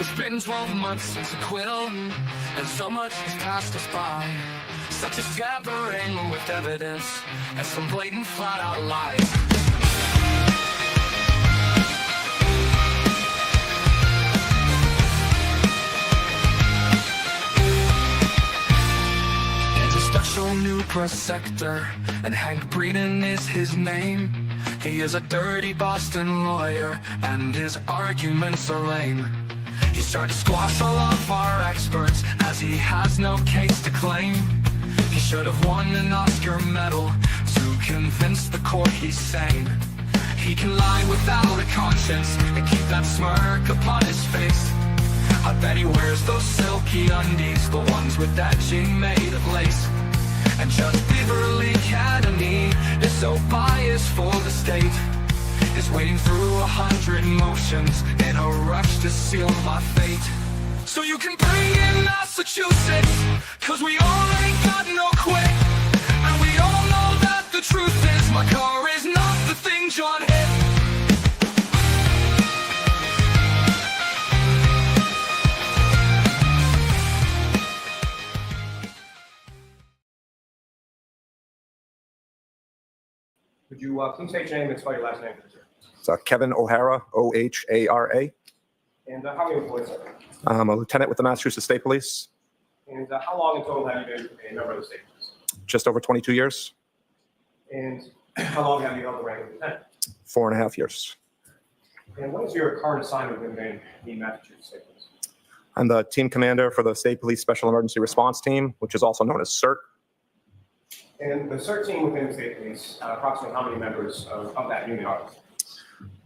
It's been 12 months since acquittal, and so much has passed us by, such as gathering with evidence and some blatant flat-out lies. Special new press sector, and Hank Breeden is his name. He is a dirty Boston lawyer, and his arguments are lame. He's trying to squash all of our experts, as he has no case to claim. He should have won an Oscar medal to convince the court he's sane. He can lie without a conscience and keep that smirk upon his face. I bet he wears those silky undies, the ones with that jean made of lace. And Judge Beverly Academy is so biased for the state, is wading through 100 motions in a rush to seal my fate. So you can bring in Massachusetts, cause we all ain't got no quit. And we all know that the truth is my car is not the thing John hit. Could you please state your name and spell your last name, sir? It's Kevin O'Hara, O-H-A-R-A. And how many employees, sir? I'm a lieutenant with the Massachusetts State Police. And how long in total have you been a member of the state police? Just over 22 years. And how long have you held the rank of lieutenant? 4.5 years. And what is your current assignment within the Massachusetts State Police? I'm the team commander for the State Police Special Emergency Response Team, which is also known as CERT. And the CERT team within the state police, approximately how many members of that unit are there?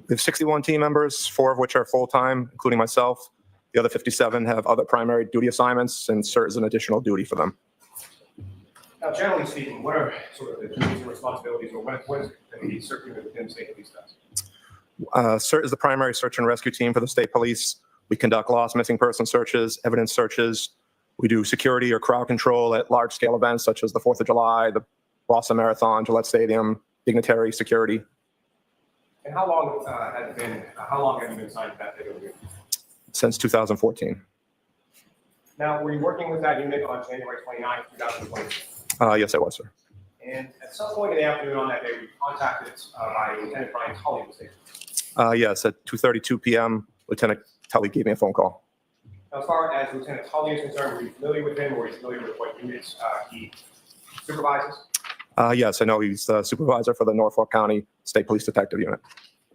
We have 61 team members, 4 of which are full-time, including myself. The other 57 have other primary duty assignments, and CERT is an additional duty for them. Now, generally speaking, what are sort of the duties and responsibilities, or what is the CERT unit within the state police does? CERT is the primary search and rescue team for the state police. We conduct lost missing person searches, evidence searches. We do security or crowd control at large-scale events such as the 4th of July, the Boston Marathon, Gillette Stadium, dignitary security. And how long have you been assigned to that unit? Since 2014. Now, were you working with that unit on January 29, 2020? Yes, I was, sir. And at some point in the afternoon on that day, we were contacted by Lieutenant Brian Tully of the state. Yes, at 2:32 p.m., Lieutenant Tully gave me a phone call. Now, as far as Lieutenant Tully is concerned, were you familiar with him, or were you familiar with what units he supervises? Yes, I know he's the supervisor for the Norfolk County State Police Detective Unit.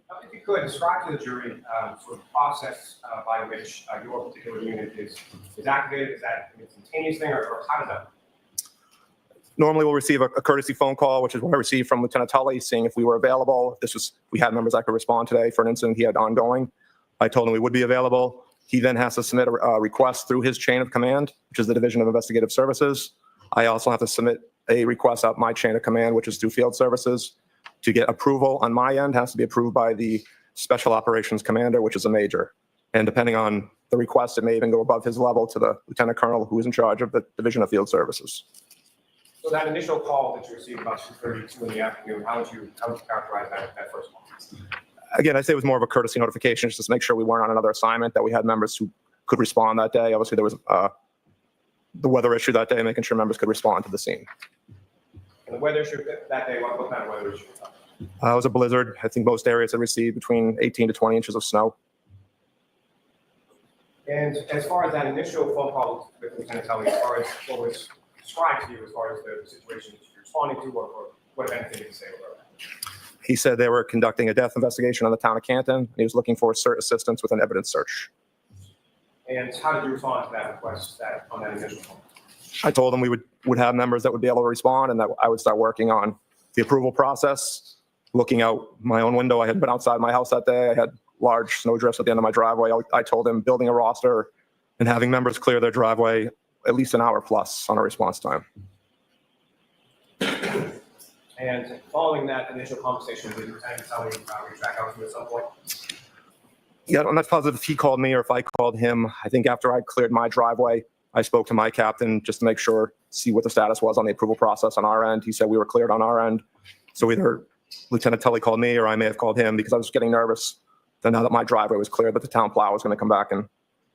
Now, if you could describe to the jury sort of the process by which your particular unit is activated. Is that an instantaneous thing, or how does that work? Normally, we'll receive a courtesy phone call, which is what I received from Lieutenant Tully, seeing if we were available. We had members that could respond today for an incident he had ongoing. I told him we would be available. He then has to submit a request through his chain of command, which is the Division of Investigative Services. I also have to submit a request out my chain of command, which is through Field Services. To get approval on my end, has to be approved by the Special Operations Commander, which is a major. And depending on the request, it may even go above his level to the Lieutenant Colonel, who is in charge of the Division of Field Services. So that initial call that you received about 2:32 in the afternoon, how would you characterize that first call? Again, I'd say it was more of a courtesy notification, just to make sure we weren't on another assignment, that we had members who could respond that day. Obviously, there was the weather issue that day, making sure members could respond to the scene. And the weather issue that day, what kind of weather issue? It was a blizzard. I think most areas had received between 18 to 20 inches of snow. And as far as that initial phone call with Lieutenant Tully, as far as what was described to you, as far as the situation that you're responding to, or what if anything you can say about that? He said they were conducting a death investigation on the town of Canton, and he was looking for CERT assistance with an evidence search. And how did you respond to that request on that initial phone? I told him we would have members that would be able to respond, and that I would start working on the approval process. Looking out my own window, I had been outside my house that day. I had large snow drifts at the end of my driveway. I told him building a roster and having members clear their driveway at least an hour plus on a response time. And following that initial conversation, did Lieutenant Tully reach back out to you at some point? Yeah, I'm not positive if he called me or if I called him. I think after I cleared my driveway, I spoke to my captain just to make sure, see what the status was on the approval process on our end. He said we were cleared on our end. So either Lieutenant Tully called me or I may have called him, because I was getting nervous that now that my driveway was cleared, that the town plow was going to come back and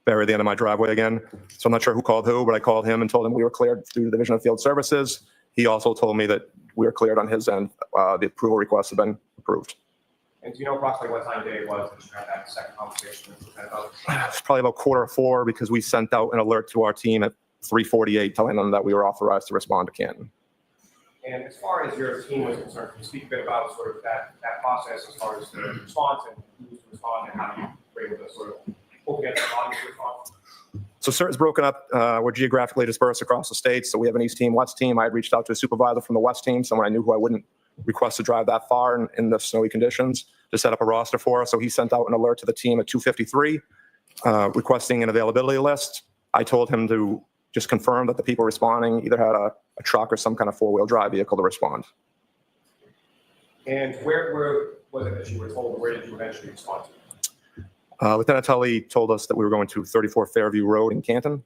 buried at the end of my driveway again. So I'm not sure who called who, but I called him and told him we were cleared through the Division of Field Services. He also told me that we were cleared on his end. The approval requests have been approved. And do you know approximately what time of day it was that you had that second conversation with Lieutenant Tully? It's probably about 3:45 because we sent out an alert to our team at 3:48 telling them that we were authorized to respond to Canton. And as far as your team was concerned, can you speak a bit about sort of that process as far as the response and who was to respond and how you were able to sort of pull together the body to respond? So CERT is broken up. We're geographically dispersed across the state. So we have an East team, West team. I had reached out to a supervisor from the West team, someone I knew who I wouldn't request to drive that far in the snowy conditions, to set up a roster for us. So he sent out an alert to the team at 2:53, requesting an availability list. I told him to just confirm that the people responding either had a truck or some kind of four-wheel drive vehicle to respond. And where was it that you were told, where did you eventually respond to? Lieutenant Tully told us that we were going to 34 Fairview Road in Canton.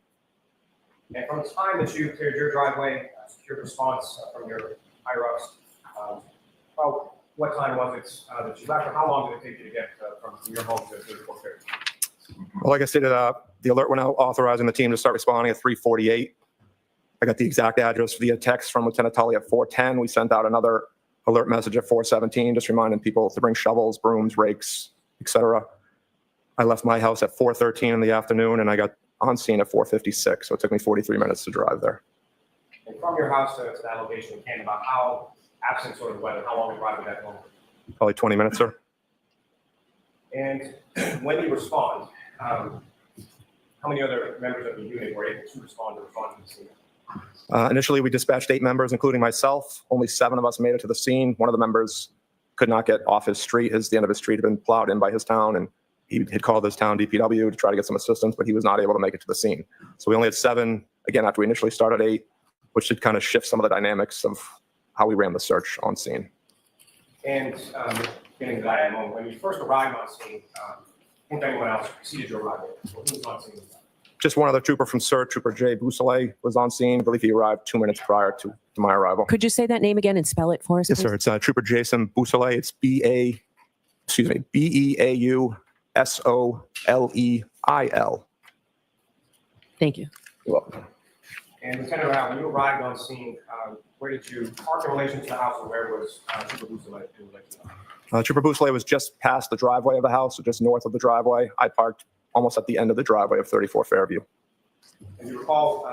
And from the time that you cleared your driveway, secured response from your higher-ups, well, what time was it that you left, or how long did it take you to get from your home to 34 Fairview? Well, like I stated, the alert went out authorizing the team to start responding at 3:48. I got the exact address via text from Lieutenant Tully at 4:10. We sent out another alert message at 4:17, just reminding people to bring shovels, brooms, rakes, etc. I left my house at 4:13 in the afternoon, and I got on scene at 4:56. So it took me 43 minutes to drive there. And from your house to that location in Canton, about how, absent sort of weather, how long a drive would that go? Probably 20 minutes, sir. And when you respond, how many other members of the unit were able to respond to the scene? Initially, we dispatched 8 members, including myself. Only 7 of us made it to the scene. One of the members could not get off his street. The end of his street had been plowed in by his town, and he had called his town DPW to try to get some assistance, but he was not able to make it to the scene. So we only had 7, again, after we initially started 8, which did kind of shift some of the dynamics of how we ran the search on scene. And getting to that moment, when you first arrived on scene, think anyone else preceded your arrival? Who was on scene? Just one other trooper from CERT, Trooper Jay Bousselet, was on scene. I believe he arrived 2 minutes prior to my arrival. Could you say that name again and spell it for us? Yes, sir. It's Trooper Jason Bousselet. It's BEAUSOLEIL. Thank you. You're welcome. And Lieutenant Rao, when you arrived on scene, where did you park in relation to the house, or where was Trooper Bousselet in relation to the house? Trooper Bousselet was just past the driveway of the house, so just north of the driveway. I parked almost at the end of the driveway of 34 Fairview. And you recall,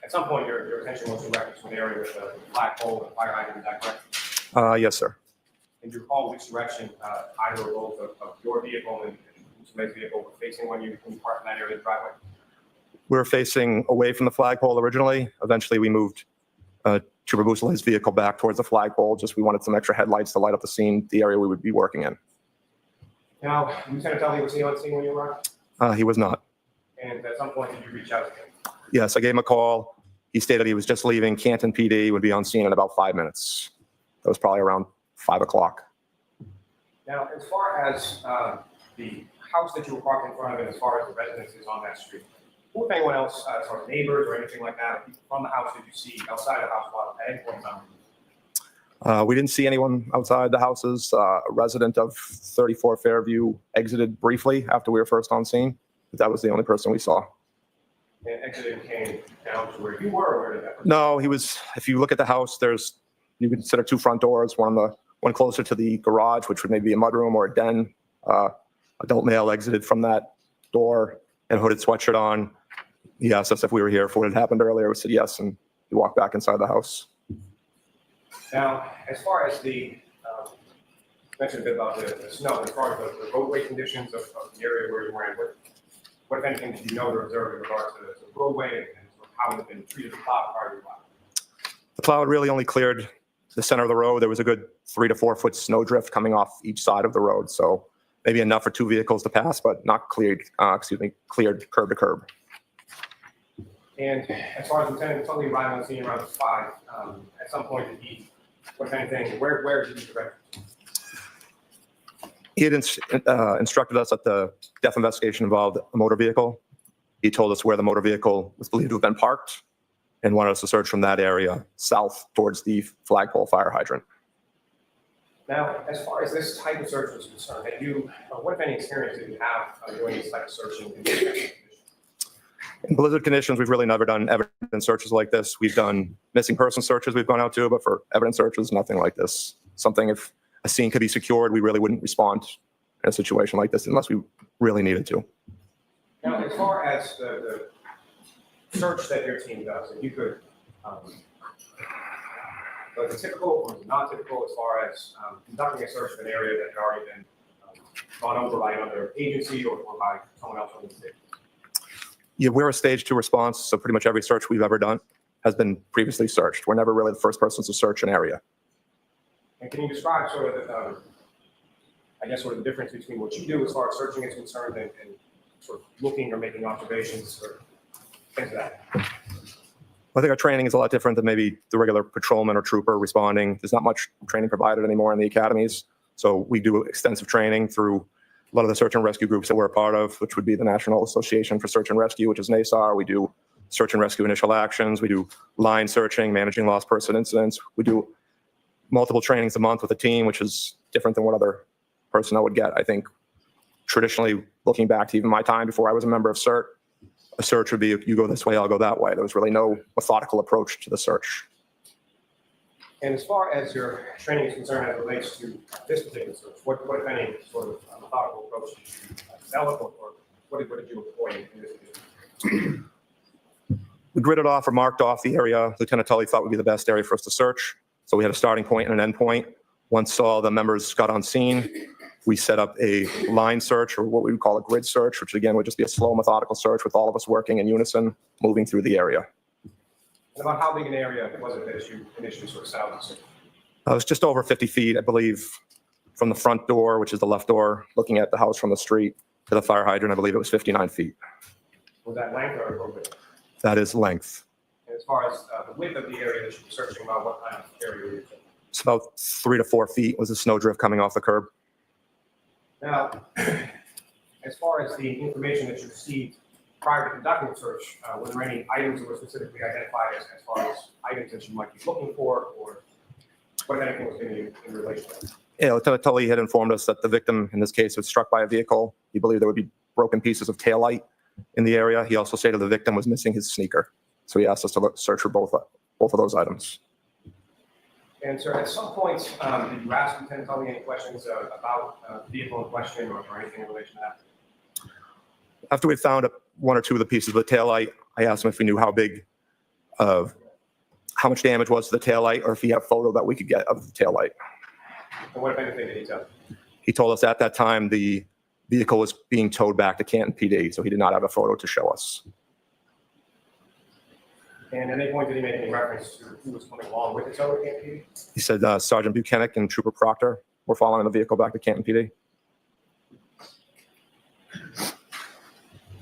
at some point, your attention was directed to an area with a flagpole and fire hydrant, is that correct? Yes, sir. And you recall which direction either or both of your vehicle and Bousselet's vehicle were facing when you parked in that area of the driveway? We were facing away from the flagpole originally. Eventually, we moved Trooper Bousselet's vehicle back towards the flagpole. Just we wanted some extra headlights to light up the scene, the area we would be working in. Now, Lieutenant Tully, was he on scene when you arrived? He was not. And at some point, did you reach out to him? Yes, I gave him a call. He stated he was just leaving. Canton PD would be on scene in about 5 minutes. That was probably around 5 o'clock. Now, as far as the house that you were parked in front of, and as far as the residences on that street, who, if anyone else, as far as neighbors or anything like that, people from the house, did you see outside the house while at any point in time? We didn't see anyone outside the houses. A resident of 34 Fairview exited briefly after we were first on scene, but that was the only person we saw. And exited came down to where you were, or where did that person? No, he was, if you look at the house, you can consider 2 front doors, one closer to the garage, which would maybe be a mudroom or a den. Adult male exited from that door and hooded sweatshirt on. He asked us if we were here for what had happened earlier. We said yes, and he walked back inside the house. Now, as far as you mentioned a bit about the snow, as far as the roadway conditions of the area where you were in, what if anything did you know or observe in regards to the roadway and sort of how it had been treated the plow prior to the plow? The plow had really only cleared the center of the road. There was a good 3 to 4 foot snow drift coming off each side of the road. So maybe enough for 2 vehicles to pass, but not cleared curb to curb. And as far as Lieutenant Tully arrived on scene around 5, at some point did he, what if anything, where did he direct you? He had instructed us that the death investigation involved a motor vehicle. He told us where the motor vehicle was believed to have been parked and wanted us to search from that area south towards the flagpole fire hydrant. Now, as far as this type of search was concerned, what if any experience did you have doing this type of searching? In blizzard conditions, we've really never done evidence searches like this. We've done missing person searches we've gone out to, but for evidence searches, nothing like this. Something if a scene could be secured, we really wouldn't respond in a situation like this unless we really needed to. Now, as far as the search that your team does, if you could, was it typical or was it not typical as far as conducting a search of an area that had already been gone over by another agency or by someone else from the state? Yeah, we're a stage 2 response, so pretty much every search we've ever done has been previously searched. We're never really the first persons to search an area. And can you describe sort of sort of the difference between what you do as far as searching is concerned and sort of looking or making observations or things of that? I think our training is a lot different than maybe the regular patrolman or trooper responding. There's not much training provided anymore in the academies. So we do extensive training through a lot of the search and rescue groups that we're a part of, which would be the National Association for Search and Rescue, which is NASAR. We do search and rescue initial actions. We do line searching, managing lost person incidents. We do multiple trainings a month with a team, which is different than what other personnel would get. I think traditionally, looking back to even my time before I was a member of CERT, a search would be, you go this way, I'll go that way. There was really no methodical approach to the search. And as far as your training is concerned as it relates to this particular search, what if any, sort of methodical approach did you develop or what did you employ in this case? We gridded off or marked off the area Lieutenant Tully thought would be the best area for us to search. So we had a starting point and an end point. Once all the members got on scene, we set up a line search, or what we would call a grid search, which again would just be a slow, methodical search with all of us working in unison, moving through the area. And about how big an area was it that you initially sort of set out to search? It was just over 50 feet, I believe, from the front door, which is the left door, looking at the house from the street, to the fire hydrant. I believe it was 59 feet. Was that length or width? That is length. And as far as the width of the area that you were searching about, what kind of area were you searching? It's about 3 to 4 feet was the snow drift coming off the curb. Now, as far as the information that you received prior to conducting the search, were there any items that were specifically identified as far as items that you might be looking for, or what if anything was in relation to that? Yeah, Lieutenant Tully had informed us that the victim, in this case, was struck by a vehicle. He believed there would be broken pieces of taillight in the area. He also stated the victim was missing his sneaker. So he asked us to search for both of those items. And sir, at some point, did you ask Lieutenant Tully any questions about the vehicle in question or anything in relation to that? After we found one or two of the pieces of the taillight, I asked him if we knew how much damage was to the taillight, or if he had a photo that we could get of the taillight. And what if anything did he tell you? He told us at that time the vehicle was being towed back to Canton PD, so he did not have a photo to show us. And at any point did he make any reference to who was coming along with the tow at Canton PD? He said Sergeant Buchanan and Trooper Proctor were following the vehicle back to Canton PD.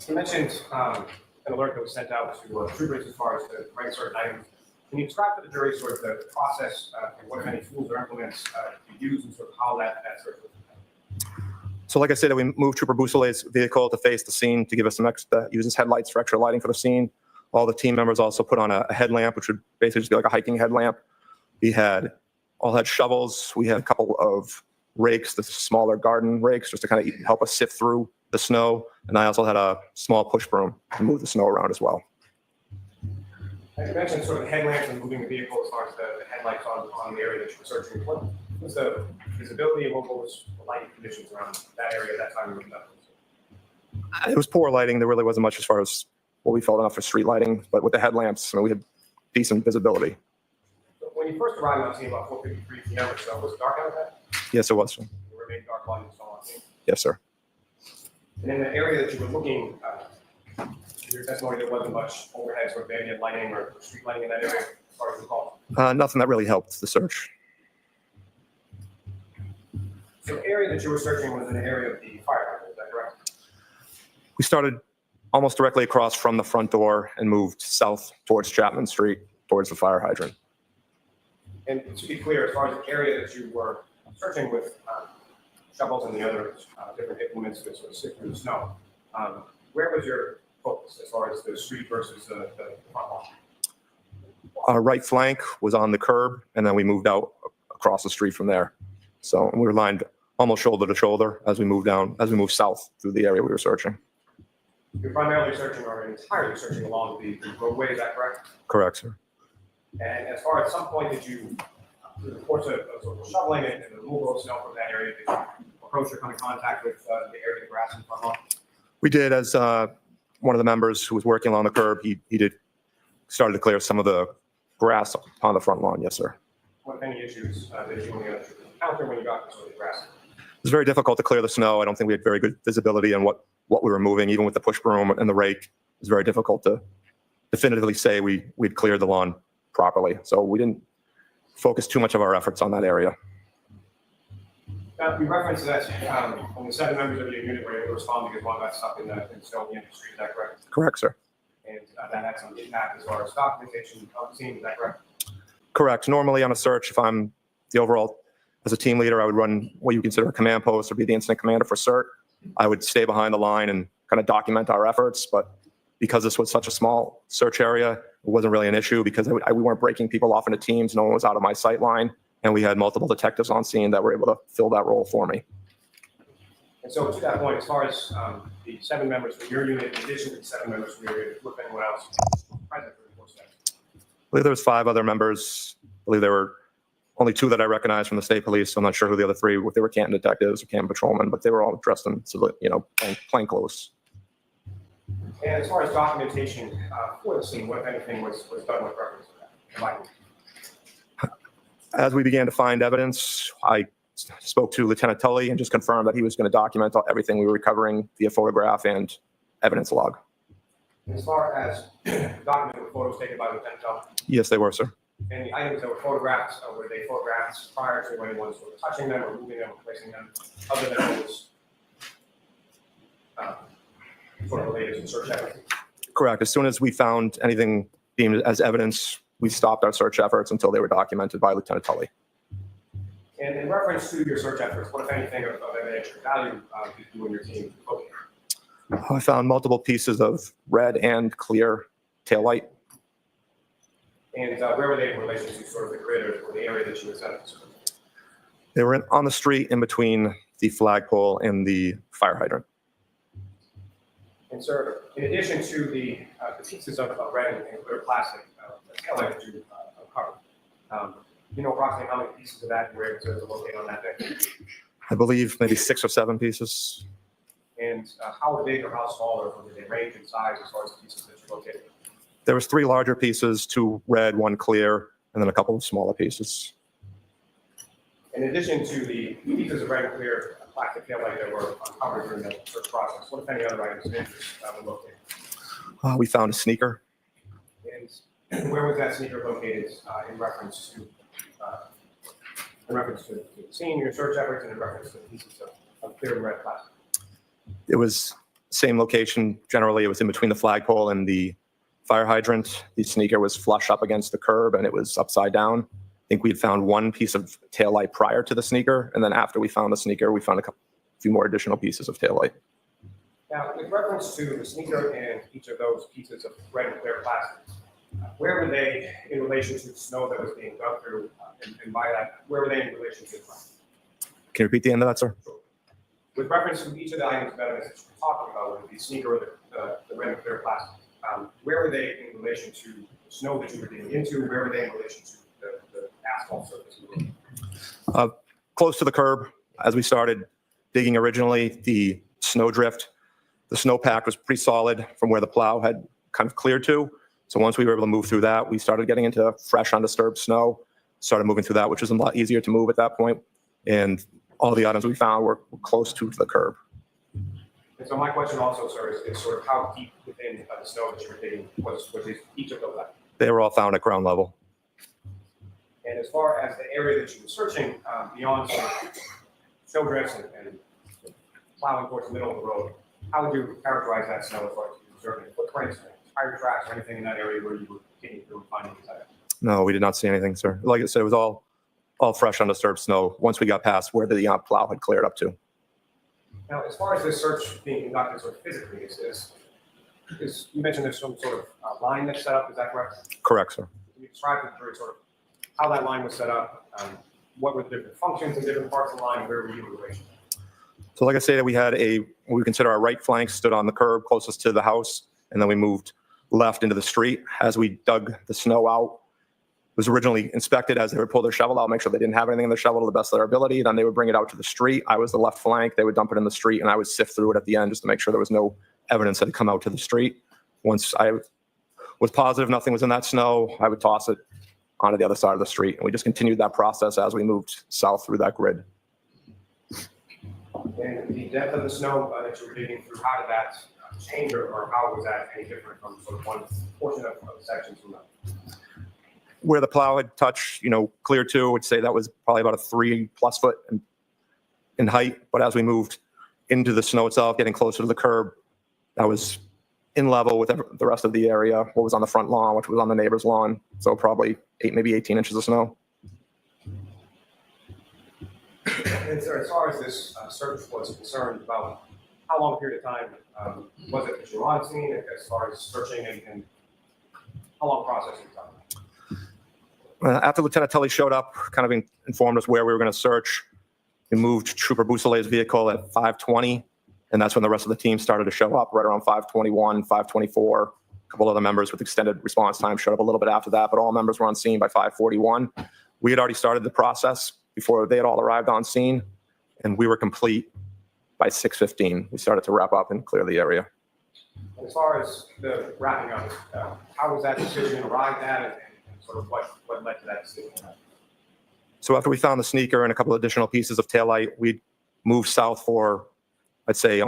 You mentioned an alert that was sent out to troopers as far as the right certain items. Can you describe to the jury sort of the process and what any tools or implements you use and sort of how that sort of So like I said, we moved Trooper Boussolet's vehicle to face the scene to give us some extra, uses headlights for extra lighting for the scene. All the team members also put on a headlamp, which would basically just be like a hiking headlamp. We all had shovels. We had a couple of rakes, the smaller garden rakes, just to kind of help us sift through the snow. And I also had a small push broom to move the snow around as well. You mentioned sort of the headlamps and moving the vehicle as far as the headlights on the area that you were searching. What was the visibility and what was the lighting conditions around that area at that time? You were conducting? It was poor lighting. There really wasn't much as far as what we felt enough for street lighting, but with the headlamps, we had decent visibility. So when you first arrived on scene about 4:53 p.m. or so, was it dark out there? Yes, it was. It remained dark while you saw on scene. Yes, sir. And in the area that you were looking, your testimony, there wasn't much overhead sort of ambient lighting or street lighting in that area, as far as you recall. Nothing that really helped the search. So the area that you were searching was in the area of the fire hydrant, is that correct? We started almost directly across from the front door and moved south towards Chapman Street, towards the fire hydrant. And to be clear, as far as the area that you were searching with shovels and the other different implements to sort of sift through the snow, where was your focus as far as the street versus the front wall? Our right flank was on the curb, and then we moved out across the street from there. So we were lined almost shoulder to shoulder as we moved south through the area we were searching. You're primarily searching or entirely searching along the roadway, is that correct? Correct, sir. And as far as some point did you, through the course of sort of shoveling and the removal of snow from that area, did you approach or come in contact with the area of the grass in front lawn? We did, as one of the members who was working along the curb, he did started to clear some of the grass on the front lawn. Yes, sir. What, if any, issues did you encounter when you got to the grass? It was very difficult to clear the snow. I don't think we had very good visibility on what we were moving, even with the push broom and the rake. It was very difficult to definitively say we'd cleared the lawn properly. So we didn't focus too much of our efforts on that area. You referenced that only 7 members of your unit were able to respond because one got stuck in snow in the industry. Is that correct? Correct, sir. And that had some impact as far as documentation of the scene. Is that correct? Correct. Normally on a search, if I'm the overall, as a team leader, I would run what you consider a command post or be the incident commander for CERT. I would stay behind the line and kind of document our efforts. But because this was such a small search area, it wasn't really an issue because we weren't breaking people off into teams. No one was out of my sight line. And we had multiple detectives on scene that were able to fill that role for me. And so to that point, as far as the 7 members from your unit, in addition to the 7 members from your unit, was anyone else present for the course of that? I believe there was 5 other members. I believe there were only 2 that I recognized from the state police. So I'm not sure who the other 3 were. If they were Canton detectives or Canton patrolmen, but they were all dressed in, plain clothes. And as far as documentation for the scene, what, if anything, was done with reference to that? As we began to find evidence, I spoke to Lieutenant Tully and just confirmed that he was going to document everything we were recovering via photograph and evidence log. As far as documented photos taken by Lieutenant Tully, Yes, they were, sir. and the items that were photographed, were they photographs prior to anyone sort of touching them or moving them or placing them, other than those sort of related to search efforts? Correct. As soon as we found anything deemed as evidence, we stopped our search efforts until they were documented by Lieutenant Tully. And in reference to your search efforts, what, if anything, of evidentiary value did you and your team locate? I found multiple pieces of red and clear taillight. And where were they in relation to sort of the grid or the area that you were set up to serve? They were on the street in between the flagpole and the fire hydrant. And sir, in addition to the pieces of red and clear plastic taillight that you uncovered, you know approximately how many pieces of that you were able to locate on that day? I believe maybe 6 or 7 pieces. And how big or how small or did they range in size as far as the pieces that you located? There was 3 larger pieces, 2 red, 1 clear, and then a couple of smaller pieces. In addition to the pieces of red and clear plastic taillight that were uncovered during the search process, what, if any, other items of interest were located? We found a sneaker. And where was that sneaker located in reference to seeing your search efforts and in reference to the pieces of clear and red plastic? It was same location. Generally, it was in between the flagpole and the fire hydrant. The sneaker was flush up against the curb and it was upside down. I think we had found 1 piece of taillight prior to the sneaker. And then after we found the sneaker, we found a few more additional pieces of taillight. Now, with reference to the sneaker and each of those pieces of red and clear plastic, where were they in relation to the snow that was being dug through? And by that, where were they in relation to the ground? Can you repeat the end of that, sir? With reference to each of the items of evidence that you're talking about, whether it be sneaker or the red and clear plastic, where were they in relation to the snow that you were digging into? Where were they in relation to the asphalt surface? Close to the curb. As we started digging originally, the snowpack was pretty solid from where the plow had kind of cleared to. So once we were able to move through that, we started getting into fresh, undisturbed snow, started moving through that, which was a lot easier to move at that point. And all the items we found were close to the curb. And so my question also, sir, is sort of how deep within the snow that you were digging was each of those items? They were all found at ground level. And as far as the area that you were searching beyond sort of snow drifts and plowing towards the middle of the road, how would you characterize that snow as far as observing footprints, tire tracks, or anything in that area where you were digging through and finding these items? No, we did not see anything, sir. Like I said, it was all fresh, undisturbed snow once we got past where the plow had cleared up to. Now, as far as this search being conducted sort of physically, you mentioned there's some sort of line that's set up, is that correct? Correct, sir. Can you describe to the jury sort of how that line was set up? What were the different functions in different parts of the line? Where were you in relation? So like I said, we had what we consider our right flank stood on the curb closest to the house, and then we moved left into the street. As we dug the snow out, it was originally inspected as they would pull their shovel out, make sure they didn't have anything in the shovel to the best of their ability. Then they would bring it out to the street. I was the left flank. They would dump it in the street, and I would sift through it at the end just to make sure there was no evidence that had come out to the street. Once I was positive nothing was in that snow, I would toss it onto the other side of the street. And we just continued that process as we moved south through that grid. And the depth of the snow that you were digging through, how did that change, or how was that any different from sort of one portion of the section to another? Where the plow had touched, clear to, I would say that was probably about a 3+ foot in height. But as we moved into the snow itself, getting closer to the curb, that was in level with the rest of the area, what was on the front lawn, which was on the neighbor's lawn. So probably maybe 18 inches of snow. And so as far as this search was concerned, about how long a period of time was it that you were on scene as far as searching, and how long process was done? After Lieutenant Tully showed up, kind of informed us where we were going to search, we moved Trooper Boussolet's vehicle at 5:20, and that's when the rest of the team started to show up, right around 5:21, 5:24. A couple other members with extended response time showed up a little bit after that, but all members were on scene by 5:41. We had already started the process before they had all arrived on scene, and we were complete by 6:15. We started to wrap up and clear the area. And as far as the wrapping up, how was that decision arrived at, and sort of what led to that decision? So after we found the sneaker and a couple additional pieces of taillight, we moved south for, I'd say,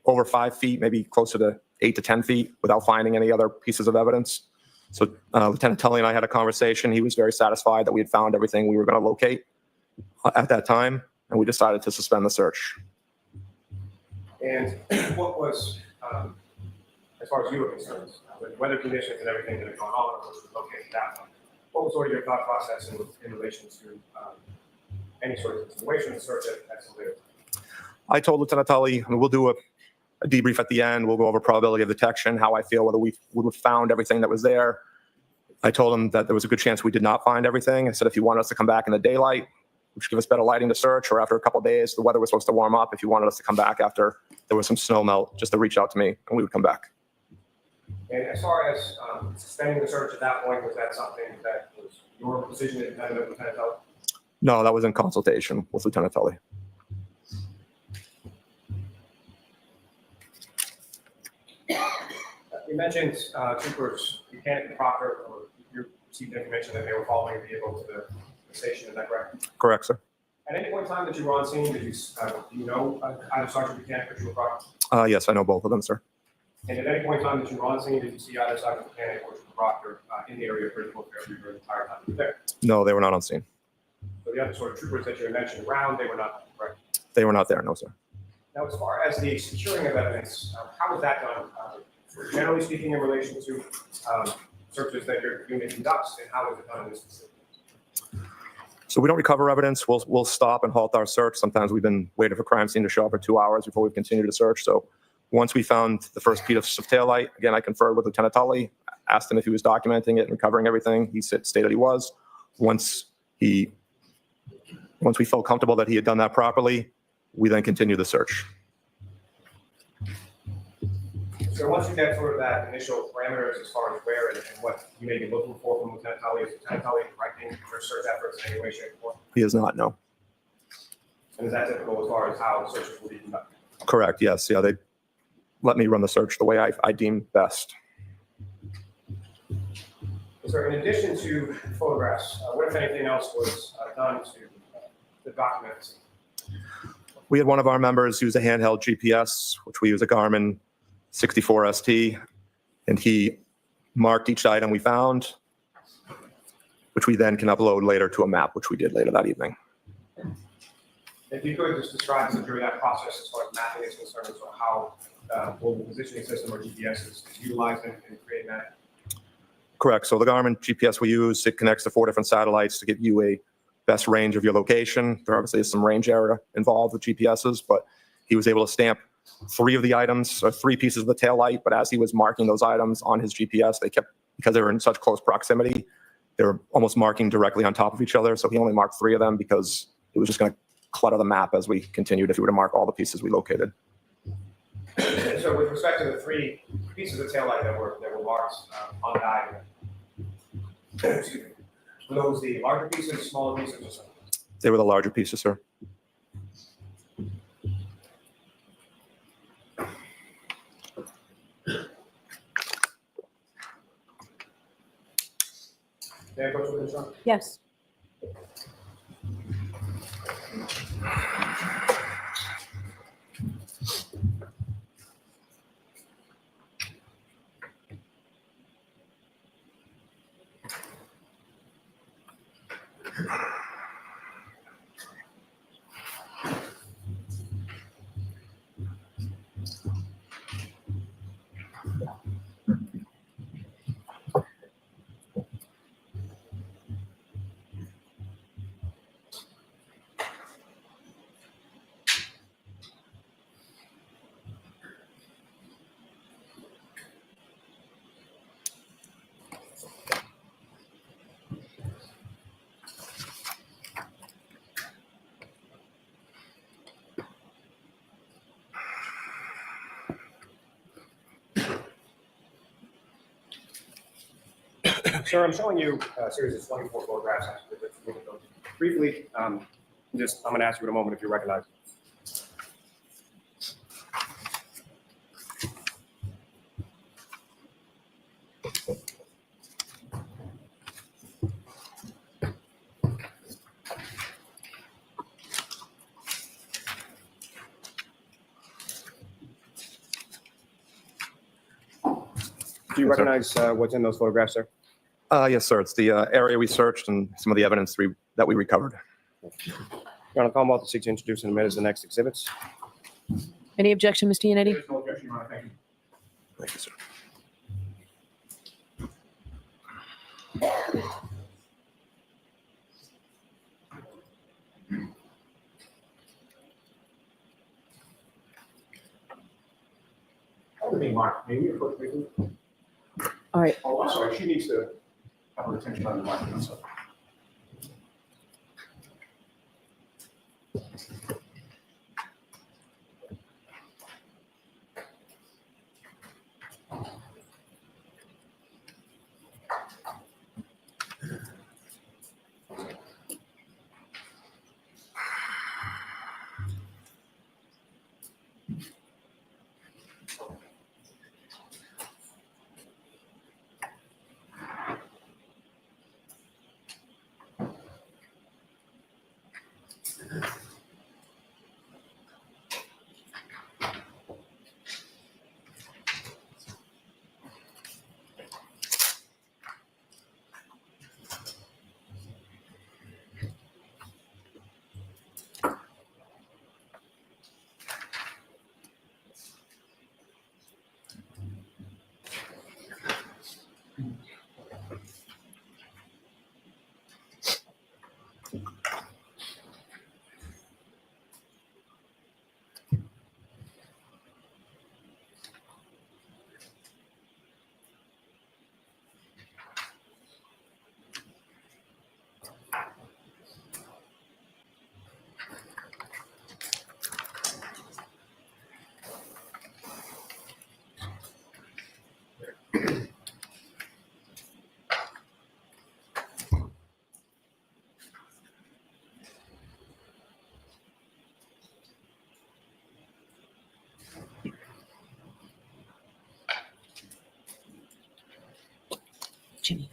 over 5 feet, maybe closer to 8 to 10 feet, without finding any other pieces of evidence. So Lieutenant Tully and I had a conversation. He was very satisfied that we had found everything we were going to locate at that time, and we decided to suspend the search. And what was, as far as you were concerned, with weather conditions and everything that had gone on, or was located that one, what was sort of your thought process in relation to any sort of continuation of the search at some later time? I told Lieutenant Tully, we'll do a debrief at the end. We'll go over probability of detection, how I feel, whether we would have found everything that was there. I told him that there was a good chance we did not find everything. I said if you wanted us to come back in the daylight, which give us better lighting to search, or after a couple of days, the weather was supposed to warm up. If you wanted us to come back after there was some snow melt, just to reach out to me, and we would come back. And as far as suspending the search at that point, was that something that was your decision independent of Lieutenant Tully? No, that was in consultation with Lieutenant Tully. You mentioned Troopers Buchanan and Proctor, or you received information that they were following the vehicle to the station, is that correct? Correct, sir. At any point in time that you were on scene, did you, do you know either Sergeant Buchanan or Trooper Proctor? Yes, I know both of them, sir. And at any point in time that you were on scene, did you see either Sergeant Buchanan or Trooper Proctor in the area of critical care the entire time you were there? No, they were not on scene. So the other sort of troopers that you had mentioned around, they were not, correct? They were not there, no, sir. Now, as far as the securing of evidence, how was that done? Generally speaking, in relation to searches that your unit conducts, and how was it done in this specific case? So we don't recover evidence. We'll stop and halt our search. Sometimes we've been waiting for crime scene to show up for 2 hours before we continue to search. So once we found the first piece of taillight, again, I conferred with Lieutenant Tully, asked him if he was documenting it and recovering everything. He stated he was. Once we felt comfortable that he had done that properly, we then continued the search. So once you get sort of that initial parameters as far as where and what you may be looking for from Lieutenant Tully, is Lieutenant Tully directing your search efforts in any way, shape, or form? He is not, no. And is that typical as far as how searches will be conducted? Correct, yes. Yeah, they let me run the search the way I deem best. So in addition to photographs, what if anything else was done to document this? We had one of our members use a handheld GPS, which we use a Garmin 64 ST, and he marked each item we found, which we then can upload later to a map, which we did later that evening. If you could just describe during that process as far as mapping is concerned, so how global positioning system or GPS is utilized in creating that. Correct. So the Garmin GPS we use, it connects to 4 different satellites to give you a best range of your location. There obviously is some range error involved with GPSs, but he was able to stamp 3 of the items, or 3 pieces of the tail light. But as he was marking those items on his GPS, because they were in such close proximity, they were almost marking directly on top of each other. So he only marked 3 of them because it was just going to clutter the map as we continued if we were to mark all the pieces we located. So with respect to the three pieces of taillight that were marked on the diagram, excuse me, were those the larger pieces, smaller pieces, or something? They were the larger pieces, sir. May I go to the concern? Yes. Sir, I'm showing you a series of 24 photographs. Briefly, I'm going to ask you in a moment if you recognize. Do you Yes, sir. recognize what's in those photographs, sir? Yes, sir. It's the area we searched and some of the evidence that we recovered. Your Honor, Commonwealth to seek to introduce and admit as the next exhibits. Any objection, Mr. Yannetti? There's no objection, Your Honor. Thank you. Thank you, sir. How are they being marked? Maybe you're supposed to be. All right. Oh, I'm sorry. She needs to have her attention on the marking. So. Jimmy.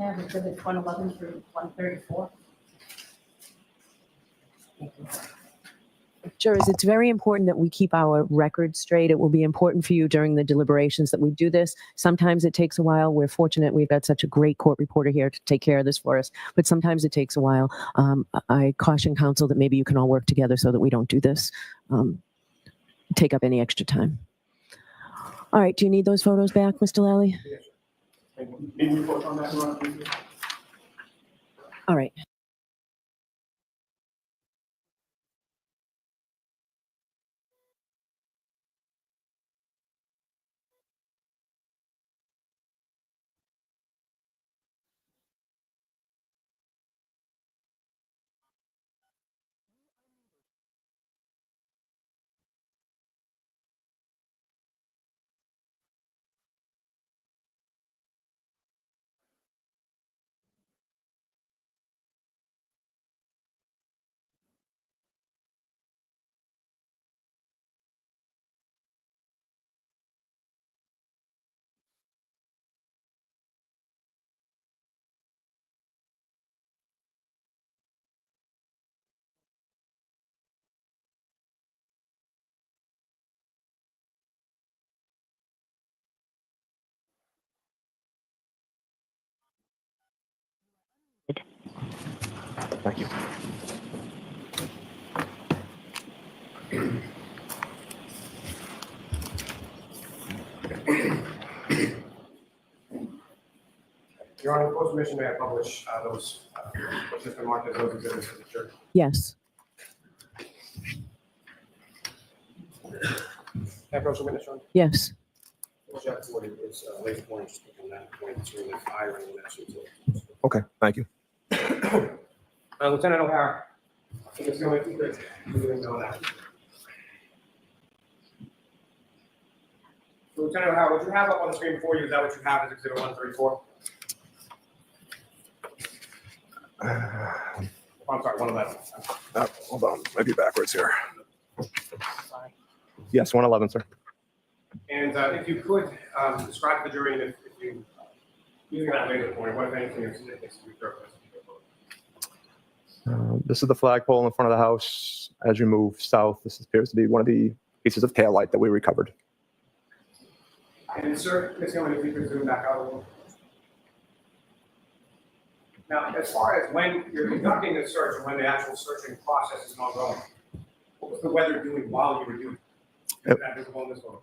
I have exhibit 111 through 134. Jurors, it's very important that we keep our records straight. It will be important for you during the deliberations that we do this. Sometimes it takes a while. We're fortunate we've got such a great court reporter here to take care of this for us, but sometimes it takes a while. I caution counsel that maybe you can all work together so that we don't do this, take up any extra time. All right, do you need those photos back, Mr. Lally? Any report on that, Ron? All right. Thank you. Your Honor, the post commission may publish those, what's just been marked as those exhibits to the church. Yes. Approach the witness, Your Honor. Yes. Chapter 40 is later point, just on that point, it's really firing and that's it. Okay, thank you. Lieutenant O'Hara, I think it's going to be good. You didn't know that. So, Lieutenant O'Hara, what you have up on the screen before you, is that what you have as exhibit 134? I'm sorry, 111. Hold on, might be backwards here. Yes, 111, sir. And if you could describe to the jury, and if you, using that laser pointer, what if anything is significant to your purpose? This is the flagpole in front of the house. As you move south, this appears to be one of the pieces of taillight that we recovered. And sir, Ms. Gilman, if you could zoom back out a little. Now, as far as when you're conducting the search and when the actual searching process is ongoing, what was the weather doing while you were doing it? Is that visible in this photo?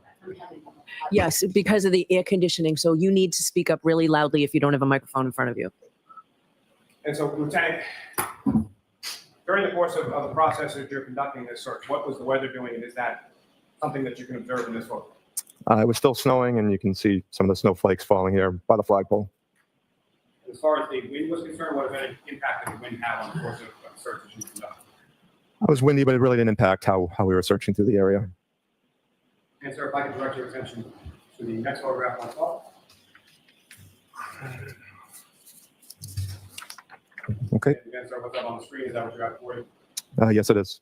Yes, because of the air conditioning. So you need to speak up really loudly if you don't have a microphone in front of you. And so, Lieutenant, during the course of the process as you're conducting this search, what was the weather doing, and is that something that you can observe in this photo? It was still snowing, and you can see some of the snowflakes falling here by the flagpole. As far as the wind was concerned, what, if any, impact did the wind have on the course of the search that you conducted? It was windy, but it really didn't impact how we were searching through the area. And sir, if I could direct your attention to the next photograph on top. Okay. And again, sir, what's up on the screen, is that what you got for you? Yes, it is.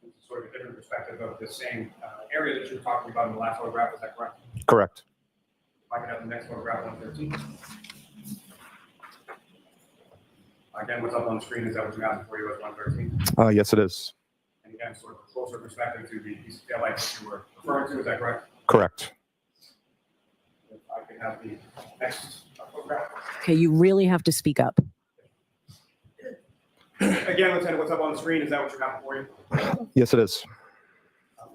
It's sort of a different perspective of the same area that you were talking about in the last photograph, is that correct? Correct. If I could have the next photograph, 113. Again, what's up on the screen, is that what you have for you as 113? Yes, it is. And again, sort of a closer perspective to the piece of taillight that you were referring to, is that correct? Correct. If I could have the next photograph. Okay, you really have to speak up. Again, Lieutenant, what's up on the screen, is that what you have for you? Yes, it is.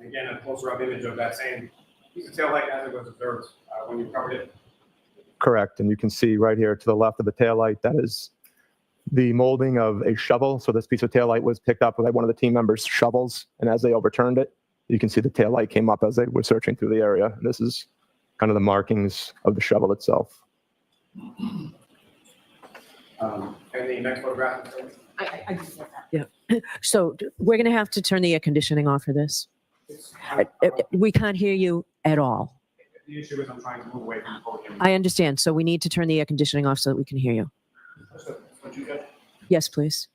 Again, a closer up image of that same piece of taillight as it was observed when you covered it. Correct. And you can see right here to the left of the taillight, that is the molding of a shovel. So this piece of taillight was picked up by one of the team members' shovels. And as they overturned it, you can see the taillight came up as they were searching through the area. And this is kind of the markings of the shovel itself. And the next photograph. I just want that. So we're going to have to turn the air conditioning off for this. The We can't hear you at all. issue is I'm trying to move away from the podium. I understand. So we need to turn the air conditioning off so that we can hear you. What you got? Yes, please.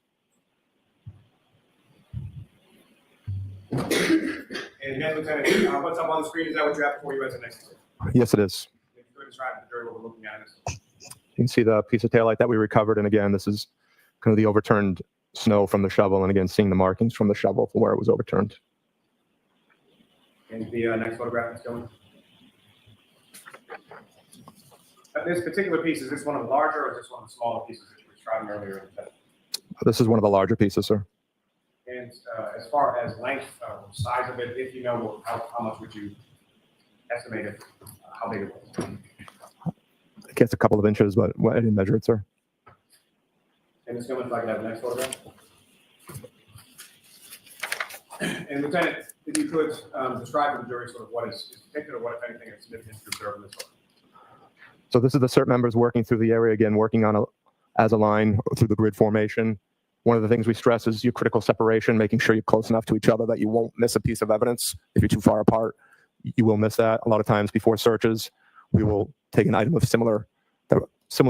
And again, Lieutenant, what's up on the screen, is that what you have for you as the next? Yes, it is. If you could describe to the jury what we're looking at. You can see the piece of taillight that we recovered, and again, this is kind of the overturned snow from the shovel, and again, seeing the markings from the shovel from where it was overturned. And the next photograph is going. This particular piece, is this one of the larger or is this one of the smaller pieces that you were describing earlier in the test? This is one of the larger pieces, sir. And as far as length, size of it, if you know, how much would you estimate it, how big it was? I guess a couple of inches, but I didn't measure it, sir. And Ms. Gilman, if I could have the next photograph. And Lieutenant, if you could describe to the jury sort of what is depicted or what, if anything, is significant to observe in this photo. So this is the CERT members working through the area, again, working on as a line through the grid formation. One of the things we stress is your critical separation, making sure you're close enough to each other that you won't miss a piece of evidence. If you're too far apart, you will miss that. A lot of times before searches, we will take an item of similar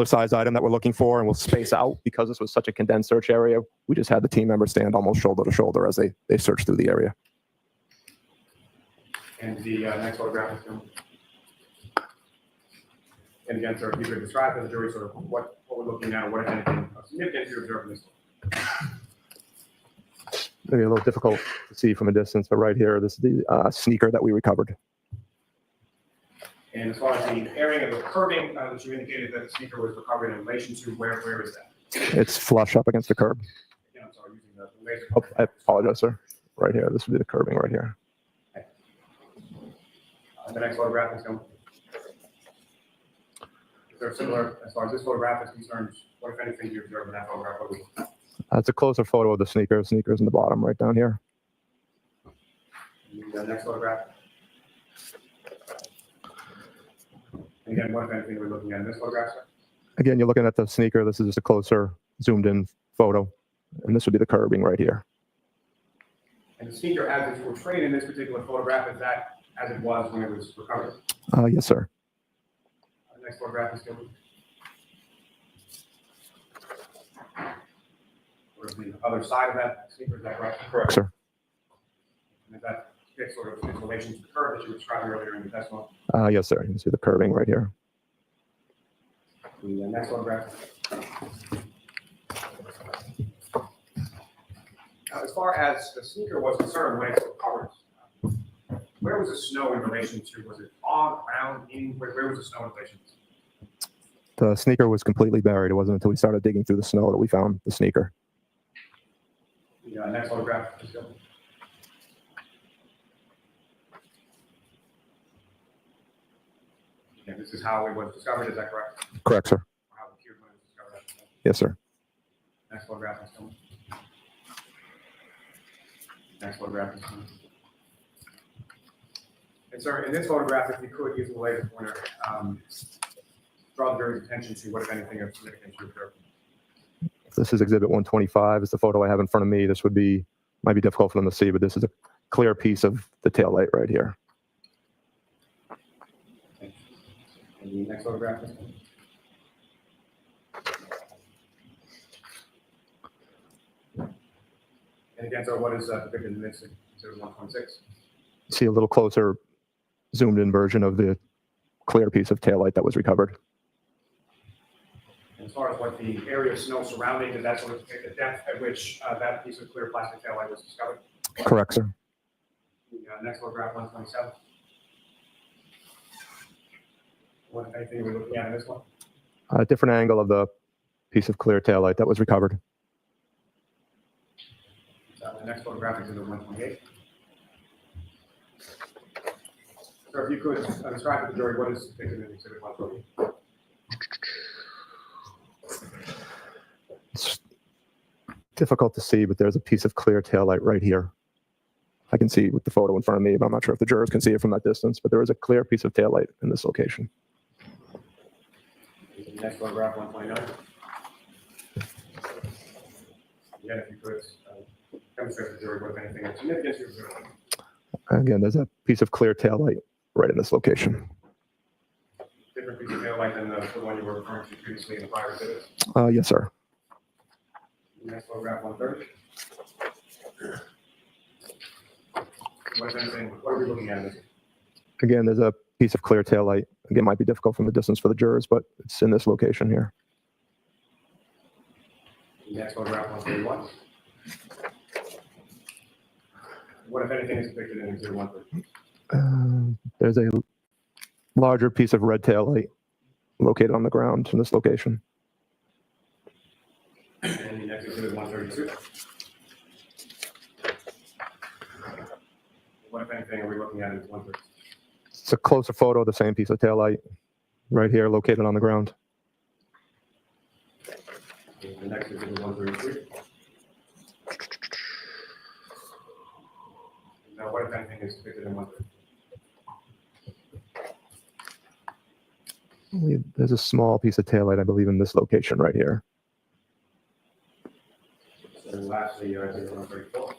size item that we're looking for, and we'll space out. Because this was such a condensed search area, we just had the team members stand almost shoulder to shoulder as they search through the area. And the next photograph is going. And again, sir, if you could describe to the jury sort of what we're looking at, what, if anything, significant to observe in this photo. Maybe a little difficult to see from a distance, but right here, this is the sneaker that we recovered. And as far as the area of the curving that you indicated that the sneaker was recovered in relation to, where is that? It's flush up against the curb. Again, I'm sorry, using the laser. Oh, I apologize, sir. Right here, this would be the curbing right here. The next photograph is going. Is there similar, as far as this photograph is concerned, what, if anything, you observe in that photograph? It's a closer photo of the sneaker. Sneaker's in the bottom right down here. The next photograph. And again, what, if anything, we're looking at in this photograph, sir? Again, you're looking at the sneaker. This is just a closer zoomed in photo, and this would be the curbing right here. And the sneaker, as it's portrayed in this particular photograph, is that as it was when it was recovered? Yes, sir. The next photograph is given. Or the other side of that sneaker, is that correct? Correct, sir. And is that fits sort of in relation to the curve that you were describing earlier in the testimony? Yes, sir. You can see the curbing right here. The next photograph. Now, as far as the sneaker was concerned, when it's recovered, where was the snow in relation to? Was it on, around, in? Where was the snow in relation to? The sneaker was completely buried. It wasn't until we started digging through the snow that we found the sneaker. The next photograph is going. And this is how it was discovered, is that correct? Correct, sir. Or how it appeared when it was discovered? Yes, sir. Next photograph is coming. Next photograph is coming. And sir, in this photograph, if you could use the laser pointer, draw the jury's attention to what, if anything, of significance you observed. This is Exhibit 125. It's the photo I have in front of me. This might be difficult for them to see, but this is a clear piece of the tail light right here. And the next photograph is coming. And again, so what is depicted in this? Exhibit 126. See a little closer zoomed in version of the clear piece of tail light that was recovered. And as far as what the area of snow surrounding, did that sort of depict the depth at which that piece of clear plastic tail light was discovered? Correct, sir. The next photograph, 127. What, if anything, we're looking at in this one? A different angle of the piece of clear tail light that was recovered. The next photograph is in the 128. So if you could describe to the jury what is depicted in Exhibit 128. It's difficult to see, but there's a piece of clear tail light right here. I can see with the photo in front of me, but I'm not sure if the jurors can see it from that distance, but there is a clear piece of tail light in this location. The next photograph, 129. Again, if you could demonstrate to the jury what, if anything, of significance you observed. Again, there's a piece of clear tail light right in this location. Different piece of tail light than the one you were referring to previously in the prior exhibits. Yes, sir. The next photograph, 130. What, if anything, what are we looking at in this? Again, there's a piece of clear tail light again, might be difficult from the distance for the jurors, but it's in this location here. Next photograph, 131. What, if anything, is depicted in Exhibit 130? There's a larger piece of red tail light located on the ground in this location. And the next Exhibit 132. What, if anything, are we looking at in 132? It's a closer photo of the same piece of tail light right here located on the ground. And the next Exhibit 133. Now, what, if anything, is depicted in 133? There's a small piece of tail light, I believe, in this location right here. And lastly, Exhibit 134.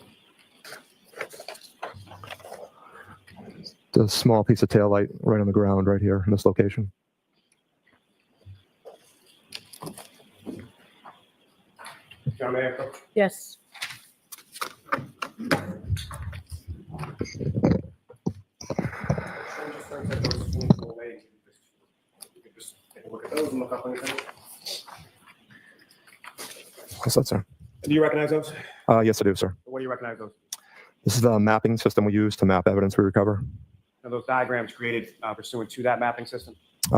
The small piece of tail light right on the ground right here in this location. John, may I approach? Yes. Just take a look at those and look up anything. What's that, sir? Do you recognize those? Yes, I do, sir. What do you recognize those? This is the mapping system we use to map evidence we recover. Are those diagrams created pursuant to that mapping system?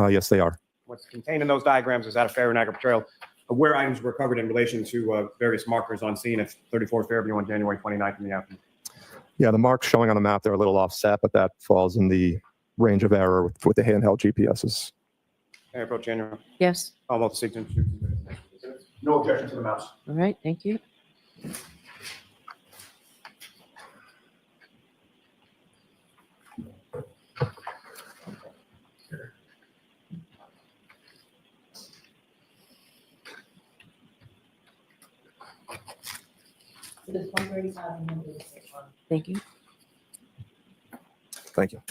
Yes, they are. What's contained in those diagrams, is that a fair and accurate portrayal of where items were recovered in relation to various markers on scene at 34 Fairview on January 29th in the afternoon? Yeah, the marks showing on the map, they're a little offset, but that falls in the range of error with the handheld GPSs. May I approach January? Yes. Almost 6 inches. No objection to the mouse. All right. Thank you. It is 135 and 136. Thank you. Thank you.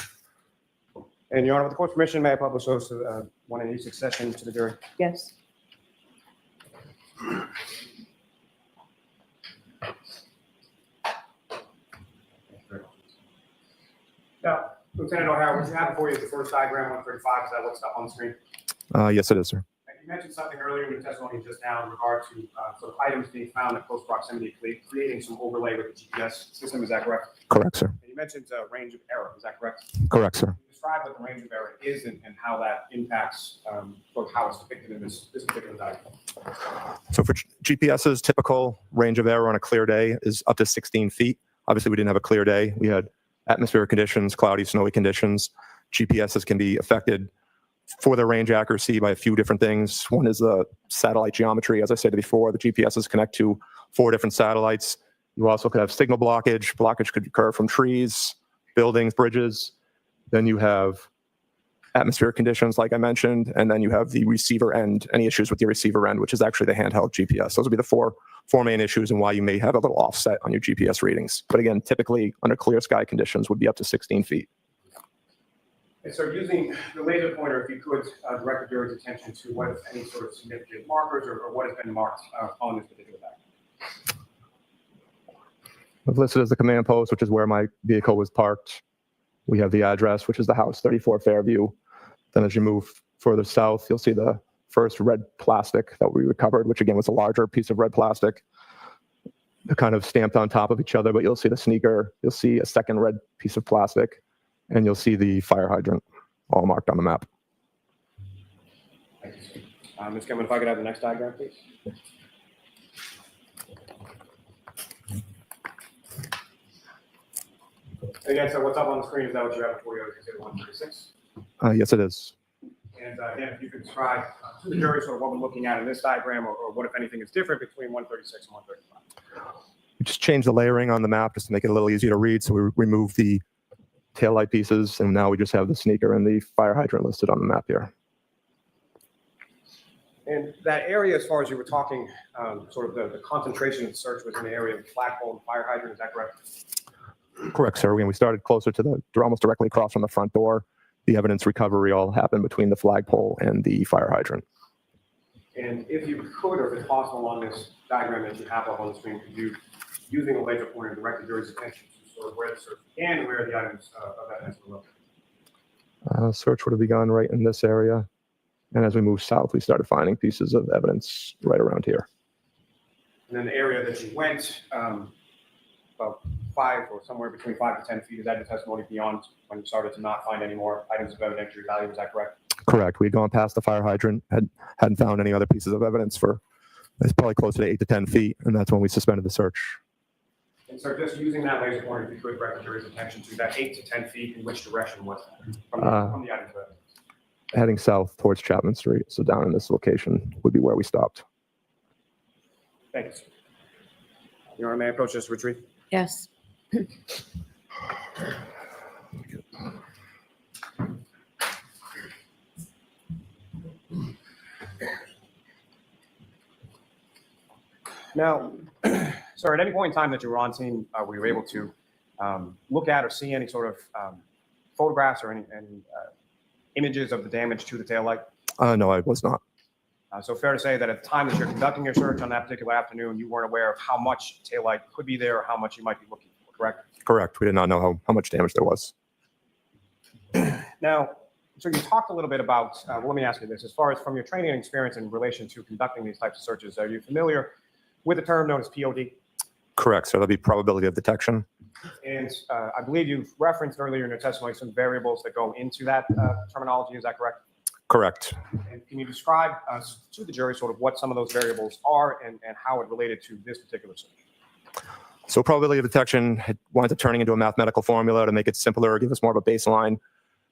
And Your Honor, with the court's permission, may I publish those one in each succession to the jury? Yes. Now, Lieutenant O'Hara, what you have before you is the first diagram, 135. Is that what's up on the screen? Yes, it is, sir. And you mentioned something earlier in your testimony just now in regard to sort of items being found in close proximity, creating some overlay with the GPS system. Is that correct? Correct, sir. And you mentioned range of error. Is that correct? Correct, sir. Can you describe what the range of error is and how that impacts sort of how it's depicted in this particular diagram? So for GPS's typical range of error on a clear day is up to 16 feet. Obviously, we didn't have a clear day. We had atmospheric conditions, cloudy, snowy conditions. GPSs can be affected for their range accuracy by a few different things. One is the satellite geometry. As I said before, the GPSs connect to 4 different satellites. You also could have signal blockage. Blockage could occur from trees, buildings, bridges. Then you have atmospheric conditions, like I mentioned, and then you have the receiver end, any issues with your receiver end, which is actually the handheld GPS. Those would be the four main issues and why you may have a little offset on your GPS readings. But again, typically under clear sky conditions would be up to 16 feet. And so using the laser pointer, if you could direct the jury's attention to what, if any, sort of significant markers or what has been marked on this particular diagram. I've listed as the command post, which is where my vehicle was parked. We have the address, which is the house, 34 Fairview. Then as you move further south, you'll see the first red plastic that we recovered, which again was a larger piece of red plastic. They're kind of stamped on top of each other, but you'll see the sneaker, you'll see a second red piece of plastic, and you'll see the fire hydrant all marked on the map. Thank you, sir. Ms. Cameron, if I could have the next diagram, please. Again, so what's up on the screen, is that what you have before you? Is it 136? Yes, it is. And again, if you could describe to the jury sort of what we're looking at in this diagram, or what, if anything, is different between 136 and 135. We just changed the layering on the map just to make it a little easier to read. So we removed the taillight pieces, and now we just have the sneaker and the fire hydrant listed on the map here. And that area, as far as you were talking, sort of the concentration of the search was in the area of the flagpole and fire hydrant, is that correct? Correct, sir. When we started closer to they're almost directly across from the front door. The evidence recovery all happened between the flagpole and the fire hydrant. And if you could, or if it's possible on this diagram that you have up on the screen, could you, using a laser pointer, direct the jury's attention to sort of where the search began and where the items of evidence were Search would have begun right in this area. And as we moved south, we started finding pieces of evidence right around here. And then the area that you went, about 5 or somewhere between 5 to 10 feet, is that your testimony beyond when you started to not find any more items of evidentiary value? Is that correct? Correct. We'd gone past the fire hydrant, hadn't found any other pieces of evidence for, it's probably closer to 8 to 10 feet. And that's when we suspended the search. And so just using that laser pointer, if you could direct the jury's attention to that 8 to 10 feet, in which direction was that from the items of evidence? Heading south towards Chapman Street. So down in this location would be where we stopped. Thank you, sir. Your Honor, may I approach this retreat? Yes. Now, sir, at any point in time that you were on scene, were you able to look at or see any sort of photographs or any images of the damage to the taillight? No, I was not. So fair to say that at the time that you're conducting your search on that particular afternoon, you weren't aware of how much taillight could be there or how much you might be looking for, correct? Correct. We did not know how much damage there was. Now, so you talked a little bit about, well, let me ask you this, as far as from your training and experience in relation to conducting these types of searches, are you familiar with the term known as POD? Correct. So that'll be probability of detection. And I believe you've referenced earlier in your testimony some variables that go into that terminology, is that correct? Correct. And can you describe to the jury sort of what some of those variables are and how it related to this particular search? So probability of detection winds up turning into a mathematical formula to make it simpler, give us more of a baseline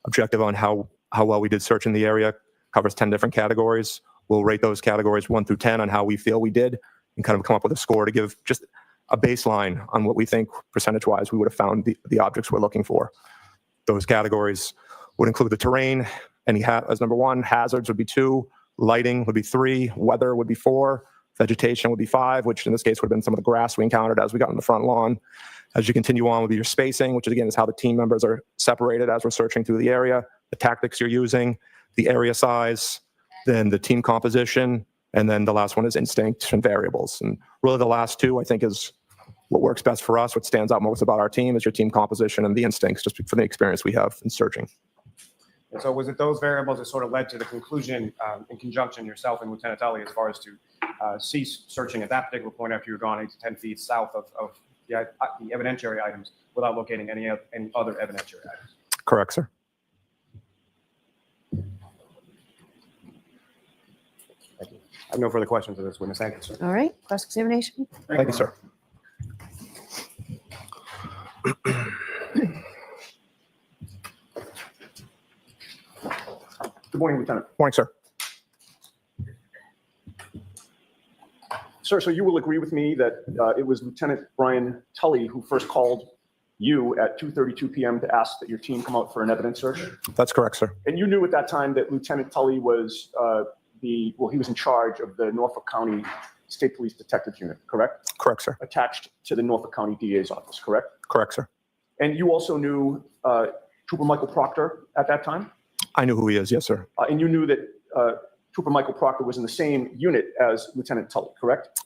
objective on how well we did search in the area. Covers 10 different categories. We'll rate those categories 1 through 10 on how we feel we did and kind of come up with a score to give just a baseline on what we think percentage-wise we would have found the objects we're looking for. Those categories would include the terrain, as number 1, hazards would be 2, lighting would be 3, weather would be 4, vegetation would be 5, which in this case would have been some of the grass we encountered as we got in the front lawn. As you continue on would be your spacing, which again is how the team members are separated as we're searching through the area, the tactics you're using, the area size, then the team composition, and then the last one is instinct and variables. And really the last 2, I think, is what works best for us. What stands out most about our team is your team composition and the instincts, just for the experience we have in searching. And so was it those variables that sort of led to the conclusion in conjunction yourself and Lieutenant Tully as far as to cease searching at that particular point after you were gone 8 to 10 feet south of the evidentiary items without locating any other evidentiary items? Correct, sir. Thank you. I have no further questions of this witness. Thank you, sir. All right. Cross-examination. Thank you, sir. Good morning, Lieutenant. Morning, sir. Sir, so you will agree with me that it was Lieutenant Brian Tully who first called you at 2:32 p.m. to ask that your team come out for an evidence search? That's correct, sir. And you knew at that time that Lieutenant Tully was he was in charge of the Norfolk County State Police Detective Unit, correct? Correct, sir. Attached to the Norfolk County DA's office, correct? Correct, sir. And you also knew Trooper Michael Proctor at that time? I knew who he is, yes, sir. And you knew that Trooper Michael Proctor was in the same unit as Lieutenant Tully, correct?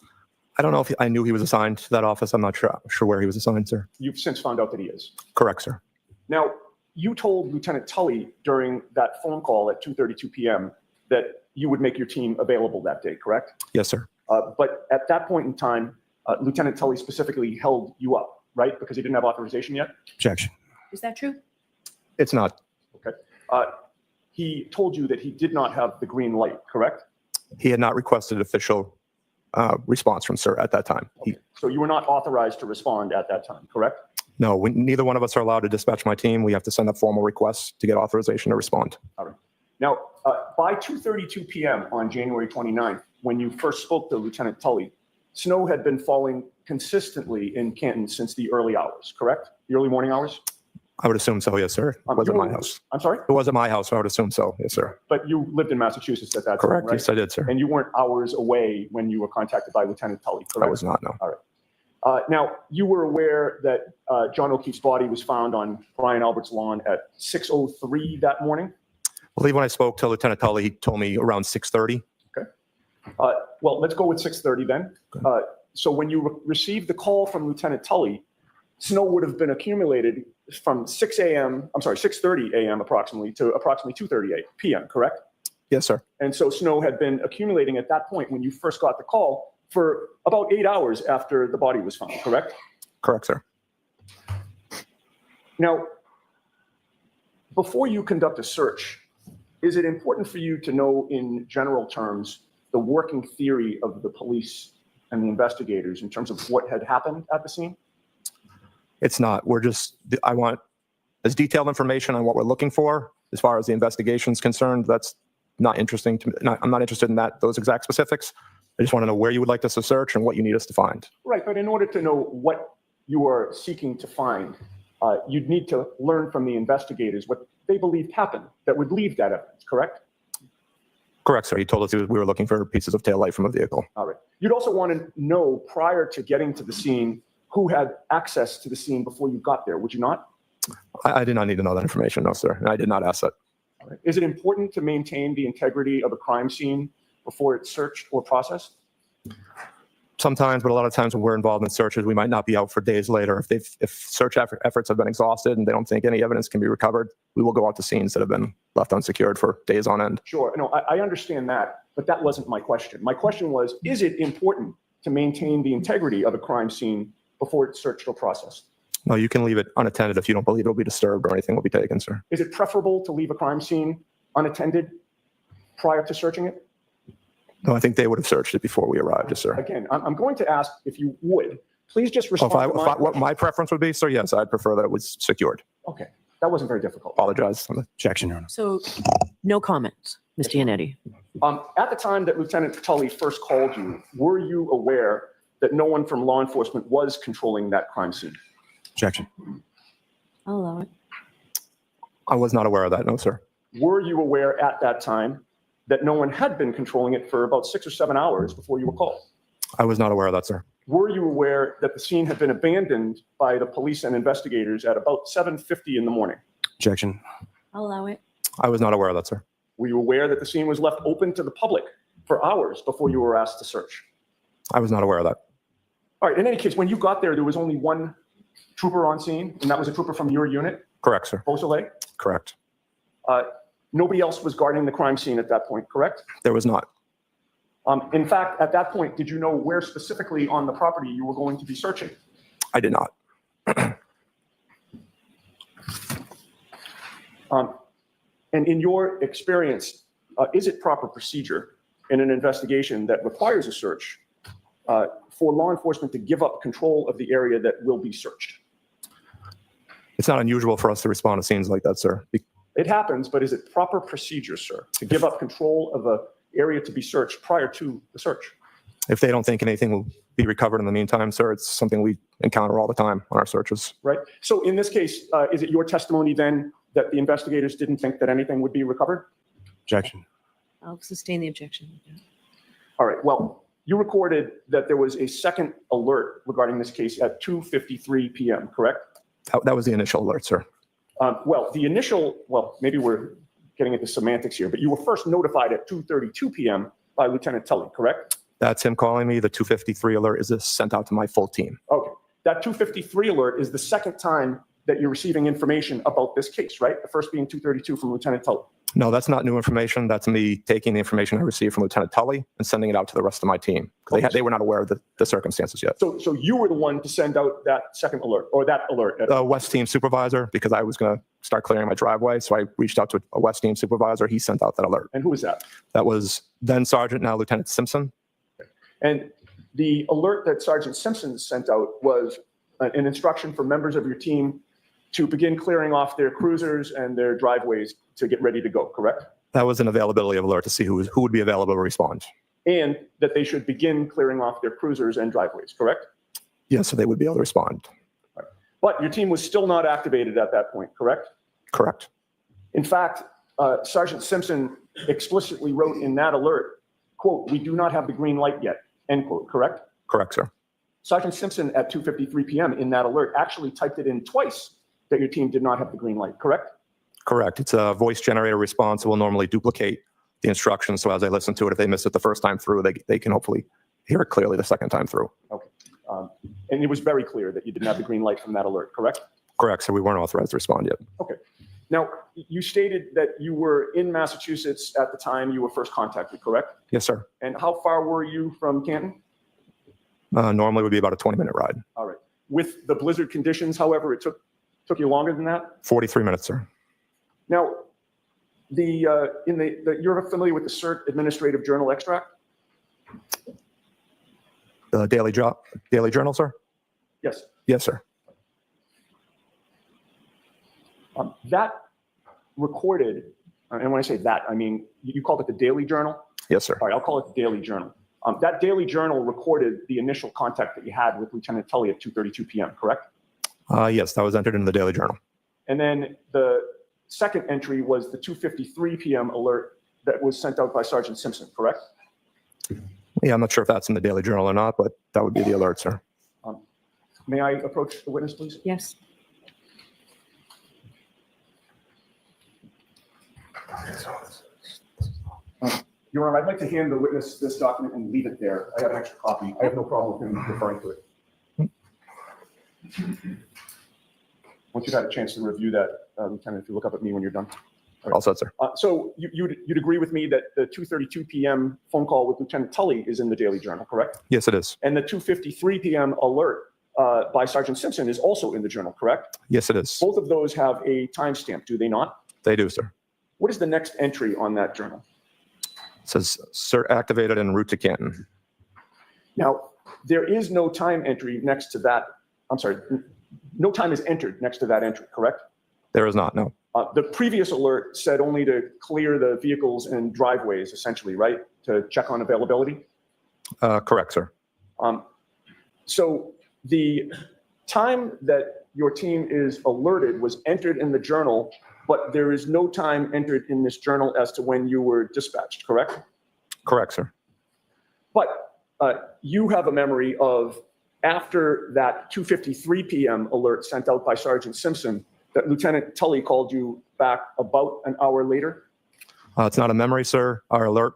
I don't know if I knew he was assigned to that office. I'm not sure where he was assigned, sir. You've since found out that he is. Correct, sir. Now, you told Lieutenant Tully during that phone call at 2:32 p.m. that you would make your team available that day, correct? Yes, sir. But at that point in time, Lieutenant Tully specifically held you up, right? Because he didn't have authorization yet? Objection. Is that true? It's not. Okay. He told you that he did not have the green light, correct? He had not requested official response from sir at that time. Okay. So you were not authorized to respond at that time, correct? No, neither one of us are allowed to dispatch my team. We have to send up formal requests to get authorization to respond. All right. Now, by 2:32 p.m. on January 29th, when you first spoke to Lieutenant Tully, snow had been falling consistently in Canton since the early hours, correct? The early morning hours? I would assume so, yes, sir. It wasn't my house. I'm sorry? It wasn't my house, so I would assume so, yes, sir. But you lived in Massachusetts at that Correct, time, right? yes, I did, sir. And you weren't hours away when you were contacted by Lieutenant Tully, correct? I was not, no. All right. Now, you were aware that John O'Keefe's body was found on Brian Albert's lawn at 6:03 that morning? I believe when I spoke to Lieutenant Tully, he told me around 6:30. Okay. Well, let's go with 6:30 then. So when you received the call from Lieutenant Tully, snow would have been accumulated from 6:30 a.m. approximately to approximately 2:30 p.m., correct? Yes, sir. And so snow had been accumulating at that point when you first got the call for about 8 hours after the body was found, correct? Correct, sir. Now, before you conduct a search, is it important for you to know in general terms the working theory of the police and the investigators in terms of what had happened at the scene? It's not. I want as detailed information on what we're looking for. As far as the investigation is concerned, that's not interesting to me. I'm not interested in those exact specifics. I just want to know where you would like us to search and what you need us to find. Right, but in order to know what you are seeking to find, you'd need to learn from the investigators what they believed happened that would leave that evidence, correct? Correct, sir. He told us we were looking for pieces of taillight from a vehicle. All right. You'd also want to know prior to getting to the scene who had access to the scene before you got there, would you not? I did not need to know that information, no, sir. And I did not ask that. All right. Is it important to maintain the integrity of a crime scene before it's searched or processed? Sometimes, but a lot of times when we're involved in searches, we might not be out for days later. If search efforts have been exhausted and they don't think any evidence can be recovered, we will go out to scenes that have been left unsecured for days on end. Sure. No, I understand that, but that wasn't my question. My question was, is it important to maintain the integrity of a crime scene before it's searched or processed? No, you can leave it unattended if you don't believe it'll be disturbed or anything will be taken, sir. Is it preferable to leave a crime scene unattended prior to searching it? No, I think they would have searched it before we arrived, yes, sir. Again, I'm going to ask if you would, please just Oh, respond to my what my preference would be, sir, yes, I'd prefer that it was secured. Okay, that wasn't very difficult. Apologize. Objection, Your Honor. So no comments, Mr. Yannetti. At the time that Lieutenant Tully first called you, were you aware that no one from law enforcement was controlling that crime scene? Objection. I'll allow it. I was not aware of that, no, sir. Were you aware at that time that no one had been controlling it for about 6 or 7 hours before you were called? I was not aware of that, sir. Were you aware that the scene had been abandoned by the police and investigators at about 7:50 in the morning? Objection. I'll allow it. I was not aware of that, sir. Were you aware that the scene was left open to the public for hours before you were asked to search? I was not aware of that. All right, in any case, when you got there was only one trooper on scene, and that was a trooper from your unit, Correct, sir. Beausoleil? Correct. Nobody else was guarding the crime scene at that point, correct? There was not. In fact, at that point, did you know where specifically on the property you were going to be searching? I did not. And in your experience, is it proper procedure in an investigation that requires a search for law enforcement to give up control of the area that will be searched? It's not unusual for us to respond to scenes like that, sir. It happens, but is it proper procedure, sir, to give up control of an area to be searched prior to the search? If they don't think anything will be recovered in the meantime, sir, it's something we encounter all the time on our searches. Right. So in this case, is it your testimony then that the investigators didn't think that anything would be recovered? Objection. I'll sustain the objection. All right. Well, you recorded that there was a second alert regarding this case at 2:53 p.m., correct? That was the initial alert, sir. Maybe we're getting into semantics here, but you were first notified at 2:32 p.m. by Lieutenant Tully, correct? That's him calling me. The 253 alert is sent out to my full team. Okay. That 2:53 alert is the second time that you're receiving information about this case, right? The first being 2:32 from Lieutenant Tully. No, that's not new information. That's me taking the information I received from Lieutenant Tully and sending it out to the rest of my team. Because they were not aware of the circumstances yet. So you were the one to send out that second alert, or that alert? West team supervisor, because I was going to start clearing my driveway. So I reached out to a West team supervisor. He sent out that alert. And who was that? That was then Sergeant, now Lieutenant Simpson. And the alert that Sergeant Simpson sent out was an instruction for members of your team to begin clearing off their cruisers and their driveways to get ready to go, correct? That was an availability of alert to see who would be available to respond. And that they should begin clearing off their cruisers and driveways, correct? Yes, so they would be able to respond. Right. But your team was still not activated at that point, correct? Correct. In fact, Sergeant Simpson explicitly wrote in that alert, quote, "We do not have the green light yet," end quote, correct? Correct, sir. Sergeant Simpson at 2:53 p.m. in that alert actually typed it in twice that your team did not have the green light, correct? Correct. It's a voice generator response. It will normally duplicate the instructions. So as they listen to it, if they miss it the first time through, they can hopefully hear it clearly the second time through. Okay. And it was very clear that you didn't have the green light from that alert, correct? Correct, sir. We weren't authorized to respond yet. Okay. Now, you stated that you were in Massachusetts at the time you were first contacted, correct? Yes, sir. And how far were you from Canton? Normally would be about a 20-minute ride. All right. With the blizzard conditions, however, it took you longer than that? 43 minutes, sir. Now, you're familiar with the CERT Administrative Journal extract? The Daily Journal, sir? Yes. Yes, sir. That recorded, and when I say that, I mean, you called it the Daily Journal? Yes, sir. All right, I'll call it the Daily Journal. That Daily Journal recorded the initial contact that you had with Lieutenant Tully at 2:32 p.m., correct? Yes, that was entered into the Daily Journal. And then the second entry was the 2:53 p.m. alert that was sent out by Sergeant Simpson, correct? Yeah, I'm not sure if that's in the Daily Journal or not, but that would be the alert, sir. May I approach the witness, please? Yes. Your Honor, I'd like to hand the witness this document and leave it there. I have an extra copy. I have no problem with him referring to it. Once you've had a chance to review that, Lieutenant, if you look up at me when you're done. All set, sir. So you'd agree with me that the 2:32 p.m. phone call with Lieutenant Tully is in the Daily Journal, correct? Yes, it is. And the 2:53 p.m. alert by Sergeant Simpson is also in the journal, correct? Yes, it is. Both of those have a timestamp, do they not? They do, sir. What is the next entry on that journal? It says, "Sir, activated en route to Canton." Now, there is no time entry next to that. I'm sorry, no time is entered next to that entry, correct? There is not, no. The previous alert said only to clear the vehicles and driveways, essentially, right? To check on availability. Correct, sir. So the time that your team is alerted was entered in the journal, but there is no time entered in this journal as to when you were dispatched, correct? Correct, sir. But you have a memory of after that 2:53 p.m. alert sent out by Sergeant Simpson, that Lieutenant Tully called you back about an hour later? It's not a memory, sir. Our alert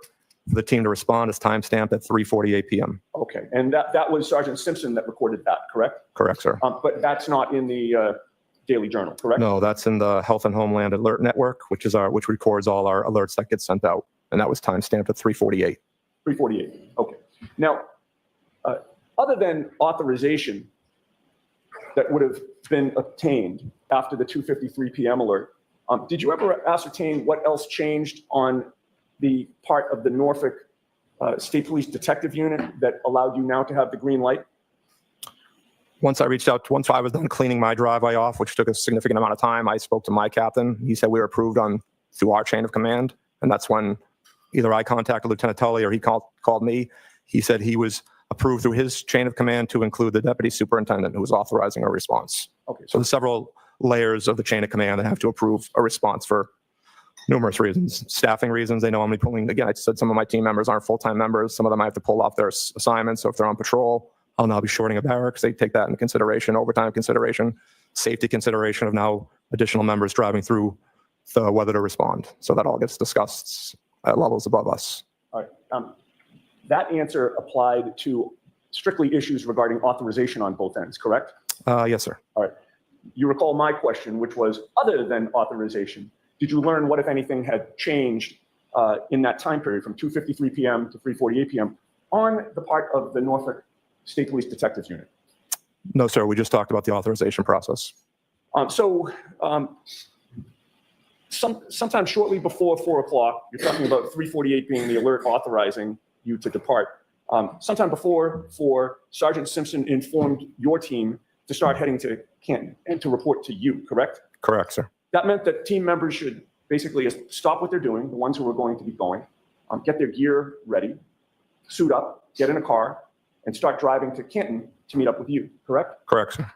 for the team to respond is timestamped at 3:48 p.m. Okay, and that was Sergeant Simpson that recorded that, correct? Correct, sir. But that's not in the Daily Journal, correct? No, that's in the Health and Homeland Alert Network, which records all our alerts that get sent out. And that was timestamped at 3:48. 3:48, okay. Now, other than authorization that would have been obtained after the 2:53 p.m. alert, did you ever ascertain what else changed on the part of the Norfolk State Police Detective Unit that allowed you now to have the green light? Once I was done cleaning my driveway off, which took a significant amount of time, I spoke to my captain. He said we were approved through our chain of command. And that's when either I contacted Lieutenant Tully or he called me. He said he was approved through his chain of command to include the deputy superintendent who was authorizing a response. Okay, So there's several layers of the chain of command that have to approve a response for numerous reasons. Staffing reasons, they know I'm pulling, again, I said some of my team members aren't full-time members. Some of them I have to pull off their assignments. So if they're on patrol, I'll now be shorting a barracks. They take that into consideration, overtime consideration, safety consideration of now additional members driving through the whether to respond. So that all gets discussed at levels above us. all right. That answer applied to strictly issues regarding authorization on both ends, correct? Yes, sir. All right. You recall my question, which was, other than authorization, did you learn what, if anything, had changed in that time period from 2:53 p.m. to 3:48 p.m. on the part of the Norfolk State Police Detective Unit? No, sir. We just talked about the authorization process. Sometime shortly before 4 o'clock, you're talking about 3:48 being the alert authorizing you to depart. Sometime before 4, Sergeant Simpson informed your team to start heading to Canton and to report to you, correct? Correct, sir. That meant that team members should basically stop what they're doing, the ones who were going to be going, get their gear ready, suit up, get in a car, and start driving to Canton to meet up with you, correct? Correct, sir.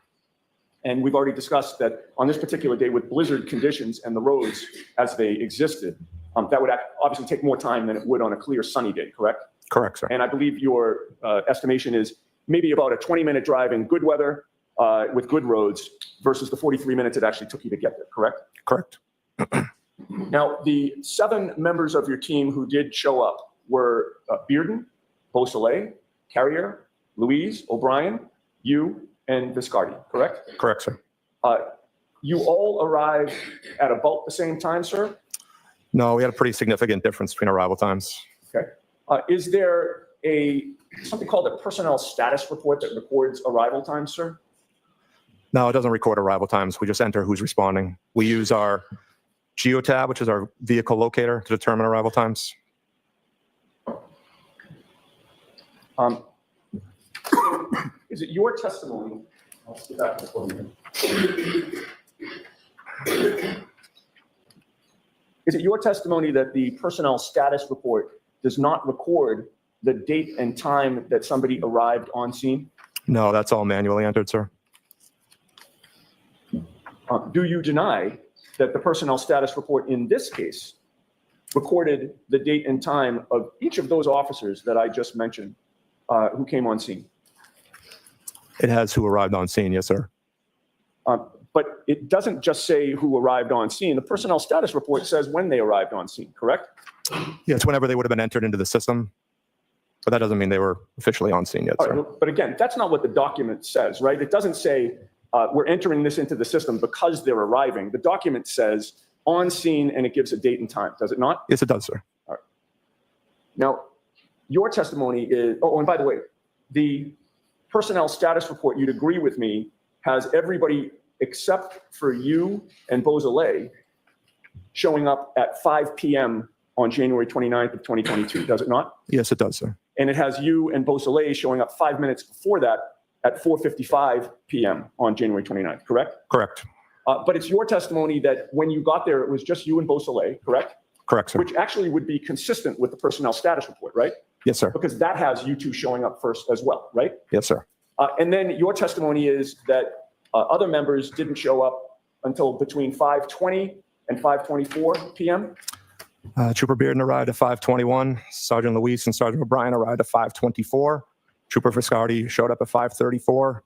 And we've already discussed that on this particular day with blizzard conditions and the roads as they existed, that would obviously take more time than it would on a clear sunny day, correct? Correct, sir. And I believe your estimation is maybe about a 20-minute drive in good weather with good roads versus the 43 minutes it actually took you to get there, correct? Correct. Now, the 7 members of your team who did show up were Bearden, Beausoleil, Carrier, Louise, O'Brien, you, and Viscardi, correct? Correct, sir. You all arrived at about the same time, sir? No, we had a pretty significant difference between arrival times. Okay. Is there something called a personnel status report that records arrival time, sir? No, it doesn't record arrival times. We just enter who's responding. We use our geotab, which is our vehicle locator, to determine arrival times. Is it your testimony? Let's get back to the podium. Is it your testimony that the personnel status report does not record the date and time that somebody arrived on scene? No, that's all manually entered, sir. Do you deny that the personnel status report in this case recorded the date and time of each of those officers that I just mentioned who came on scene? It has who arrived on scene, yes, sir. But it doesn't just say who arrived on scene. The personnel status report says when they arrived on scene, correct? Yes, whenever they would have been entered into the system. But that doesn't mean they were officially on scene yet, All sir. right, but again, that's not what the document says, right? It doesn't say we're entering this into the system because they're arriving. The document says on scene and it gives a date and time, does it not? Yes, it does, sir. Now, your testimony is, oh, and by the way, the personnel status report, you'd agree with me, has everybody except for you and Beausoleil showing up at 5 p.m. on January 29th of 2022, does it not? Yes, it does, sir. And it has you and Beausoleil showing up 5 minutes before that at 4:55 p.m. on January 29th, correct? Correct. But it's your testimony that when you got there, it was just you and Beausoleil, correct? Correct, sir. Which actually would be consistent with the personnel status report, right? Yes, sir. Because that has you two showing up first as well, right? Yes, sir. And then your testimony is that other members didn't show up until between 5:20 and 5:24 p.m. Trooper Bearden arrived at 5:21. Sergeant Luis and Sergeant O'Brien arrived at 5:24. Trooper Viscardi showed up at 5:34.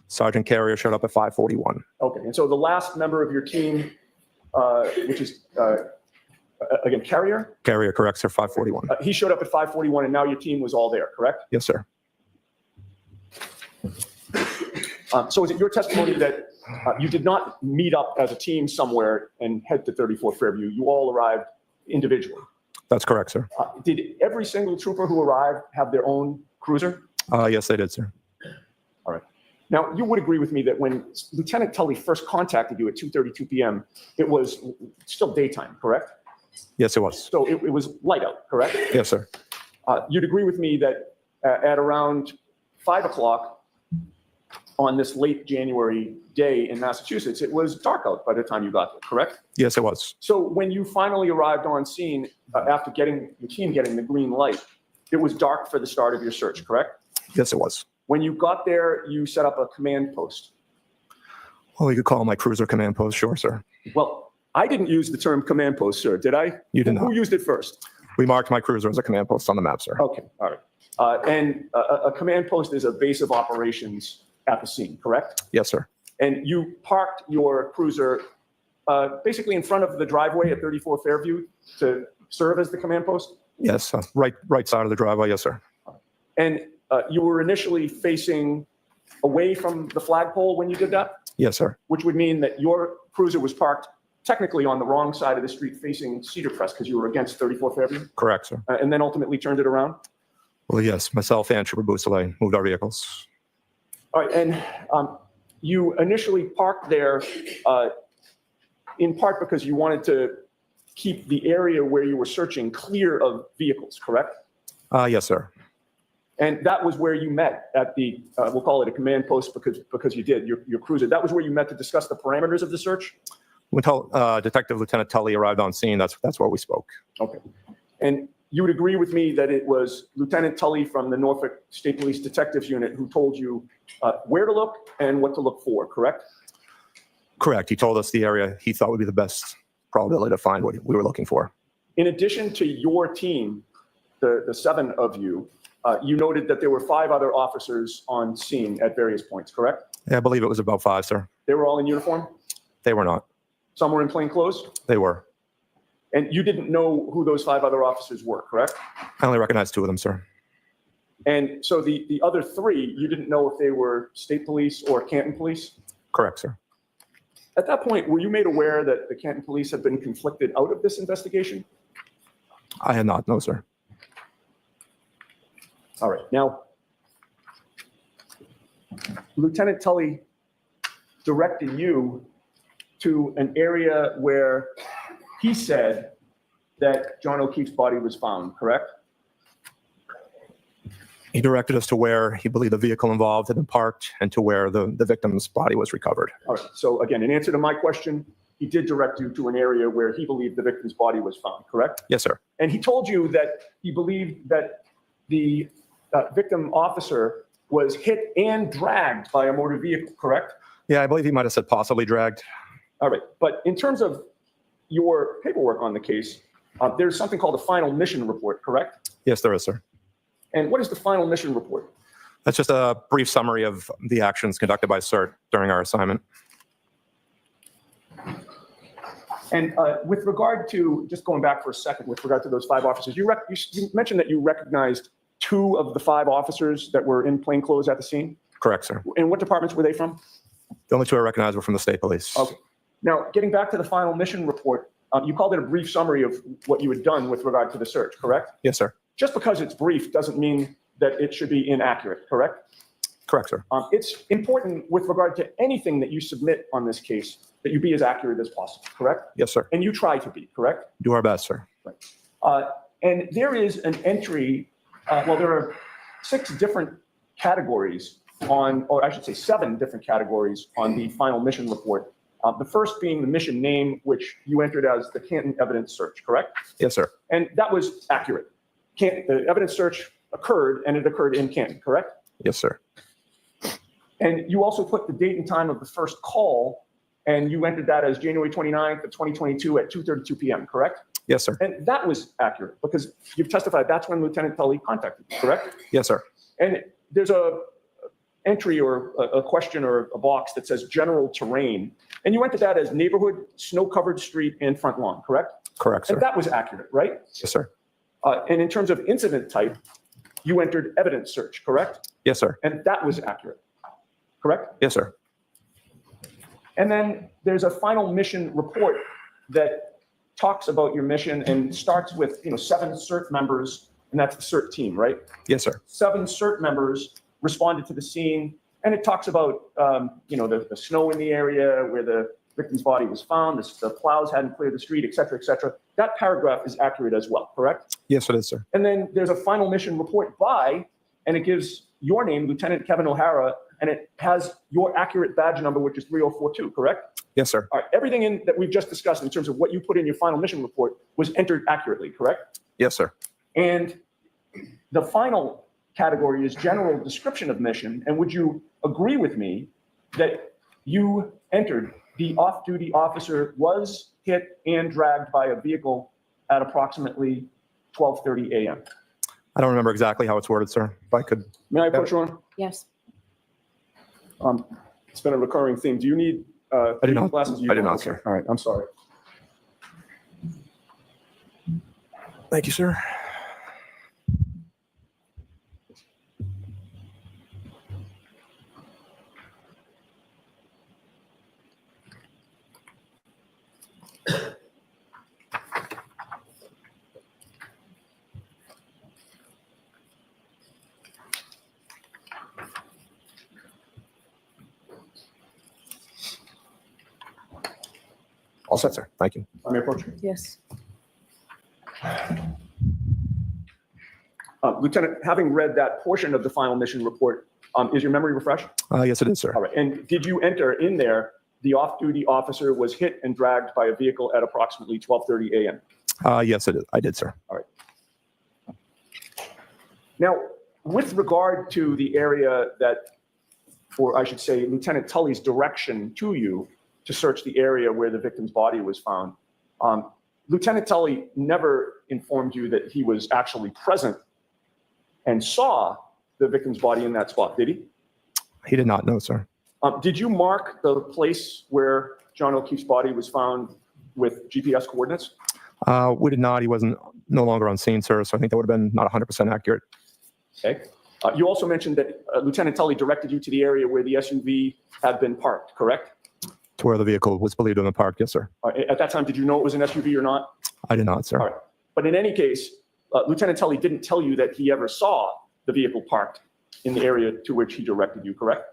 Sergeant Carrier showed up at 5:41. Okay, and so the last member of your team, which is, again, Carrier, Carrier, correct, sir, 5:41. he showed up at 5:41 and now your team was all there, correct? Yes, sir. So is it your testimony that you did not meet up as a team somewhere and head to 34 Fairview? You all arrived individually. That's correct, sir. Did every single trooper who arrived have their own cruiser? Yes, they did, sir. All right. Now, you would agree with me that when Lieutenant Tully first contacted you at 2:32 p.m., it was still daytime, correct? Yes, it was. So it was light out, correct? Yes, sir. You'd agree with me that at around 5 o'clock on this late January day in Massachusetts, it was dark out by the time you got there, correct? Yes, it was. So when you finally arrived on scene, after getting the team getting the green light, it was dark for the start of your search, correct? Yes, it was. When you got there, you set up a command post. Well, you could call my cruiser command post, sure, sir. Well, I didn't use the term command post, sir, did I? You did Who not. used it first? We marked my cruiser as a command post on the map, sir. Okay, all right. And a command post is a base of operations at the scene, correct? Yes, sir. And you parked your cruiser basically in front of the driveway at 34 Fairview to serve as the command post? Yes, right side of the driveway, yes, sir. And you were initially facing away from the flagpole when you did that, Yes, sir. which would mean that your cruiser was parked technically on the wrong side of the street facing Cedar Crest because you were against 34 Fairview, Correct, sir. and then ultimately turned it around? Well, yes, myself and Trooper Beausoleil moved our vehicles. All right, and you initially parked there in part because you wanted to keep the area where you were searching clear of vehicles, correct? Yes, sir. And that was where you met at the, we'll call it a command post because you did, your cruiser. That was where you met to discuss the parameters of the search? When Detective Lieutenant Tully arrived on scene, that's where we spoke. Okay. And you would agree with me that it was Lieutenant Tully from the Norfolk State Police Detectives Unit who told you where to look and what to look for, correct? Correct. He told us the area he thought would be the best probability to find what we were looking for. In addition to your team, the 7 of you, you noted that there were 5 other officers on scene at various points, correct? Yeah, I believe it was about 5, sir. They were all in uniform? They were not. Some were in plain clothes? They were. And you didn't know who those 5 other officers were, correct? I only recognized 2 of them, sir. And so the other three, you didn't know if they were state police or Canton police? Correct, sir. At that point, were you made aware that the Canton police had been conflicted out of this investigation? I had not, no, sir. All right. Now, Lieutenant Tully directed you to an area where he said that John O'Keefe's body was found, correct? He directed us to where he believed the vehicle involved had been parked and to where the victim's body was recovered. All right. So again, in answer to my question, he did direct you to an area where he believed the victim's body was found, correct? Yes, sir. And he told you that he believed that the victim officer was hit and dragged by a motor vehicle, correct? Yeah, I believe he might have said possibly dragged. All right. But in terms of your paperwork on the case, there's something called a final mission report, correct? Yes, there is, sir. And what is the final mission report? That's just a brief summary of the actions conducted by CERT during our assignment. And with regard to, just going back for a second, with regard to those 5 officers, you mentioned that you recognized 2 of the 5 officers that were in plainclothes at the scene. Correct, sir. And what departments were they from? The only 2 I recognized were from the state police. Okay. Now, getting back to the final mission report, you called it a brief summary of what you had done with regard to the search, correct? Yes, sir. Just because it's brief doesn't mean that it should be inaccurate, correct? Correct, sir. It's important with regard to anything that you submit on this case that you be as accurate as possible, correct? Yes, sir. And you try to be, correct? Do our best, sir. And there is an entry, well, there are 6 different categories on, or I should say 7 different categories on the final mission report. The first being the mission name, which you entered as the Canton evidence search, correct? Yes, sir. And that was accurate. The evidence search occurred, and it occurred in Canton, correct? Yes, sir. And you also put the date and time of the first call, and you entered that as January 29th of 2022 at 2:32 p.m., correct? Yes, sir. And that was accurate because you've testified that's when Lieutenant Tully contacted you, correct? Yes, sir. And there's a entry or a question or a box that says general terrain, and you entered that as neighborhood, snow-covered street, and front lawn, correct? Correct, And sir. that was accurate, right? Yes, sir. And in terms of incident type, you entered evidence search, correct? Yes, sir. And that was accurate, correct? Yes, sir. And then there's a final mission report that talks about your mission and starts with, 7 CERT members, and that's the CERT team, right? Yes, sir. 7 CERT members responded to the scene, and it talks about, the snow in the area where the victim's body was found, the plows hadn't cleared the street, et cetera, et cetera. That paragraph is accurate as well, correct? Yes, it is, sir. And then there's a final mission report by, and it gives your name, Lieutenant Kevin O'Hara, and it has your accurate badge number, which is 3042, correct? Yes, sir. All right, everything that we've just discussed in terms of what you put in your final mission report was entered accurately, correct? Yes, sir. And the final category is general description of mission. And would you agree with me that you entered the off-duty officer was hit and dragged by a vehicle at approximately 12:30 a.m.? I don't remember exactly how it's worded, sir. If I could. May I put you on? Yes. It's been a recurring theme. Do you need I do not. glasses? I do not, Okay. sir. All right, I'm sorry. Thank you, sir. All set, sir. Thank you. Let me approach you. Yes. Lieutenant, having read that portion of the final mission report, is your memory refreshed? Yes, it is, sir. All right. And did you enter in there, the off-duty officer was hit and dragged by a vehicle at approximately 12:30 a.m.? Yes, it is. I did, sir. Now, with regard to the area that, or I should say, Lieutenant Tully's direction to you to search the area where the victim's body was found, Lieutenant Tully never informed you that he was actually present and saw the victim's body in that spot, did he? He did not know, sir. Did you mark the place where John O'Keefe's body was found with GPS coordinates? We did not. He wasn't no longer on scene, sir. So I think that would have been not 100% accurate. Okay. You also mentioned that Lieutenant Tully directed you to the area where the SUV had been parked, correct? To where the vehicle was believed to have been parked, yes, sir. At that time, did you know it was an SUV or not? I did not, sir. All right. But in any case, Lieutenant Tully didn't tell you that he ever saw the vehicle parked in the area to which he directed you, correct?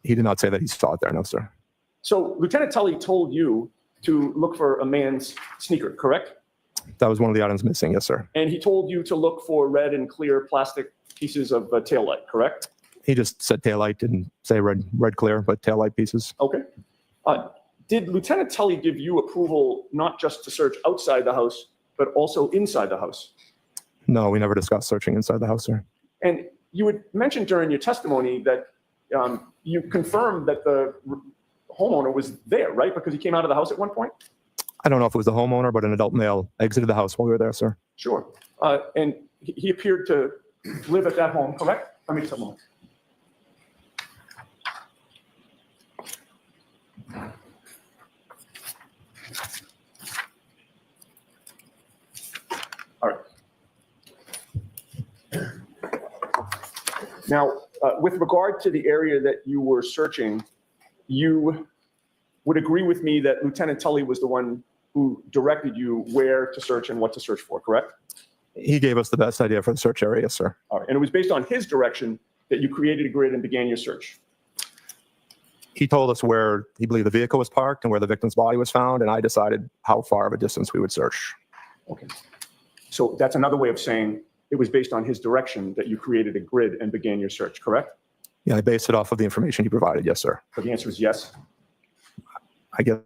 He did not say that he saw it there, no, sir. So Lieutenant Tully told you to look for a man's sneaker, correct? That was one of the items missing, yes, sir. And he told you to look for red and clear plastic pieces of taillight, correct? He just said taillight, didn't say red clear, but taillight pieces. Okay. Did Lieutenant Tully give you approval not just to search outside the house, but also inside the house? No, we never discussed searching inside the house, sir. And you had mentioned during your testimony that you confirmed that the homeowner was there, right? Because he came out of the house at one point? I don't know if it was the homeowner, but an adult male exited the house while we were there, sir. Sure. And he appeared to live at that home, correct? Let me tell you. All right. Now, with regard to the area that you were searching, you would agree with me that Lieutenant Tully was the one who directed you where to search and what to search for, correct? He gave us the best idea for the search area, yes, sir. All right. And it was based on his direction that you created a grid and began your search. He told us where he believed the vehicle was parked and where the victim's body was found, and I decided how far of a distance we would search. Okay. So that's another way of saying it was based on his direction that you created a grid and began your search, correct? Yeah, I based it off of the information he provided, yes, sir. So the answer is yes. I guess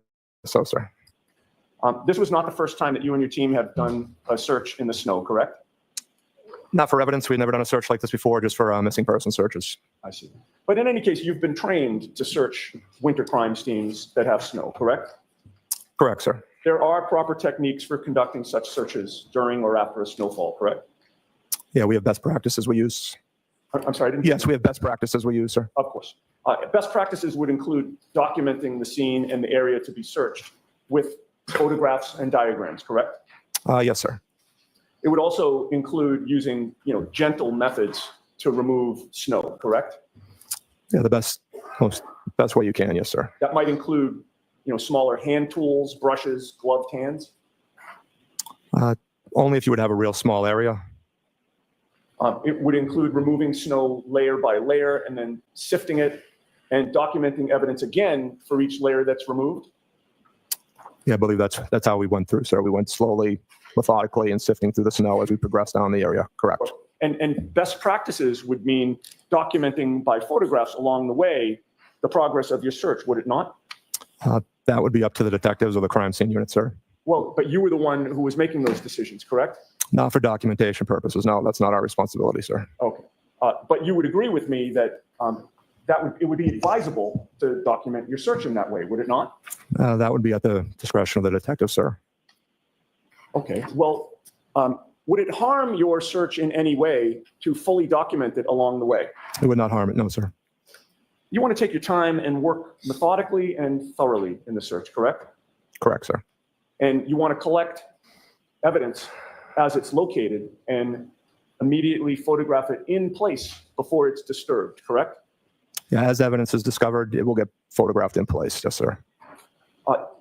so, sir. This was not the first time that you and your team have done a search in the snow, correct? Not for evidence. We've never done a search like this before, just for missing person searches. I see. But in any case, you've been trained to search winter crime scenes that have snow, correct? Correct, sir. There are proper techniques for conducting such searches during or after a snowfall, correct? Yeah, we have best practices we use. I'm sorry, I didn't. Yes, we have best practices we use, sir. Of course. Best practices would include documenting the scene and the area to be searched with photographs and diagrams, correct? Yes, sir. It would also include using, gentle methods to remove snow, correct? Yeah, the best way you can, yes, sir. That might include, smaller hand tools, brushes, gloved hands. Only if you would have a real small area. It would include removing snow layer by layer and then sifting it and documenting evidence again for each layer that's removed. Yeah, I believe that's how we went through, sir. We went slowly, methodically, and sifting through the snow as we progressed down the area. Correct. And best practices would mean documenting by photographs along the way the progress of your search, would it not? That would be up to the detectives or the crime scene unit, sir. Well, but you were the one who was making those decisions, correct? Not for documentation purposes. No, that's not our responsibility, sir. Okay. But you would agree with me that it would be advisable to document your search in that way, would it not? That would be at the discretion of the detective, sir. Okay. Well, would it harm your search in any way to fully document it along the way? It would not harm it, no, sir. You want to take your time and work methodically and thoroughly in the search, correct? Correct, sir. And you want to collect evidence as it's located and immediately photograph it in place before it's disturbed, correct? Yeah, as evidence is discovered, it will get photographed in place, yes, sir.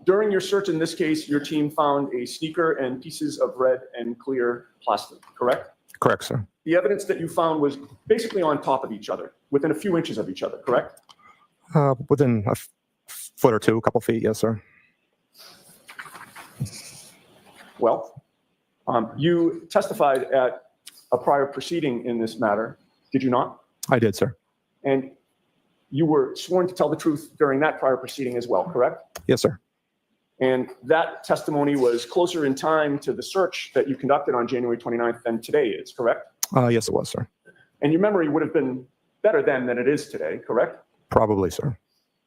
During your search in this case, your team found a sneaker and pieces of red and clear plastic, correct? Correct, sir. The evidence that you found was basically on top of each other, within a few inches of each other, correct? Within a foot or two, a couple feet, yes, sir. Well, you testified at a prior proceeding in this matter, did you not? I did, sir. And you were sworn to tell the truth during that prior proceeding as well, correct? Yes, sir. And that testimony was closer in time to the search that you conducted on January 29th than today is, correct? Yes, it was, sir. And your memory would have been better then than it is today, correct? Probably, sir.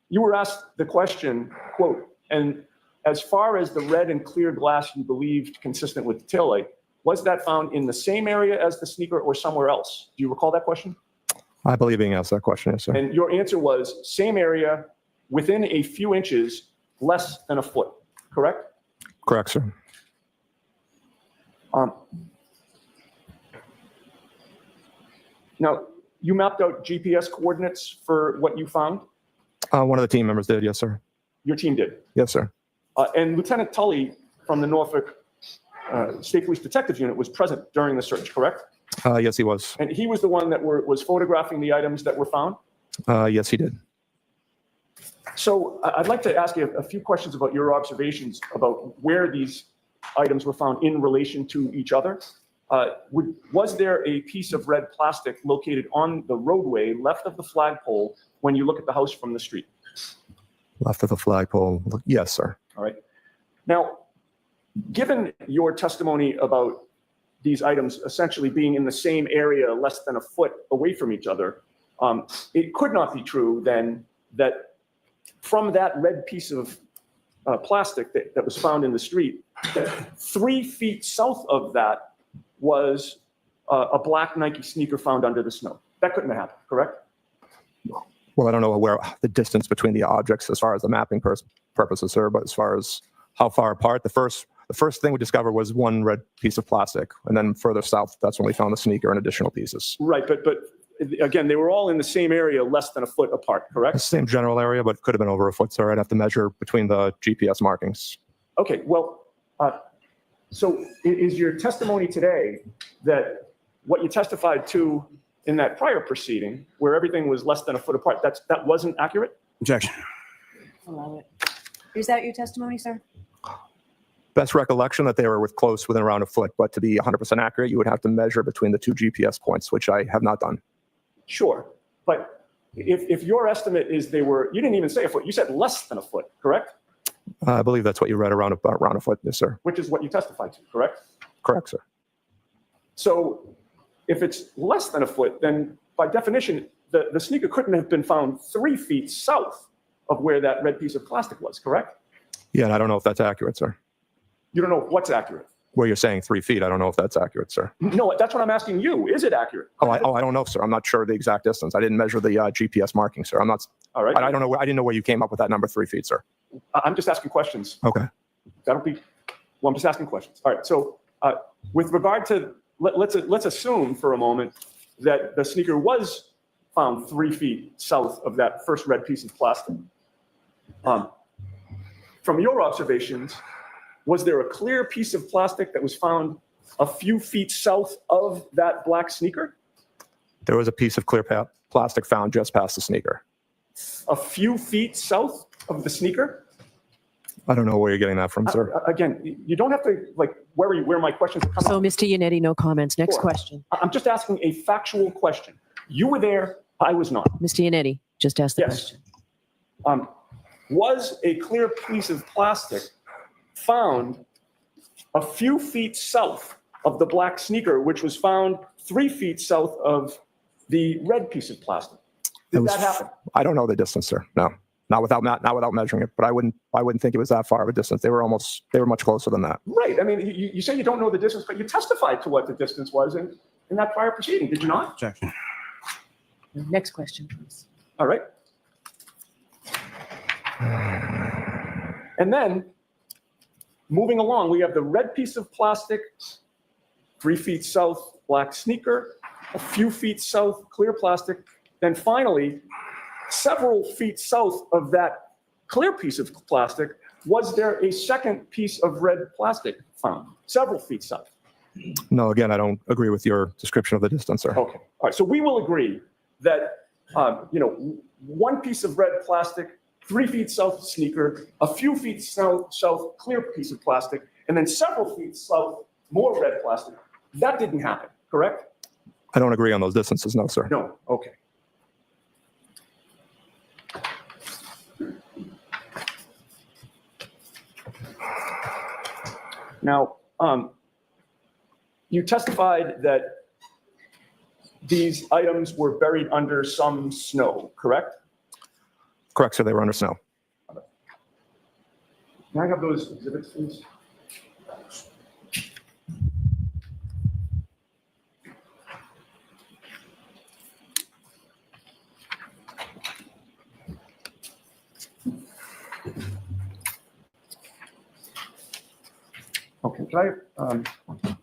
You were asked the question, quote, and as far as the red and clear glass you believed consistent with the taillight, was that found in the same area as the sneaker or somewhere else? Do you recall that question? I believe being asked that question, yes, sir. And your answer was same area within a few inches, less than a foot, correct? Correct, sir. Now, you mapped out GPS coordinates for what you found? One of the team members did, yes, sir. Your team did. Yes, sir. And Lieutenant Tully from the Norfolk State Police Detective Unit was present during the search, correct? Yes, he was. And he was the one that was photographing the items that were found? Yes, he did. So I'd like to ask you a few questions about your observations about where these items were found in relation to each other. Was there a piece of red plastic located on the roadway left of the flagpole when you look at the house from the street? Left of the flagpole. Yes, sir. All right. Now, given your testimony about these items essentially being in the same area less than a foot away from each other, it could not be true then that from that red piece of plastic that was found in the street, that 3 feet south of that was a black Nike sneaker found under the snow. That couldn't have happened, correct? Well, I don't know where the distance between the objects as far as the mapping purposes, sir, but as far as how far apart, the first thing we discovered was one red piece of plastic. And then further south, that's when we found the sneaker and additional pieces. Right, but again, they were all in the same area, less than a foot apart, correct? The same general area, but could have been over a foot, sir. I'd have to measure between the GPS markings. Okay, well, so is your testimony today that what you testified to in that prior proceeding, where everything was less than a foot apart, that wasn't accurate? Objection. Allow it. Is that your testimony, sir? Best recollection that they were within around a foot, but to be 100% accurate, you would have to measure between the two GPS points, which I have not done. Sure, but if your estimate is you didn't even say a foot, you said less than a foot, correct? I believe that's what you read around a foot, yes, sir. Which is what you testified to, correct? Correct, sir. So if it's less than a foot, then by definition, the sneaker couldn't have been found 3 feet south of where that red piece of plastic was, correct? Yeah, and I don't know if that's accurate, sir. You don't know what's accurate. Where you're saying 3 feet, I don't know if that's accurate, sir. No, that's what I'm asking you. Is it accurate? I don't know, sir. I'm not sure the exact distance. I didn't measure the GPS marking, sir. I'm not. All right. I don't know. I didn't know where you came up with that number 3 feet, sir. I'm just asking questions. Okay. Well, I'm just asking questions. All right. So with regard to, let's assume for a moment that the sneaker was found 3 feet south of that first red piece of plastic. From your observations, was there a clear piece of plastic that was found a few feet south of that black sneaker? There was a piece of clear plastic found just past the sneaker. A few feet south of the sneaker? I don't know where you're getting that from, sir. Again, you don't have to worry where my questions are coming So, from. Mr. Yannetti, no comments. Next Sure. question. I'm just asking a factual question. You were there, I was not. Mr. Yannetti, just ask the Yes. question. Was a clear piece of plastic found a few feet south of the black sneaker, which was found 3 feet south of the red piece of plastic? Did that happen? I don't know the distance, sir. No, not without measuring it. But I wouldn't think it was that far of a distance. They were much closer than that. Right. I mean, you say you don't know the distance, but you testified to what the distance was in that prior proceeding, did you not? Objection. Next question, please. All right. And then, moving along, we have the red piece of plastic, 3 feet south, black sneaker, a few feet south, clear plastic. Then finally, several feet south of that clear piece of plastic, was there a second piece of red plastic found? Several feet south. No, again, I don't agree with your description of the distance, sir. Okay. All right. So we will agree that, 1 piece of red plastic, 3 feet south sneaker, a few feet south clear piece of plastic, and then several feet south more red plastic. That didn't happen, correct? I don't agree on those distances, no, sir. No. Okay. Now, you testified that these items were buried under some snow, correct? Correct, sir. They were under snow. Can I have those exhibits, please? Okay, can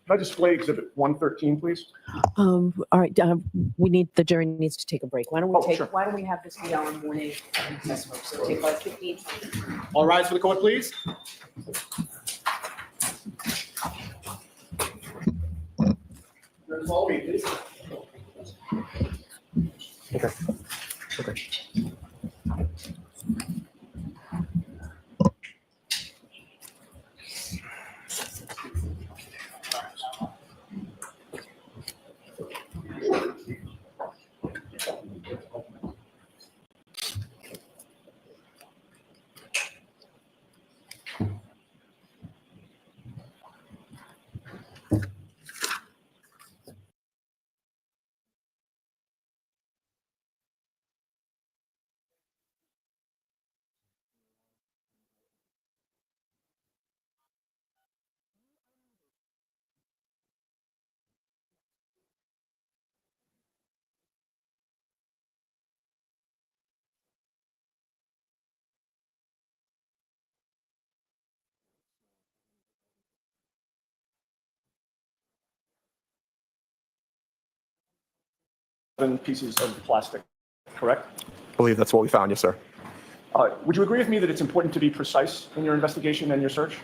I display exhibit 113, please? All right, the jury needs to take a break. Why don't we Oh, sure. why don't we have this be our morning testimony? So take like 15. All rise for the court, please. Follow me, please. Okay. Okay. Pieces of plastic, correct? I believe that's what we found, yes, sir. Would you agree with me that it's important to be precise in your investigation and your search?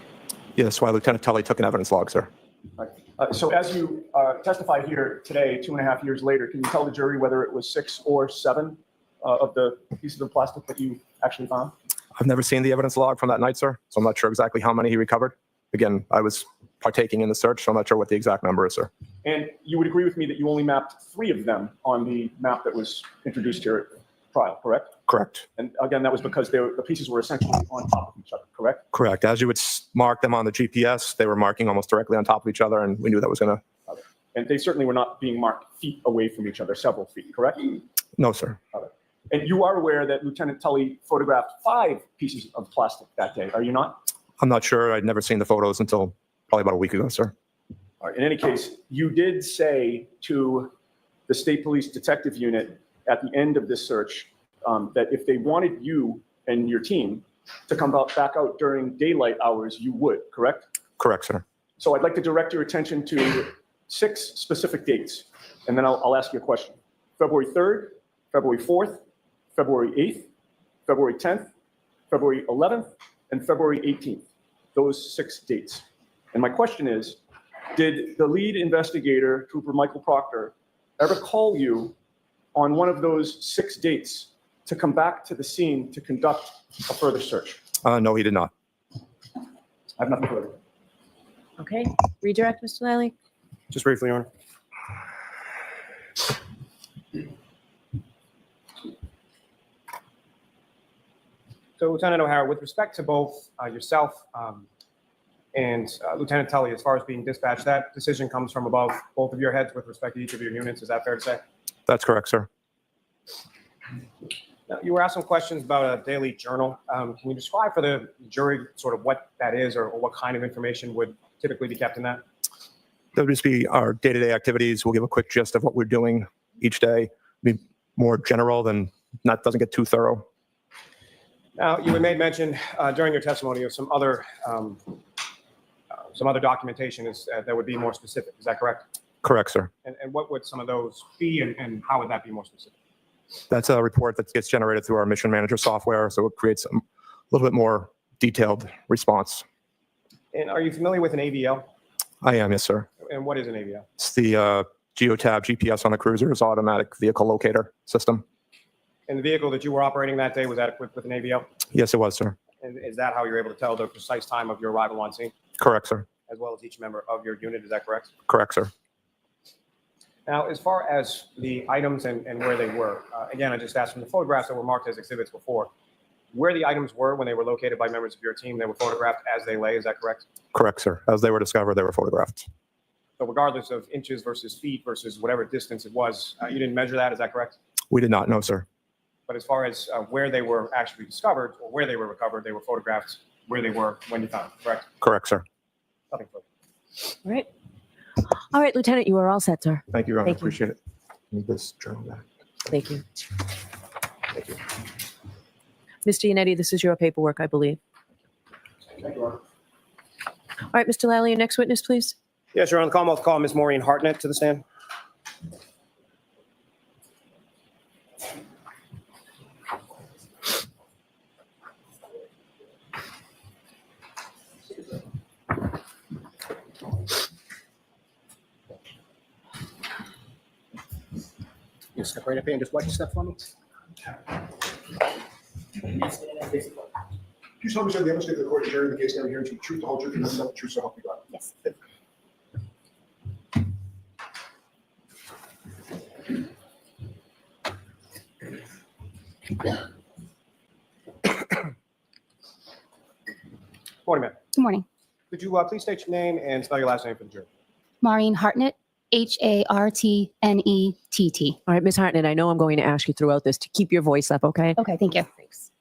Yeah, that's why Lieutenant Tully took an evidence log, sir. Right. So as you testified here today, 2.5 years later, can you tell the jury whether it was 6 or 7 of the pieces of plastic that you actually found? I've never seen the evidence log from that night, sir, so I'm not sure exactly how many he recovered. Again, I was partaking in the search, so I'm not sure what the exact number is, sir. And you would agree with me that you only mapped 3 of them on the map that was introduced here at trial, correct? Correct. And again, that was because the pieces were essentially on top of each other, correct? Correct. As you would mark them on the GPS, they were marking almost directly on top of each other, and we knew that was going to... And they certainly were not being marked feet away from each other, several feet, correct? No, sir. And you are aware that Lieutenant Tully photographed 5 pieces of plastic that day, are you not? I'm not sure. I'd never seen the photos until probably about a week ago, sir. All right. In any case, you did say to the State Police Detective Unit at the end of this search that if they wanted you and your team to come back out during daylight hours, you would, correct? Correct, sir. So I'd like to direct your attention to 6 specific dates, and then I'll ask you a question. February 3rd, February 4th, February 8th, February 10th, February 11th, and February 18th. Those 6 dates. And my question is, did the lead investigator, Trooper Michael Proctor, ever call you on one of those 6 dates to come back to the scene to conduct a further search? No, he did not. I have nothing further. Okay, redirect, Mr. Lally. Just briefly, Your Honor. So Lieutenant O'Hara, with respect to both yourself and Lieutenant Tully, as far as being dispatched, that decision comes from above both of your heads with respect to each of your units. Is that fair to say? That's correct, sir. Now, you were asked some questions about a daily journal. Can you describe for the jury sort of what that is or what kind of information would typically be kept in that? That would just be our day-to-day activities. We'll give a quick gist of what we're doing each day. Be more general than, not doesn't get too thorough. Now, you had made mention during your testimony of some other documentation that would be more specific. Is that correct? Correct, sir. And what would some of those be, and how would that be more specific? That's a report that gets generated through our mission manager software, so it creates a little bit more detailed response. And are you familiar with an AVL? I am, yes, sir. And what is an AVL? It's the Geotab GPS on the cruiser's automatic vehicle locator system. And the vehicle that you were operating that day, was that equipped with an AVL? Yes, it was, sir. And is that how you're able to tell the precise time of your arrival on scene, Correct, sir. as well as each member of your unit? Is that correct? Correct, sir. Now, as far as the items and where they were, again, I just asked from the photographs that were marked as exhibits before, where the items were when they were located by members of your team, they were photographed as they lay. Is that correct? Correct, sir. As they were discovered, they were photographed. So regardless of inches versus feet versus whatever distance it was, you didn't measure that. Is that correct? We did not know, sir. But as far as where they were actually discovered or where they were recovered, they were photographed where they were when you found them, correct? Correct, sir. Nothing further. All right. All right, Lieutenant, you are all set, sir. Thank you, Your Honor. Thank you. Appreciate it. Need this journal back. Thank you. Thank you. Mr. Yannetti, this is your paperwork, I believe. Thank you, Your Honor. All right, Mr. Lally, your next witness, please. Yes, Your Honor. The Commonwealth call Ms. Maureen Hartnett to the stand. You step right up here and just watch your step for me. You solemnly swear the evidence given to the court during the case now hearing to the truth, the whole truth, and nothing but the truth, so help you God. Yes. Morning, ma'am. Good morning. Could you please state your name and spell your last name for the jury? Maureen Hartnett, Hartnett. All right, Ms. Hartnett, I know I'm going to ask you throughout this to keep your voice up, okay? Okay, thank you. Thanks.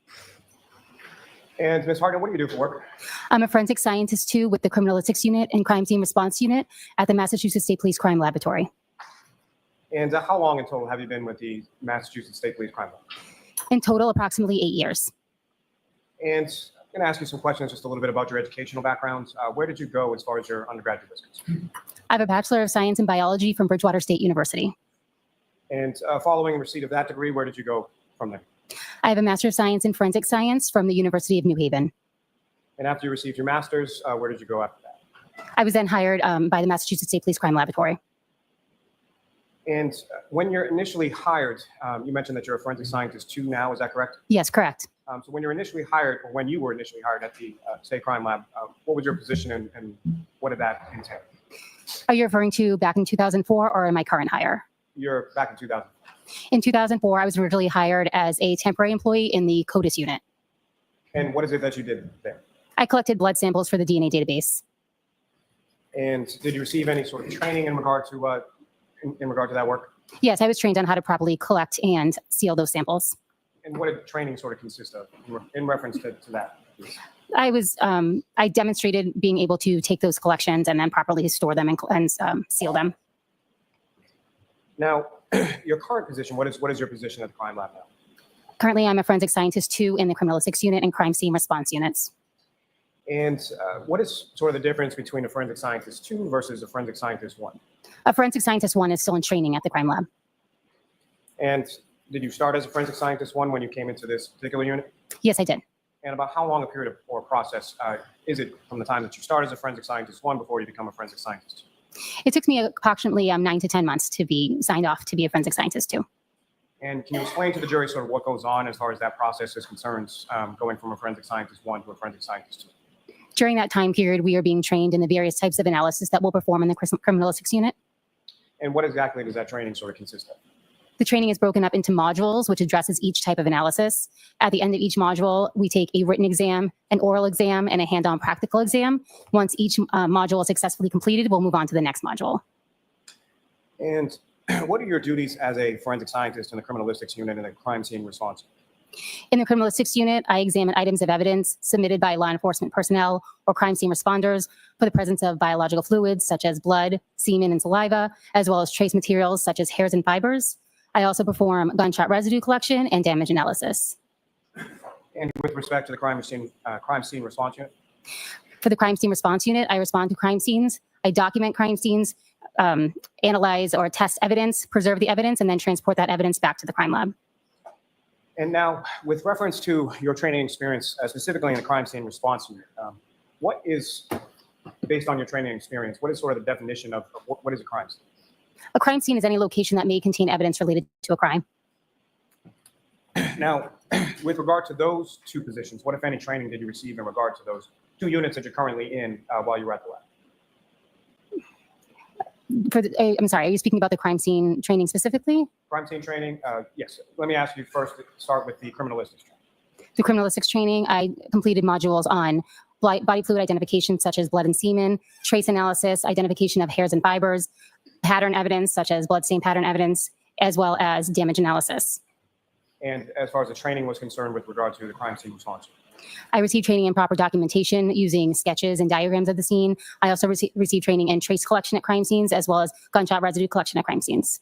And Ms. Hartnett, what do you do for work? I'm a forensic scientist too with the Criminalistics Unit and Crime Scene Response Unit at the Massachusetts State Police Crime Laboratory. And how long in total have you been with the Massachusetts State Police Crime Lab? In total, approximately 8 years. And I'm going to ask you some questions just a little bit about your educational background. Where did you go as far as your undergraduate was concerned? I have a Bachelor of Science in Biology from Bridgewater State University. And following receipt of that degree, where did you go from there? I have a Master of Science in Forensic Science from the University of New Haven. And after you received your master's, where did you go after that? I was then hired by the Massachusetts State Police Crime Laboratory. And when you're initially hired, you mentioned that you're a forensic scientist too now, is that correct? Yes, correct. So when you're initially hired, or when you were initially hired at the State Crime Lab, what was your position and what did that entail? Are you referring to back in 2004 or in my current hire? You're back in 2000. In 2004, I was originally hired as a temporary employee in the CODIS unit. And what is it that you did there? I collected blood samples for the DNA database. And did you receive any sort of training in regard to that work? Yes, I was trained on how to properly collect and seal those samples. And what did training sort of consist of in reference to that? I demonstrated being able to take those collections and then properly store them and seal them. Now, your current position, what is your position at the crime lab now? Currently, I'm a forensic scientist 2 in the Criminalistics Unit and Crime Scene Response Units. And what is sort of the difference between a forensic scientist 2 versus a forensic scientist 1? A forensic scientist 1 is still in training at the crime lab. And did you start as a forensic scientist 1 when you came into this particular unit? Yes, I did. And about how long a period or process is it from the time that you start as a forensic scientist 1 before you become a forensic scientist 2? It took me approximately 9 to 10 months to be signed off to be a forensic scientist 2. And can you explain to the jury sort of what goes on as far as that process is concerned, going from a forensic scientist 1 to a forensic scientist 2? During that time period, we are being trained in the various types of analysis that we'll perform in the Criminalistics Unit. And what exactly does that training sort of consist of? The training is broken up into modules, which addresses each type of analysis. At the end of each module, we take a written exam, an oral exam, and a hand-on practical exam. Once each module is successfully completed, we'll move on to the next module. And what are your duties as a forensic scientist in the criminalistics unit and the crime scene response? In the Criminalistics Unit, I examine items of evidence submitted by law enforcement personnel or crime scene responders for the presence of biological fluids such as blood, semen, and saliva, as well as trace materials such as hairs and fibers. I also perform gunshot residue collection and damage analysis. And with respect to the crime scene response unit? For the Crime Scene Response Unit, I respond to crime scenes. I document crime scenes, analyze or test evidence, preserve the evidence, and then transport that evidence back to the crime lab. And now, with reference to your training experience, specifically in the crime scene response unit, what is, based on your training experience, what is sort of the definition of what is a crime scene? A crime scene is any location that may contain evidence related to a crime. Now, with regard to those two positions, what, if any, training did you receive in regard to those two units that you're currently in while you were at the lab? I'm sorry, are you speaking about the crime scene training specifically? Crime scene training, yes. Let me ask you first to start with the criminalistics training. The criminalistics training, I completed modules on body fluid identification, such as blood and semen, trace analysis, identification of hairs and fibers, pattern evidence, such as blood stain pattern evidence, as well as damage analysis. And as far as the training was concerned with regard to the crime scene response? I received training in proper documentation using sketches and diagrams of the scene. I also received training in trace collection at crime scenes, as well as gunshot residue collection at crime scenes.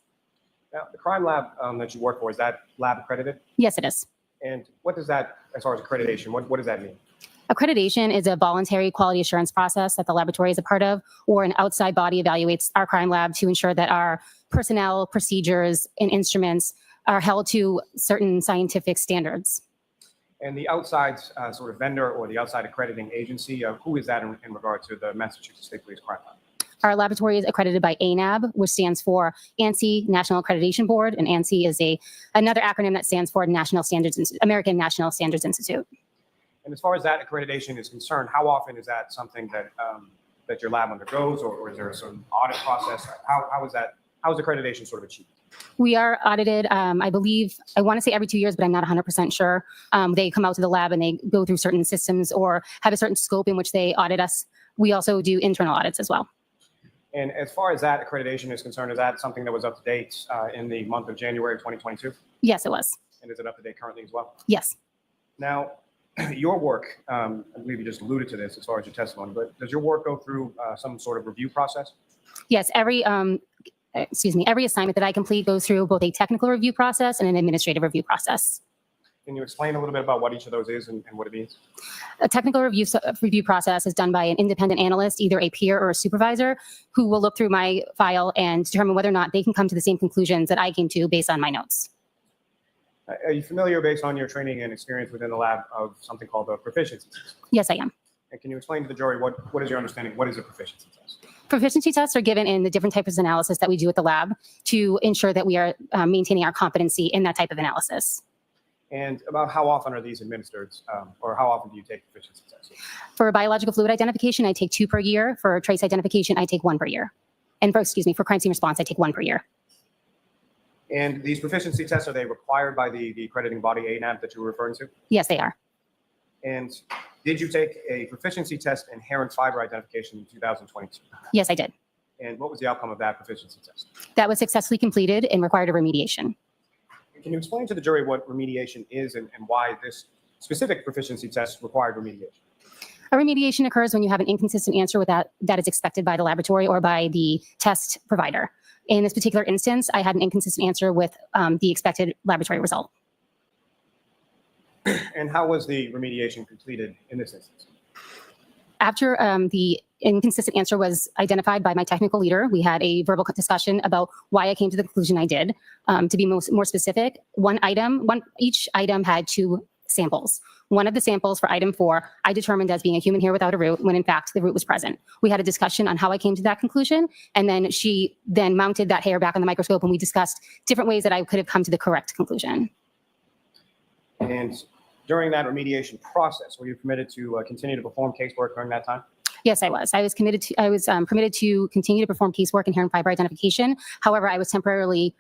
Now, the crime lab that you work for, is that lab accredited? Yes, it is. And what does that, as far as accreditation, what does that mean? Accreditation is a voluntary quality assurance process that the laboratory is a part of, or an outside body evaluates our crime lab to ensure that our personnel, procedures, and instruments are held to certain scientific standards. And the outside sort of vendor or the outside accrediting agency, who is that in regard to the Massachusetts State Police Crime Lab? Our laboratory is accredited by ANAB, which stands for ANSI National Accreditation Board, and ANSI is another acronym that stands for American National Standards Institute. And as far as that accreditation is concerned, how often is that something that that your lab undergoes, or is there some audit process? How is accreditation sort of achieved? We are audited, I want to say every 2 years, but I'm not 100% sure. They come out to the lab and they go through certain systems or have a certain scope in which they audit us. We also do internal audits as well. And as far as that accreditation is concerned, is that something that was up to date in the month of January of 2022? Yes, it was. And is it up to date currently as well? Yes. Now, your work, I believe you just alluded to this as far as your testimony, but does your work go through some sort of review process? Yes, every assignment that I complete goes through both a technical review process and an administrative review process. Can you explain a little bit about what each of those is and what it means? A technical review process is done by an independent analyst, either a peer or a supervisor, who will look through my file and determine whether or not they can come to the same conclusions that I came to based on my notes. Are you familiar, based on your training and experience within the lab, of something called a proficiency test? Yes, I am. And can you explain to the jury what is your understanding? What is a proficiency test? Proficiency tests are given in the different types of analysis that we do at the lab to ensure that we are maintaining our competency in that type of analysis. And about how often are these administered, or how often do you take proficiency tests? For biological fluid identification, I take 2 per year. For trace identification, I take 1 per year. And for crime scene response, I take 1 per year. And these proficiency tests, are they required by the accrediting body ANAB that you were referring to? Yes, they are. And did you take a proficiency test in hair and fiber identification in 2022? Yes, I did. And what was the outcome of that proficiency test? That was successfully completed and required a remediation. Can you explain to the jury what remediation is and why this specific proficiency test required remediation? A remediation occurs when you have an inconsistent answer with that is expected by the laboratory or by the test provider. In this particular instance, I had an inconsistent answer with the expected laboratory result. And how was the remediation completed in this instance? After the inconsistent answer was identified by my technical leader, we had a verbal discussion about why I came to the conclusion I did. To be more specific, each item had 2 samples. One of the samples for item 4, I determined as being a human hair without a root, when in fact the root was present. We had a discussion on how I came to that conclusion, and then she then mounted that hair back on the microscope, and we discussed different ways that I could have come to the correct conclusion. And during that remediation process, were you permitted to continue to perform casework during that time? Yes, I was. I was permitted to continue to perform casework in hair and fiber identification. However, I was temporarily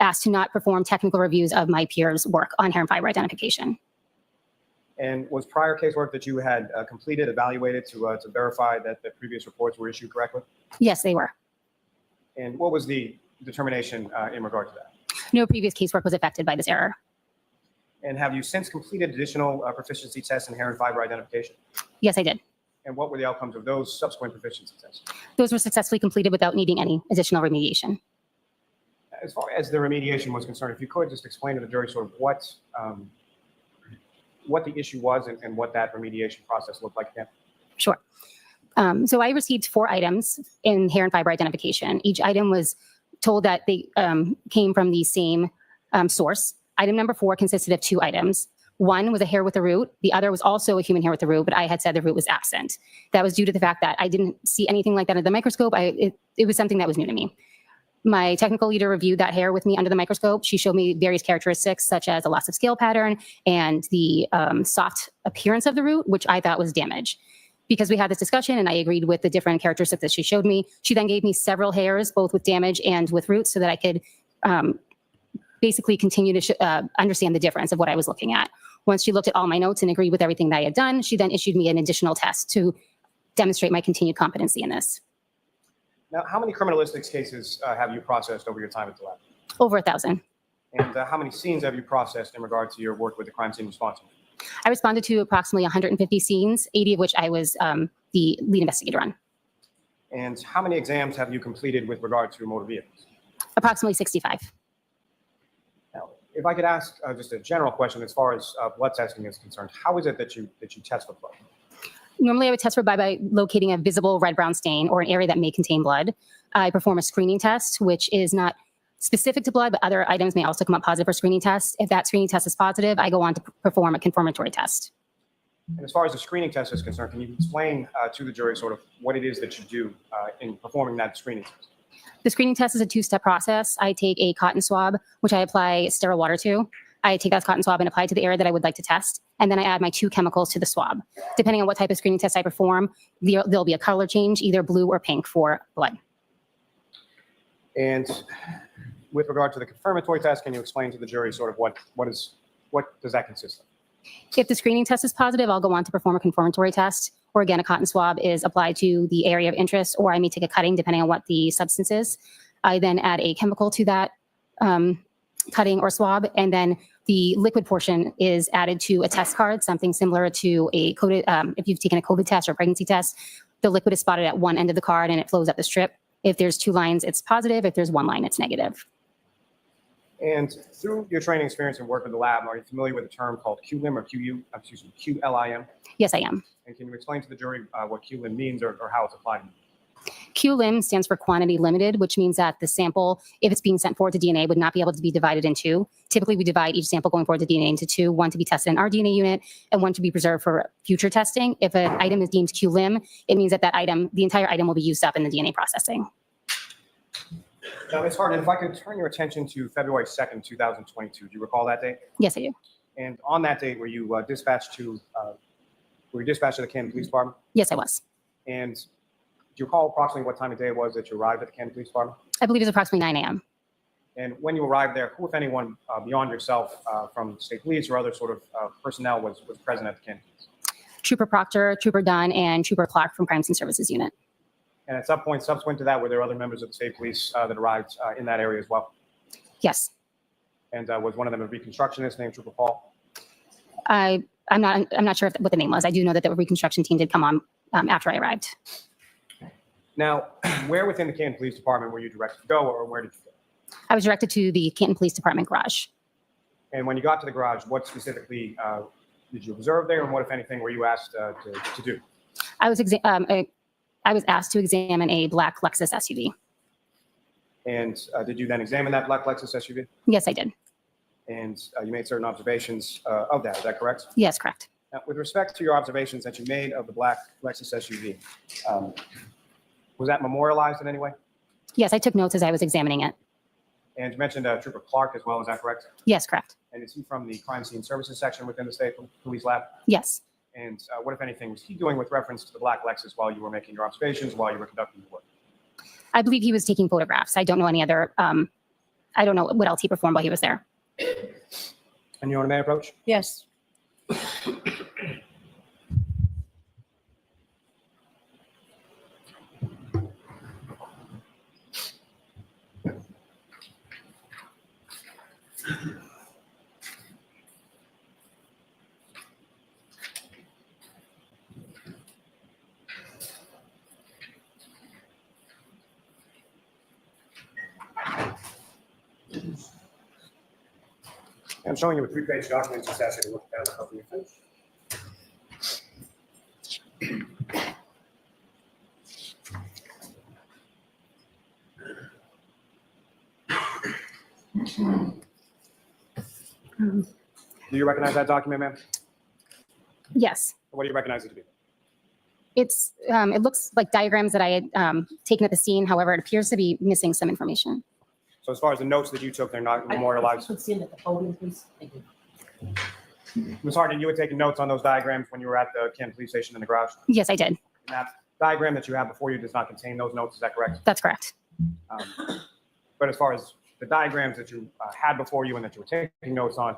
asked to not perform technical reviews of my peers' work on hair and fiber identification. And was prior casework that you had completed evaluated to verify that the previous reports were issued correctly? Yes, they were. And what was the determination in regard to that? No previous casework was affected by this error. And have you since completed additional proficiency tests in hair and fiber identification? Yes, I did. And what were the outcomes of those subsequent proficiency tests? Those were successfully completed without needing any additional remediation. As far as the remediation was concerned, if you could just explain to the jury sort of what the issue was and what that remediation process looked like again. Sure. So I received 4 items in hair and fiber identification. Each item was told that they came from the same source. Item number 4 consisted of 2 items. One was a hair with a root. The other was also a human hair with a root, but I had said the root was absent. That was due to the fact that I didn't see anything like that under the microscope. It was something that was new to me. My technical leader reviewed that hair with me under the microscope. She showed me various characteristics, such as the loss of scale pattern and the soft appearance of the root, which I thought was damage. Because we had this discussion and I agreed with the different characteristics that she showed me, she then gave me several hairs, both with damage and with roots, so that I could basically continue to understand the difference of what I was looking at. Once she looked at all my notes and agreed with everything that I had done, she then issued me an additional test to demonstrate my continued competency in this. Now, how many criminalistics cases have you processed over your time at the lab? Over 1,000. And how many scenes have you processed in regard to your work with the crime scene response unit? I responded to approximately 150 scenes, 80 of which I was the lead investigator on. And how many exams have you completed with regard to motor vehicles? Approximately 65. Now, If I could ask just a general question as far as blood testing is concerned, how is it that you test for blood? Normally, I would test for blood by locating a visible red-brown stain or an area that may contain blood. I perform a screening test, which is not specific to blood, but other items may also come up positive for screening tests. If that screening test is positive, I go on to perform a confirmatory test. And as far as the screening test is concerned, can you explain to the jury sort of what it is that you do in performing that screening test? The screening test is a two-step process. I take a cotton swab, which I apply sterile water to. I take that cotton swab and apply it to the area that I would like to test. And then I add my 2 chemicals to the swab. Depending on what type of screening test I perform, there'll be a color change, either blue or pink for blood. And with regard to the confirmatory test, can you explain to the jury sort of what does that consist of? If the screening test is positive, I'll go on to perform a confirmatory test, or again, a cotton swab is applied to the area of interest, or I may take a cutting depending on what the substance is. I then add a chemical to that cutting or swab, and then the liquid portion is added to a test card, something similar to a COVID, if you've taken a COVID test or a pregnancy test, the liquid is spotted at one end of the card and it flows up the strip. If there's 2 lines, it's positive. If there's 1 line, it's negative. And through your training experience and work with the lab, are you familiar with a term called QLIM or QLIM? Yes, I am. And can you explain to the jury what QLIM means or how it's applied? QLIM stands for quantity limited, which means that the sample, if it's being sent forward to DNA, would not be able to be divided in 2. Typically, we divide each sample going forward to DNA into 2, one to be tested in our DNA unit and one to be preserved for future testing. If an item is deemed QLIM, it means that the entire item will be used up in the DNA processing. Now, Ms. Hartnett, if I could turn your attention to February 2nd, 2022. Do you recall that date? Yes, I do. And on that date, were you dispatched to the Canton Police Department? Yes, I was. And do you recall approximately what time of day it was that you arrived at the Canton Police Department? I believe it was approximately 9 a.m. And when you arrived there, who, if anyone, beyond yourself from state police or other sort of personnel was present at the Canton Police? Trooper Proctor, Trooper Dunn, and Trooper Clark from Crime Scene Services Unit. And at some point subsequent to that, were there other members of the state police that arrived in that area as well? Yes. And was one of them a reconstructionist named Trooper Paul? I'm not sure what the name was. I do know that the reconstruction team did come on after I arrived. Now, where within the Canton Police Department were you directed to go, or where did you go? I was directed to the Canton Police Department garage. And when you got to the garage, what specifically did you observe there, and what, if anything, were you asked to do? I was asked to examine a black Lexus SUV. And did you then examine that black Lexus SUV? Yes, I did. And you made certain observations of that, is that correct? Yes, correct. Now, with respect to your observations that you made of the black Lexus SUV, was that memorialized in any way? Yes, I took notes as I was examining it. And you mentioned Trooper Clark as well, is that correct? Yes, correct. And is he from the Crime Scene Services section within the State Police Lab? Yes. And what, if anything, was he doing with reference to the black Lexus while you were making your observations, while you were conducting your work? I believe he was taking photographs. I don't know any other, I don't know what else he performed while he was there. And you want a may approach? Yes. I'm showing you a 3-page document just asking to look at that after you finish. Do you recognize that document, ma'am? Yes. What do you recognize it to be? It looks like diagrams that I had taken at the scene. However, it appears to be missing some information. So as far as the notes that you took, they're not memorialized. Put in at the podium, please. Thank you. Ms. Hartnett, you had taken notes on those diagrams when you were at the Canton Police Station in the garage? Yes, I did. And that diagram that you have before you does not contain those notes, is that correct? That's correct. But as far as the diagrams that you had before you and that you were taking notes on,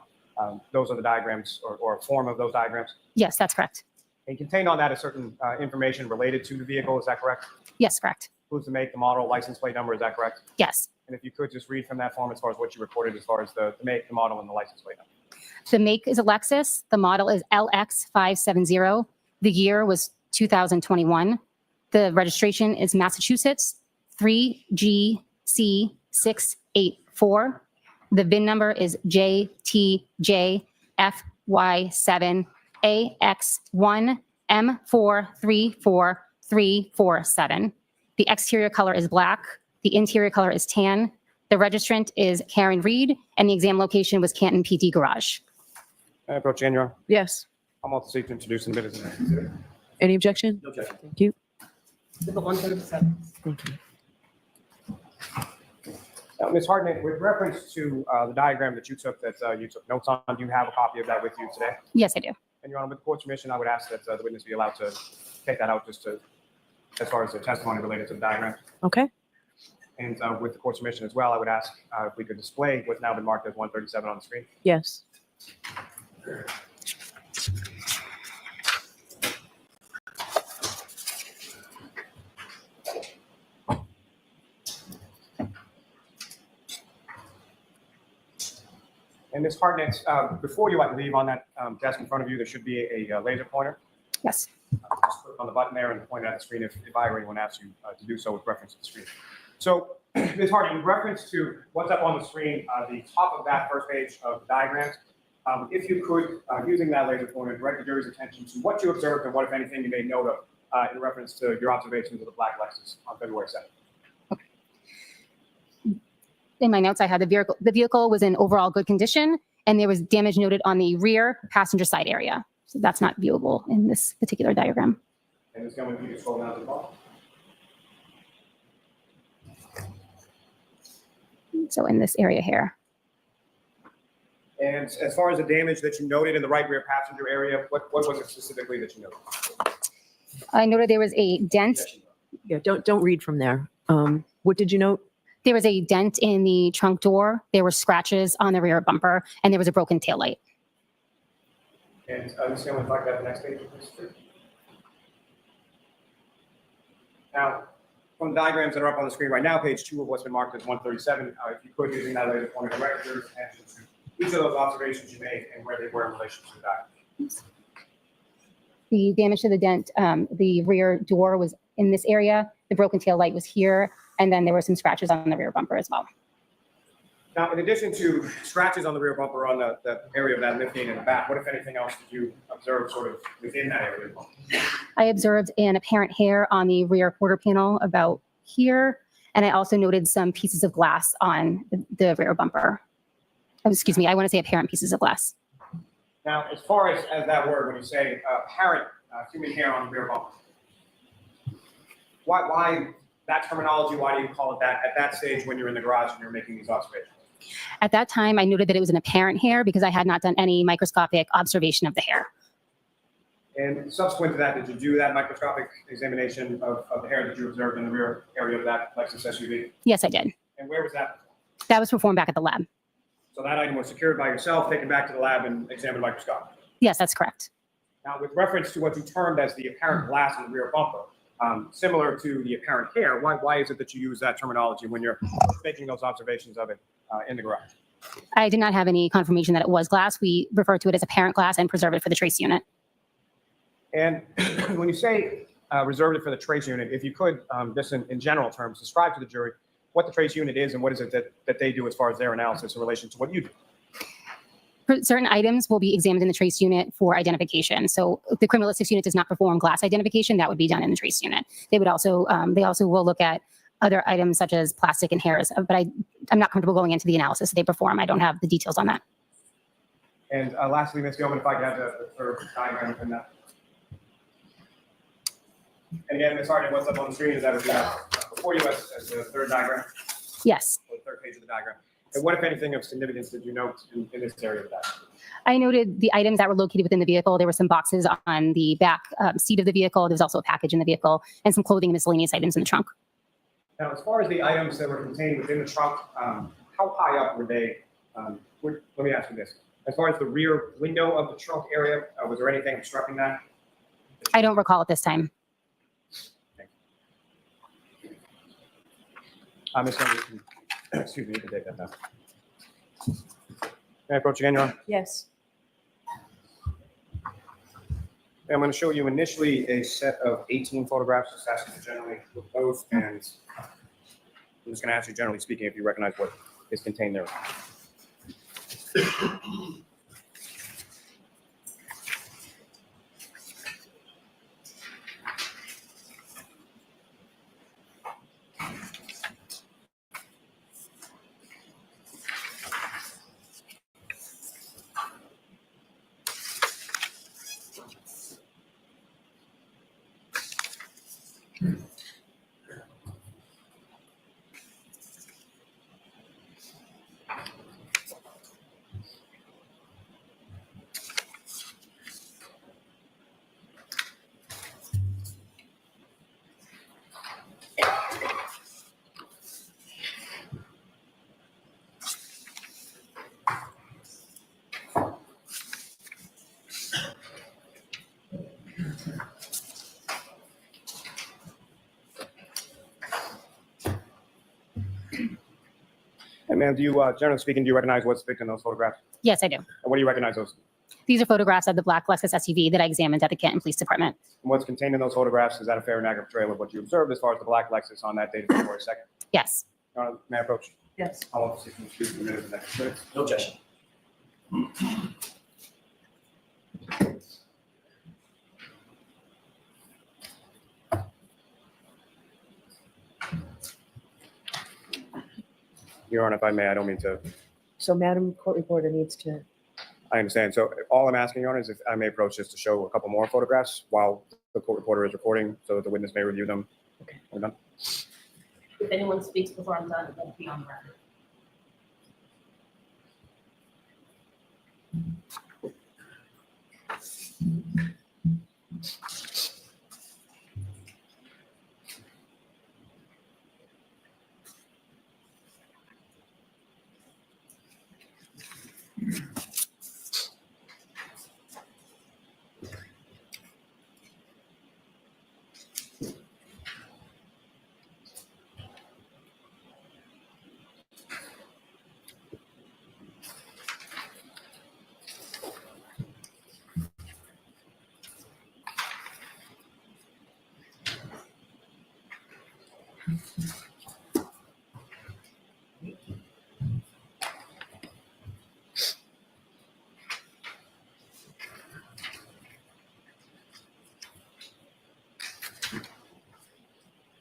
those are the diagrams or a form of those diagrams? Yes, that's correct. And contained on that is certain information related to the vehicle, is that correct? Yes, correct. Includes the make, the model, license plate number, is that correct? Yes. And if you could just read from that form as far as what you recorded as far as the make, the model, and the license plate number. The make is a Lexus. The model is LX570. The year was 2021. The registration is Massachusetts 3GC684. The VIN number is JTJFY7AX1M434347. The exterior color is black. The interior color is tan. The registrant is Karen Reed, and the exam location was Canton PD Garage. Approach January. Yes. I'm also seeking to introduce in the minutes. Any objection? No objection. Thank you. Number 137. Thank you. Now, Ms. Hartnett, with reference to the diagram that you took notes on, do you have a copy of that with you today? Yes, I do. And Your Honor, with the court's permission, I would ask that the witness be allowed to take that out as far as the testimony related to the diagram. Okay. And with the court's permission as well, I would ask if we could display what's now been marked as 137 on the screen. Yes. And Ms. Hartnett, before you, I believe, on that desk in front of you, there should be a laser pointer. Yes. Just click on the button there and point it at the screen if I or anyone asks you to do so with reference to the screen. So, Ms. Hartnett, with reference to what's up on the screen, the top of that first page of the diagrams, if you could, using that laser pointer, direct the jury's attention to what you observed and what, if anything, you made note of in reference to your observations of the black Lexus on February 2nd. In my notes, I had the vehicle was in overall good condition, and there was damage noted on the rear passenger side area. So that's not viewable in this particular diagram. And Ms. Gilman, if you could scroll down to the bottom. So in this area here. And as far as the damage that you noted in the right rear passenger area, what was it specifically that you noted? I noted there was a dent. Yeah. Don't read from there. What did you note? There was a dent in the trunk door. There were scratches on the rear bumper, and there was a broken taillight. And Ms. Gilman, if I could have the next page, please. Now, from the diagrams that are up on the screen right now, page 2 of what's been marked as 137, if you could, using that laser pointer, direct your attention to each of those observations you made and where they were in relation to the diagram. The damage to the dent, the rear door was in this area. The broken tail light was here, and then there were some scratches on the rear bumper as well. Now, in addition to scratches on the rear bumper on the area of that lifting in the back, what, if anything else, did you observe sort of within that area? I observed an apparent hair on the rear quarter panel about here, and I also noted some pieces of glass on the rear bumper. Oh, excuse me, I want to say apparent pieces of glass. Now, as far as that word, when you say apparent human hair on the rear bumper, why that terminology? Why do you call it that at that stage when you're in the garage and you're making these observations? At that time, I noted that it was an apparent hair because I had not done any microscopic observation of the hair. And subsequent to that, did you do that microscopic examination of the hair that you observed in the rear area of that Lexus SUV? Yes, I did. And where was that? That was performed back at the lab. So that item was secured by yourself, taken back to the lab and examined microscopically. Yes, that's correct. Now, with reference to what you termed as the apparent glass in the rear bumper, similar to the apparent hair, why is it that you use that terminology when you're making those observations of it in the garage? I did not have any confirmation that it was glass. We refer to it as apparent glass and preserve it for the trace unit. And when you say reserved it for the trace unit, if you could, just in general terms, describe to the jury what the trace unit is and what is it that they do as far as their analysis in relation to what you do. Certain items will be examined in the trace unit for identification. So the criminalistics unit does not perform glass identification. That would be done in the trace unit. They also will look at other items such as plastic and hairs, but I'm not comfortable going into the analysis they perform. I don't have the details on that. And lastly, Ms. Gilman, if I could have the third diagram in that. And again, Ms. Hartnett, what's up on the screen is that before you as the third diagram, Yes. or the third page of the diagram. And what, if anything, of significance did you note in this area of that? I noted the items that were located within the vehicle. There were some boxes on the back seat of the vehicle. There was also a package in the vehicle and some clothing and miscellaneous items in the trunk. Now, as far as the items that were contained within the trunk, how high up were they? Let me ask you this. As far as the rear window of the trunk area, was there anything obstructing that? I don't recall at this time. Ms. Gilman, excuse me, you can take that now. Can I approach again, Your Honor? Yes. I'm going to show you initially a set of 18 photographs, just asking you generally with those, and I'm just going to ask you, generally speaking, if you recognize what is contained there. And ma'am, do you, generally speaking, do you recognize what's depicted in those photographs? Yes, I do. And what do you recognize those? These are photographs of the black Lexus SUV that I examined at the Canton Police Department. And what's contained in those photographs, is that a fair and accurate portrayal of what you observed as far as the black Lexus on that date of February 2nd? Yes. May I approach? Yes. I'll offer 6 minutes to the minute of the next minutes. No objection. Your Honor, if I may, I don't mean to, So Madam Court Reporter needs to, I understand. So all I'm asking, Your Honor, is if I may approach just to show a couple more photographs while the court reporter is recording so that the witness may review them. Okay. We're done. If anyone speaks before I'm done, it won't be on record.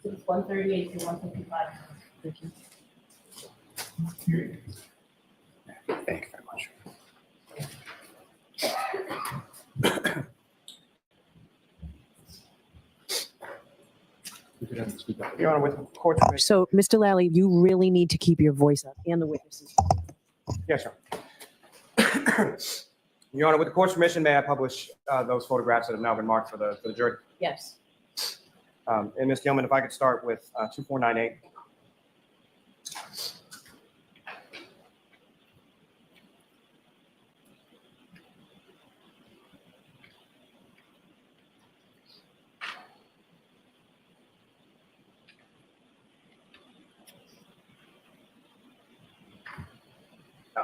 So it's 138 to 155. thank you. Thank you very much. Your Honor, with court permission. So, Mr. Lally, you really need to keep your voice up and the witnesses. Yes, sir. Your Honor, with the court's permission, may I publish those photographs that have now been marked for the jury? Yes. And Ms. Gilman, if I could start with 2498.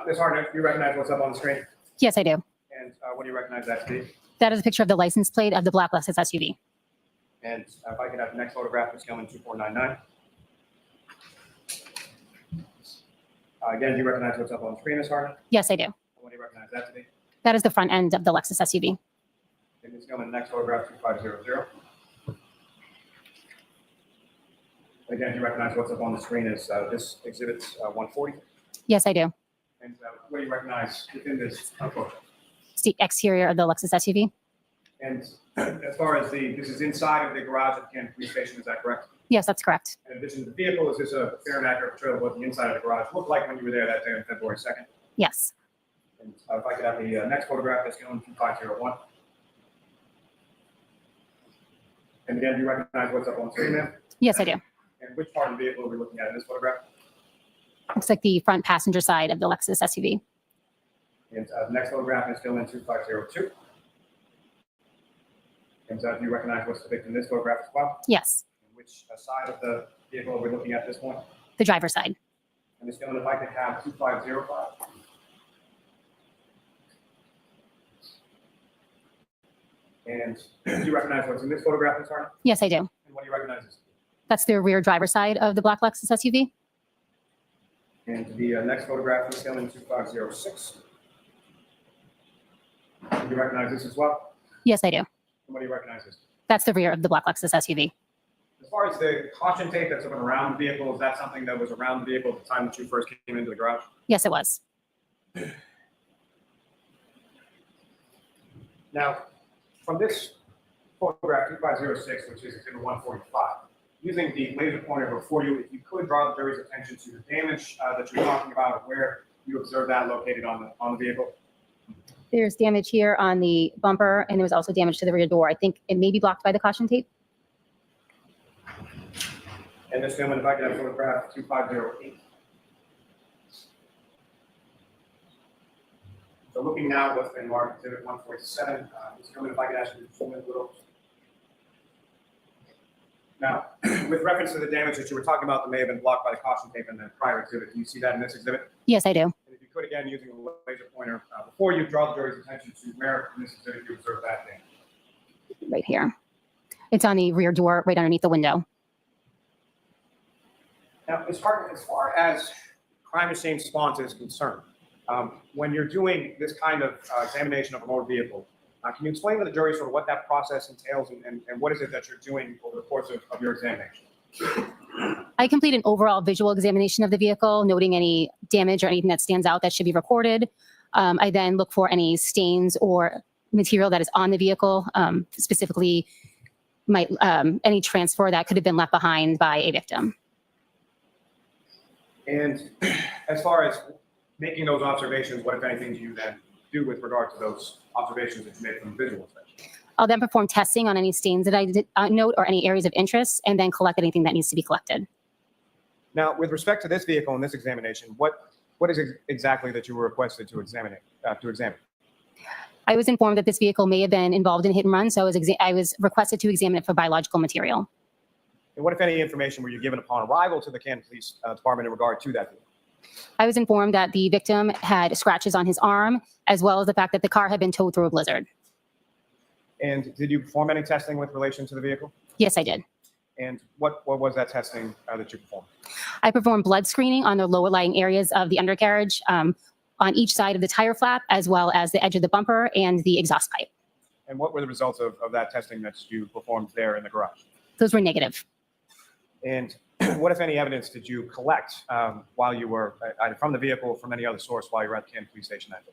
Ms. Hartnett, you recognize what's up on the screen? Yes, I do. And what do you recognize that to be? That is a picture of the license plate of the black Lexus SUV. And if I could have the next photograph, Ms. Gilman, 2499. Again, do you recognize what's up on the screen, Ms. Hartnett? Yes, I do. What do you recognize that to be? That is the front end of the Lexus SUV. And Ms. Gilman, the next photograph, 2500. Again, do you recognize what's up on the screen is this exhibit 140? Yes, I do. And what do you recognize within this photo? It's the exterior of the Lexus SUV. And as far as this is inside of the garage at the Canton Police Station, is that correct? Yes, that's correct. In addition to the vehicle, is this a fair and accurate portrayal of what the inside of the garage looked like when you were there that day on February 2nd? Yes. And if I could have the next photograph, that's going 2501. And again, do you recognize what's up on the screen there? Yes, I do. And which part of the vehicle are we looking at in this photograph? Looks like the front passenger side of the Lexus SUV. And the next photograph is still in 2502. And do you recognize what's depicted in this photograph as well? Yes. And which side of the vehicle are we looking at this point? The driver's side. And Ms. Gilman, if I could have 2505. And do you recognize what's in this photograph, Ms. Hartnett? Yes, I do. And what do you recognize? That's the rear driver's side of the black Lexus SUV. And the next photograph, Ms. Gilman, 2506. Do you recognize this as well? Yes, I do. And what do you recognize this? That's the rear of the black Lexus SUV. As far as the caution tape that's around the vehicle, is that something that was around the vehicle at the time that you first came into the garage? Yes, it was. Now, from this photograph 2506, which is exhibit 145, using the laser pointer before you, if you could draw the jury's attention to the damage that you're talking about, where you observed that located on the vehicle. There's damage here on the bumper, and there was also damage to the rear door. I think it may be blocked by the caution tape. And this gentleman, if I could have photograph 2508. So looking now at what's been marked exhibit 147, this gentleman, if I could ask you to zoom in a little. Now, with reference to the damage that you were talking about that may have been blocked by the caution tape in the prior exhibit, do you see that in this exhibit? Yes, I do. And if you could, again, using the laser pointer, before you draw the jury's attention to where in this exhibit you observed that damage. Right here. It's on the rear door, right underneath the window. Now, as far as crime scene response is concerned, when you're doing this kind of examination of a motor vehicle, can you explain to the jury sort of what that process entails and what is it that you're doing over the course of your examination? I complete an overall visual examination of the vehicle, noting any damage or anything that stands out that should be recorded. I then look for any stains or material that is on the vehicle, specifically any transfer that could have been left behind by a victim. And as far as making those observations, what, if anything, do you then do with regard to those observations that you made from the visual inspection? I'll then perform testing on any stains that I did note or any areas of interest, and then collect anything that needs to be collected. Now, with respect to this vehicle in this examination, what is exactly that you were requested to examine? I was informed that this vehicle may have been involved in hit and run, so I was requested to examine it for biological material. And what, if any, information were you given upon arrival to the Canton Police Department in regard to that vehicle? I was informed that the victim had scratches on his arm, as well as the fact that the car had been towed through a blizzard. And did you perform any testing with relation to the vehicle? Yes, I did. And what was that testing that you performed? I performed blood screening on the lower lying areas of the undercarriage, on each side of the tire flap, as well as the edge of the bumper and the exhaust pipe. And what were the results of that testing that you performed there in the garage? Those were negative. And what, if any, evidence did you collect while you were either from the vehicle or from any other source while you were at the Canton Police Station that day?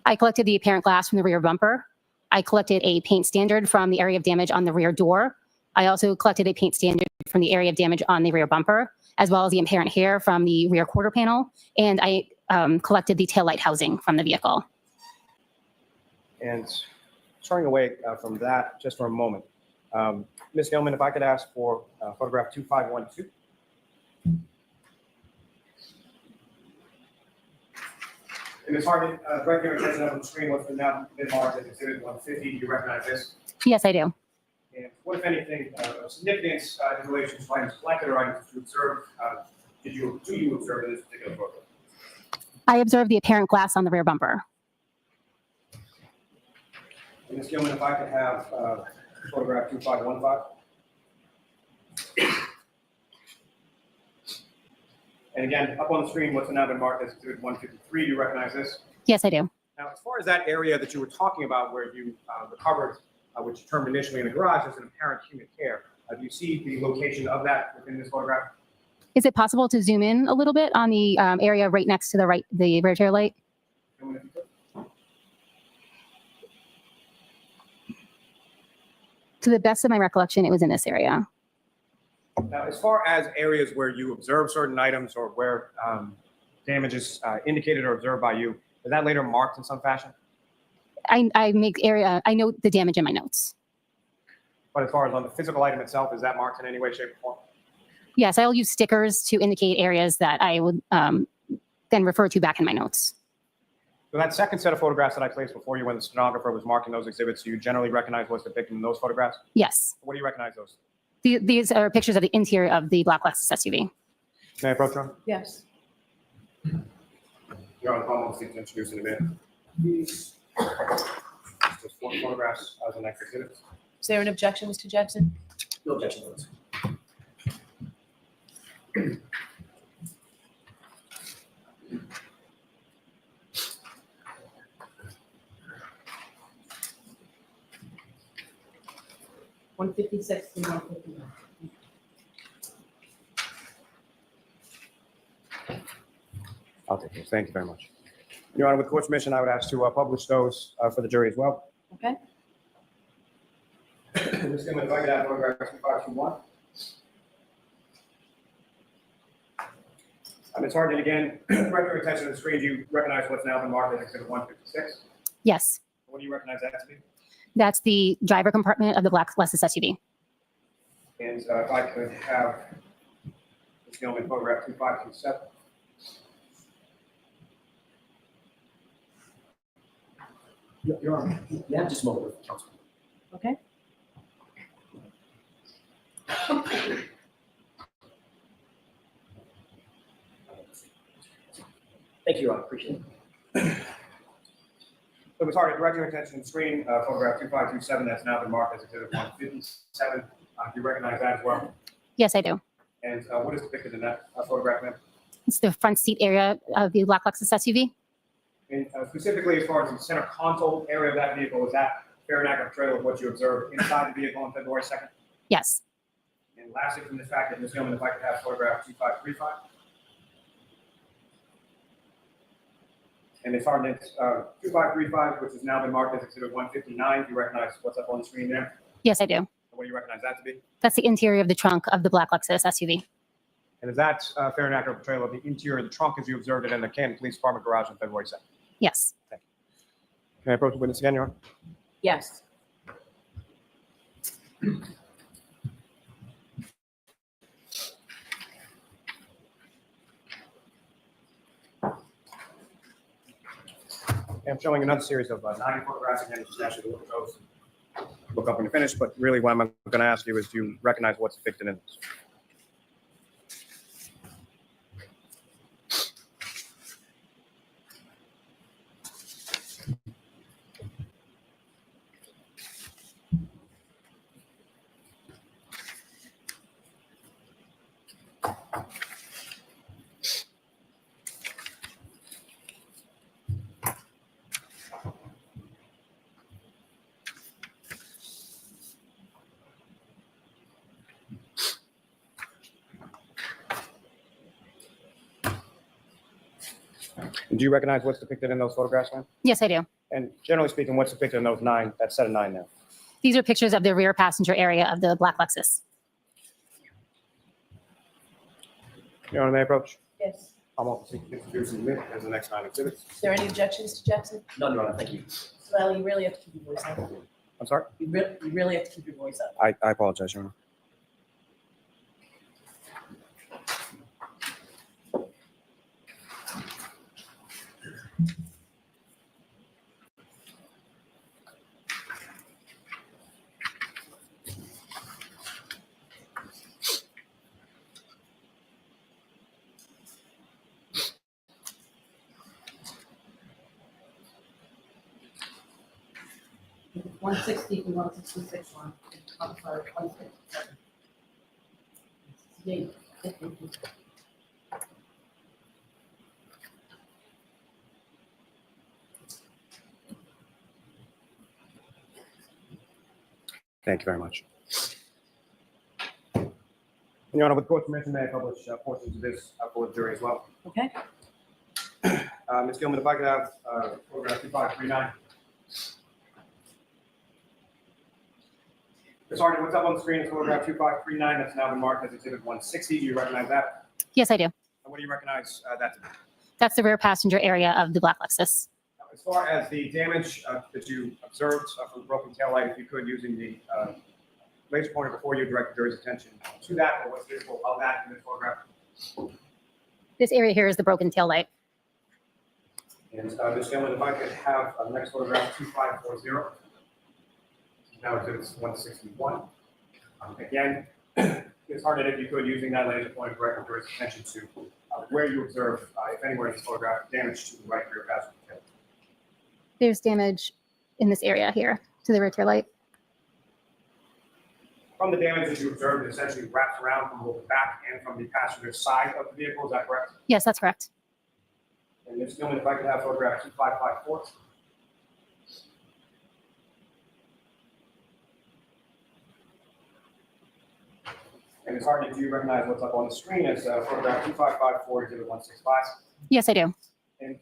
I collected the apparent glass from the rear bumper. I collected a paint standard from the area of damage on the rear door. I also collected a paint standard from the area of damage on the rear bumper, as well as the apparent hair from the rear quarter panel. And I collected the taillight housing from the vehicle. And turning away from that just for a moment, Ms. Gilman, if I could ask for photograph 2512. And Ms. Hartnett, right here, attention on the screen, what's been now been marked as exhibit 150. Do you recognize this? Yes, I do. And what, if anything, of significance in relation to items collected or items that you observed, do you observe in this particular photo? I observed the apparent glass on the rear bumper. And Ms. Gilman, if I could have photograph 2515. And again, up on the screen, what's now been marked as exhibit 153. Do you recognize this? Yes, I do. Now, as far as that area that you were talking about where you recovered, which you termed initially in the garage as an apparent human hair, do you see the location of that within this photograph? Is it possible to zoom in a little bit on the area right next to the rear tail light? Gilman, if you could. To the best of my recollection, it was in this area. Now, as far as areas where you observe certain items or where damage is indicated or observed by you, is that later marked in some fashion? I note the damage in my notes. But as far as on the physical item itself, is that marked in any way, shape, or form? Yes, I'll use stickers to indicate areas that I would then refer to back in my notes. So that second set of photographs that I placed before you when the stenographer was marking those exhibits, you generally recognize what's depicted in those photographs? Yes. What do you recognize those? These are pictures of the interior of the black Lexus SUV. May I approach, Ron? Yes. You're on the phone, to introduce in a minute. These just four photographs as the next exhibits. Is there an objection, Mr. Jackson? No objection, Liz. 156 to 159. I'll take those. Thank you very much. Your Honor, with court's permission, I would ask to publish those for the jury as well. Okay? Ms. Gilman, if I could have photograph 2521. Ms. Hartnett, again, direct your attention to the screen. Do you recognize what's now been marked as exhibit 156? Yes, What do you recognize that to be? that's the driver compartment of the black Lexus SUV. And if I could have Ms. Gilman photograph 2527. Your Honor, you have just a moment with counsel. Okay? Thank you, Your Honor, appreciate it. So Ms. Hartnett, direct your attention to the screen. Photograph 2527 that's now been marked as exhibit 157. Do you recognize that as well? Yes, I do. And what is depicted in that photograph, ma'am? It's the front seat area of the black Lexus SUV. And specifically, as far as the center console area of that vehicle, is that fair and accurate portrayal of what you observed inside the vehicle on February 2nd? Yes, And lastly, from this packet, Ms. Gilman, if I could have photograph 2535. And Ms. Hartnett, 2535, which has now been marked as exhibit 159, do you recognize what's up on the screen there? yes, I do. And what do you recognize that to be? That's the interior of the trunk of the black Lexus SUV. And is that fair and accurate portrayal of the interior of the trunk as you observed it in the Canton Police Department garage on February 2nd? Yes. Can I approach the witness again, Your Honor? Yes. I'm showing another series of 9 photographs again, just ask you to look at those. Look up when you're finished, but really what I'm going to ask you is do you recognize what's depicted in this? And do you recognize what's depicted in those photographs, ma'am? Yes, I do. And generally speaking, what's depicted in those 9, that set of 9 there? These are pictures of the rear passenger area of the black Lexus. Your Honor, may I approach? Yes. I'm also introducing you as the next 9 exhibits. Is there any objections to Jackson? None, Your Honor, thank you. Well, you really have to keep your voice up. I'm sorry? You really have to keep your voice up. I apologize, Your Honor. Okay. 160 to 166 one. I'm sorry, 157. Yeah. Thank you very much. And Your Honor, with court's permission, may I publish portions of this for the jury as well? Okay? Ms. Gilman, if I could have photograph 2539. Ms. Hartnett, what's up on the screen is photograph 2539. That's now been marked as exhibit 160. Do you recognize that? Yes, I do. And what do you recognize that to be? That's the rear passenger area of the black Lexus. As far as the damage that you observed from the broken taillight, if you could, using the laser pointer before you direct the jury's attention to that, or what's visible of that in this photograph. This area here is the broken tail light. And Ms. Gilman, if I could have the next photograph 2540. Now it's 161. Again, Ms. Hartnett, if you could, using that laser pointer, direct the jury's attention to where you observe, if anywhere in this photograph, damage to the right rear passenger tail. There's damage in this area here to the rear tail light. From the damage that you observed, it essentially wraps around from both the back and from the passenger side of the vehicle. Is that correct? Yes, that's correct. And Ms. Gilman, if I could have photograph 2554. And Ms. Hartnett, do you recognize what's up on the screen as photograph 2554, exhibit 165? Yes, I do. And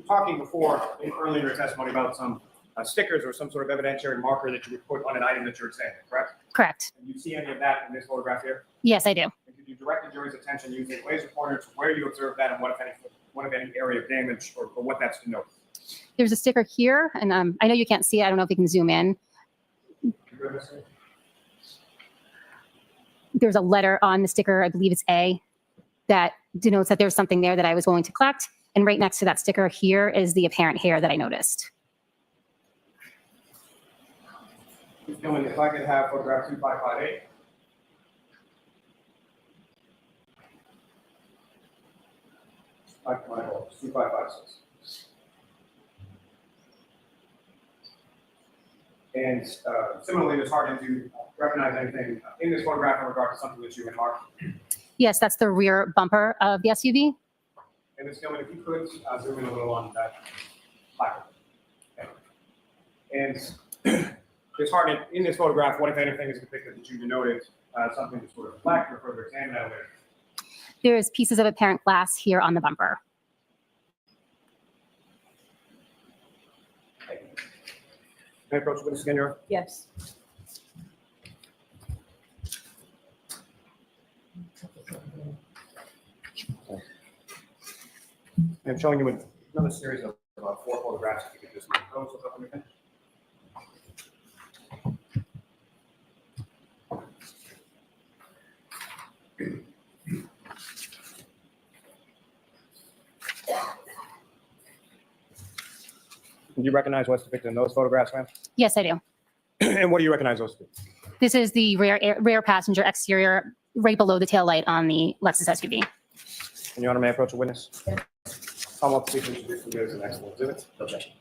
talking before, earlier in your testimony about some stickers or some sort of evidentiary marker that you would put on an item that you're examining, correct? Correct. And you see any of that in this photograph here? Yes, I do. And could you direct the jury's attention using a laser pointer to where you observed that and what, if any area of damage or what that's to note? There's a sticker here, and I know you can't see it. I don't know if you can zoom in. There's a letter on the sticker, I believe it's A, that denotes that there's something there that I was going to collect. And right next to that sticker here is the apparent hair that I noticed. Gentlemen, if I could have photograph 2558. My apologies, 2556. And similarly, Ms. Hartnett, do you recognize anything in this photograph in regard to something that you had marked? Yes, that's the rear bumper of the SUV. And Ms. Gilman, if you could zoom in a little on that placard. Okay. And Ms. Hartnett, in this photograph, what, if anything, is depicted that you denoted something to sort of flag or further examine that later? There's pieces of apparent glass here on the bumper. Can I approach the witness again, Your Honor? Yes. I'm showing you another series of 4 photographs. If you could just those up on your pen. Do you recognize what's depicted in those photographs, ma'am? Yes, I do. And what do you recognize those to be? This is the rear passenger exterior right below the tail light on the Lexus SUV. And Your Honor, may I approach the witness? Come up, please introduce you as an excellent exhibit. Objection.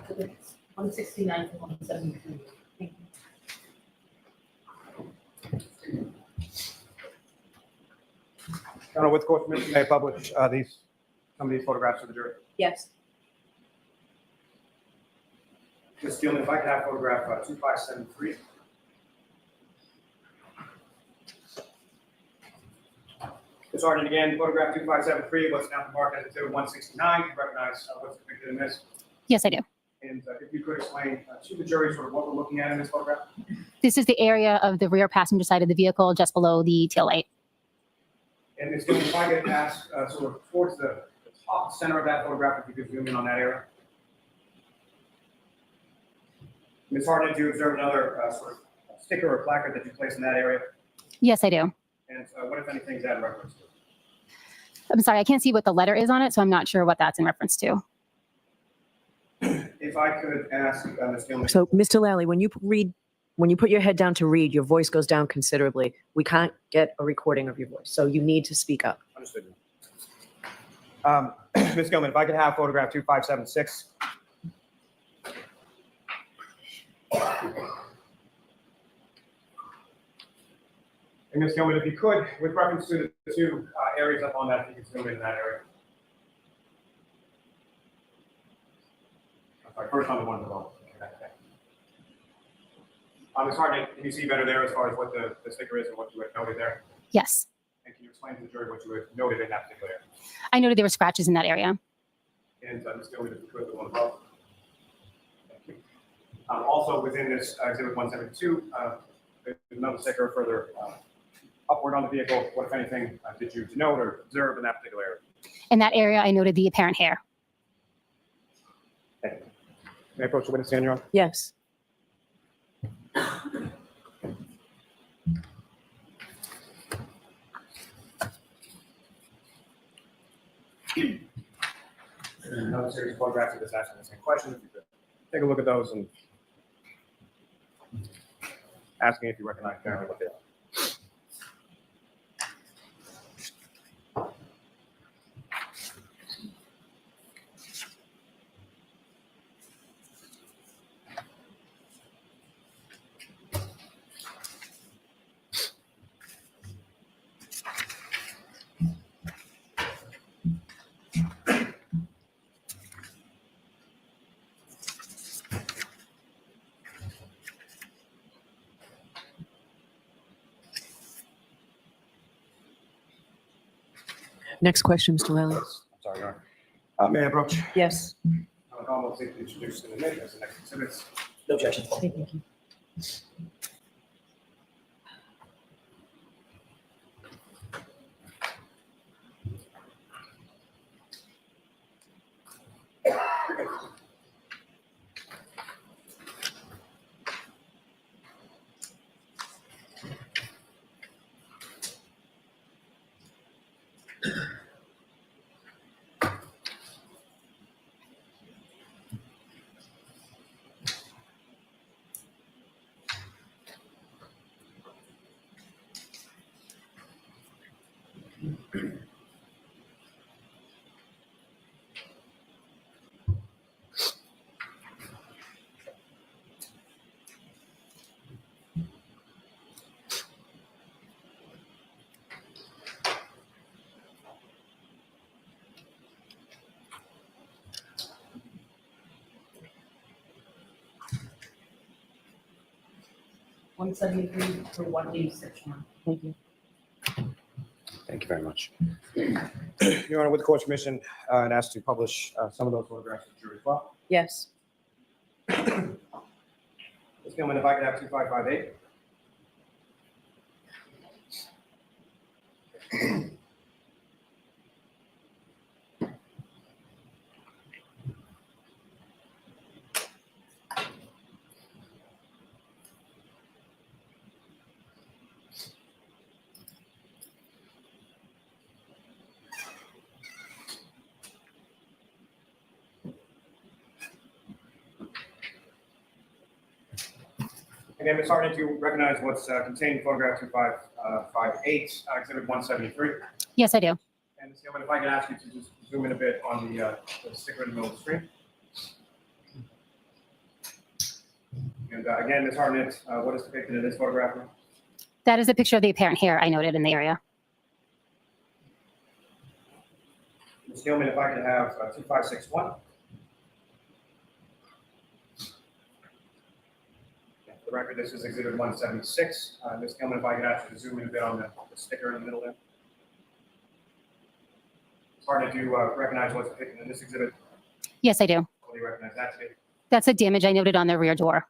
Exhibits 169 to 173. Thank you. Your Honor, with court permission, may I publish some of these photographs to the jury? Yes. Ms. Gilman, if I could have photograph 2573. Ms. Hartnett, again, photograph 2573, what's now marked as exhibit 169. You recognize what's depicted in this? Yes, I do. And if you could explain to the jury sort of what we're looking at in this photograph? This is the area of the rear passenger side of the vehicle just below the tail light. And Ms. Gilman, if I could ask sort of towards the top center of that photograph, if you could zoom in on that area. Ms. Hartnett, do you observe another sort of sticker or placard that you place in that area? Yes, I do. And what, if anything, is that in reference to? I'm sorry, I can't see what the letter is on it, so I'm not sure what that's in reference to. If I could ask Ms. Gilman. So, Mr. Lally, when you put your head down to read, your voice goes down considerably. We can't get a recording of your voice, so you need to speak up. Understood. Ms. Gilman, if I could have photograph 2576. And Ms. Gilman, if you could, with reference to the 2 areas up on that, if you could zoom in that area. I'm sorry, first on the one below. Ms. Hartnett, can you see better there as far as what the sticker is and what you had noted there? Yes. And can you explain to the jury what you had noted in that particular area? I noted there were scratches in that area. And Ms. Gilman, if you could, the one above. Thank you. Also within this exhibit 172, there's another sticker further upward on the vehicle. What, if anything, did you note or observe in that particular area? In that area, I noted the apparent hair. Thank you. May I approach the witness again, Your Honor? Yes. Another series of photographs of this asking the same question. If you could take a look at those and asking if you recognize generally what they are. Next question, Mr. Lally. I'm sorry, Your Honor. May I approach? Yes. I'll call to introduce in a minute as the next exhibits. No objection. Thank you. One 173 for 186. Thank you. Thank you very much. Your Honor, with the court's permission, and asked to publish some of those photographs to the jury as well. Yes. Ms. Gilman, if I could have 2558. Again, Ms. Hartnett, do you recognize what's contained in photograph 2558, exhibit 173? Yes, I do. And Ms. Gilman, if I could ask you to just zoom in a bit on the sticker in the middle of the screen. And again, Ms. Hartnett, what is depicted in this photograph? That is a picture of the apparent hair I noted in the area. Ms. Gilman, if I could have 2561. For the record, this is exhibit 176. Ms. Gilman, if I could ask you to zoom in a bit on the sticker in the middle there. It's hard to recognize what's depicted in this exhibit. Yes, I do. What do you recognize that to be? That's a damage I noted on the rear door.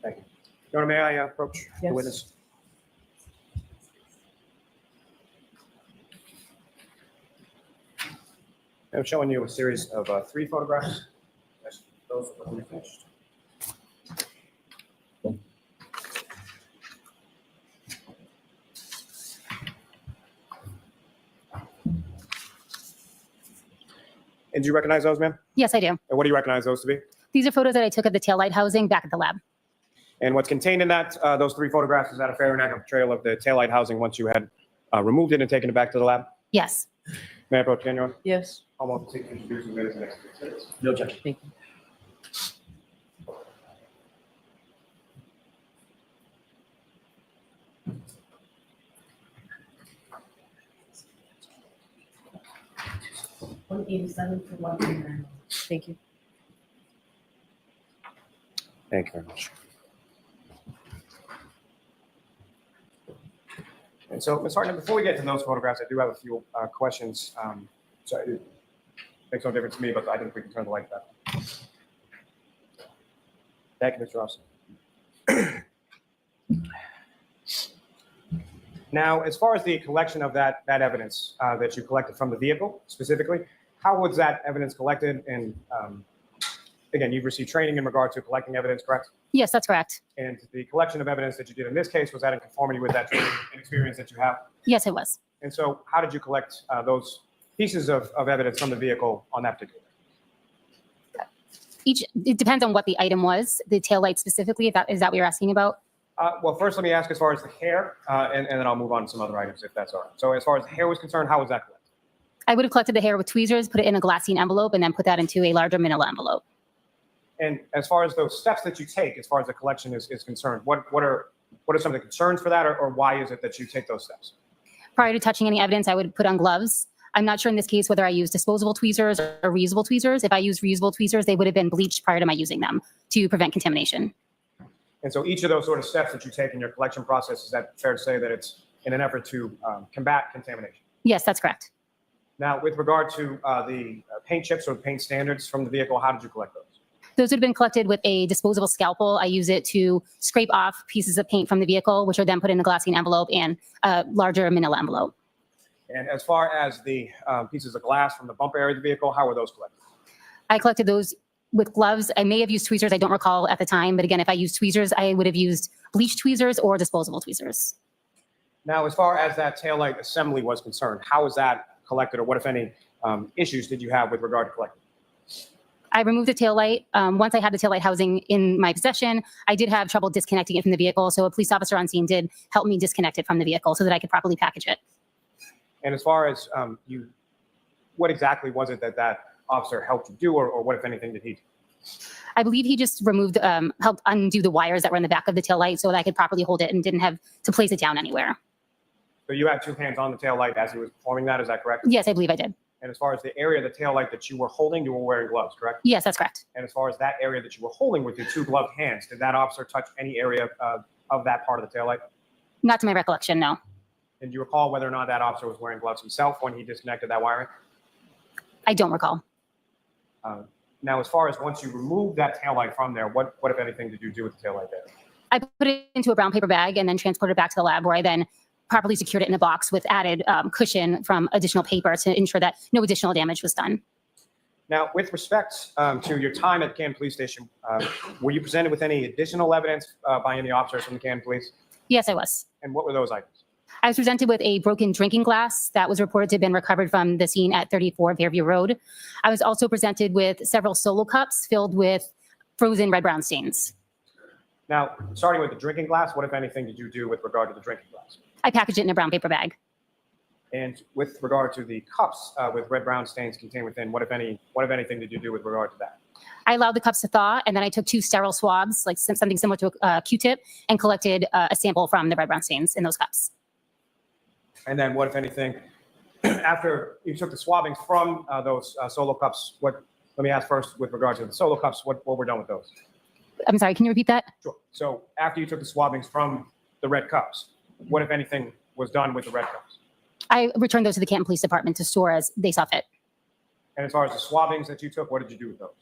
Thank you. Your Honor, may I approach the Yes. witness? I'm showing you a series of 3 photographs. Yes, those are finished. And do you recognize those, ma'am? Yes, I do. And what do you recognize those to be? These are photos that I took of the taillight housing back at the lab. And what's contained in that, those 3 photographs, is that a fair and accurate portrayal of the taillight housing once you had removed it and taken it back to the lab? Yes. May I approach again, Your Honor? Yes. Almost take introduce the witness next exhibit. No objection. Thank you. One 187 for 139. Thank you. Thank you very much. And so, Ms. Hartnett, before we get to those photographs, I do have a few questions. So it makes no difference to me, but I think we can turn the light back. Thank you, Mr. Robson. Now, as far as the collection of that evidence that you collected from the vehicle specifically, how was that evidence collected? And again, you've received training in regard to collecting evidence, correct? Yes, that's correct. And the collection of evidence that you did in this case, was that in conformity with that training and experience that you have? Yes, it was. And so how did you collect those pieces of evidence from the vehicle on that particular? It depends on what the item was, the taillight specifically, if that is that what you're asking about? Well, first, let me ask as far as the hair, and then I'll move on to some other items if that's all right. So as far as the hair was concerned, how was that collected? I would have collected the hair with tweezers, put it in a glassine envelope, and then put that into a larger manila envelope. And as far as those steps that you take, as far as the collection is concerned, what are some of the concerns for that, or why is it that you take those steps? Prior to touching any evidence, I would put on gloves. I'm not sure in this case whether I used disposable tweezers or reusable tweezers. If I used reusable tweezers, they would have been bleached prior to my using them to prevent contamination. And so each of those sort of steps that you take in your collection process, is that fair to say that it's in an effort to combat contamination? Yes, that's correct. Now, with regard to the paint chips or the paint standards from the vehicle, how did you collect those? Those would have been collected with a disposable scalpel. I use it to scrape off pieces of paint from the vehicle, which are then put in a glassine envelope and a larger manila envelope. And as far as the pieces of glass from the bumper area of the vehicle, how were those collected? I collected those with gloves. I may have used tweezers. I don't recall at the time. But again, if I used tweezers, I would have used bleach tweezers or disposable tweezers. Now, as far as that taillight assembly was concerned, how was that collected, or what, if any, issues did you have with regard to collecting? I removed the taillight. Once I had the taillight housing in my possession, I did have trouble disconnecting it from the vehicle. So a police officer on scene did help me disconnect it from the vehicle so that I could properly package it. And as far as what exactly was it that that officer helped you do, or what, if anything, did he do? I believe he just removed, helped undo the wires that were in the back of the taillight so that I could properly hold it and didn't have to place it down anywhere. So you had two hands on the taillight as he was performing that, is that correct? Yes, I believe I did. And as far as the area of the taillight that you were holding, you were wearing gloves, correct? Yes, that's correct. And as far as that area that you were holding with your two gloved hands, did that officer touch any area of that part of the taillight? Not to my recollection, no. And do you recall whether or not that officer was wearing gloves himself when he disconnected that wiring? I don't recall. Now, as far as once you removed that taillight from there, what, if anything, did you do with the taillight there? I put it into a brown paper bag and then transported it back to the lab where I then properly secured it in a box with added cushion from additional paper to ensure that no additional damage was done. Now, with respect to your time at the Canton Police Station, were you presented with any additional evidence by any officers from the Canton Police? Yes, I was. And what were those items? I was presented with a broken drinking glass that was reported to have been recovered from the scene at 34 Fairview Road. I was also presented with several solo cups filled with frozen red-brown stains. Now, starting with the drinking glass, what, if anything, did you do with regard to the drinking glass? I packaged it in a brown paper bag. And with regard to the cups with red-brown stains contained within, what, if anything, did you do with regard to that? I allowed the cups to thaw, and then I took 2 sterile swabs, like something similar to a Q-tip, and collected a sample from the red-brown stains in those cups. And then what, if anything, after you took the swabbings from those solo cups, let me ask first with regard to the solo cups, what were done with those? I'm sorry, can you repeat that? Sure. So after you took the swabbings from the red cups, what, if anything, was done with the red cups? I returned those to the Canton Police Department to store as they saw fit. And as far as the swabbings that you took, what did you do with those?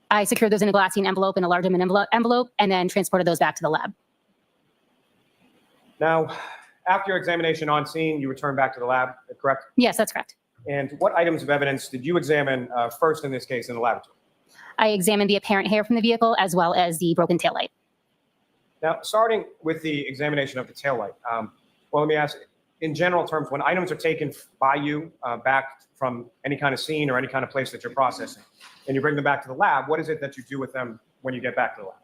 I secured those in a glassine envelope and a larger envelope, and then transported those back to the lab. Now, after your examination on scene, you returned back to the lab, correct? Yes, that's correct. And what items of evidence did you examine first in this case in the laboratory? I examined the apparent hair from the vehicle as well as the broken taillight. Now, starting with the examination of the taillight, well, let me ask, in general terms, when items are taken by you back from any kind of scene or any kind of place that you're processing, and you bring them back to the lab, what is it that you do with them when you get back to the lab?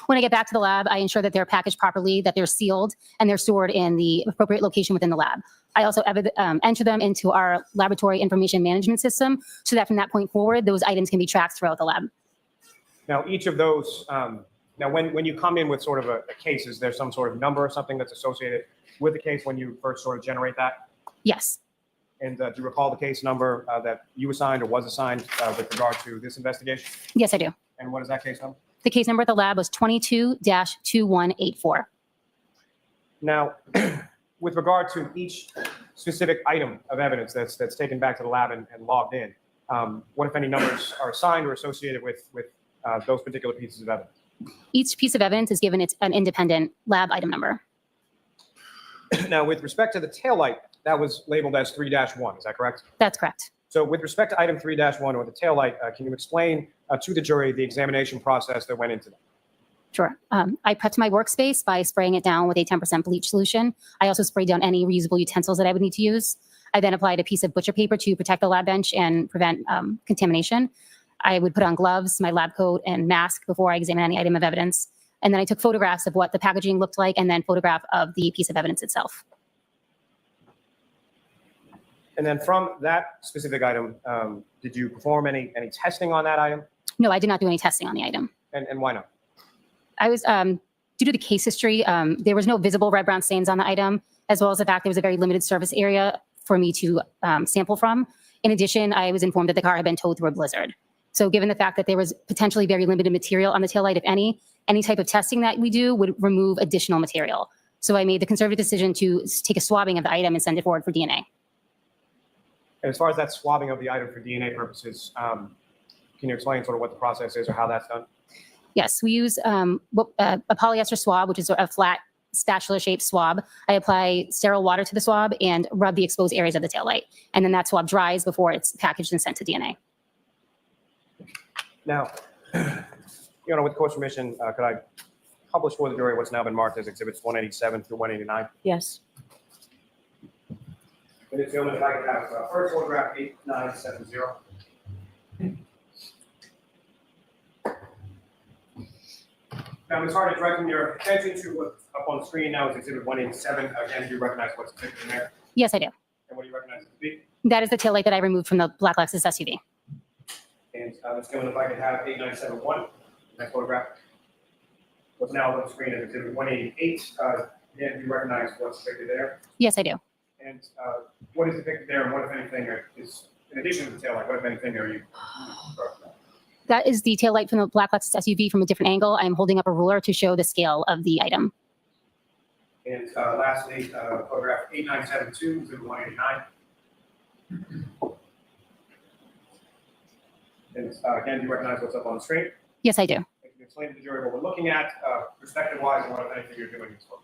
When I get back to the lab, I ensure that they're packaged properly, that they're sealed, and they're stored in the appropriate location within the lab. I also enter them into our laboratory information management system so that from that point forward, those items can be tracked throughout the lab. Now, each of those, now when you come in with sort of a case, is there some sort of number or something that's associated with the case when you first sort of generate that? Yes. And do you recall the case number that you assigned or was assigned with regard to this investigation? Yes, I do. And what is that case number? The case number at the lab was 22-2184. Now, with regard to each specific item of evidence that's taken back to the lab and logged in, what, if any, numbers are assigned or associated with those particular pieces of evidence? Each piece of evidence is given an independent lab item number. Now, with respect to the taillight, that was labeled as 3-1, is that correct? That's correct. So with respect to item 3-1 or the taillight, can you explain to the jury the examination process that went into that? Sure. I prepped my workspace by spraying it down with a 10% bleach solution. I also sprayed down any reusable utensils that I would need to use. I then applied a piece of butcher paper to protect the lab bench and prevent contamination. I would put on gloves, my lab coat, and mask before I examined any item of evidence. And then I took photographs of what the packaging looked like and then photograph of the piece of evidence itself. And then from that specific item, did you perform any testing on that item? No, I did not do any testing on the item. And why not? I was, due to the case history, there was no visible red-brown stains on the item, as well as the fact there was a very limited surface area for me to sample from. In addition, I was informed that the car had been towed through a blizzard. So given the fact that there was potentially very limited material on the taillight, if any type of testing that we do would remove additional material. So I made the conservative decision to take a swabbing of the item and send it forward for DNA. And as far as that swabbing of the item for DNA purposes, can you explain sort of what the process is or how that's done? Yes, we use a polyester swab, which is a flat spatula-shaped swab. I apply sterile water to the swab and rub the exposed areas of the taillight. And then that swab dries before it's packaged and sent to DNA. Now, with the court's permission, could I publish for the jury what's now been marked as exhibits 187 through 189? Yes. And it's if I could have first photograph 8970. Now, Ms. Hartnett, directing your attention to what's up on the screen now is exhibit 187. Again, do you recognize what's depicted in there? Yes, I do. And what do you recognize it to be? That is the taillight that I removed from the black Lexus SUV. And Ms. Gilman, if I could have 8971, next photograph. What's now on the screen is exhibit 188. Again, do you recognize what's depicted there? Yes, I do. And what is depicted there, and what, if anything, is, in addition to the taillight, what, if anything, are you? That is the taillight from the black Lexus SUV from a different angle. I'm holding up a ruler to show the scale of the item. And lastly, photograph 8972, exhibit 189. And again, do you recognize what's up on the screen? Yes, I do. Can you explain to the jury what we're looking at, perspective-wise, and what, if anything, you're doing this for?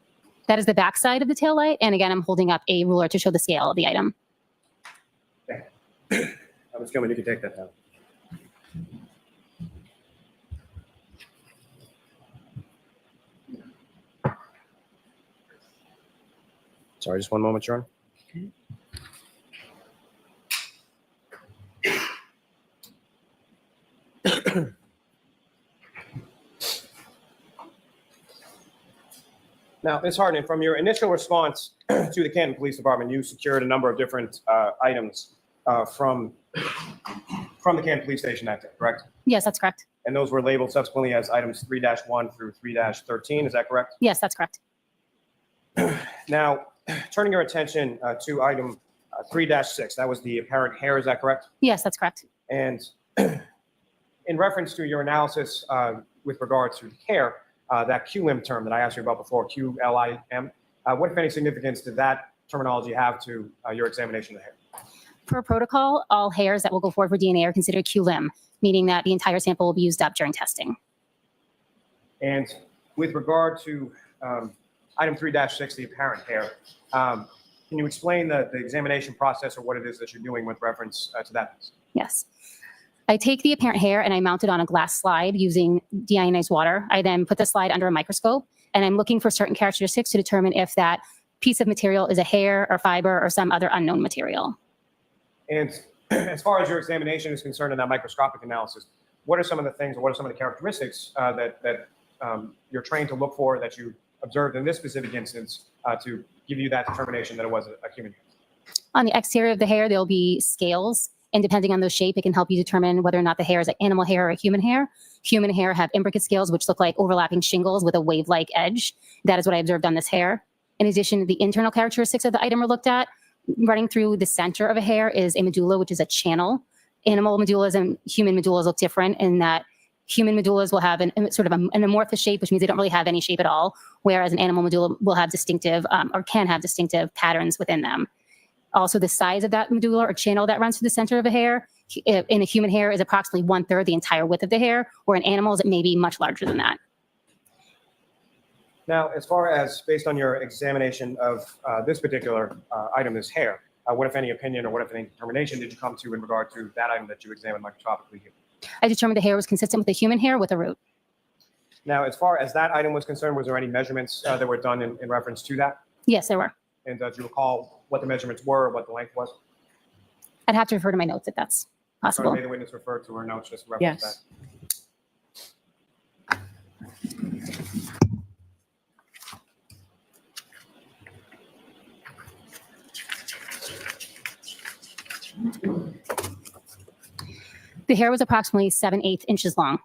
That is the back side of the taillight. And again, I'm holding up a ruler to show the scale of the item. Ms. Gilman, you can take that down. Sorry, just one moment, Sharon. Now, Ms. Hartnett, from your initial response to the Canton Police Department, you secured a number of different items from the Canton Police Station that day, correct? Yes, that's correct. And those were labeled subsequently as items 3-1 through 3-13, is that correct? Yes, that's correct. Now, turning your attention to item 3-6, that was the apparent hair, is that correct? Yes, that's correct. And in reference to your analysis with regard to hair, that QLIM term that I asked you about before, QLIM, what, if any, significance did that terminology have to your examination of the hair? Per protocol, all hairs that will go forward for DNA are considered QLIM, meaning that the entire sample will be used up during testing. And with regard to item 3-6, the apparent hair, can you explain the examination process or what it is that you're doing with reference to that? Yes. I take the apparent hair and I mount it on a glass slide using deionized water. I then put the slide under a microscope and I'm looking for certain characteristics to determine if that piece of material is a hair or fiber or some other unknown material. And as far as your examination is concerned in that microscopic analysis, what are some of the things or what are some of the characteristics that you're trained to look for that you observed in this specific instance to give you that determination that it was a human hair? On the exterior of the hair, there'll be scales. And depending on the shape, it can help you determine whether or not the hair is an animal hair or a human hair. Human hair have imbricate scales, which look like overlapping shingles with a wave-like edge. That is what I observed on this hair. In addition, the internal characteristics of the item are looked at. Running through the center of a hair is a medulla, which is a channel. Animal medullas and human medullas look different in that human medullas will have sort of an amorphous shape, which means they don't really have any shape at all, whereas an animal medulla will have distinctive or can have distinctive patterns within them. Also, the size of that medulla or channel that runs through the center of a hair in a human hair is approximately 1/3 the entire width of the hair, where in animals it may be much larger than that. Now, as far as based on your examination of this particular item, this hair, what, if any, opinion or what, if any, determination did you come to in regard to that item that you examined microscopically here? I determined the hair was consistent with a human hair with a root. Now, as far as that item was concerned, was there any measurements that were done in reference to that? Yes, there were. And do you recall what the measurements were, or what the length was? I'd have to refer to my notes if that's possible. May the witness refer to her notes just in reference to that? The hair was approximately 7/8 inches long.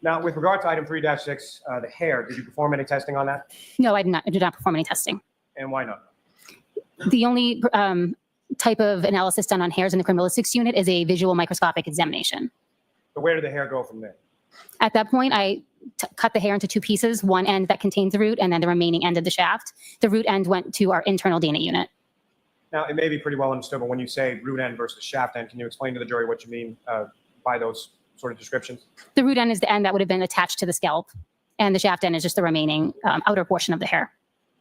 Now, with regard to item 3-6, the hair, did you perform any testing on that? No, I did not perform any testing. And why not? The only type of analysis done on hairs in the criminalistics unit is a visual microscopic examination. So where did the hair go from there? At that point, I cut the hair into two pieces, one end that contains the root and then the remaining end of the shaft. The root end went to our internal DNA unit. Now, it may be pretty well understood, but when you say root end versus shaft end, can you explain to the jury what you mean by those sort of descriptions? The root end is the end that would have been attached to the scalp, and the shaft end is just the remaining outer portion of the hair.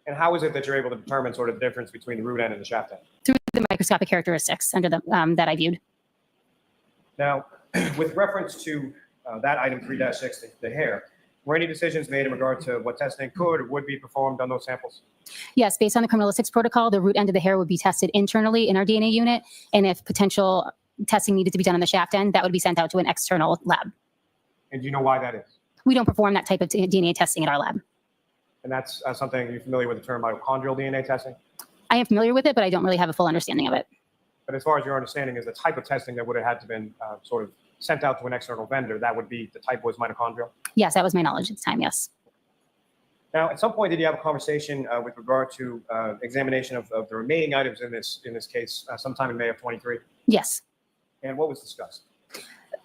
And how is it that you're able to determine sort of the difference between the root end and the shaft end? Through the microscopic characteristics under the that I viewed. Now, with reference to that item 3-6, the hair, were any decisions made in regard to what testing could or would be performed on those samples? Yes, based on the criminalistics protocol, the root end of the hair would be tested internally in our DNA unit, and if potential testing needed to be done on the shaft end, that would be sent out to an external lab. And do you know why that is? We don't perform that type of DNA testing at our lab. And that's something you're familiar with the term mitochondrial DNA testing? I am familiar with it, but I don't really have a full understanding of it. But as far as your understanding is the type of testing that would have had to been sort of sent out to an external vendor, that would be the type was mitochondrial? Yes, that was my knowledge at the time, yes. Now, at some point, did you have a conversation with regard to examination of the remaining items in this case sometime in May of 23? Yes. And what was discussed?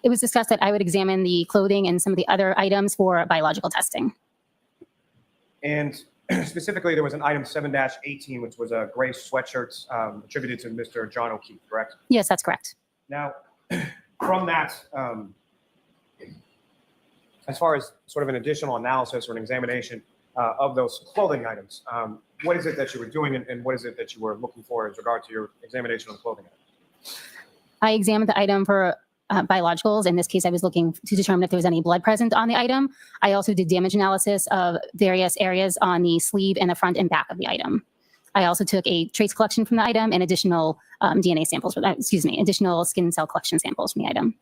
It was discussed that I would examine the clothing and some of the other items for biological testing. And specifically, there was an item 7-18, which was a gray sweatshirt attributed to Mr. John O'Keefe, correct? Yes, that's correct. Now, from that, as far as sort of an additional analysis or an examination of those clothing items, what is it that you were doing and what is it that you were looking for in regard to your examination of the clothing items? I examined the item for biologicals. In this case, I was looking to determine if there was any blood present on the item. I also did damage analysis of various areas on the sleeve and the front and back of the item. I also took a trace collection from the item and additional DNA samples, additional skin cell collection samples from the item.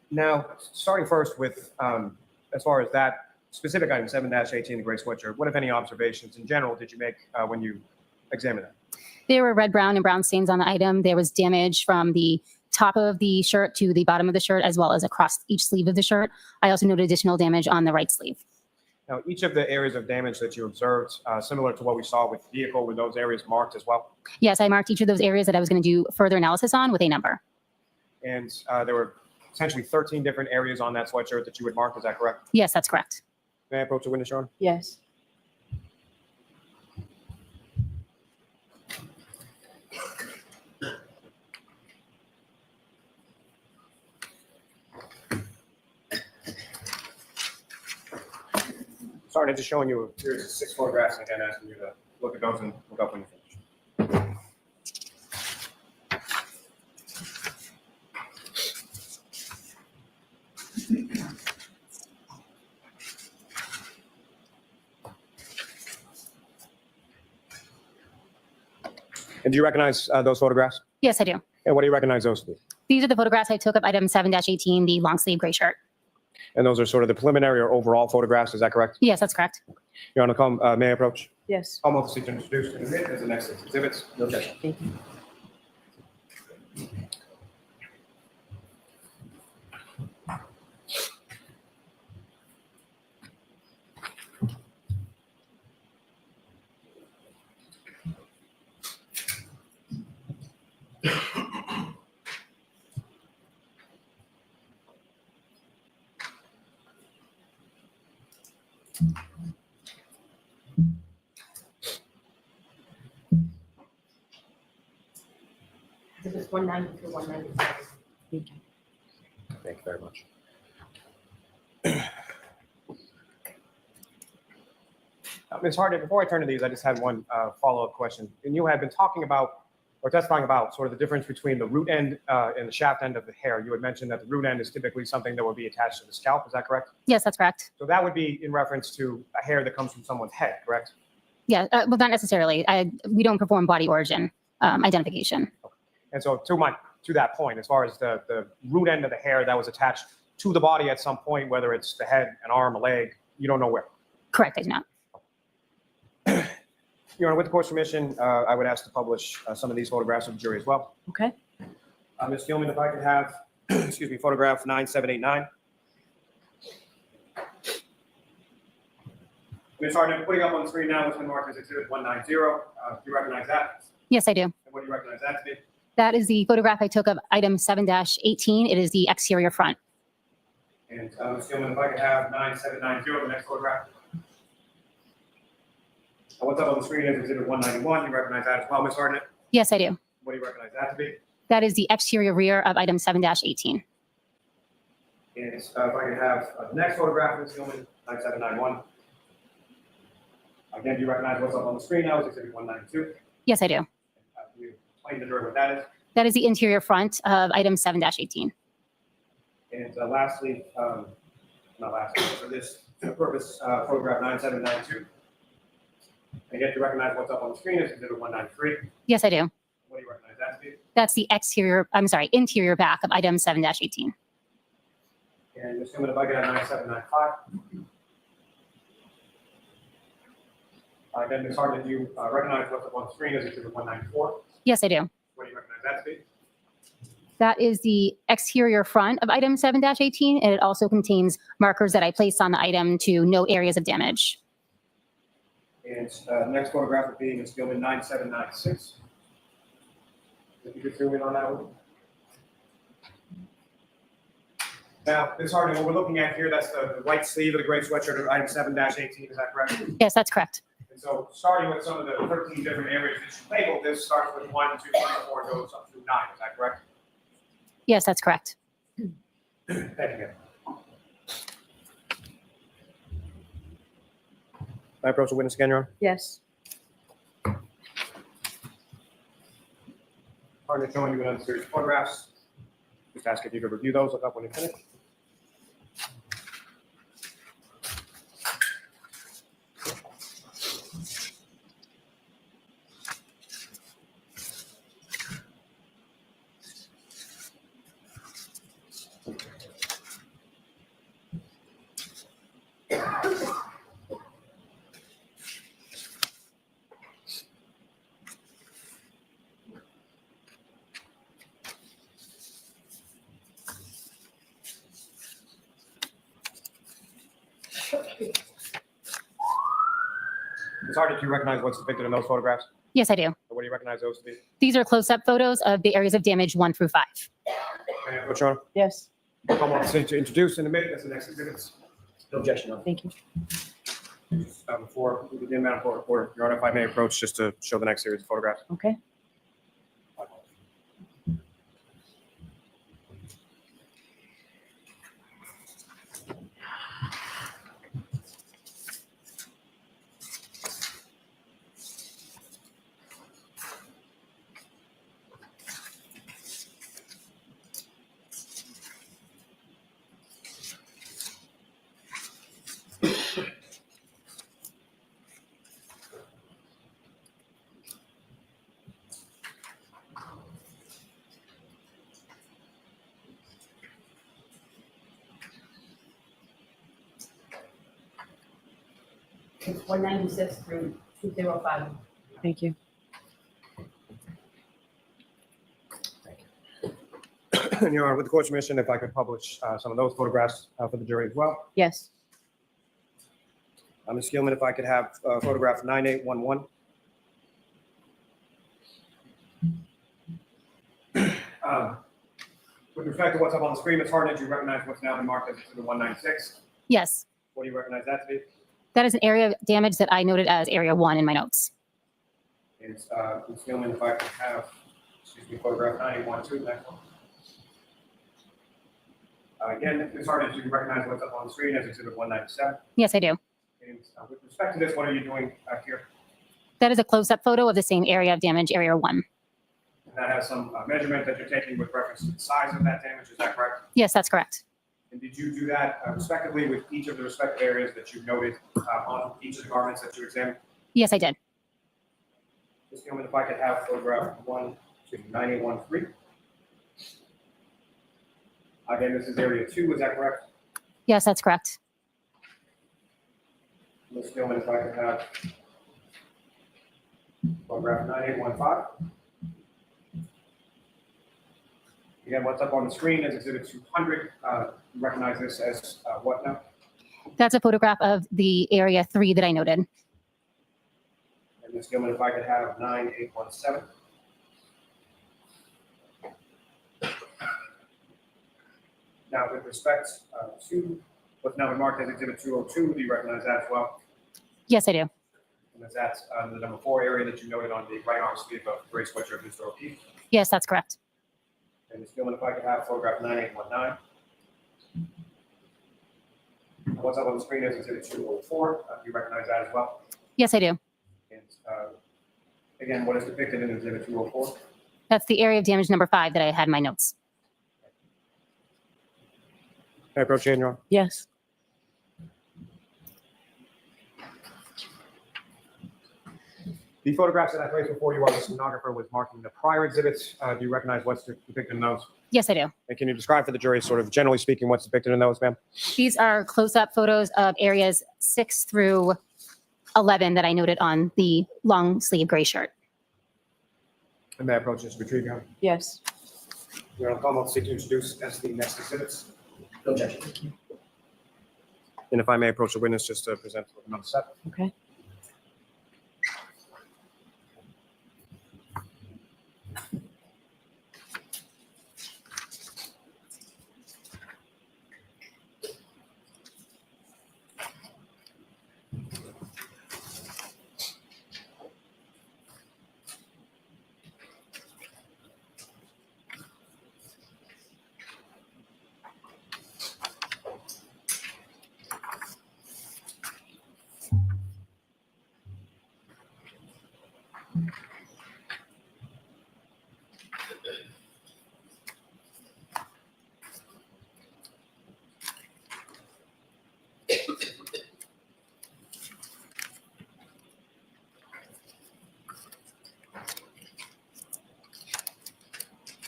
Now, starting first with, as far as that specific item, 7-18, the gray sweatshirt, what, if any, observations in general did you make when you examined it? There were red, brown, and brown stains on the item. There was damage from the top of the shirt to the bottom of the shirt, as well as across each sleeve of the shirt. I also noted additional damage on the right sleeve. Now, each of the areas of damage that you observed, similar to what we saw with the vehicle, were those areas marked as well? Yes, I marked each of those areas that I was going to do further analysis on with a number. And there were essentially 13 different areas on that sweatshirt that you had marked, is that correct? Yes, that's correct. May I approach the witness, Your Honor? Yes. Sergeant, just showing you a series of 6 photographs, and again, asking you to look at those and look up when you finish. And do you recognize those photographs? Yes, I do. And what do you recognize those to be? These are the photographs I took of item 7-18, the long sleeve gray shirt. And those are sort of the preliminary or overall photographs, is that correct? Yes, that's correct. Your Honor, may I approach? Yes. Almost seek to introduce and admit as the next exhibits. No objection. Thank you. Exhibits 190 through 197. Thank you very much. Ms. Hartnett, before I turn to these, I just had one follow-up question. And you had been talking about, or testifying about, sort of the difference between the root end and the shaft end of the hair. You had mentioned that the root end is typically something that would be attached to the scalp. Is that correct? Yes, that's correct. So that would be in reference to a hair that comes from someone's head, correct? Yeah, well, not necessarily. We don't perform body origin identification. And so to that point, as far as the root end of the hair that was attached to the body at some point, whether it's the head, an arm, a leg, you don't know where. Correct, I do not. Your Honor, with the court's permission, I would ask to publish some of these photographs of the jury as well. Okay. Ms. Gilman, if I could have, excuse me, photograph 9789. Ms. Hartnett, putting up on the screen now what's been marked as exhibit 190. Do you recognize that? Yes, I do. And what do do you recognize that to be? That is the photograph I took of item 7-18. It is the exterior front. And Ms. Gilman, if I could have 9790, the next photograph. What's up on the screen is exhibit 191. You recognize that as well, Ms. Hartnett? Yes, I do. What do you recognize that to be? That is the exterior rear of item 7-18. And if I could have the next photograph, Ms. Gilman, 9791. Again, do you recognize what's up on the screen now? Is exhibit 192. Yes, I do. Can you explain to the jury what that is? That is the interior front of item 7-18. And lastly, not lastly, but for this purpose, photograph 9792. Again, do you recognize what's up on the screen? Is exhibit 193. Yes, I do. What do you recognize that to be? That's the interior back of item 7-18. And Ms. Gilman, if I could have 9795. Again, Ms. Hartnett, do you recognize what's up on the screen as exhibit 194? Yes, I do. What do you recognize that to be? That is the exterior front of item 7-18, and it also contains markers that I placed on the item to note areas of damage. And next photograph would be Ms. Gilman, 9796. If you could zoom in on that one. Now, Ms. Hartnett, what we're looking at here, that's the right sleeve of the gray sweatshirt of item 7-18, is that correct? Yes, that's correct. And so, starting with some of the 13 different areas that you labeled, this starts with 1, 2, 3, 4, and goes up through 9, is that correct? Yes, that's correct. Thank you. I approach the witness again, Your Honor. Yes. Hartnett, showing you another series of photographs. Just ask if you could review those, look up when you finish. Ms. Hartnett, do you recognize what's depicted in those photographs? Yes, I do. What do you recognize those to be? These are close-up photos of the areas of damage 1 through 5. May I approach, Your Honor? Yes. Come on, to introduce in a minute, that's the next exhibit. No objection, Your Honor. Thank you. Before we begin, Madam Court Reporter, Your Honor, if I may approach just to show the next series of photographs. Okay. It's 196 through 205. Thank you. Your Honor, with the court's permission, if I could publish some of those photographs for the jury as well. Yes. Ms. Gilman, if I could have photograph 9811. With respect to what's up on the screen, Ms. Hartnett, do you recognize what's now been marked as exhibit 196? Yes, What do you recognize that to be? that is an area of damage that I noted as area 1 in my notes. And Ms. Gilman, if I could have, photograph 9812, next one. Again, Ms. Hartnett, do you recognize what's up on the screen as exhibit 197? Yes, I do. And with respect to this, what are you doing here? That is a close-up photo of the same area of damage, area 1. And that has some measurement that you're taking with reference to the size of that damage, is that correct? Yes, that's correct. And did you do that respectively with each of the respective areas that you noted on each of the garments that you examined? Yes, I did. Ms. Gilman, if I could have photograph 9813. Again, this is area 2, is that correct? Yes, that's correct. Ms. Gilman, if I could have photograph 9815. Again, what's up on the screen is exhibit 200. Recognize this as what now? That's a photograph of the area 3 that I noted. And Ms. Gilman, if I could have 9817. Now, with respect to what's now been marked as Exhibit 202, do you recognize that as well? Yes, I do. And is that the number 4 area that you noted on the right arm sleeve of the gray sweatshirt of Mr. O'Keefe? Yes, that's correct. And Ms. Gilman, if I could have photograph 9819. What's up on the screen is Exhibit 204. Do you recognize that as well? Yes, I do. And again, what is depicted in Exhibit 204? That's the area of damage number 5 that I had in my notes. Can I approach you, Your Honor? Yes. The photographs that I placed before you while the stenographer was marking the prior exhibits, do you recognize what's depicted in those? Yes, I do. And can you describe for the jury, sort of generally speaking, what's depicted in those, ma'am? These are close-up photos of areas 6 through 11 that I noted on the long sleeve gray shirt. And may I approach Mr. Retrieve, Your Honor? Yes. Your Honor, I'll seek to introduce as the next exhibits. No objection. And if I may approach the witness just to present with another set. Okay.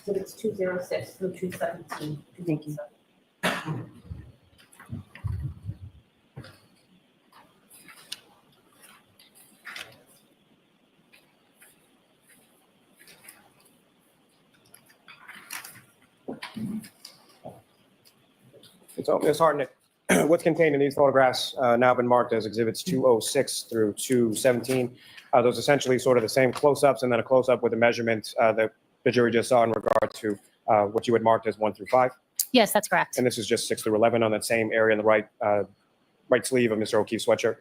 Exhibits 206 through 217. Thank you. So, Ms. Hartnett, what's contained in these photographs now been marked as exhibits 206 through 217. Those essentially sort of the same close-ups and then a close-up with a measurement that the jury just saw in regard to what you had marked as 1 through 5. Yes, that's correct. And this is just 6 through 11 on that same area in the right sleeve of Mr. O'Keefe's sweatshirt.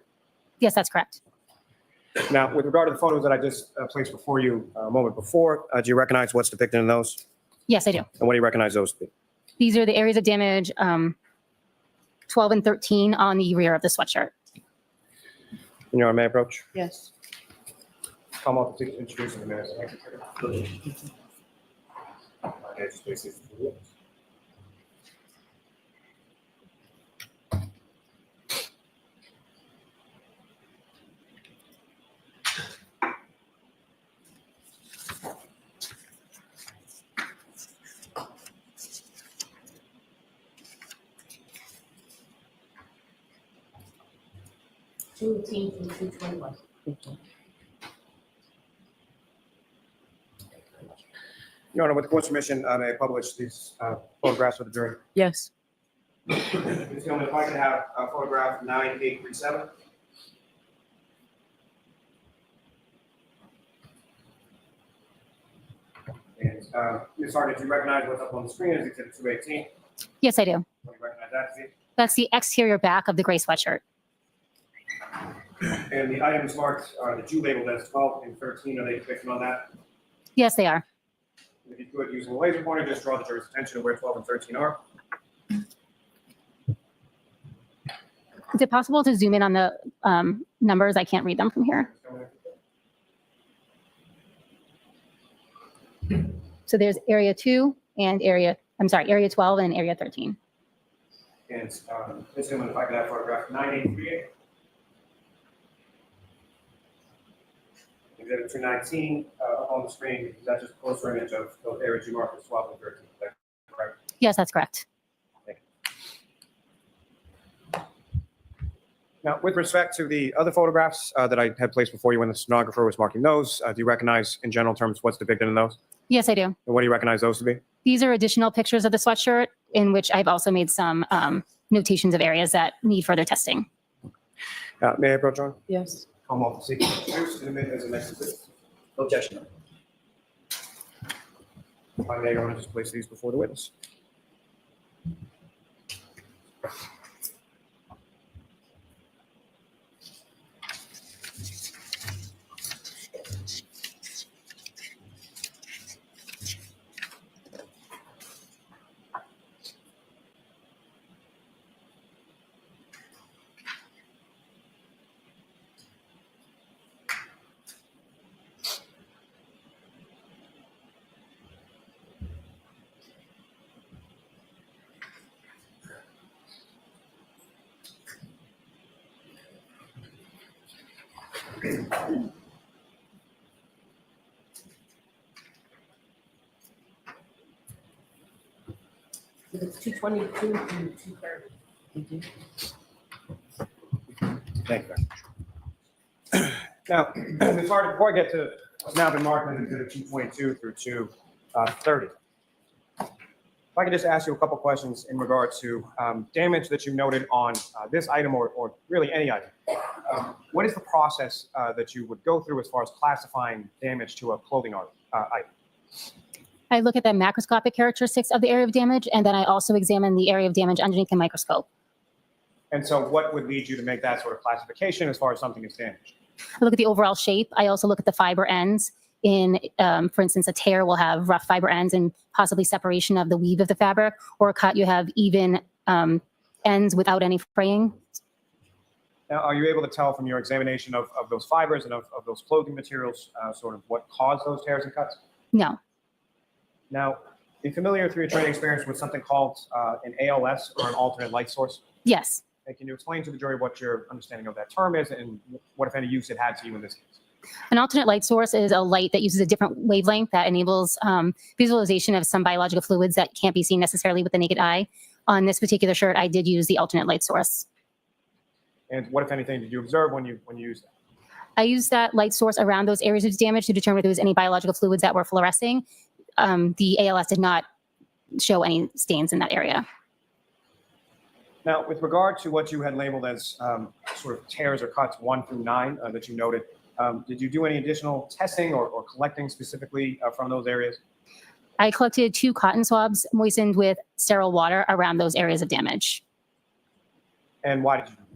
Yes, that's correct. Now, with regard to the photos that I just placed before you a moment before, do you recognize what's depicted in those? Yes, I do. And what do you recognize those to be? These are the areas of damage 12 and 13 on the rear of the sweatshirt. Your Honor, may I approach? Yes. Come up to introduce in a minute. No objection. Two 18 through 221. Your Honor, with the court's permission, I may publish these photographs for the jury. Yes. Ms. Gilman, if I could have photograph 9837. And Ms. Hartnett, do you recognize what's up on the screen as exhibit 218? Yes, I do. Do you recognize that, Steve? That's the exterior back of the gray sweatshirt. And the items marked that you labeled as 12 and 13, are they depicted on that? Yes, they are. And if you could, using a laser pointer, just draw the jury's attention to where 12 and 13 are. Is it possible to zoom in on the numbers? I can't read them from here. So there's area 2 and area 12 and area 13. And Ms. Gilman, if I could have photograph 9838. Exhibit 219 up on the screen, is that just a closer image of those areas you marked as 12 and 13? Is that correct? Yes, that's correct. Now, with respect to the other photographs that I had placed before you when the stenographer was marking those, do you recognize in general terms what's depicted in those? Yes, I do. And what do you recognize those to be? These are additional pictures of the sweatshirt in which I've also made some notations of areas that need further testing. May I approach on? Yes. Come off the seat. Introduce in a minute as a next exhibit. No objection. If I may, I want to just place these before the witness. It's 222 through 230. Thank you. Now, before I get to what's now been marked into the 222 through 230, if I could just ask you a couple questions in regard to damage that you noted on this item or really any item. What is the process that you would go through as far as classifying damage to a clothing item? I look at the macroscopic characteristics of the area of damage, and then I also examine the area of damage underneath the microscope. And so what would lead you to make that sort of classification as far as something is damaged? I look at the overall shape. I also look at the fiber ends. For instance, a tear will have rough fiber ends and possibly separation of the weave of the fabric, or a cut, you have even ends without any fraying. Now, are you able to tell from your examination of those fibers and of those clothing materials sort of what caused those tears and cuts? No. Now, are you familiar through your training experience with something called an ALS or an alternate light source? Yes. And can you explain to the jury what your understanding of that term is and what, if any, use it had to you in this case? An alternate light source is a light that uses a different wavelength that enables visualization of some biological fluids that can't be seen necessarily with the naked eye. On this particular shirt, I did use the alternate light source. And what, if anything, did you observe when you used that? I used that light source around those areas of damage to determine if there was any biological fluids that were fluorescing. The ALS did not show any stains in that area. Now, with regard to what you had labeled as sort of tears or cuts 1 through 9 that you noted, did you do any additional testing or collecting specifically from those areas? I collected 2 cotton swabs moistened with sterile water around those areas of damage. And why did you do that?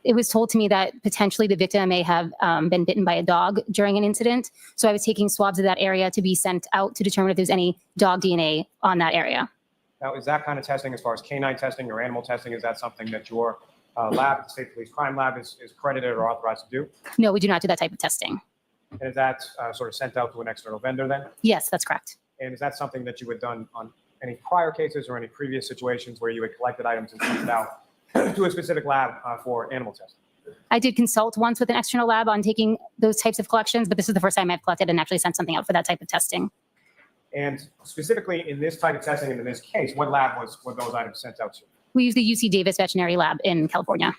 It was told to me that potentially the victim may have been bitten by a dog during an incident. So I was taking swabs of that area to be sent out to determine if there's any dog DNA on that area. Now, is that kind of testing, as far as canine testing or animal testing, is that something that your lab, the State Police Crime Lab, is accredited or authorized to do? No, we do not do that type of testing. And is that sort of sent out to an external vendor then? Yes, that's correct. And is that something that you had done on any prior cases or any previous situations where you had collected items and sent it out to a specific lab for animal testing? I did consult once with an external lab on taking those types of collections, but this is the first time I've collected and actually sent something out for that type of testing. And specifically in this type of testing and in this case, what lab were those items sent out to? We use the UC Davis Veterinary Lab in California.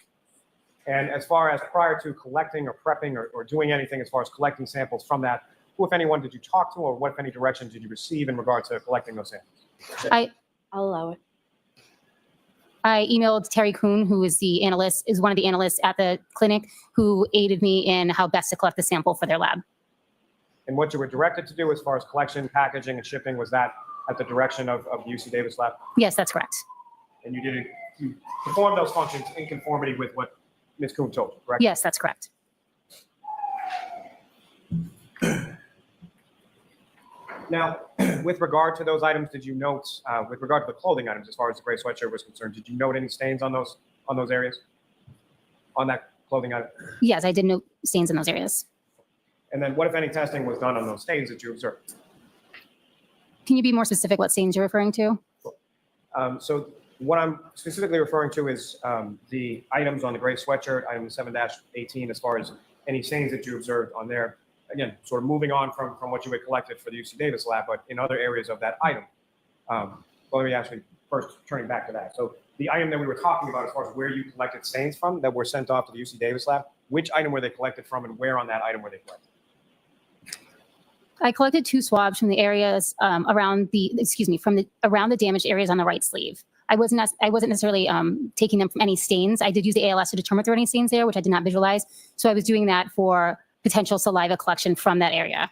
And as far as prior to collecting or prepping or doing anything as far as collecting samples from that, who, if anyone, did you talk to, or what, if any, directions did you receive in regard to collecting those samples? I'll allow it. I emailed Terry Kuhn, who is one of the analysts at the clinic, who aided me in how best to collect the sample for their lab. And what you were directed to do as far as collection, packaging, and shipping, was that at the direction of the UC Davis lab? Yes, that's correct. And you performed those functions in conformity with what Ms. Kuhn told you, correct? Yes, that's correct. Now, with regard to those items, did you note, with regard to the clothing items, as far as the gray sweatshirt was concerned, did you note any stains on those areas, on that clothing item? Yes, I did note stains in those areas. And then what, if any, testing was done on those stains that you observed? Can you be more specific what stains you're referring to? So what I'm specifically referring to is the items on the gray sweatshirt, item 7-18, as far as any stains that you observed on there. Again, sort of moving on from what you had collected for the UC Davis lab, but in other areas of that item. Well, let me actually first turning back to that. So the item that we were talking about as far as where you collected stains from that were sent off to the UC Davis lab, which item were they collected from and where on that item were they collected? I collected 2 swabs from the areas around the damaged areas on the right sleeve. I wasn't necessarily taking them from any stains. I did use the ALS to determine if there were any stains there, which I did not visualize. So I was doing that for potential saliva collection from that area.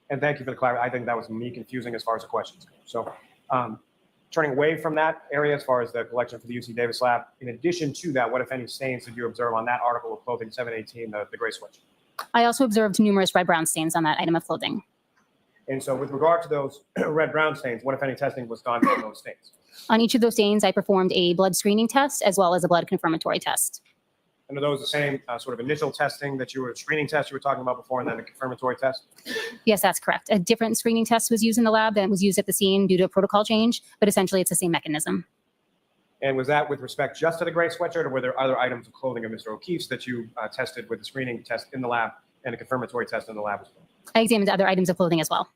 And thank you for the clarity. I think that was me confusing as far as the questions go. So Turning away from that area as far as the collection for the UC Davis lab, in addition to that, what, if any, stains did you observe on that article of clothing 718, the gray switch? I also observed numerous red-brown stains on that item of clothing. And so with regard to those red-brown stains, what, if any, testing was done on those stains? On each of those stains, I performed a blood screening test as well as a blood confirmatory test. And are those the same sort of initial testing that you were, screening test you were talking about before, and then a confirmatory test? Yes, that's correct. A different screening test was used in the lab than was used at the scene due to a protocol change, but essentially it's the same mechanism. And was that with respect just to the gray sweatshirt, or were there other items of clothing of Mr. O'Keefe's that you tested with the screening test in the lab and a confirmatory test in the lab as well? I examined other items of clothing as well.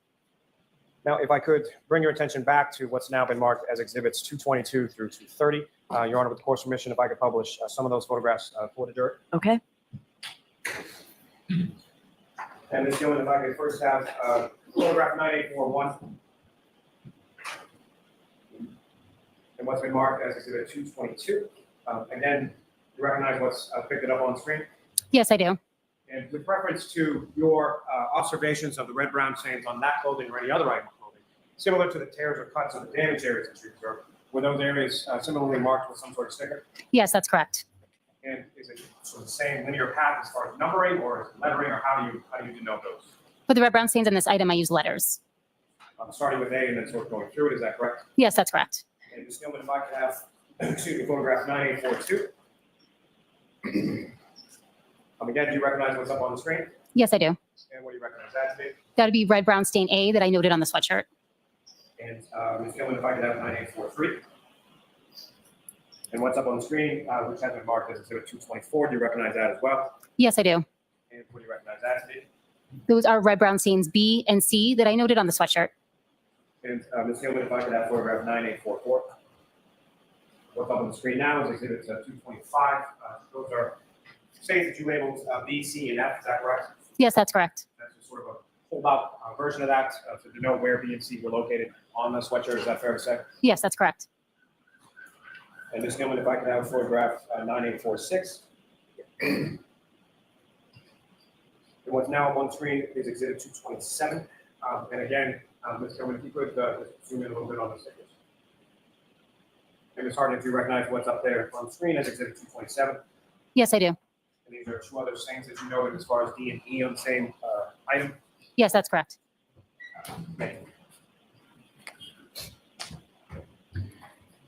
Now, if I could bring your attention back to what's now been marked as exhibits 222 through 230. Your Honor, with the court's permission, if I could publish some of those photographs for the jury. Okay. And Ms. Gilman, if I could first have photograph 9841. And what's been marked as exhibit 222. Again, you recognize what's depicted up on the screen? Yes, I do. And with reference to your observations of the red-brown stains on that clothing or any other item of clothing, similar to the tears or cuts on the damaged areas that you observed, were those areas similarly marked with some sort of sticker? Yes, that's correct. And is it sort of the same linear path as far as numbering, or is it lettering, or how do you denote those? For the red-brown stains on this item, I use letters. Starting with A and then sort of going through it, is that correct? Yes, that's correct. And Ms. Gilman, if I could have, excuse me, photograph 9842. Again, do you recognize what's up on the screen? Yes, I do. And what do you recognize that to be? That would be red-brown stain A that I noted on the sweatshirt. And Ms. Gilman, if I could have 9843. And what's up on the screen, which has been marked as exhibit 224, do you recognize that as well? Yes, I do. And what do you recognize that to be? Those are red-brown stains B and C that I noted on the sweatshirt. And Ms. Gilman, if I could have photograph 9844. What's up on the screen now is exhibit 225. Those are stains that you labeled B, C, and F, is that correct? Yes, that's correct. That's just sort of a pulled-out version of that to denote where B and C were located on the sweatshirt, is that fair to say? Yes, that's correct. And Ms. Gilman, if I could have photograph 9846. And what's now up on the screen is exhibit 227. And again, Ms. Gilman, if you could just zoom in a little bit on the stickers. And Ms. Hartnett, if you recognize what's up there on the screen as exhibit 227. Yes, I do. And these are two other stains that you noted as far as D and E on the same item. Yes, that's correct.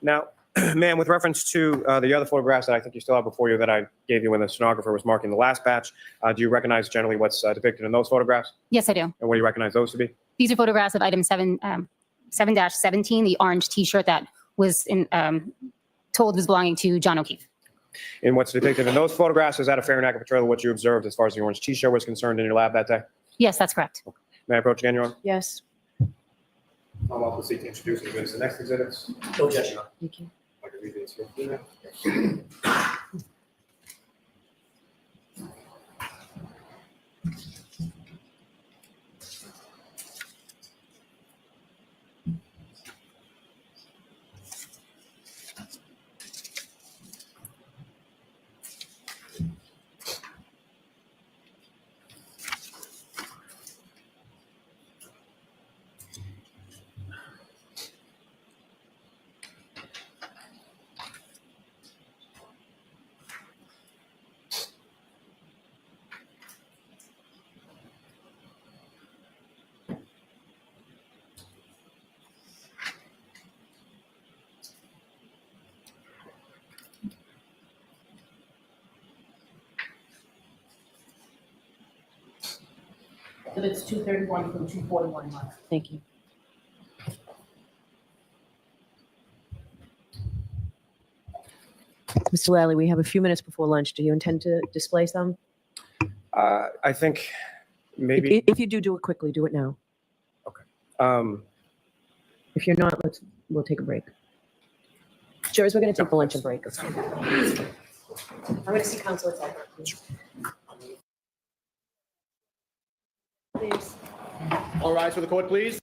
Now, ma'am, with reference to the other photographs that I think you still have before you that I gave you when the stenographer was marking the last batch, do you recognize generally what's depicted in those photographs? Yes, I do. And what do you recognize those to be? These are photographs of item 7-17, the orange T-shirt that was told was belonging to John O'Keefe. And what's depicted in those photographs, is that a fair and accurate portrayal of what you observed as far as the orange T-shirt was concerned in your lab that day? Yes, that's correct. May I approach again, Your Honor? Yes. I'll also seek to introduce and advance the next exhibits. No objection, Your Honor. Thank you. I can read these here. So it's 231 through 241 months. Thank you. Mr. Lally, we have a few minutes before lunch. Do you intend to display some? I think maybe, If you do, do it quickly. Do it now. um, If you're not, we'll take a break. Jurors, we're going to take the luncheon break. I'm going to see Counselor Tucker. Please. All rise for the court, please.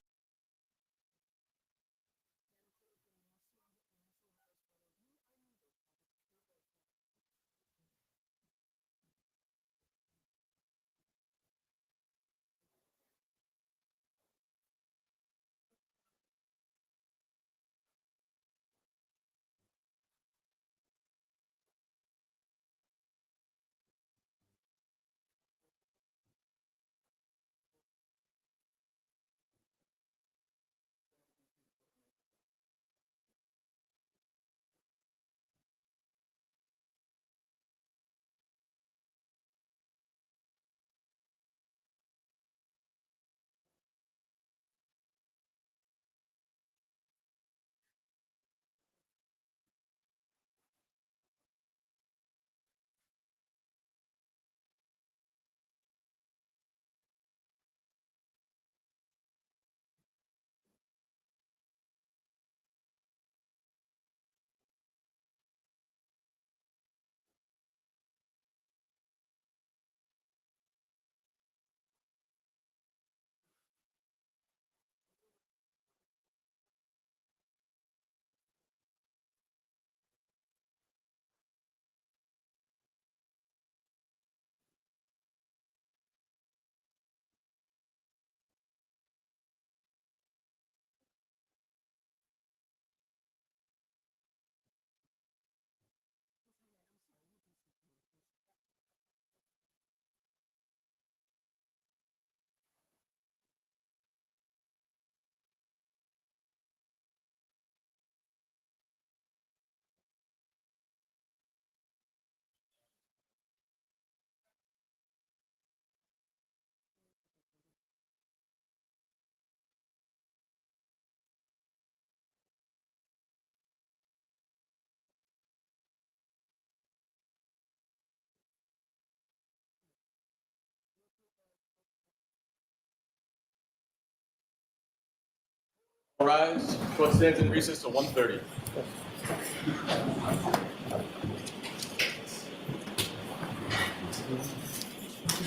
Rise. Court stands in recess till 1:30.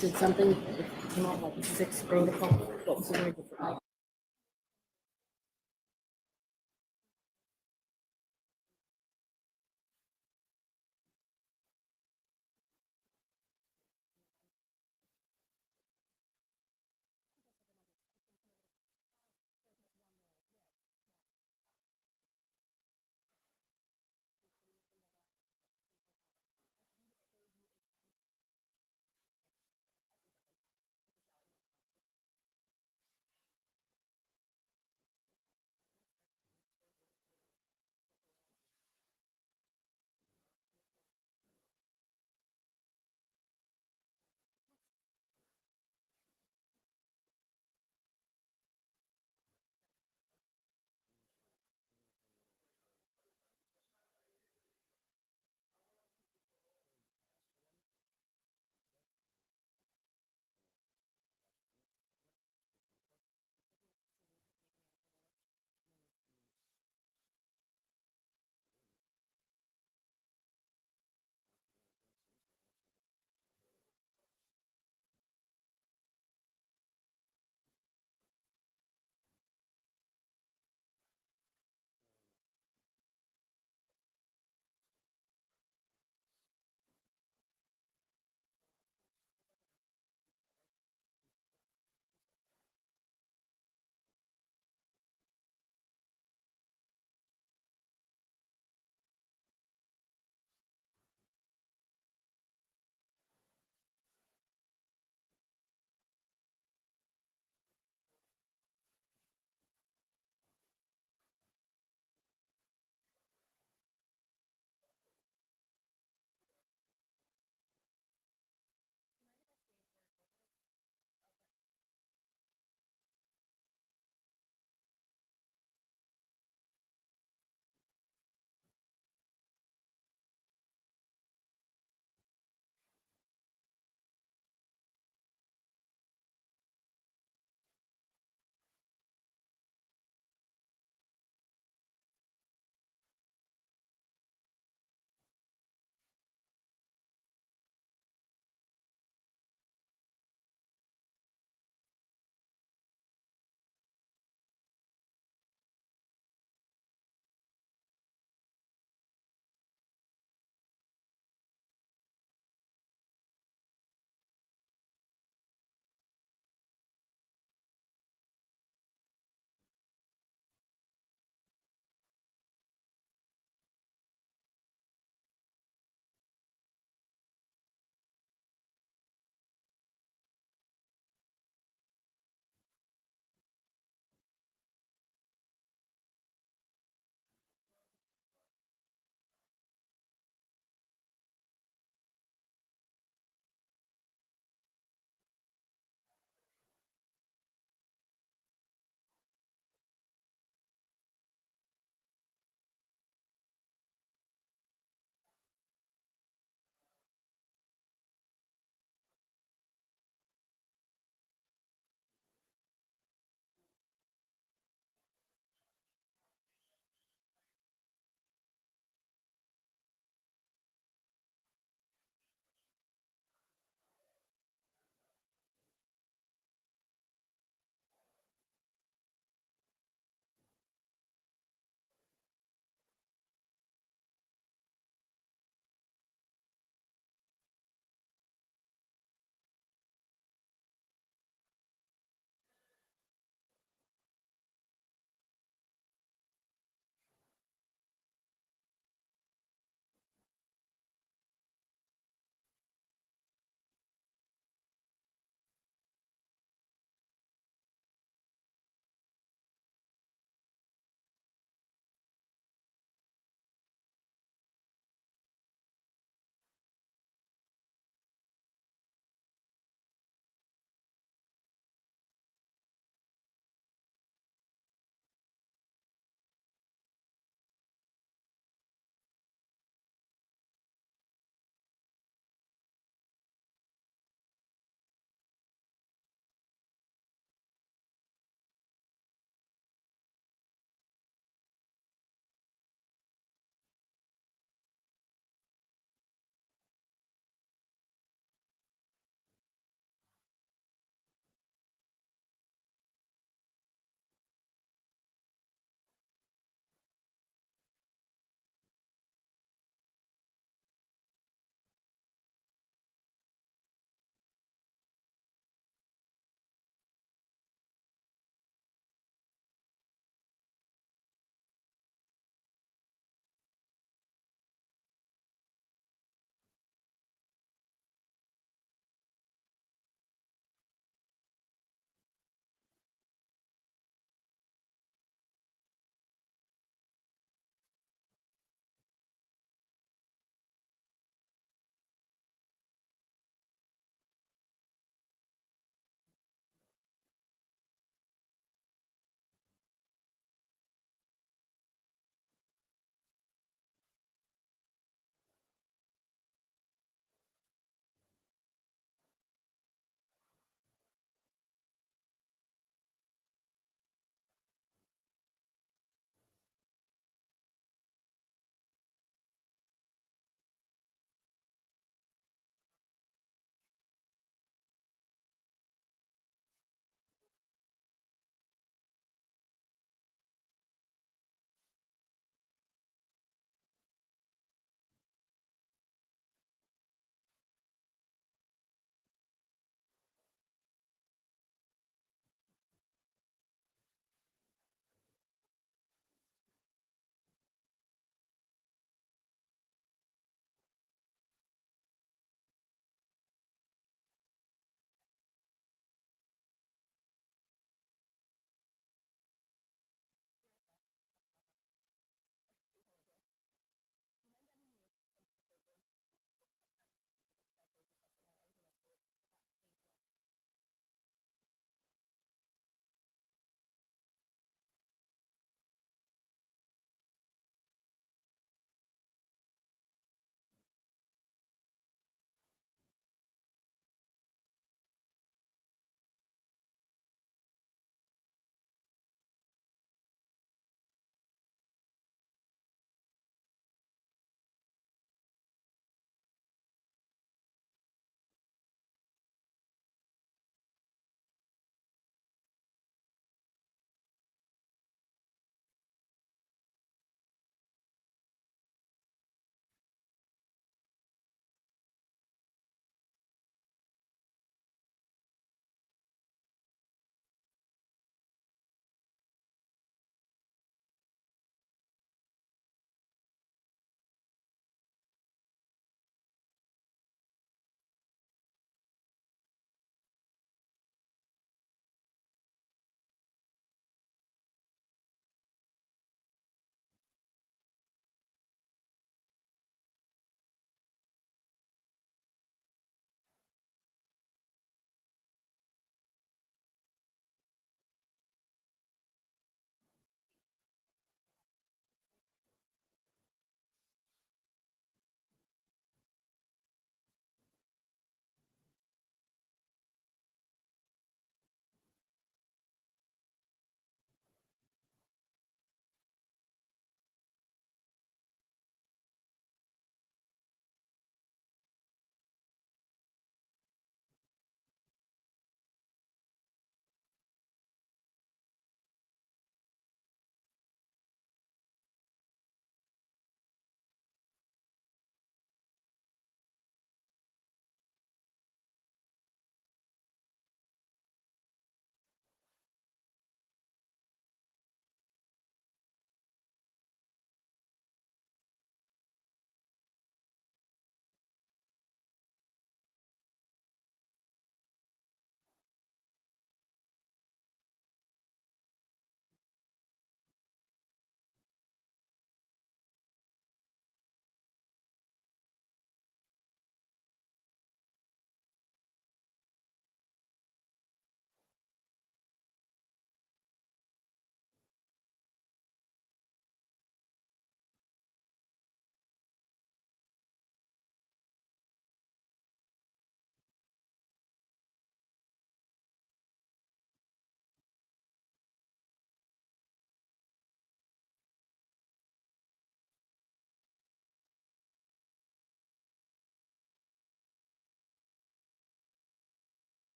Did something come out like 6 protocol? What was the word before?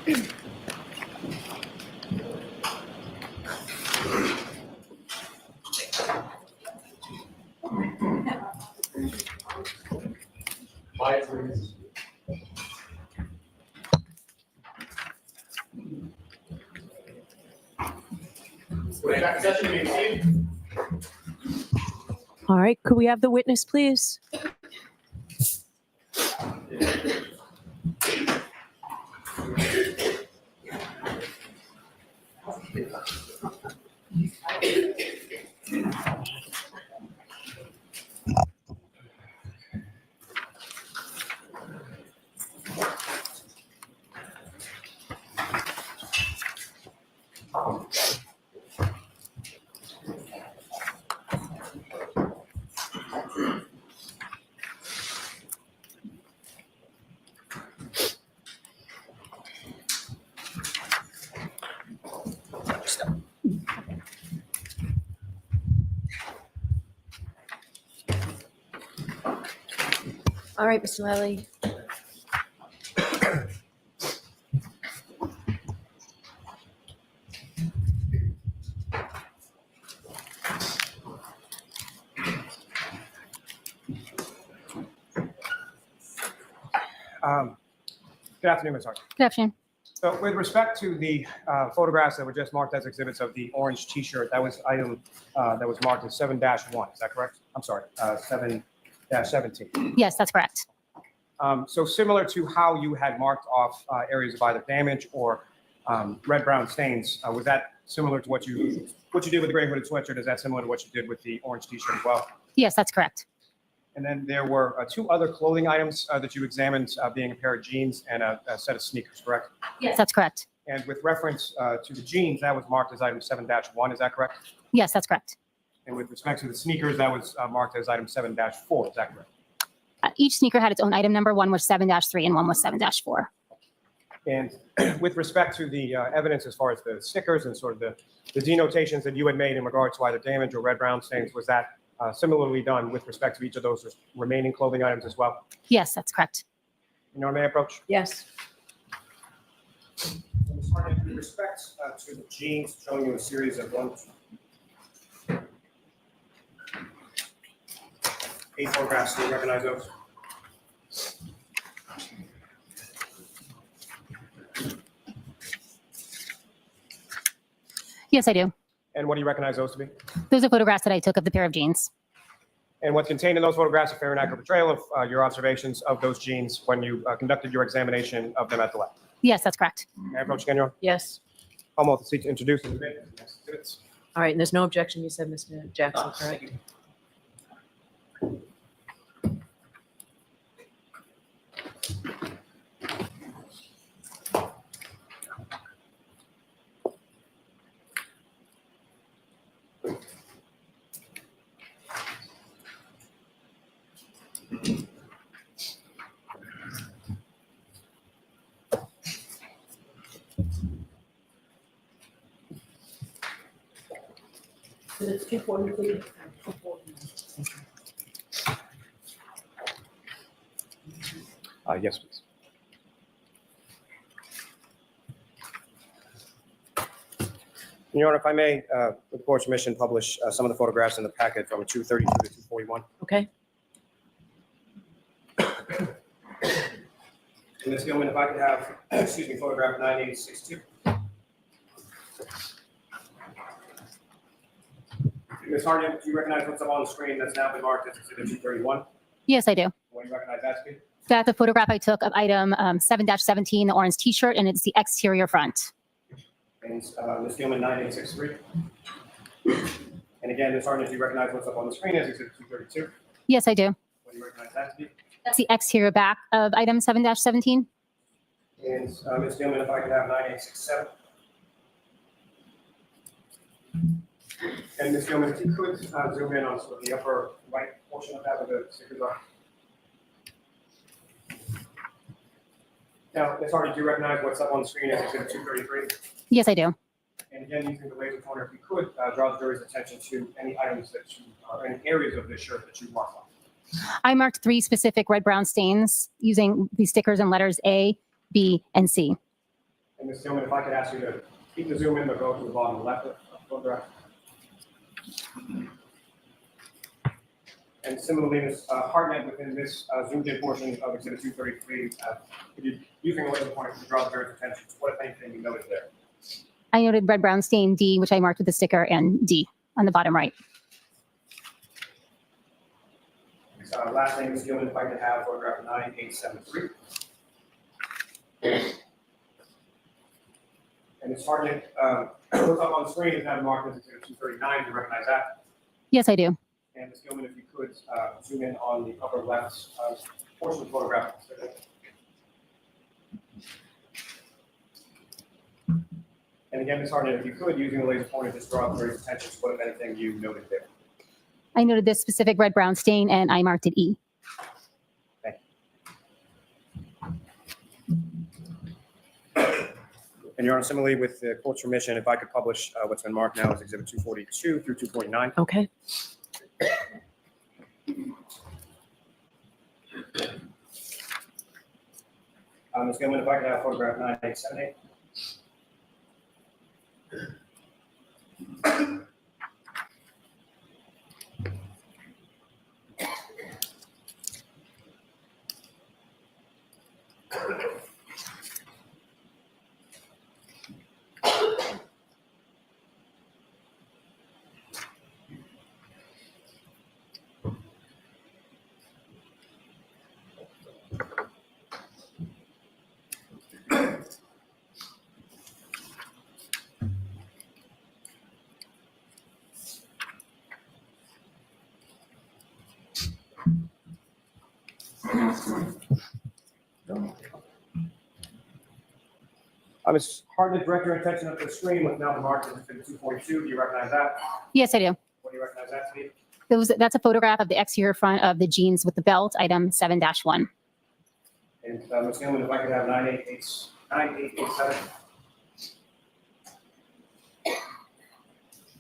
Quiet, please. Back to session, you may proceed. All right, could we have the witness, please? All right, Mr. Lally. Good afternoon, Ms. Hart. Good afternoon. So with respect to the photographs that were just marked as exhibits of the orange T-shirt, that was item that was marked as 7-1, is that correct? I'm sorry, 7-17. Yes, that's correct. So similar to how you had marked off areas of either damage or red-brown stains, was that similar to what you did with the gray hooded sweatshirt? Is that similar to what you did with the orange T-shirt as well? Yes, that's correct. And then there were two other clothing items that you examined, being a pair of jeans and a set of sneakers, correct? Yes, that's correct. And with reference to the jeans, that was marked as item 7-1, is that correct? Yes, that's correct. And with respect to the sneakers, that was marked as item 7-4, is that correct? Each sneaker had its own item number. One was 7-3 and one was 7-4. And with respect to the evidence as far as the stickers and sort of the denotations that you had made in regard to either damage or red-brown stains, was that similarly done with respect to each of those remaining clothing items as well? Yes, that's correct. You know what I may approach? Yes. Ms. Hartnett, with respect to the jeans, showing you a series of 8 photographs, do you recognize those? Yes, I do. And what do you recognize those to be? Those are photographs that I took of the pair of jeans. And what's contained in those photographs, a fair and accurate portrayal of your observations of those jeans when you conducted your examination of them at the lab? Yes, that's correct. May I approach again, Your Honor? Yes. Almost seek to introduce and debate the next exhibits. All right, and there's no objection, you said, Mr. Jackson, correct? It's 240, Yes, please. Your Honor, if I may, with the court's permission, publish some of the photographs in the packet from 232 to 241. Okay. And Ms. Gilman, if I could have, excuse me, photograph 9862. Ms. Hartnett, do you recognize what's up on the screen that's now been marked as exhibit 231? Yes, I do. What do you recognize that to be? That's a photograph I took of item 7-17, the orange T-shirt, and it's the exterior front. And Ms. Gilman, 9863. And again, Ms. Hartnett, do you recognize what's up on the screen as exhibit 232? Yes, I do. What do you recognize that to be? That's the exterior back of item 7-17. And Ms. Gilman, if I could have 9867. And Ms. Gilman, if you could zoom in on sort of the upper right portion of that where the stickers are. Now, Ms. Hardy, do you recognize what's up on the screen as exhibit 233? Yes, I do. And again, using the laser pointer, if you could draw the jury's attention to any items that you, or any areas of this shirt that you marked on. I marked 3 specific red-brown stains using the stickers and letters A, B, and C. And Ms. Gilman, if I could ask you to keep the zoom in, but go to the bottom left of the photograph. And similarly, Ms. Hartnett, within this zoomed in portion of Exhibit 233, could you, using a laser pointer to draw the jury's attention to what, if anything, you noted there? I noted red, brown stain D, which I marked with a sticker, and D on the bottom right. Last name, Ms. Gilman, if I could have photograph 9873. And Ms. Hartnett, what's up on the screen is now marked as Exhibit 239. Do you recognize that? Yes, I do. And Ms. Gilman, if you could zoom in on the upper left portion of the photograph. And again, Ms. Hartnett, if you could, using the laser pointer, just draw the jury's attention to what, if anything, you noted there. I noted this specific red, brown stain, and I marked it E. Thank you. And Your Honor, similarly, with the court's permission, if I could publish what's been marked now as Exhibit 242 through 249. Okay. Ms. Gilman, if I could have photograph 9878. Ms. Hartnett, direct your attention up to the screen with now the mark as Exhibit 242. Do you recognize that? Yes, I do. What do you recognize that to be? That's a photograph of the exterior front of the jeans with the belt, item 7-1. And Ms. Gilman, if I could have 9887.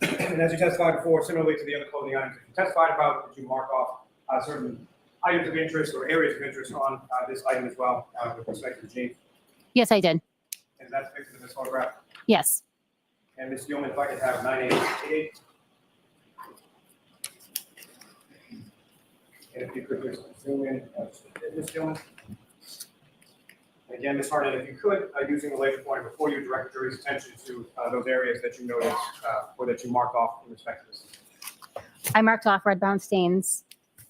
And as you testified before, similarly to the other clothing items that you testified about, did you mark off certain items of interest or areas of interest on this item as well with respect to the jeans? Yes, I did. And that's depicted in this photograph. Yes. And Ms. Gilman, if I could have 9888. And if you could just zoom in, Ms. Gilman. And again, Ms. Hartnett, if you could, using the laser pointer before you direct the jury's attention to those areas that you noticed or that you marked off in respect to this. I marked off red, brown stains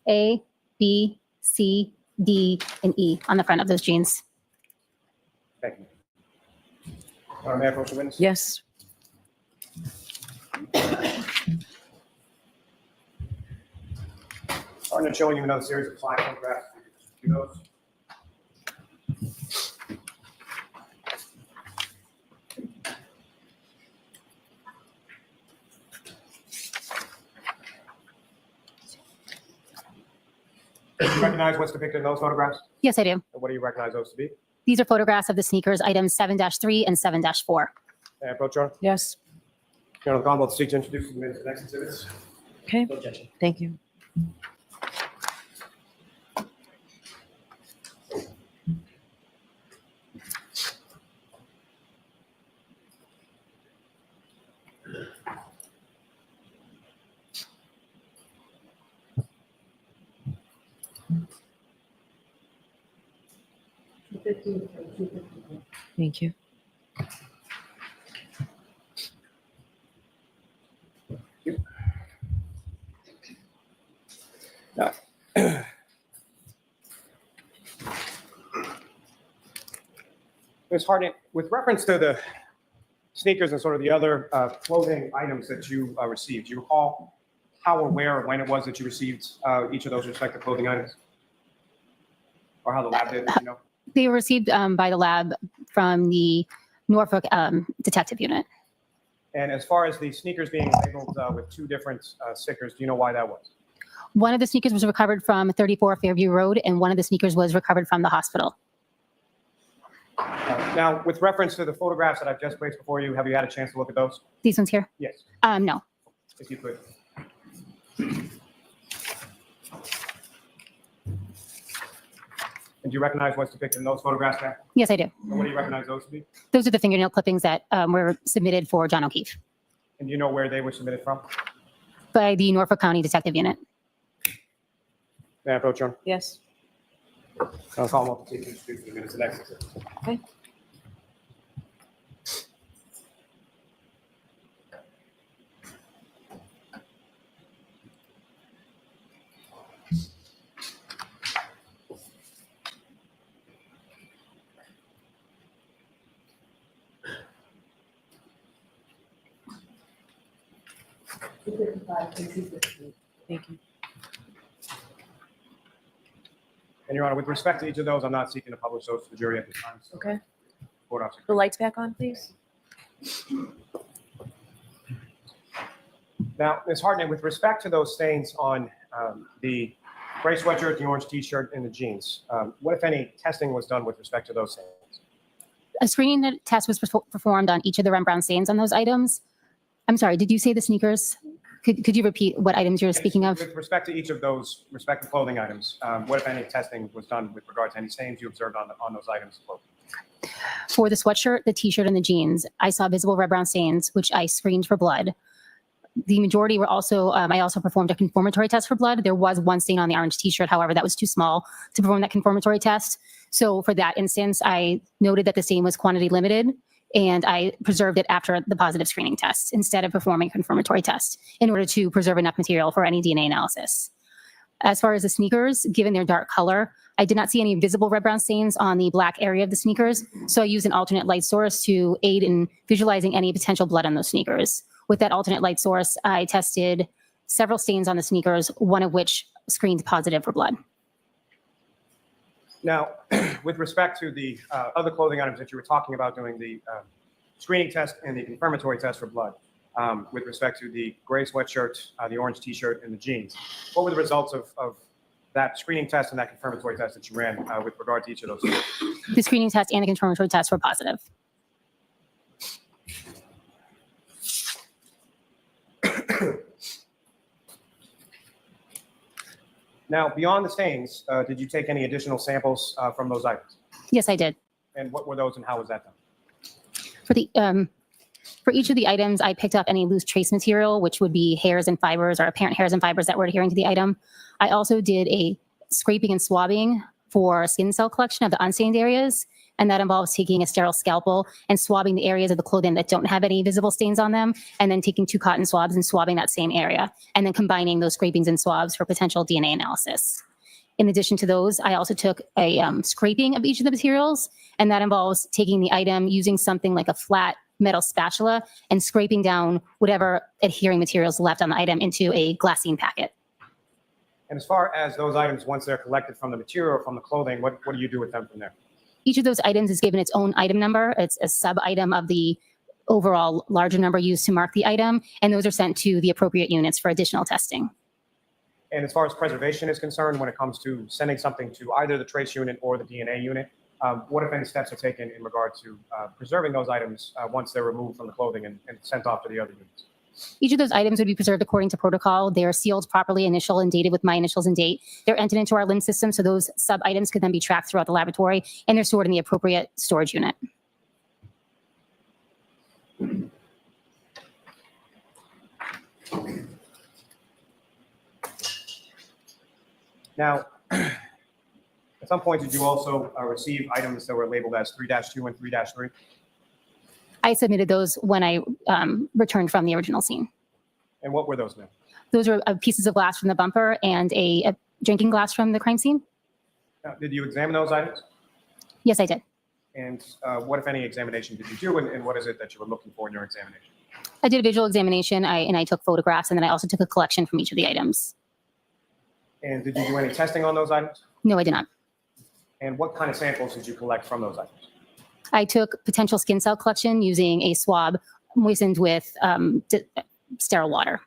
A, B, C, D, and E on the front of those jeans. Thank you. May I approach the witness? Yes. Hartnett, showing you another series of slide photographs. Do those. Do you recognize what's depicted in those photographs? Yes, I do. And what do you recognize those to be? These are photographs of the sneakers, items 7-3 and 7-4. May I approach, Your Honor? Yes. Your Honor, the Commonwealth seeks to introduce the next exhibits. Okay. No objection. Thank you. Thank you. Ms. Hartnett, with reference to the sneakers and sort of the other clothing items that you received, do you recall how or where or when it was that you received each of those respective clothing items? Or how the lab did, you know? They were received by the lab from the Norfolk Detective Unit. And as far as the sneakers being labeled with two different stickers, do you know why that was? One of the sneakers was recovered from 34 Fairview Road, and one of the sneakers was recovered from the hospital. Now, with reference to the photographs that I've just placed before you, have you had a chance to look at those? These ones here? Yes, No. if you could. And And do you recognize what's depicted in those photographs there? Yes, I do. And what do you recognize those to be? Those are the fingernail clippings that were submitted for John O'Keefe And do you know where they were submitted from? by the Norfolk County Detective Unit. May I approach you? Yes. I'll call them up to take you through the minutes of next. Okay. Two fifty-five and 250. Thank you. And Your Honor, with respect to each of those, I'm not seeking to publish those to the jury at this time. So Okay. Court officer. The lights back on, please. Now, Ms. Hartnett, with respect to those stains on the gray sweatshirt, the orange t-shirt, and the jeans, what, if any, testing was done with respect to those stains? A screening test was performed on each of the Rembrandt stains on those items. I'm sorry, did you say the sneakers? Could you repeat what items you're speaking of? With respect to each of those respective clothing items, what, if any, testing was done with regard to any stains you observed on those items? For the sweatshirt, the t-shirt, and the jeans, I saw visible Rembrandt stains, which I screened for blood. The majority were also, I also performed a confirmatory test for blood. There was one stain on the orange t-shirt. However, that was too small to perform that confirmatory test. So for that instance, I noted that the stain was quantity limited, and I preserved it after the positive screening test instead of performing a confirmatory test in order to preserve enough material for any DNA analysis. As far as the sneakers, given their dark color, I did not see any visible Rembrandt stains on the black area of the sneakers, so I used an alternate light source to aid in visualizing any potential blood on those sneakers. With that alternate light source, I tested several stains on the sneakers, one of which screened positive for blood. Now, with respect to the other clothing items that you were talking about doing the screening test and the confirmatory test for blood, with respect to the gray sweatshirt, the orange t-shirt, and the jeans, what were the results of that screening test and that confirmatory test that you ran with regard to each of those? The screening test and the confirmatory test were positive. Now, beyond the stains, did you take any additional samples from those items? Yes, I did. And what were those and how was that done? For each of the items, I picked up any loose trace material, which would be hairs and fibers or apparent hairs and fibers that were adhering to the item. I also did a scraping and swabbing for skin cell collection of the unstained areas, and that involves taking a sterile scalpel and swabbing the areas of the clothing that don't have any visible stains on them, and then taking 2 cotton swabs and swabbing that same area, and then combining those scrapings and swabs for potential DNA analysis. In addition to those, I also took a scraping of each of the materials, and that involves taking the item, using something like a flat metal spatula, and scraping down whatever adhering materials left on the item into a glassine packet. And as far as those items, once they're collected from the material or from the clothing, what do you do with them from there? Each of those items is given its own item number. It's a sub-item of the overall larger number used to mark the item, and those are sent to the appropriate units for additional testing. And as far as preservation is concerned, when it comes to sending something to either the trace unit or the DNA unit, what, if any, steps are taken in regard to preserving those items once they're removed from the clothing and sent off to the other units? Each of those items would be preserved according to protocol. They are sealed properly, initial and dated with my initials and date. They're entered into our LIMS system, so those sub-items could then be tracked throughout the laboratory, and they're stored in the appropriate storage unit. Now, at some point, did you also receive items that were labeled as 3-2 and 3-3? I submitted those when I returned from the original scene. And what were those now? Those were pieces of glass from the bumper and a drinking glass from the crime scene. Now, did you examine those items? Yes, I did. And what, if any, examination did you do, and what is it that you were looking for in your examination? I did a visual examination, and I took photographs, and then I also took a collection from each of the items. And did you do any testing on those items? No, I did not. And what kind of samples did you collect from those items? I took potential skin cell collection using a swab moistened with sterile water.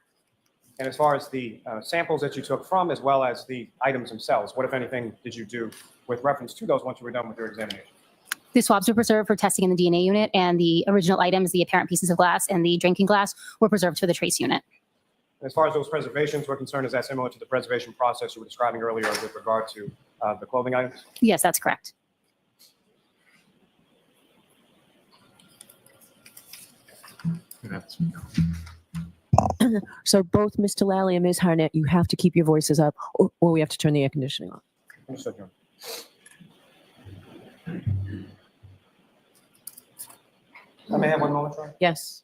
And as far as the samples that you took from, as well as the items themselves, what, if anything, did you do with reference to those once you were done with your examination? The swabs were preserved for testing in the DNA unit, and the original items, the apparent pieces of glass and the drinking glass, were preserved for the trace unit. And as far as those preservations were concerned, is that similar to the preservation process you were describing earlier with regard to the clothing items? Yes, that's correct. So both Mr. Lally and Ms. Hartnett, you have to keep your voices up or we have to turn the air conditioning on. Understood, Your Honor. I may have one moment, Your Honor. Yes.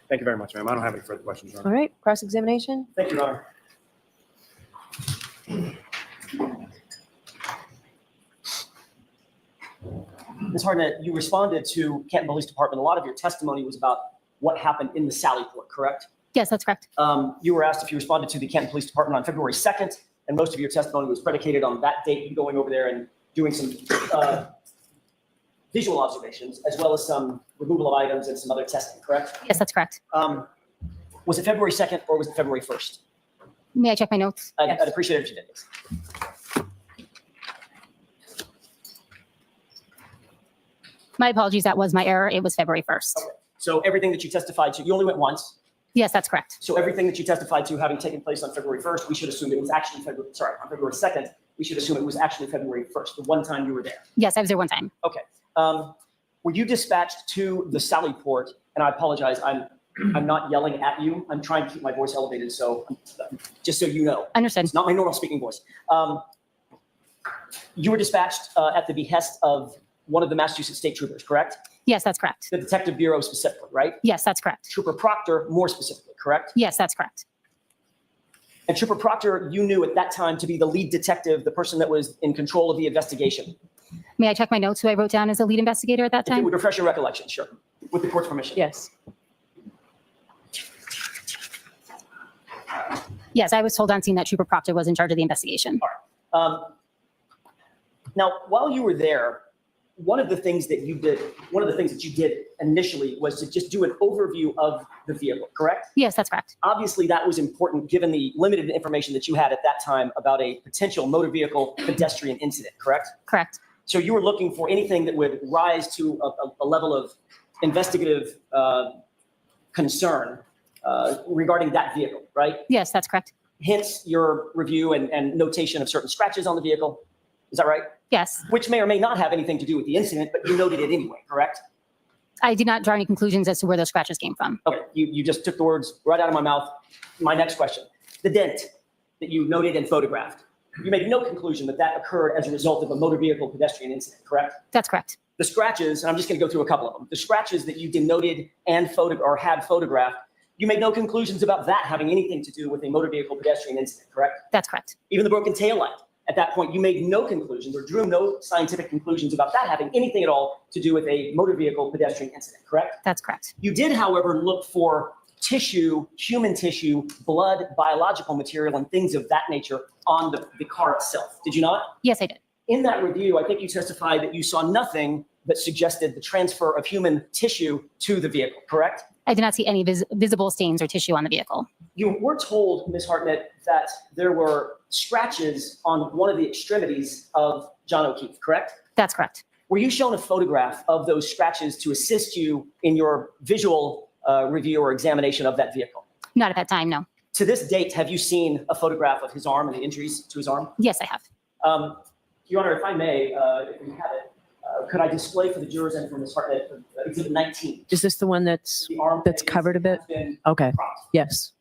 Thank you very much, ma'am. I don't have any further questions, Your Honor. All right. Cross-examination. Thank you, Your Honor. Ms. Hartnett, you responded to Canton Police Department. A lot of your testimony was about what happened in the Sallyport, correct? Yes, that's correct. You were asked if you responded to the Canton Police Department on February 2nd, and most of your testimony was predicated on that date, you going over there and doing some visual observations, as well as some removal of items and some other testing, correct? Yes, that's correct. Was it February 2nd or was it February 1st? May I check my notes? I'd appreciate it if you did this. My apologies. That was my error. It was February 1st. Okay. So everything that you testified to, you only went once. Yes, that's correct. So everything that you testified to having taken place on February 1st, we should assume it was actually on February 2nd, we should assume it was actually February 1st, the one time you were there. Yes, I was there one time. Okay. Were you dispatched to the Sallyport? And I apologize, I'm not yelling at you. I'm trying to keep my voice elevated, so just so you know. Understood. It's not my normal speaking voice. You were dispatched at the behest of one of the Massachusetts State Troopers, correct? Yes, that's correct. The Detective Bureau specifically, right? Yes, that's correct. Trooper Proctor more specifically, correct? Yes, that's correct. And Trooper Proctor, you knew at that time to be the lead detective, the person that was in control of the investigation. May I check my notes who I wrote down as a lead investigator at that If it time? would refresh your recollection, sure, with the court's permission. Yes. Yes, I was told on scene that Trooper Proctor was in charge of the investigation. Now, while you were there, one of the things that you did initially was to just do an overview of the vehicle, correct? Yes, that's correct. Obviously, that was important given the limited information that you had at that time about a potential motor vehicle pedestrian incident, correct? Correct. So you were looking for anything that would rise to a level of investigative concern regarding that vehicle, right? Yes, that's correct. Hence your review and notation of certain scratches on the vehicle. Is that right? Yes. Which may or may not have anything to do with the incident, but you noted it anyway, correct? I did not draw any conclusions as to where those scratches came from. Okay, you just took the words right out of my mouth. My next question, the dent that you noted and photographed, you made no conclusion that that occurred as a result of a motor vehicle pedestrian incident, correct? That's correct. The scratches, and I'm just gonna go through a couple of them. The scratches that you denoted and had photographed, you made no conclusions about that having anything to do with a motor vehicle pedestrian incident, correct? That's correct. Even the broken taillight. At that point, you made no conclusions or drew no scientific conclusions about that having anything at all to do with a motor vehicle pedestrian incident, correct? That's correct. You did, however, look for tissue, human tissue, blood, biological material, and things of that nature on the car itself. Did you not? Yes, I did. In that review, I think you testified that you saw nothing that suggested the transfer of human tissue to the vehicle, correct? I did not see any visible stains or tissue on the vehicle. You were told, Ms. Hartnett, that there were scratches on one of the extremities of John O'Keefe, correct? That's correct. Were you shown a photograph of those scratches to assist you in your visual review or examination of that vehicle? Not at that time, no. To this date, have you seen a photograph of his arm and the injuries to his arm? Yes, I have. Your Honor, if I may, if we have it, could I display for the jurors and for Ms. Hartnett Exhibit 19? Is this the one that's The arm that's that covered a bit? has been Okay. cropped. Yes.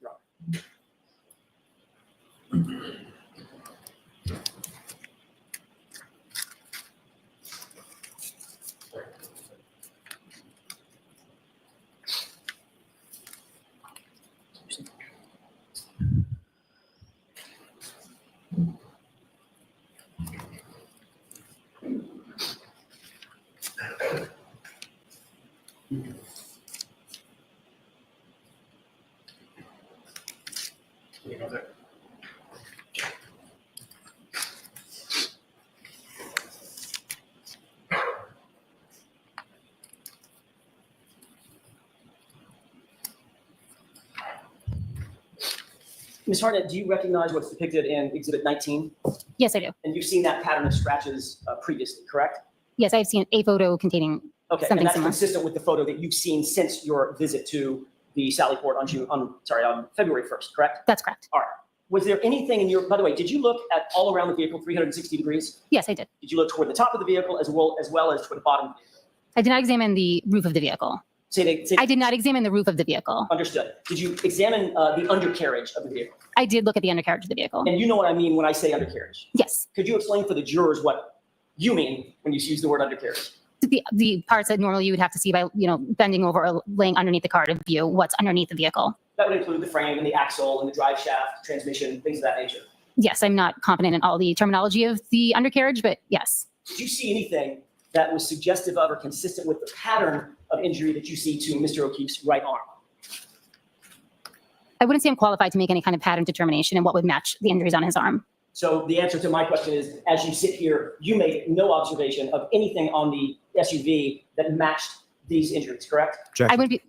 Ms. Hartnett, do you recognize what's depicted in Exhibit 19? Yes, I do. And you've seen that pattern of scratches previously, correct? Yes, I've seen a photo containing Okay, and something that's similar. consistent with the photo that you've seen since your visit to the Sally Port on February 1st, correct? That's correct. All right. Was there anything in your, by the way, did you look at all around the vehicle 360 degrees? Yes, I did. Did you look toward the top of the vehicle as well as toward the bottom of the vehicle? I did not examine the roof of the vehicle. Say I did not examine the roof of the vehicle. Understood. Did you examine the undercarriage of the vehicle? I did look at the undercarriage of the vehicle. And you know what I mean when I say undercarriage. Yes, Could you explain for the jurors what you mean when you use the word undercarriage? the parts that normally you would have to see by, bending over or laying underneath the car to view what's underneath the vehicle. That would include the frame and the axle and the drive shaft, transmission, things of that nature. Yes, I'm not confident in all the terminology of the undercarriage, but yes. Did you see anything that was suggestive of or consistent with the pattern of injury that you see to Mr. O'Keefe's right arm? I wouldn't say I'm qualified to make any kind of pattern determination and what would match the injuries on his arm. So the answer to my question is, as you sit here, you made no observation of anything on the SUV that matched these injuries, correct? I wouldn't be.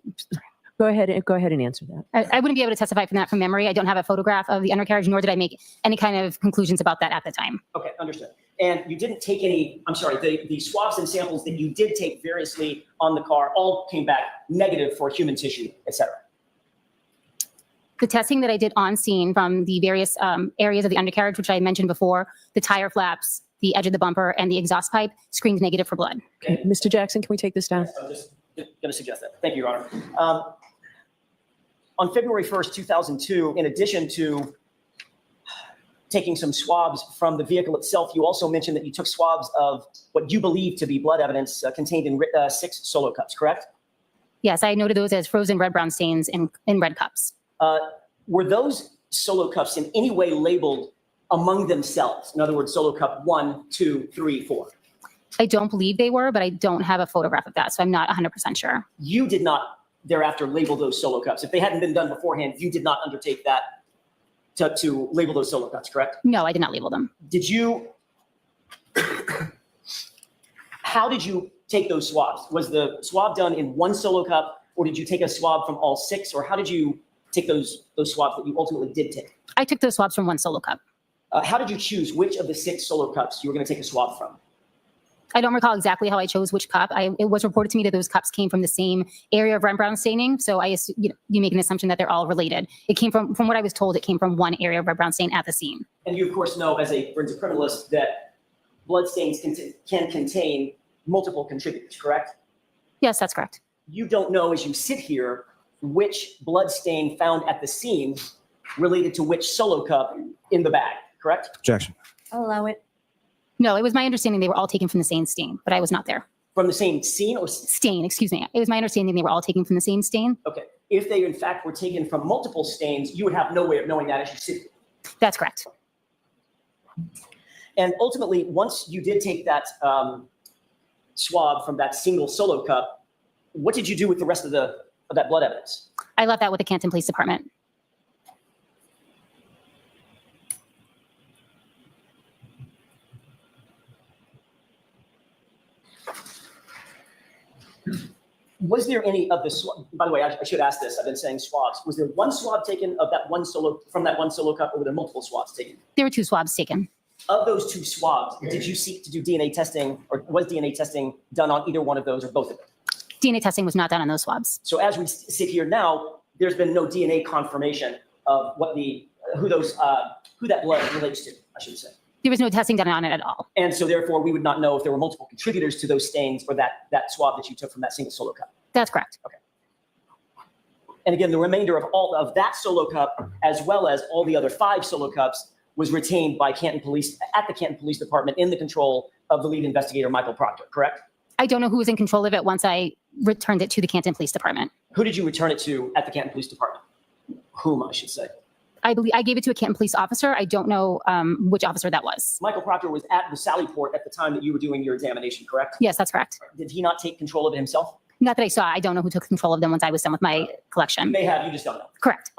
Go ahead and answer that. I wouldn't be able to testify from that from memory. I don't have a photograph of the undercarriage, nor did I make any kind of conclusions about that at the time. Okay, understood. And you didn't take any, the swabs and samples that you did take variously on the car all came back negative for human tissue, et cetera. The testing that I did on scene from the various areas of the undercarriage, which I mentioned before, the tire flaps, the edge of the bumper, and the exhaust pipe screened negative for blood. Okay, Mr. Jackson, can we take this down? I'm just going to suggest that. Thank you, Your Honor. On February 1st, 2002, in addition to taking some swabs from the vehicle itself, you also mentioned that you took swabs of what you believe to be blood evidence contained in 6 solo cups, correct? Yes, I noted those as frozen red-brown stains in red cups. Were those solo cups in any way labeled among themselves? In other words, solo cup 1, 2, 3, 4. I don't believe they were, but I don't have a photograph of that, so I'm not 100% sure. You did not thereafter label those solo cups. If they hadn't been done beforehand, you did not undertake that to label those solo cups, correct? No, I did not label them. Did you, how did you take those swabs? Was the swab done in one solo cup, or did you take a swab from all 6, or how did you take those swabs that you ultimately did take? I took those swabs from one solo cup. How did you choose which of the 6 solo cups you were going to take a swab from? I don't recall exactly how I chose which cup. It was reported to me that those cups came from the same area of red-brown staining, so I assume, you make an assumption that they're all related. It came from what I was told, it came from one area of red-brown stain at the scene. And you, of course, know as a forensic criminalist that blood stains can contain multiple contributors, correct? Yes, that's correct. You don't know as you sit here which blood stain found at the scene related to which solo cup in the bag, correct? Objection. I'll allow it. No, it was my understanding they were all taken from the same stain, but I was not there. From the same scene or? Stain, excuse me. It was my understanding they were all taken from the same stain. Okay. If they in fact were taken from multiple stains, you would have no way of knowing that as you sit here. That's correct. And ultimately, once you did take that swab from that single solo cup, what did you do with the rest of that blood evidence? I left that with the Canton Police Department. Was there any of the swab, by the way, I should ask this, I've been saying swabs. Was there one swab taken of that one solo, from that one solo cup, or were there multiple swabs taken? There were 2 swabs taken. Of those 2 swabs, did you seek to do DNA testing, or was DNA testing done on either one of those or both of them? DNA testing was not done on those swabs. So as we sit here now, there's been no DNA confirmation of who that blood relates to, I should say. There was no testing done on it at all. And so therefore, we would not know if there were multiple contributors to those stains or that swab that you took from that single solo cup. That's correct. Okay. And again, the remainder of all of that solo cup, as well as all the other 5 solo cups, was retained by Canton Police at the Canton Police Department in the control of the lead investigator, Michael Proctor, correct? I don't know who was in control of it once I returned it to the Canton Police Department. Who did you return it to at the Canton Police Department? Whom, I should say. I believe I gave it to a Canton police officer. I don't know which officer that was. Michael Proctor was at the Sally Port at the time that you were doing your examination, correct? Yes, that's correct. Did he not take control of it himself? Not that I saw. I don't know who took control of them once I was done with my You collection. may have, you just don't know. Correct.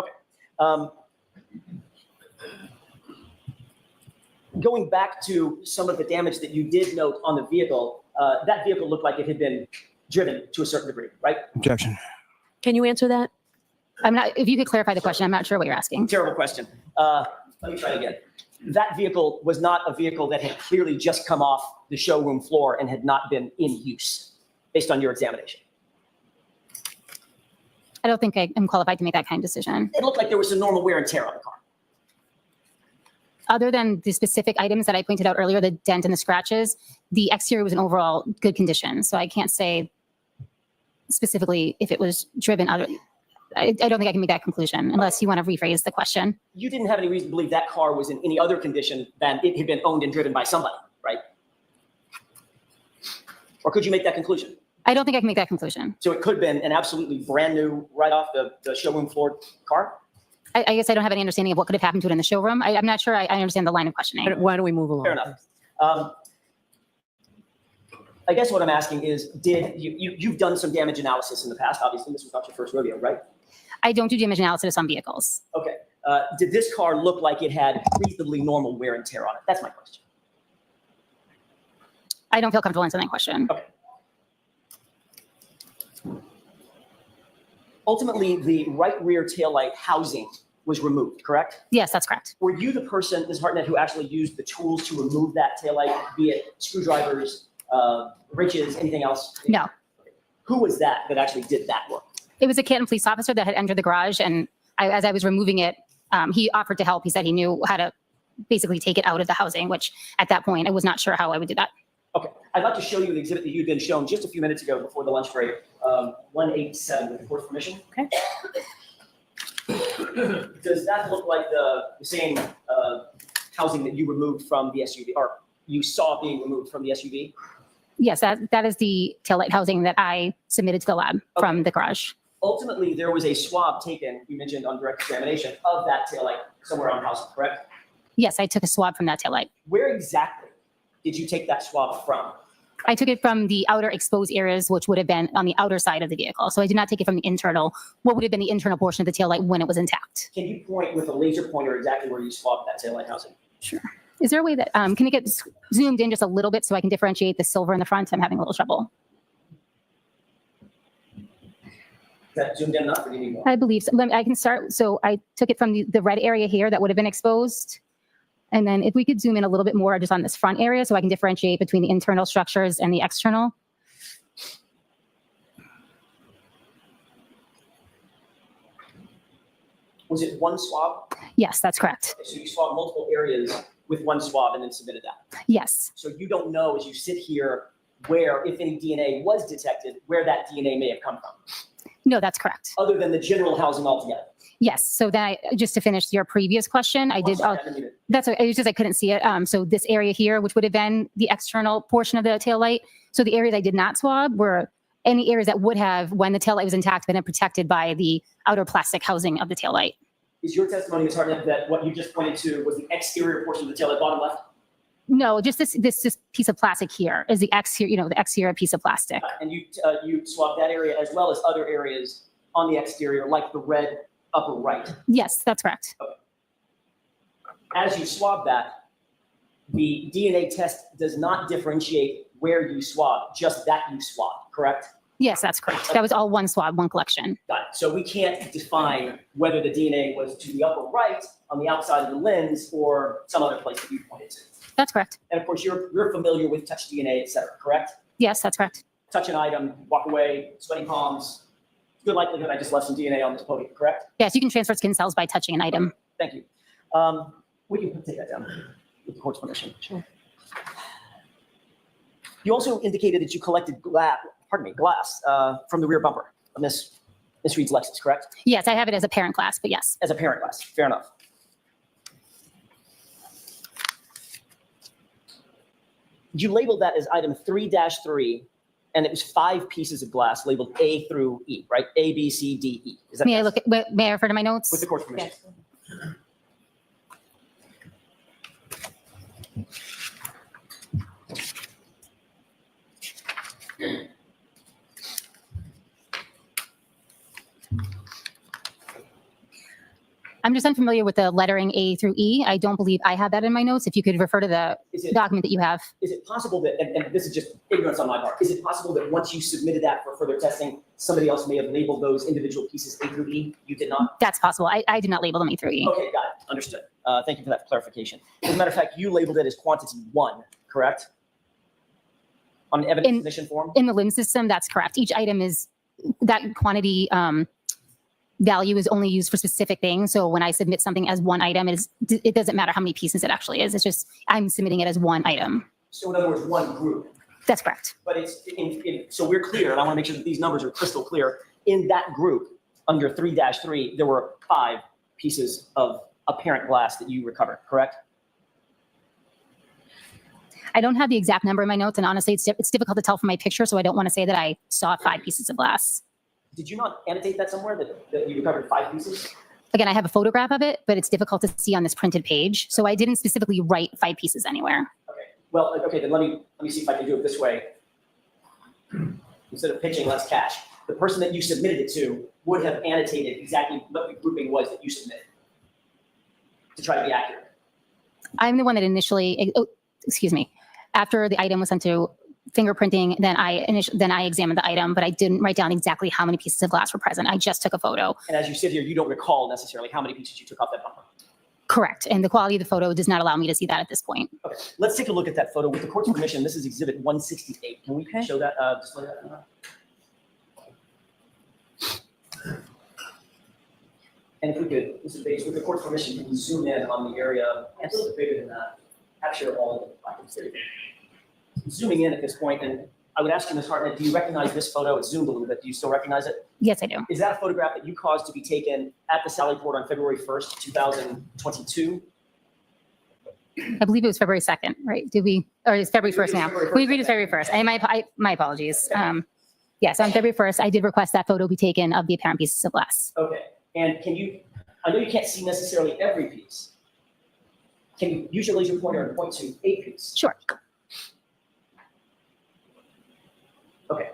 Going back to some of the damage that you did note on the vehicle, that vehicle looked like it had been driven to a certain degree, right? Objection. Can you answer that? I'm not. If you could clarify the question, I'm not sure what you're asking. Terrible question. Let me try it again. that vehicle was not a vehicle that had clearly just come off the showroom floor and had not been in use, based on your examination. I don't think I am qualified to make that kind of decision. It looked like there was some normal wear and tear on the car. Other than the specific items that I pointed out earlier, the dent and the scratches, the exterior was in overall good condition. So I can't say specifically if it was driven other. I don't think I can make that conclusion unless you want to rephrase the question. You didn't have any reason to believe that car was in any other condition than it had been owned and driven by somebody, right? Or could you make that conclusion? I don't think I can make that conclusion. So it could have been an absolutely brand new, right off the showroom floor car? I guess I don't have any understanding of what could have happened to it in the showroom. I'm not sure I understand the line of questioning. Why don't we move along? Fair enough. I guess what I'm asking is, you've done some damage analysis in the past, obviously, this was not your first rodeo, right? I don't do damage analysis on vehicles. Okay. Did this car look like it had reasonably normal wear and tear on it? That's my question. I don't feel comfortable answering that question. Okay. Ultimately, the right rear taillight housing was removed, correct? Yes, that's correct. Were you the person, Ms. Hartnett, who actually used the tools to remove that taillight, be it screwdrivers, wrenches, anything else? No. Okay. Who was that actually did that work? It was a Canton police officer that had entered the garage, and as I was removing it, he offered to help. He said he knew how to basically take it out of the housing, which at that point, I was not sure how I would do that. Okay, I'd like to show you the exhibit that you'd been shown just a few minutes ago before the lunch break, 187, with the court's permission. Okay. Does that look like the same housing that you removed from the SUV, or you saw being removed from the SUV? Yes, that is the taillight housing that I submitted to the lab from the garage. Ultimately, there was a swab taken, you mentioned on direct examination, of that taillight somewhere on housing, correct? Yes, I took a swab from that taillight. Where exactly did you take that swab from? I took it from the outer exposed areas, which would have been on the outer side of the vehicle. So I did not take it from the internal, what would have been the internal portion of the taillight when it was intact. Can you point with a laser pointer exactly where you swabbed that taillight housing? Sure. Is there a way that, can it get zoomed in just a little bit so I can differentiate the silver in the front? I'm having a little trouble. Is that zoomed in enough, or do you need more? I believe so. I can start. So I took it from the red area here that would have been exposed. And then if we could zoom in a little bit more just on this front area so I can differentiate between the internal structures and the external. Was it one swab? Yes, that's correct. Okay, so you swabbed multiple areas with one swab and then submitted that. Yes. So you don't know, as you sit here, where, if any DNA was detected, where that DNA may have come from, No, that's correct. other than the general housing altogether. Yes. So then just to finish your previous question, I did. Sorry, I didn't mean it. That's okay. It was just I couldn't see it. So this area here, which would have been the external portion of the taillight. So the areas I did not swab were any areas that would have, when the taillight was intact, been protected by the outer plastic housing of the taillight. Is your testimony, Ms. Hartnett, that what you just pointed to was the exterior portion of the taillight, bottom left? No, just this piece of plastic here is the exterior, the exterior piece of plastic. And you swabbed that area as well as other areas on the exterior, like the red upper right. Yes, that's correct. As you swab that, the DNA test does not differentiate where you swab, just that you swab, correct? Yes, that's correct. That was all one swab, one collection. Got it. So we can't define whether the DNA was to the upper right, on the outside of the lens, or some other place that you pointed to. That's correct. And of course, you're familiar with touch DNA, et cetera, correct? Yes, that's correct. Touch an item, walk away, sweaty palms. Good likelihood I just left some DNA on this podium, correct? Yes, you can transfer skin cells by touching an item. Thank you. We can take that down with the court's permission. Sure. You also indicated that you collected glass from the rear bumper of Miss Reed's Lexus, correct? Yes, I have it as a parent class, but yes. As a parent glass, fair enough. You labeled that as item 3-3, and it was 5 pieces of glass labeled A through E, right? A, B, C, D, E. Is that May I refer to my notes? with the court's permission? Yes. I'm just unfamiliar with the lettering A through E. I don't believe I have that in my notes. If you could refer to the Is it, document that you have. is it possible that, and this is just ignorance on my part, is it possible that once you submitted that for further testing, somebody else may have labeled those individual pieces A through E? You did not? That's possible. I did not label them A through E. Okay, got it. Understood. Thank you for that clarification. As a matter of fact, you labeled it as quantity 1, correct? On the evidence submission form? In the LIM system, that's correct. Each item is, that quantity value is only used for specific things. So when I submit something as one item, it doesn't matter how many pieces it actually is. It's just, I'm submitting it as one item. So in other words, one group. That's correct. But it's, so we're clear, and I want to make sure that these numbers are crystal clear. In that group, under 3-3, there were 5 pieces of apparent glass that you recovered, correct? I don't have the exact number in my notes, and honestly, it's difficult to tell from my picture, so I don't want to say that I saw 5 pieces of glass. Did you not annotate that somewhere, that you recovered 5 pieces? Again, I have a photograph of it, but it's difficult to see on this printed page, so I didn't specifically write 5 pieces anywhere. Okay. Well, okay, then let me see if I can do it this way. Instead of pitching less cash, the person that you submitted it to would have annotated exactly what the grouping was that you submitted to try to be accurate. I'm the one that initially, after the item was sent to fingerprinting, then I examined the item, but I didn't write down exactly how many pieces of glass were present. I just took a photo. And as you sit here, you don't recall necessarily how many pieces you took off that bumper. Correct. And the quality of the photo does not allow me to see that at this point. Okay, let's take a look at that photo. With the court's permission, this is exhibit 168. Can we show that, display that? And if we could, Mr. Bates, with the court's permission, can we zoom in on the area a little bit bigger than that? Capture all the items. Zooming in at this point, and I would ask you, Ms. Hartnett, do you recognize this photo? It's zoomed a little bit. Do you still recognize it? Yes, I do. Is that a photograph that you caused to be taken at the Sally Port on February 1st, 2022? I believe it was February 2nd, right? Did we, or it's February 1st now? We agreed it's February 1st. My apologies. Yes, on February 1st, I did request that photo be taken of the apparent pieces of glass. Okay, and can you, I know you can't see necessarily every piece. Can you use your laser pointer and point to a piece? Sure. Okay,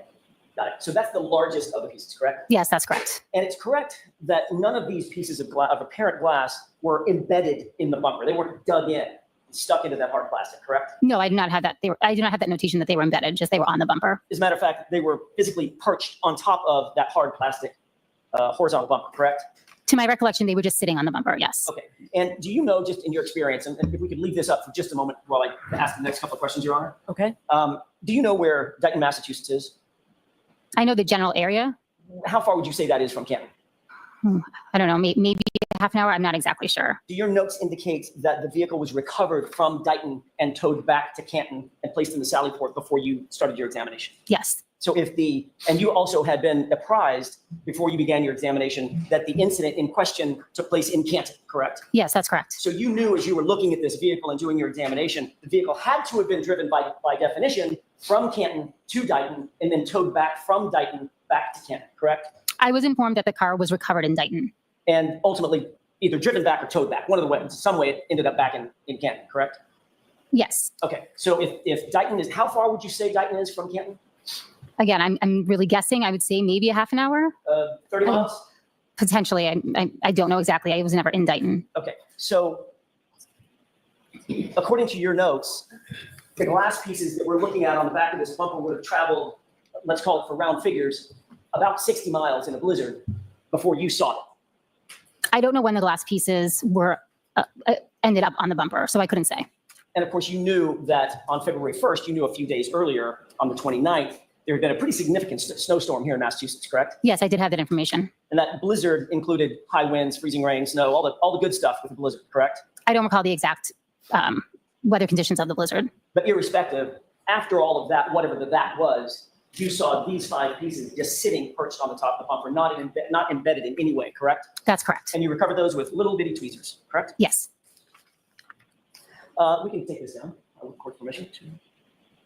got it. So that's the largest of the pieces, correct? Yes, that's correct. And it's correct that none of these pieces of apparent glass were embedded in the bumper. They weren't dug in, stuck into that hard plastic, correct? No, I do not have that. I do not have that notation that they were embedded, just they were on the bumper. As a matter of fact, they were physically perched on top of that hard plastic horizontal bumper, correct? To my recollection, they were just sitting on the bumper, yes. Okay. And do you know, just in your experience, and if we could leave this up for just a moment while I ask the next couple of questions, Your Honor. Okay. Do you know where Dayton, Massachusetts is? I know the general area. How far would you say that is from Canton? I don't know, maybe half an hour. I'm not exactly sure. Do your notes indicate that the vehicle was recovered from Dayton and towed back to Canton and placed in the Sally Port before you started your examination? Yes. So and you also had been apprised before you began your examination that the incident in question took place in Canton, correct? Yes, that's correct. So you knew as you were looking at this vehicle and doing your examination, the vehicle had to have been driven by definition from Canton to Dayton and then towed back from Dayton back to Canton, correct? I was informed that the car was recovered in Dayton. And ultimately either driven back or towed back. One of the ways, some way it ended up back in Canton, correct? Yes. Okay, so if Dayton is, how far would you say Dayton is from Canton? Again, I'm really guessing. I would say maybe a half an hour. 30 miles? Potentially. I don't know exactly. I was never in Dayton. Okay, so according to your notes, the glass pieces that we're looking at on the back of this bumper would have traveled, let's call it for round figures, about 60 miles in a blizzard before you saw it. I don't know when the glass pieces were ended up on the bumper, so I couldn't say. And of course, you knew that on February 1st, you knew a few days earlier, on the 29th, there had been a pretty significant snowstorm here in Massachusetts, correct? Yes, I did have that information. And that blizzard included high winds, freezing rain, snow, all the good stuff with the blizzard, correct? I don't recall the exact weather conditions of the blizzard. But irrespective, after all of that, whatever that was, you saw these 5 pieces just sitting perched on the top of the bumper, not embedded in any way, correct? That's correct. And you recovered those with little bitty tweezers, correct? Yes. We can take this down, with court permission.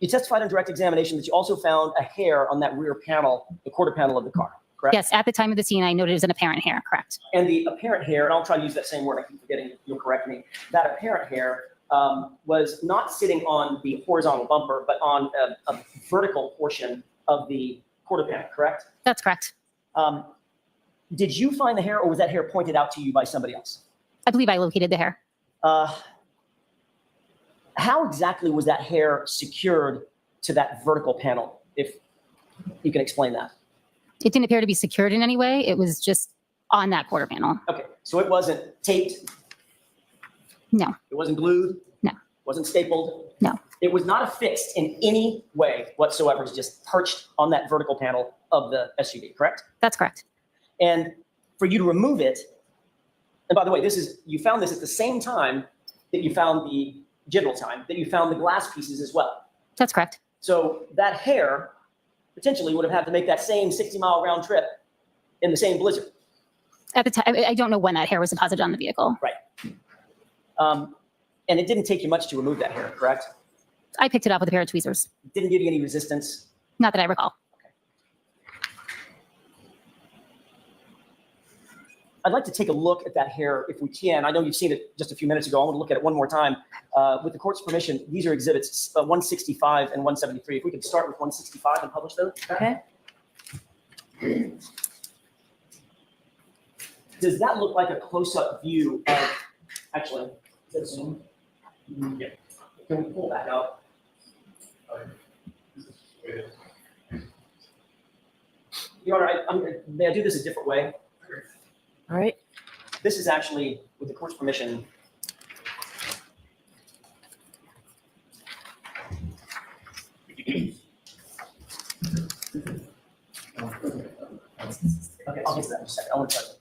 You testified in direct examination that you also found a hair on that rear panel, the quarter panel of the car, correct? Yes, at the time of the scene, I noted it was an apparent hair, correct? And the apparent hair, and I'll try to use that same word, I keep forgetting, you'll correct me. That apparent hair was not sitting on the horizontal bumper, but on a vertical portion of the quarter panel, correct? That's correct. Did you find the hair, or was that hair pointed out to you by somebody else? I believe I located the hair. How exactly was that hair secured to that vertical panel, if you can explain that? It didn't appear to be secured in any way. It was just on that quarter panel. Okay, so it wasn't taped, No, it wasn't glued? No. Wasn't stapled? No. It was not affixed in any way whatsoever. It's just perched on that vertical panel of the SUV, correct? that's correct. And for you to remove it, and by the way, you found this at the same time that you found the general time, that you found the glass pieces as well. That's correct. So that hair potentially would have had to make that same 60-mile round trip in the same blizzard. At the time, I don't know when that hair was deposited on the vehicle. Right. And it didn't take you much to remove that hair, correct? I picked it up with a pair of tweezers. It didn't give you any resistance. Not that I recall. I'd like to take a look at that hair if we can. I know you've seen it just a few minutes ago. I want to look at it one more time. With the court's permission, these are exhibits 165 and 173. If we could start with 165 and publish those. Okay. Does that look like a close-up view of, actually, is that zoom? Yeah. Can we pull that out? Your Honor, may I do this a different way? All right. This is actually, with the court's permission, okay, I'll get to that in a second. I want to try to.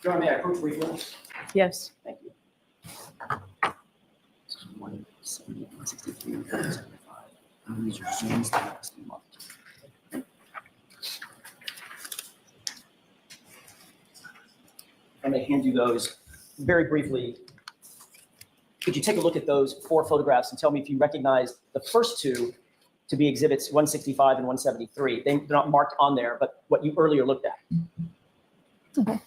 Your Honor, may I approach briefly? Yes. Thank you. 170, 163, 175. And these are zooms that have to be marked. I'm going to hand you those very briefly. Could you take a look at those 4 photographs and tell me if you recognize the first 2 to be exhibits 165 and 173? They're not marked on there, but what you earlier looked at. Okay.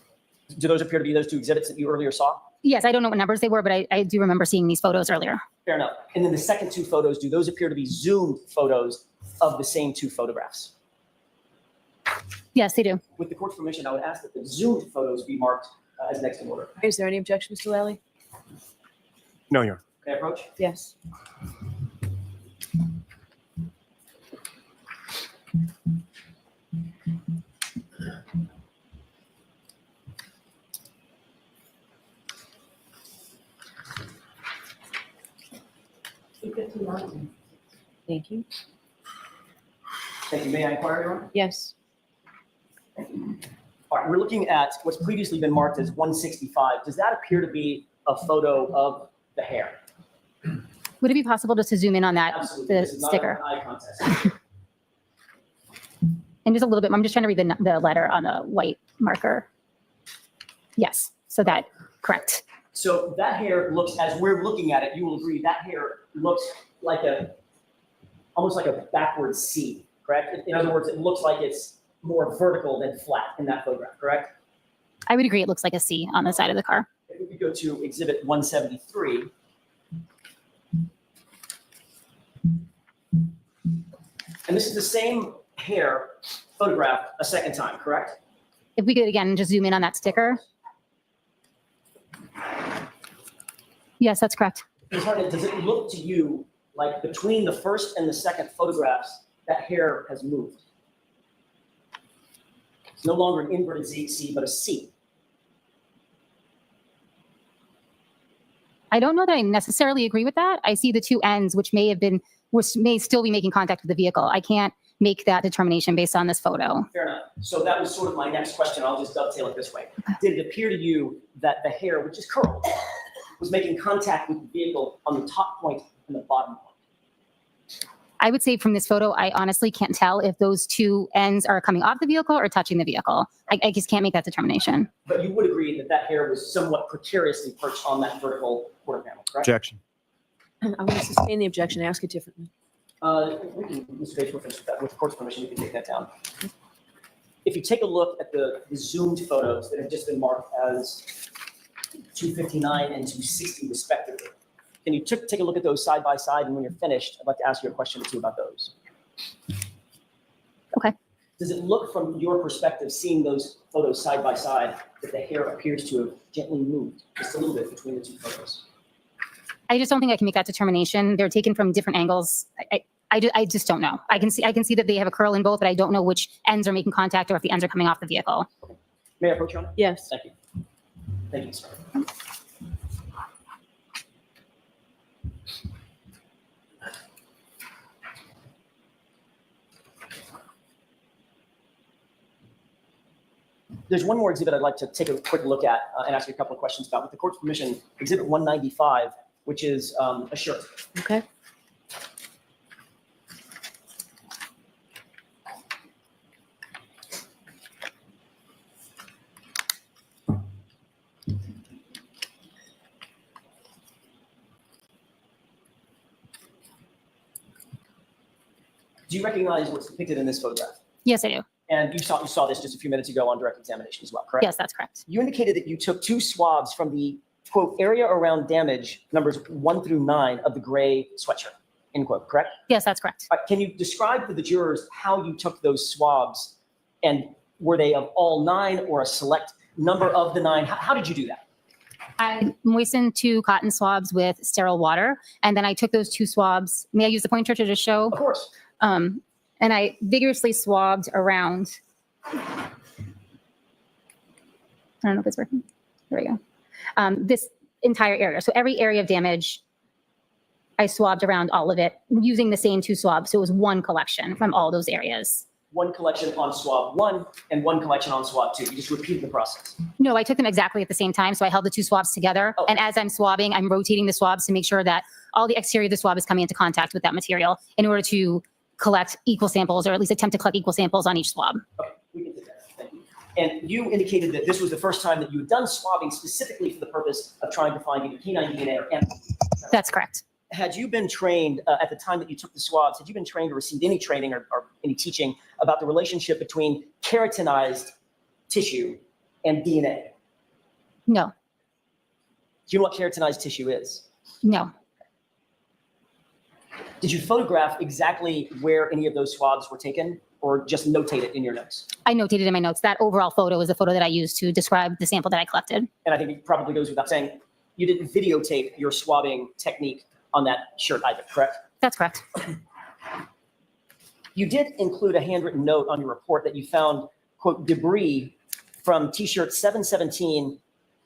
Do those appear to be those 2 exhibits that you earlier saw? Yes, I don't know what numbers they were, but I do remember seeing these photos earlier. Fair enough. And then the second 2 photos, do those appear to be zoomed photos of the same 2 photographs? Yes, they do. With the court's permission, I would ask that the zoomed photos be marked as next in order. Is there any objection, Mr. Lally? No, Your Honor. Can I approach? Yes. Thank you. Thank you. May I inquire, Your Honor? Yes. All right, we're looking at what's previously been marked as 165. Does that appear to be a photo of the hair? Would it be possible just to zoom in on that, Absolutely. the This is not sticker? an eye contest. And just a little bit, I'm just trying to read the letter on the white marker. Yes, so that, correct. So that hair looks, as we're looking at it, you will agree, that hair looks like almost like a backward C, correct? In other words, it looks like it's more vertical than flat in that photograph, correct? I would agree it looks like a C on the side of the car. If we could go to exhibit 173. And this is the same hair photographed a second time, correct? If we could, again, just zoom in on that sticker. Yes, that's correct. Ms. Hartnett, does it look to you like between the first and the second photographs, that hair has moved? It's no longer an inverted C, but a C. I don't know that I necessarily agree with that. I see the 2 ends, which may still be making contact with the vehicle. I can't make that determination based on this photo. Fair enough. So that was sort of my next question. I'll just dovetail it this way. Did it appear to you that the hair, which is curled, was making contact with the vehicle on the top point and the bottom point? I would say from this photo, I honestly can't tell if those 2 ends are coming off the vehicle or touching the vehicle. I just can't make that determination. But you would agree that that hair was somewhat precariously perched on that vertical quarter panel, correct? Objection. I'm going to sustain the objection, ask it differently. We can, Mr. Bates, with the court's permission, you can take that down. If you take a look at the zoomed photos that have just been marked as 259 and 260 respectively, Can you take a look at those side by side? And when you're finished, I'd like to ask you a question or two about those. Okay. Does it look from your perspective, seeing those photos side by side, that the hair appears to have gently moved just a little bit between the two photos? I just don't think I can make that determination. They're taken from different angles. I just don't know. I can see that they have a curl in both, but I don't know which ends are making contact or if the ends are coming off the vehicle. May I approach you on it? Yes. Thank you. Thank you, sir. There's one more exhibit I'd like to take a quick look at and ask you a couple of questions about. With the court's permission, exhibit 195, which is a shirt. Okay. Do you recognize what's depicted in this photograph? Yes, I do. And you saw this just a few minutes ago on direct examination as well, correct? Yes, that's correct. You indicated that you took 2 swabs from the, quote, area around damage, numbers 1 through 9 of the gray sweatshirt, end quote, correct? Yes, that's correct. Can you describe to the jurors how you took those swabs, and were they of all 9 or a select number of the 9? How did you do that? I moistened 2 cotton swabs with sterile water, and then I took those 2 swabs. May I use the pointer to just show? Of course. And I vigorously swabbed around. I don't know if it's working. There we go. This entire area. So every area of damage, I swabbed around all of it using the same 2 swabs. So it was one collection from all those areas. One collection on swab 1 and one collection on swab 2. You just repeated the process. No, I took them exactly at the same time. So I held the 2 swabs together. Oh. And as I'm swabbing, I'm rotating the swabs to make sure that all the exterior of the swab is coming into contact with that material in order to collect equal samples, or at least attempt to collect equal samples on each swab. Okay, we can do that. Thank you. And you indicated that this was the first time that you had done swabbing specifically for the purpose of trying to find either canine DNA or animal. That's correct. Had you been trained at the time that you took the swabs, had you been trained or received any training or any teaching about the relationship between keratinized tissue and DNA? No, Do you know what keratinized tissue is? no. Did you photograph exactly where any of those swabs were taken, or just notate it in your notes? I notated in my notes that overall photo is the photo that I used to describe the sample that I collected. And I think it probably goes without saying, you didn't videotape your swabbing technique on that shirt either, correct? That's correct. You did include a handwritten note on your report that you found, quote, debris from T-shirt 717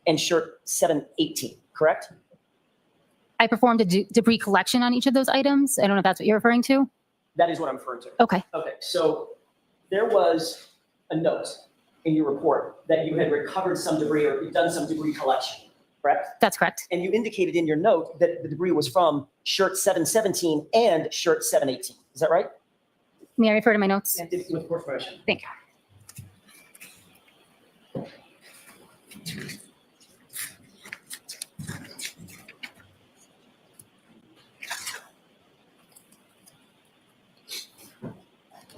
and shirt 718, correct? I performed a debris collection on each of those items. I don't know if that's what you're referring to. That is what I'm referring to. Okay. Okay, so there was a note in your report that you had recovered some debris or you'd done some debris collection, correct? That's correct. And you indicated in your note that the debris was from shirt 717 and shirt 718. Is that right? May I refer to my notes? And with court permission. Thank you.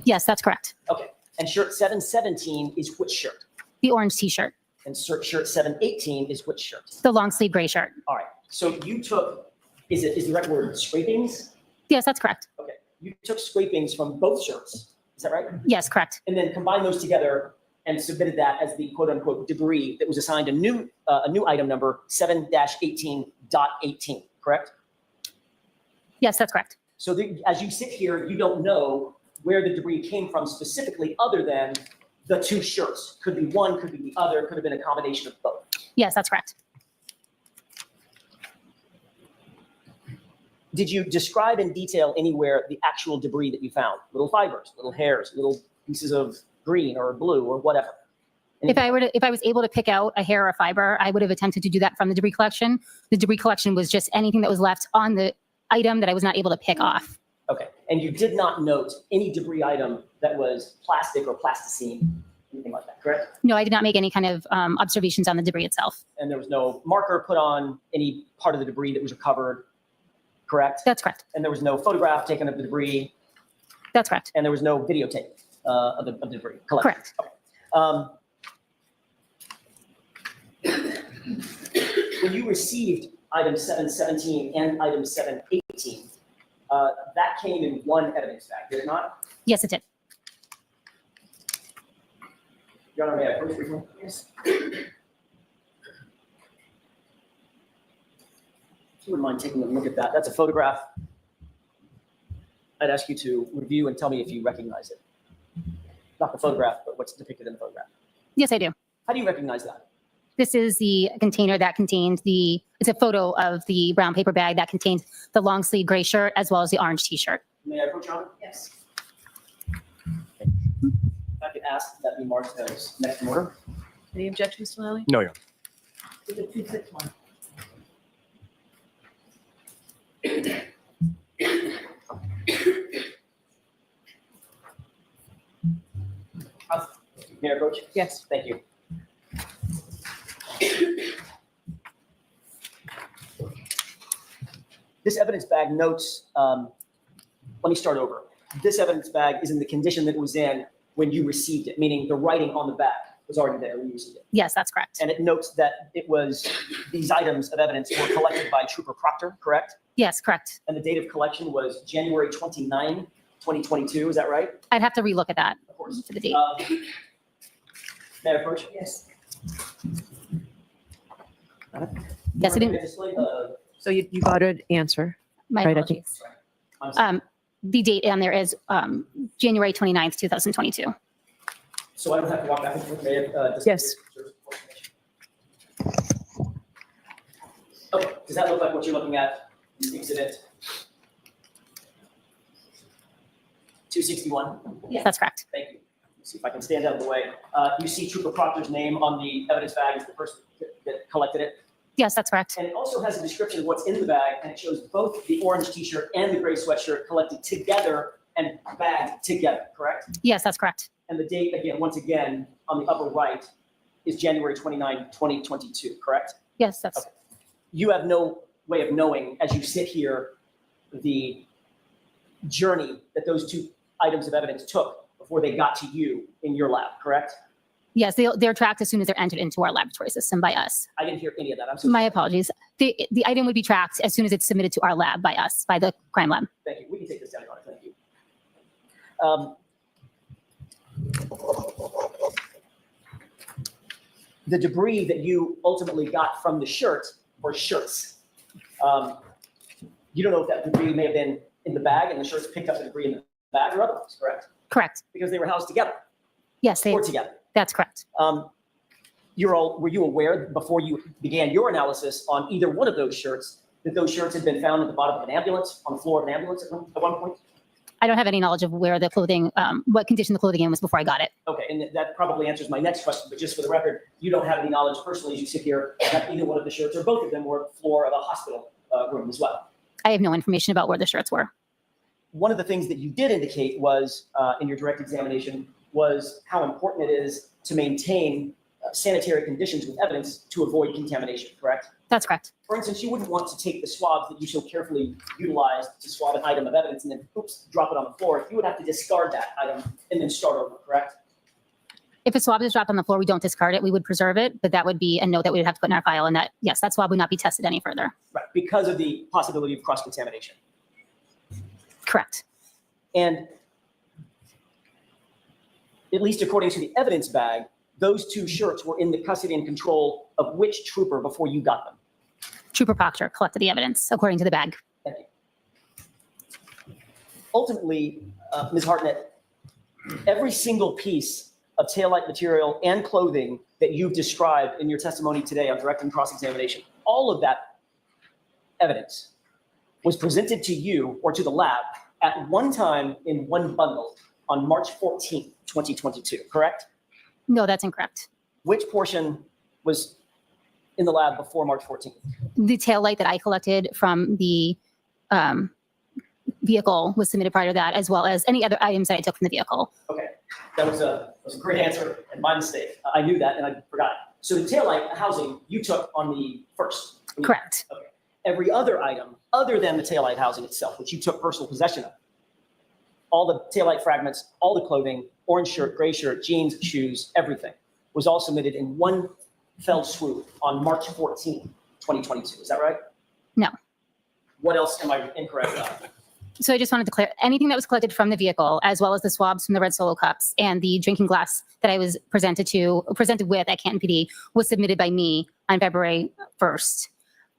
Yes, that's correct. Okay, and shirt 717 is which shirt? The orange t-shirt, And shirt 718 is which shirt? the long sleeve gray shirt. All right, so you took, is the right word scrapings? Yes, that's correct. Okay, you took scrapings from both shirts, is that right? Yes, correct. And then combined those together and submitted that as the quote unquote debris that was assigned a new item number 7-18.18, correct? Yes, that's correct. So as you sit here, you don't know where the debris came from specifically other than the 2 shirts. Could be one, could be the other, could have been a combination of both. Yes, that's correct. Did you describe in detail anywhere the actual debris that you found? Little fibers, little hairs, little pieces of green or blue or whatever? If I was able to pick out a hair or a fiber, I would have attempted to do that from the debris collection. The debris collection was just anything that was left on the item that I was not able to pick off. Okay, and you did not note any debris item that was plastic or plasticine, anything like that, correct? No, I did not make any kind of observations on the debris itself. And there was no marker put on any part of the debris that was recovered, correct? That's correct. And there was no photograph taken of the debris, That's correct. and there was no videotape of the debris collected. Correct. Okay. when you received item 717 and item 718, that came in one evidence bag, did it not? Yes, it did. Your Honor, may I approach briefly? Yes. If you wouldn't mind taking a look at that, that's a photograph. I'd ask you to review and tell me if you recognize it. Not the photograph, but what's depicted in the photograph. Yes, I do. How do you recognize that? This is the container that contained it's a photo of the brown paper bag that contained the long sleeve gray shirt as well as the orange t-shirt. May I approach, Your Honor? Yes. If I could ask that be marked as next in order. Any objections, Mr. Lally? No, Your Honor. To the 261. May I approach? Yes. Thank you. This evidence bag notes, let me start over. This evidence bag is in the condition that it was in when you received it, meaning the writing on the bag was already there when you received it. Yes, that's correct. And it notes that these items of evidence were collected by Trooper Proctor, correct? Yes, correct. And the date of collection was January 29, 2022, is that right? I'd have to relook at that Of course. for the date. May I approach? Yes. Yes, I didn't. So you got an answer. My Right, I think- apologies. The date on there is January 29th, 2022. So I don't have to walk back and forth, may I, Yes. Okay, does that look like what you're looking at, exhibit 261? Yes. That's correct. Thank you. Let's see if I can stand out of the way. You see Trooper Proctor's name on the evidence bag as the person that collected it. Yes, that's correct. And it also has a description of what's in the bag, and it shows both the orange t-shirt and the gray sweatshirt collected together and bagged together, correct? Yes, that's correct. And the date, again, once again, on the upper right, is January 29, 2022, correct? Yes, that's Okay. You have no way of knowing, as you sit here, the journey that those two items of evidence took before they got to you in your lab, correct? yes. They're tracked as soon as they're entered into our laboratory system by us. I didn't hear any of that. I'm so My sorry. apologies. The item would be tracked as soon as it's submitted to our lab by us, by the crime lab. Thank you. We can take this down, Your Honor. Thank you. The debris that you ultimately got from the shirt or shirts, you don't know if that debris may have been in the bag and the shirts picked up the debris in the bag or otherwise, correct? Correct. Because they were housed together Yes, or together. that's correct. Were you aware before you began your analysis on either one of those shirts that those shirts had been found at the bottom of an ambulance, on the floor of an ambulance at one point? I don't have any knowledge of where the clothing, what condition the clothing in was before I got it. Okay, and that probably answers my next question, but just for the record, you don't have any knowledge personally as you sit here that either one of the shirts or both of them were floor of a hospital room as well. I have no information about where the shirts were. One of the things that you did indicate was, in your direct examination, was how important it is to maintain sanitary conditions with evidence to avoid contamination, correct? That's correct. For instance, you wouldn't want to take the swabs that you so carefully utilized to swab an item of evidence and then, oops, drop it on the floor. You would have to discard that item and then start over, correct? If a swab is dropped on the floor, we don't discard it. We would preserve it, but that would be a note that we would have to put in our file and that, yes, that swab would not be tested any further. Right, because of the possibility of cross-contamination. Correct. And at least according to the evidence bag, those two shirts were in the custody and control of which trooper before you got them? Trooper Proctor collected the evidence according to the bag. Thank you. Ultimately, Ms. Hartnett, every single piece of taillight material and clothing that you've described in your testimony today on direct and cross-examination, all of that evidence was presented to you or to the lab at one time in one bundle on March 14th, 2022, correct? No, that's incorrect. Which portion was in the lab before March 14th? The tail light that I collected from the vehicle was submitted prior to that, as well as any other items that I took from the vehicle. Okay, that was a great answer and my mistake. I knew that and I forgot it. So the taillight housing you took on the first. Correct. Okay. Every other item other than the taillight housing itself, which you took personal possession of, all the taillight fragments, all the clothing, orange shirt, gray shirt, jeans, shoes, everything was all submitted in one fell swoop on March 14th, 2022. Is that right? No. What else am I incorrect on? So I just wanted to clear anything that was collected from the vehicle, as well as the swabs from the red Solo cups and the drinking glass that I was presented with at Canton PD was submitted by me on February 1st.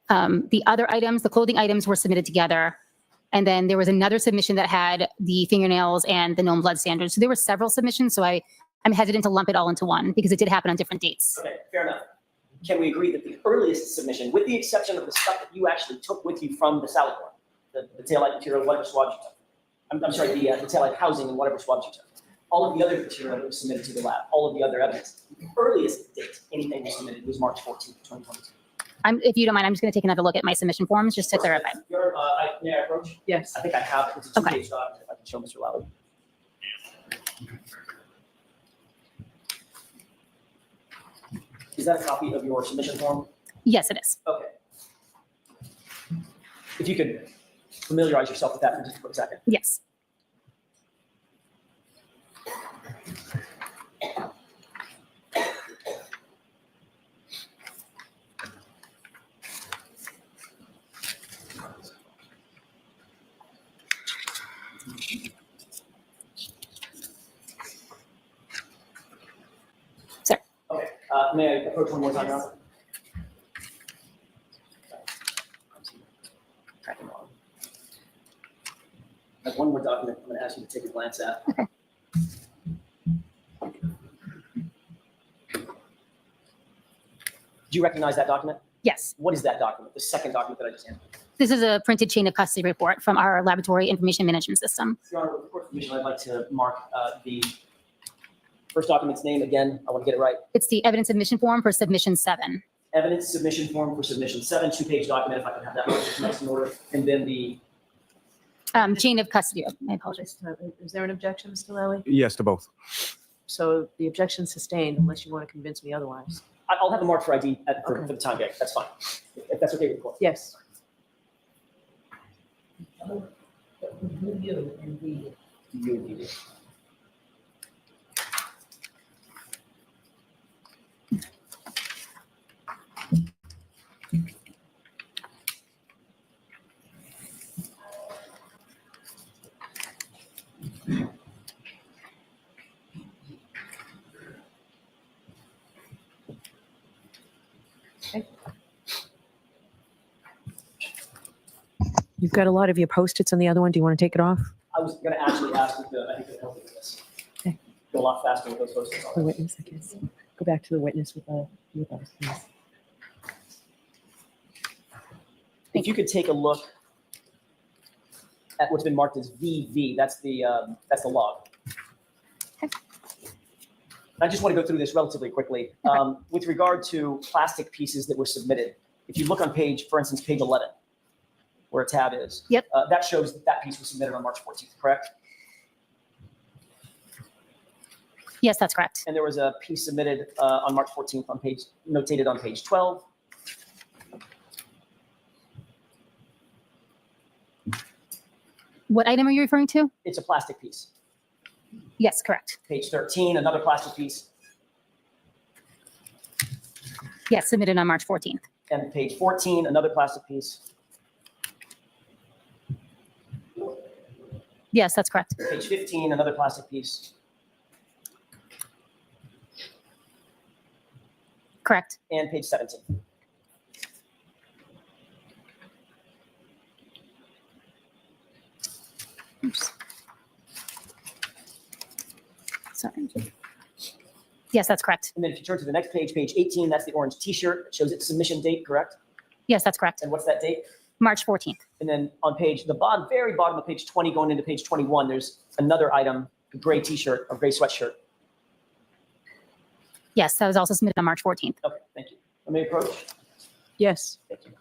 The other items, the clothing items, were submitted together. And then there was another submission that had the fingernails and the known blood standards. So there were several submissions. So I'm hesitant to lump it all into one because it did happen on different dates. Okay, fair enough. Can we agree that the earliest submission, with the exception of the stuff that you actually took with you from the salad bar, the taillight material, whatever swabs you took, I'm sorry, the taillight housing and whatever swabs you took, all of the other material that was submitted to the lab, all of the other evidence, the earliest date anything was submitted was March 14th, 2022. If you don't mind, I'm just going to take another look at my submission forms just to clarify. May I approach? Yes. I think I have it. It's a two-page document, if I can show Mr. Lally. Is that a copy of your submission form? Yes, it is. Okay. If you could familiarize yourself with that for just a quick second. Yes. Sir. Okay. May I approach one more time, Your Honor? I have one more document I'm going to ask you to take a glance at. Okay. Do you recognize that document? Yes. What is that document? The second document that I just handed. This is a printed chain of custody report from our laboratory information management system. Your Honor, with the court's permission, I'd like to mark the first document's name again. I want to get it right. It's the evidence submission form for submission 7. Evidence submission form for submission 7, 2-page document, if I can have that next in order. And then the, Chain of custody. I apologize. Is there an objection, Mr. Lally? Yes to both. So the objection sustained unless you want to convince me otherwise. I'll have a mark for ID for Okay. the time being. That's fine. If that's okay with the court. Yes. You. You've got a lot of your Post-its on the other one. Do you want to take it off? I was going to actually ask if I think it helped with this. Okay. Go a lot faster with those post-its The on. witness, I guess. Go back to the witness with us, please. If you could take a look at what's been marked as VV, that's the log. Okay. I just want to go through this relatively quickly. With regard to plastic pieces that were submitted, if you look on page, for instance, page 11, where a tab is. Yep. That shows that piece was submitted on March 14th, correct? Yes, that's correct. And there was a piece submitted on March 14th on page, notated on page 12. What item are you referring to? It's a plastic piece. Yes, correct. Page 13, another plastic piece. Yes, submitted on March 14th. And page 14, another plastic piece. Yes, that's correct. Page 15, another plastic piece. Correct. And page 17. Oops. Sorry. Yes, that's correct. And then if you turn to the next page, page 18, that's the orange T-shirt. It shows its submission date, correct? Yes, that's correct. And what's that date? March 14th. And then on the bottom, very bottom of page 20, going into page 21, there's another item, a gray T-shirt or gray sweatshirt. Yes, that was also submitted on March 14th. Okay, thank you. Let me approach. Yes. Thank you.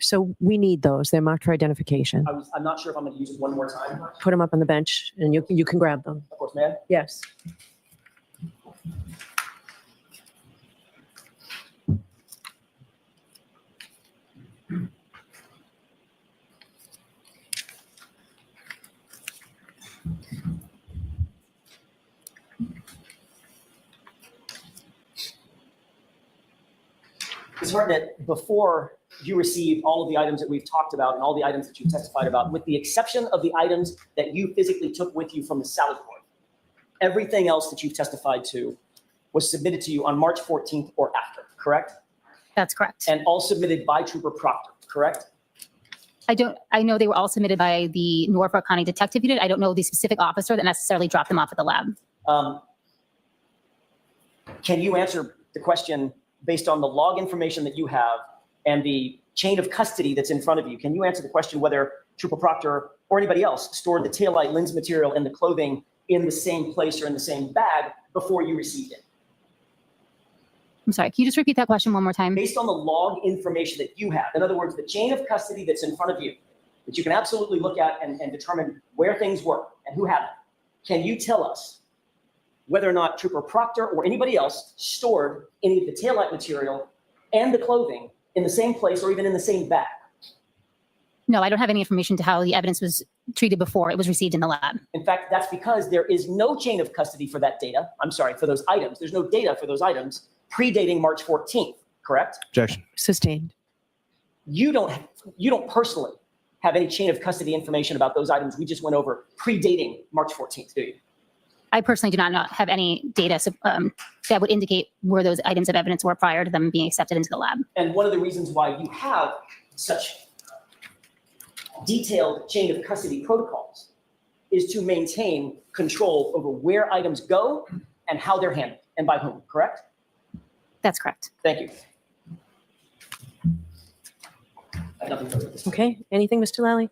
So we need those. They're marked for identification. I'm not sure if I'm going to use it one more time. Put them up on the bench and you can grab them. Of course, may I? Yes. Ms. Hartnett, before you received all of the items that we've talked about and all the items that you testified about, with the exception of the items that you physically took with you from the Sally Port, everything else that you've testified to was submitted to you on March 14th or after, correct? That's correct. And all submitted by Trooper Proctor, correct? I know they were all submitted by the Norfolk County Detective Unit. I don't know the specific officer that necessarily dropped them off at the lab. Can you answer the question based on the log information that you have and the chain of custody that's in front of you? Can you answer the question whether Trooper Proctor or anybody else stored the taillight lens material and the clothing in the same place or in the same bag before you received it? I'm sorry, can you just repeat that question one more time? Based on the log information that you have, in other words, the chain of custody that's in front of you, that you can absolutely look at and determine where things were and who had them, can you tell us whether or not Trooper Proctor or anybody else stored any of the taillight material and the clothing in the same place or even in the same bag? No, I don't have any information to how the evidence was treated before it was received in the lab. In fact, that's because there is no chain of custody for that data. I'm sorry, for those items. There's no data for those items predating March 14th, correct? Objection. Sustained. You don't personally have any chain of custody information about those items we just went over predating March 14th, do you? I personally do not have any data that would indicate where those items of evidence were prior to them being accepted into the lab. And one of the reasons why you have such detailed chain of custody protocols is to maintain control over where items go and how they're handled and by whom, correct? That's correct. Thank you. I have nothing further. Okay, anything, Mr. Lally?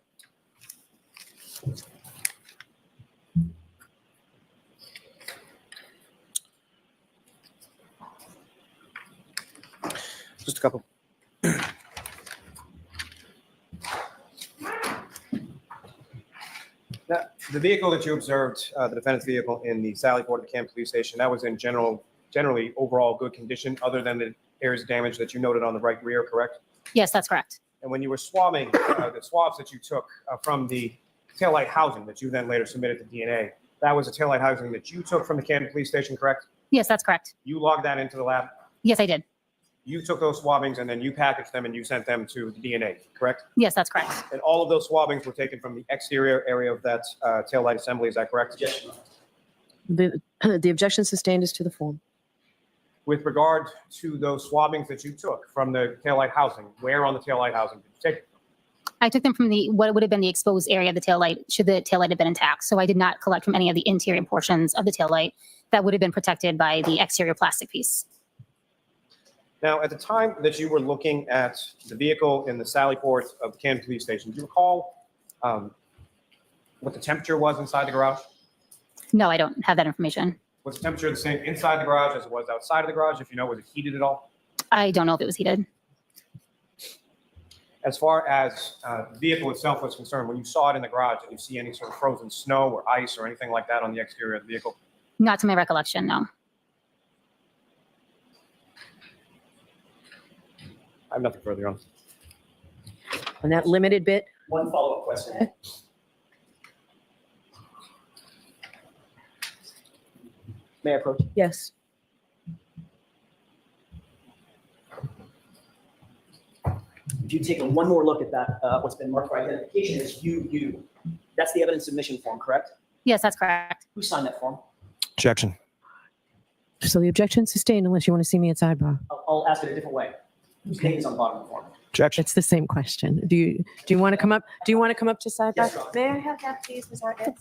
Just a couple. Now, the vehicle that you observed, the defendant's vehicle in the Sally Port of the Camp Police Station, that was in generally overall good condition, other than the areas of damage that you noted on the right rear, correct? Yes, that's correct. And when you were swabbing, the swabs that you took from the taillight housing that you then later submitted to DNA, that was a taillight housing that you took from the Camden Police Station, correct? Yes, that's correct. You logged that into the lab. Yes, I did. You took those swabbings and then you packaged them and you sent them to the DNA, correct? Yes, that's correct. And all of those swabbings were taken from the exterior area of that taillight assembly, is that correct? Yes, Your Honor. The objection sustained is to the form. With regard to those swabbings that you took from the taillight housing, where on the taillight housing did you take it? I took them from what would have been the exposed area of the taillight should the taillight have been intact. So I did not collect from any of the interior portions of the taillight that would have been protected by the exterior plastic piece. Now, at the time that you were looking at the vehicle in the Sally Port of the Camden Police Station, do you recall what the temperature was inside the garage? No, I don't have that information. Was the temperature the same inside the garage as it was outside of the garage? If you know, was it heated at all? I don't know if it was heated. As far as the vehicle itself was concerned, when you saw it in the garage, did you see any sort of frozen snow or ice or anything like that on the exterior of the vehicle? Not to my recollection, no. I have nothing further on. On that limited bit, One follow-up question. May I approach? yes. If you take one more look at that, what's been marked for identification as UU, that's the evidence submission form, correct? Yes, that's correct. Who signed that form? Objection. So the objection sustained unless you want to see me at sidebar. I'll ask it a different way. Whose name is on the bottom of the form? Objection. It's the same question. Do you want to come up? Do you want to come up to sidebar? Yes, Your Honor. May I have that, please, Ms. Hartnett?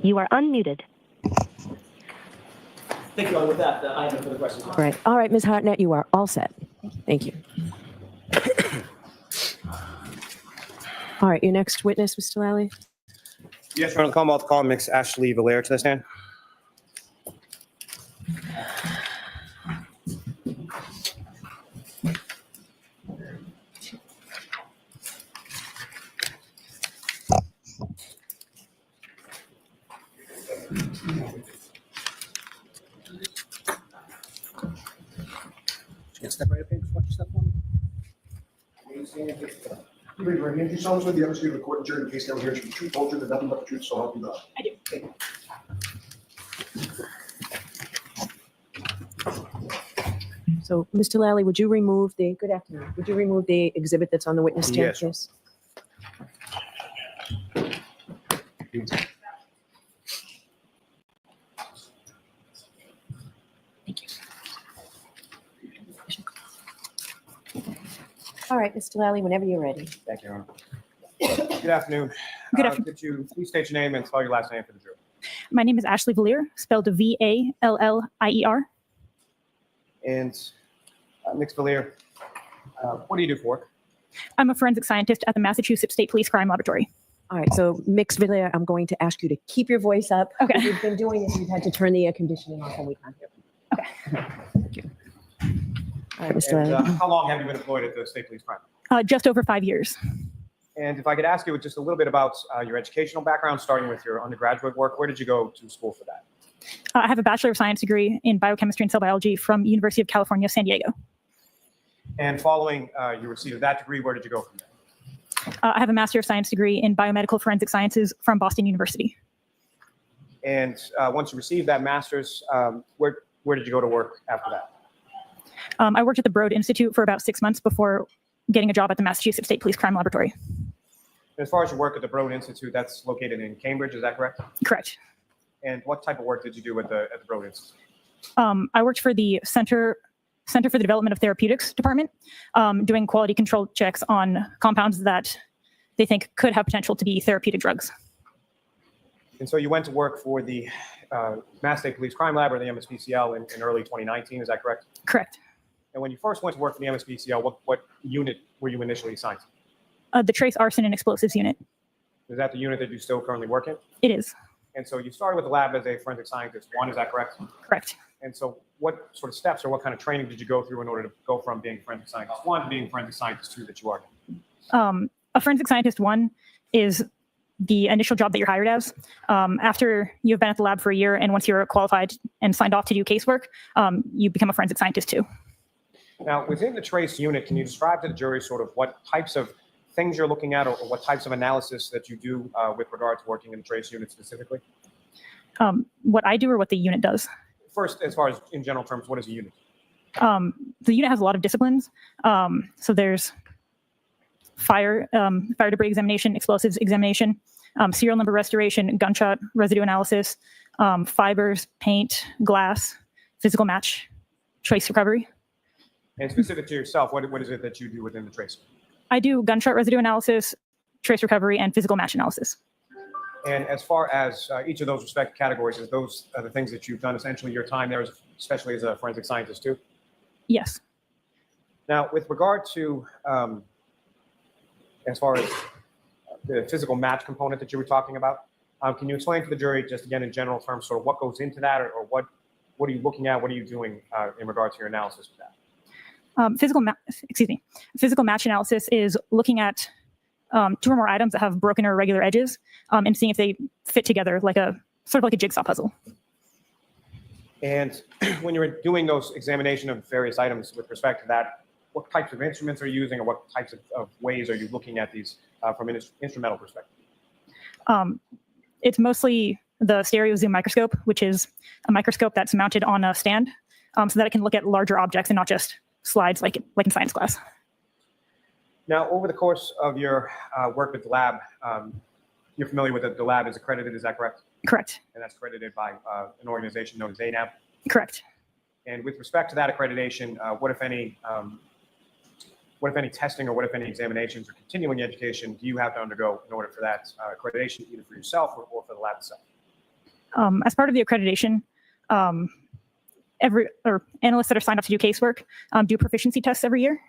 You are unmuted. Thank you, Your Honor. With that, I have no further questions. Right. All right, Ms. Hartnett, you are all set. Thank you. All right, your next witness, Mr. Lally. Yes, Your Honor, the Commonwealth call Ms. Ashley Vallier to the stand. Step right up here. Step one. Please raise your hand. Do you solemnly swear the evidence you record during the case now here to be true, whole truth, and nothing but the truth, so help you God? I do. Thank you. So, Mr. Lally, would you remove the, good afternoon, would you remove the exhibit that's on the witness stand, Yes. please? Thank you. All right, Mr. Lally, whenever you're ready. Thank you, Your Honor. Good afternoon. Good afternoon. Could you please state your name and spell your last name for the jury? My name is Ashley Vallier, spelled Vallier. And Ms. Vallier, what do you do for work? I'm a forensic scientist at the Massachusetts State Police Crime Laboratory. All right, so Mix Villiers, I'm going to ask you to keep your voice up. Okay. What we've been doing is we've had to turn the air conditioning off and we can't hear you. Okay. Thank you. All right, Mr. And Lally. how long have you been employed at the State Police Crime? Just over 5 years. And if I could ask you just a little bit about your educational background, starting with your undergraduate work, where did you go to school for that? I have a Bachelor of Science degree in biochemistry and cell biology from University of California, San Diego. And following your receipt of that degree, where did you go from there? I have a Master of Science degree in biomedical forensic sciences from Boston University. And once you received that master's, where did you go to work after that? I worked at the Broad Institute for about 6 months before getting a job at the Massachusetts State Police Crime Laboratory. As far as your work at the Broad Institute, that's located in Cambridge, is that correct? Correct. And what type of work did you do at the Broad Institute? I worked for the Center for the Development of Therapeutics department, doing quality control checks on compounds that they think could have potential to be therapeutic drugs. And so you went to work for the Mass State Police Crime Lab, or the MSPCL, in early 2019, is that correct? Correct. And when you first went to work for the MSPCL, what unit were you initially assigned to? The Trace Arson and Explosives Unit. Is that the unit that you still currently work in? It is. And so you started with the lab as a forensic scientist one, is that correct? Correct. And so what sort of steps or what kind of training did you go through in order to go from being forensic scientist one to being forensic scientist two that you are? A forensic scientist one is the initial job that you're hired as. After you've been at the lab for a year and once you're qualified and signed off to do casework, you become a forensic scientist two. Now, within the Trace unit, can you describe to the jury sort of what types of things you're looking at or what types of analysis that you do with regard to working in the Trace unit specifically? What I do or what the unit does? First, as far as in general terms, what is a unit? The unit has a lot of disciplines. So there's fire debris examination, explosives examination, serial number restoration, gunshot residue analysis, fibers, paint, glass, physical match, trace recovery. And specific to yourself, what is it that you do within the Trace? I do gunshot residue analysis, trace recovery, and physical match analysis. And as far as each of those respective categories, is those the things that you've done essentially your time there, especially as a forensic scientist too? Yes. Now, with regard to as far as the physical match component that you were talking about, can you explain to the jury just again in general terms sort of what goes into that, or what are you looking at, what are you doing in regard to your analysis of that? Physical match analysis is looking at two or more items that have broken or irregular edges and seeing if they fit together like a sort of like a jigsaw puzzle. And when you're doing those examination of various items with respect to that, what types of instruments are you using, or what types of ways are you looking at these from an instrumental perspective? It's mostly the stereo zoom microscope, which is a microscope that's mounted on a stand so that it can look at larger objects and not just slides like in science class. Now, over the course of your work with the lab, you're familiar with it. The lab is accredited, is that correct? Correct. And that's accredited by an organization known as ANAB. Correct. And with respect to that accreditation, what if any testing or what if any examinations or continuing education do you have to undergo in order for that accreditation, either for yourself or for the lab itself? As part of the accreditation, analysts that are signed up to do casework do proficiency tests every year.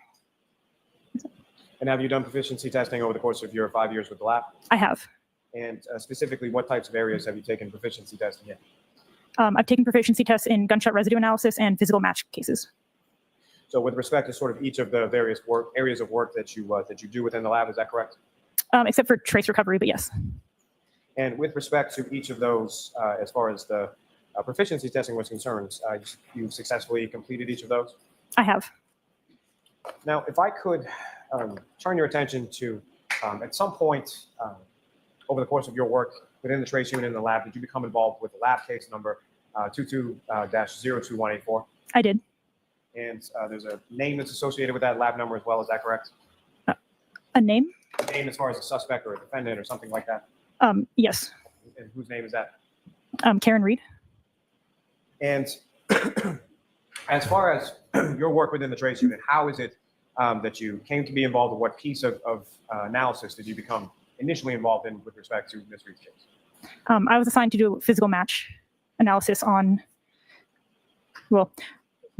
And have you done proficiency testing over the course of your 5 years with the lab? I have. And specifically, what types of areas have you taken proficiency testing in? I've taken proficiency tests in gunshot residue analysis and physical match cases. So with respect to sort of each of the various areas of work that you do within the lab, is that correct? Except for trace recovery, but yes. And with respect to each of those, as far as the proficiency testing was concerned, you successfully completed each of those? I have. Now, if I could turn your attention to, at some point over the course of your work within the trace unit in the lab, did you become involved with the lab case number 22-02184? I did. And there's a name that's associated with that lab number as well, is that correct? A name? A name as far as a suspect or a defendant or something like that? Yes. And whose name is that? Karen Reed. And as far as your work within the trace unit, how is it that you came to be involved, in what piece of analysis did you become initially involved in with respect to Ms. Reed's case? I was assigned to do physical match analysis on, well,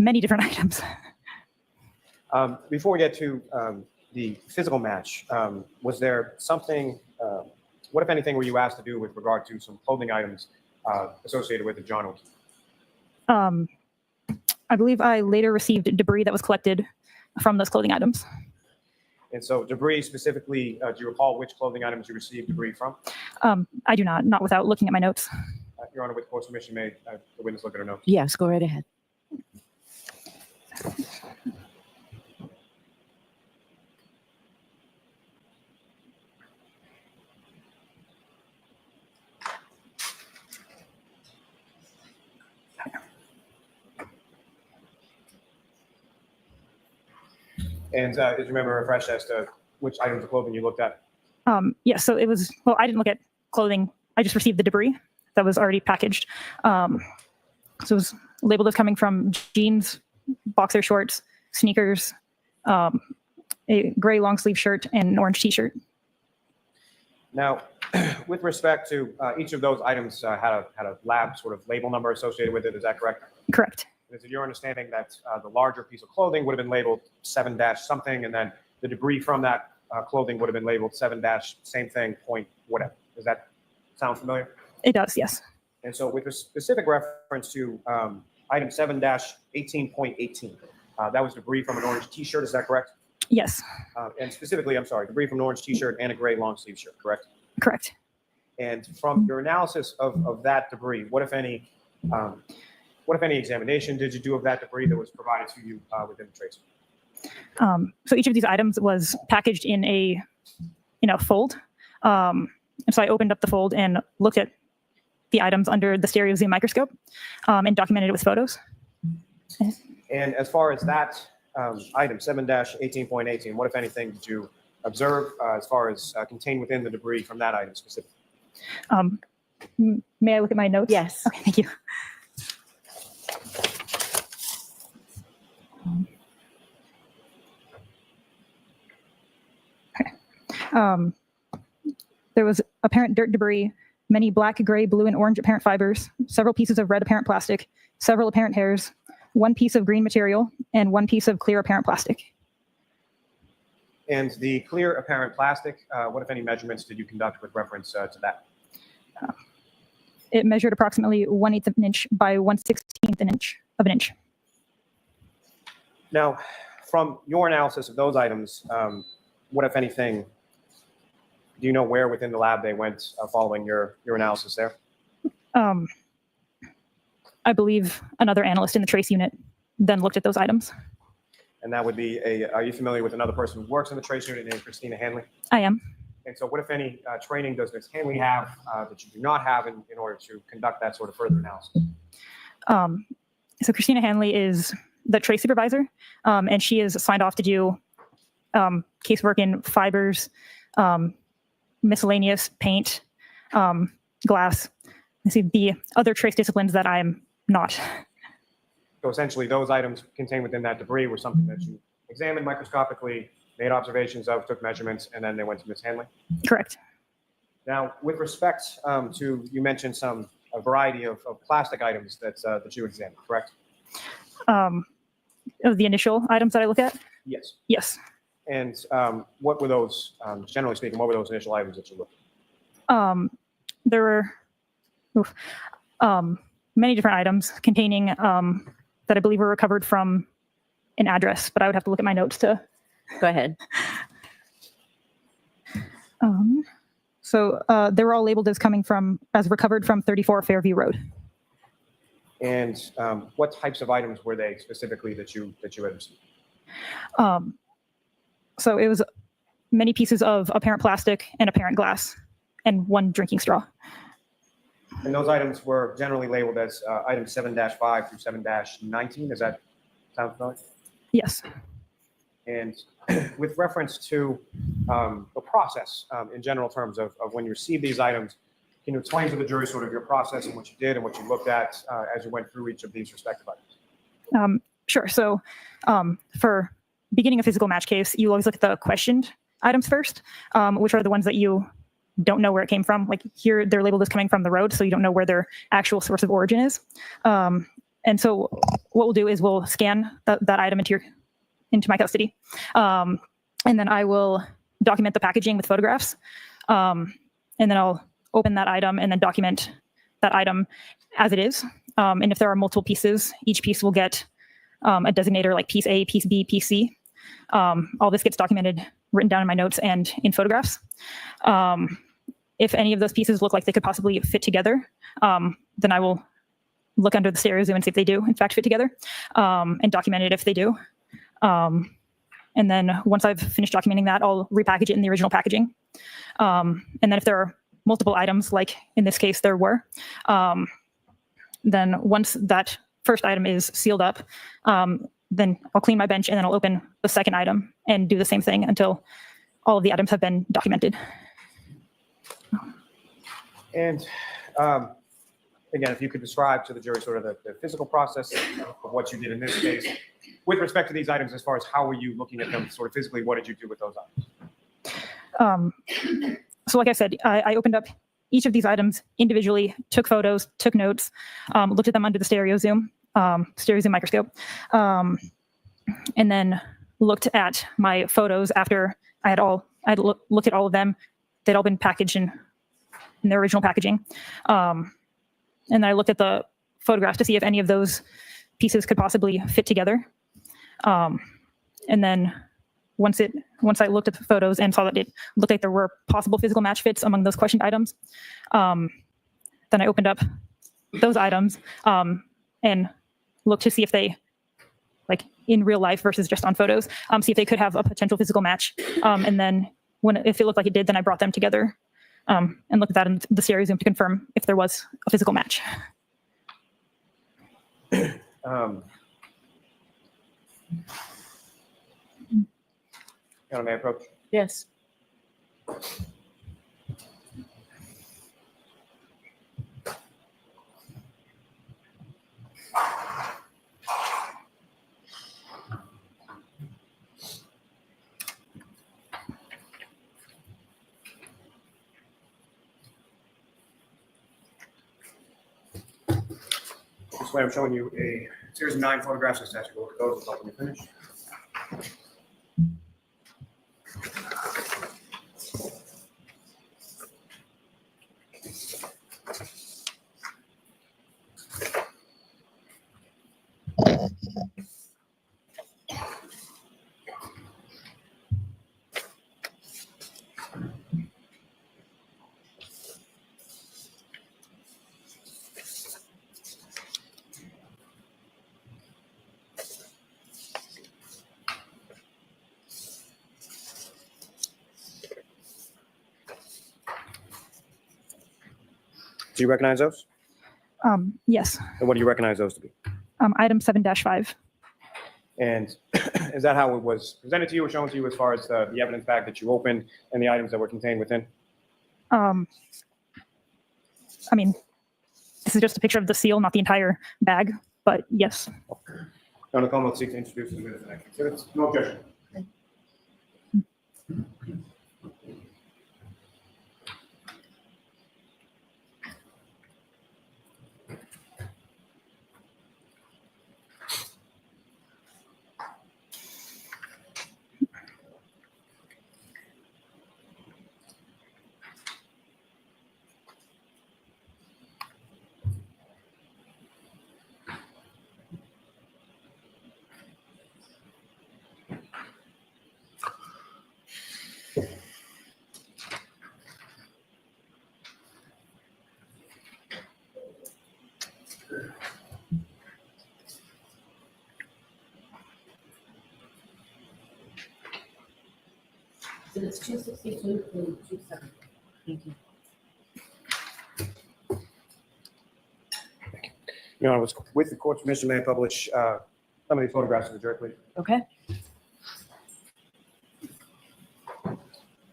many different items. Before we get to the physical match, was there something, what if anything were you asked to do with regard to some clothing items associated with the John O'Keefe? I believe I later received debris that was collected from those clothing items. And so debris specifically, do you recall which clothing items you received debris from? I do not without looking at my notes. Your Honor, with court's permission, may the witness look at her notes? Yes, go right ahead. And did you remember refresh as to which items of clothing you looked at? Yes, so it was, well, I didn't look at clothing. I just received the debris that was already packaged. So it was labeled as coming from jeans, boxer shorts, sneakers, a gray long sleeve shirt, and an orange t-shirt. Now, with respect to each of those items had a lab sort of label number associated with it, is that correct? Correct. Is it your understanding that the larger piece of clothing would have been labeled 7-something, and then the debris from that clothing would have been labeled 7- same thing, point whatever? Does that sound familiar? It does, yes. And so with a specific reference to item 7-18.18, that was debris from an orange t-shirt, is that correct? Yes. And specifically, I'm sorry, debris from an orange t-shirt and a gray long sleeve shirt, correct? Correct. And from your analysis of that debris, what if any examination did you do of that debris that was provided to you within the trace? So each of these items was packaged in a fold. And so I opened up the fold and looked at the items under the stereo zoom microscope and documented it with photos. And as far as that item, 7-18.18, what, if anything, did you observe as far as contained within the debris from that item specifically? May I look at my notes? Yes. Okay, thank you. There was apparent dirt debris, many black, gray, blue, and orange apparent fibers, several pieces of red apparent plastic, several apparent hairs, one piece of green material, and one piece of clear apparent plastic. And the clear apparent plastic, what, if any, measurements did you conduct with reference to that? It measured approximately 1/8 of an inch by 1/16 of an inch. Now, from your analysis of those items, what, if anything, do you know where within the lab they went following your analysis there? I believe another analyst in the trace unit then looked at those items. And that would be are you familiar with another person who works in the trace unit named Christina Hanley? I am. And so what, if any, training does Ms. Hanley have that you do not have in order to conduct that sort of further analysis? So Christina Hanley is the trace supervisor, and she is signed off to do casework in fibers, miscellaneous paint, glass. I see the other trace disciplines that I'm not. So essentially, those items contained within that debris were something that you examined microscopically, made observations of, took measurements, and then they went to Ms. Hanley? Correct. Now, with respect to, you mentioned some a variety of plastic items that you examined, correct? Of the initial items that I look at? Yes. Yes. And what were those, generally speaking, what were those initial items that you looked at? There were many different items containing that I believe were recovered from an address, but I would have to look at my notes to. Go ahead. So they were all labeled as recovered from 34 Fairview Road. And what types of items were they specifically that you had received? So it was many pieces of apparent plastic and apparent glass and one drinking straw. And those items were generally labeled as items 7-5 through 7-19. Does that sound familiar? Yes. And with reference to the process in general terms of when you receive these items, can you explain to the jury sort of your process and what you did and what you looked at as you went through each of these respective items? Sure. So for beginning a physical match case, you always look at the questioned items first, which are the ones that you don't know where it came from. Like here, they're labeled as coming from the road, so you don't know where their actual source of origin is. And so what we'll do is we'll scan that item into my custody. And then I will document the packaging with photographs. And then I'll open that item and then document that item as it is. And if there are multiple pieces, each piece will get a designator like piece A, piece B, piece C. All this gets documented, written down in my notes and in photographs. If any of those pieces look like they could possibly fit together, then I will look under the stereo zoom and see if they do in fact fit together, and document it if they do. And then once I've finished documenting that, I'll repackage it in the original packaging. And then if there are multiple items, like in this case there were, then once that first item is sealed up, then I'll clean my bench and then I'll open the second item and do the same thing until all of the items have been documented. And again, if you could describe to the jury sort of the physical process of what you did in this case with respect to these items, as far as how were you looking at them sort of physically, what did you do with those items? So like I said, I opened up each of these items individually, took photos, took notes, looked at them under the stereo zoom microscope, and then looked at my photos after I had looked at all of them. They'd all been packaged in their original packaging. And then I looked at the photographs to see if any of those pieces could possibly fit together. And then once I looked at the photos and saw that it looked like there were possible physical match fits among those questioned items, then I opened up those items and looked to see if they, like in real life versus just on photos, see if they could have a potential physical match. And then if it looked like it did, then I brought them together and looked at that in the stereo zoom to confirm if there was a physical match. May I approach? Yes. This way I'm showing you a series of 9 photographs. Just ask you to look at those until you finish. Do you recognize those? Yes. And what do you recognize those to be? Item 7-5. And is that how it was presented to you or shown to you as far as the evidence bag that you opened and the items that were contained within? I mean, this is just a picture of the seal, not the entire bag, but yes. Donna Coleman will seek to introduce the witness in that case. No objection. Exhibits 262 through 270. Thank you. Your Honor, with the court's permission, may I publish some of these photographs to the jury, please? Okay.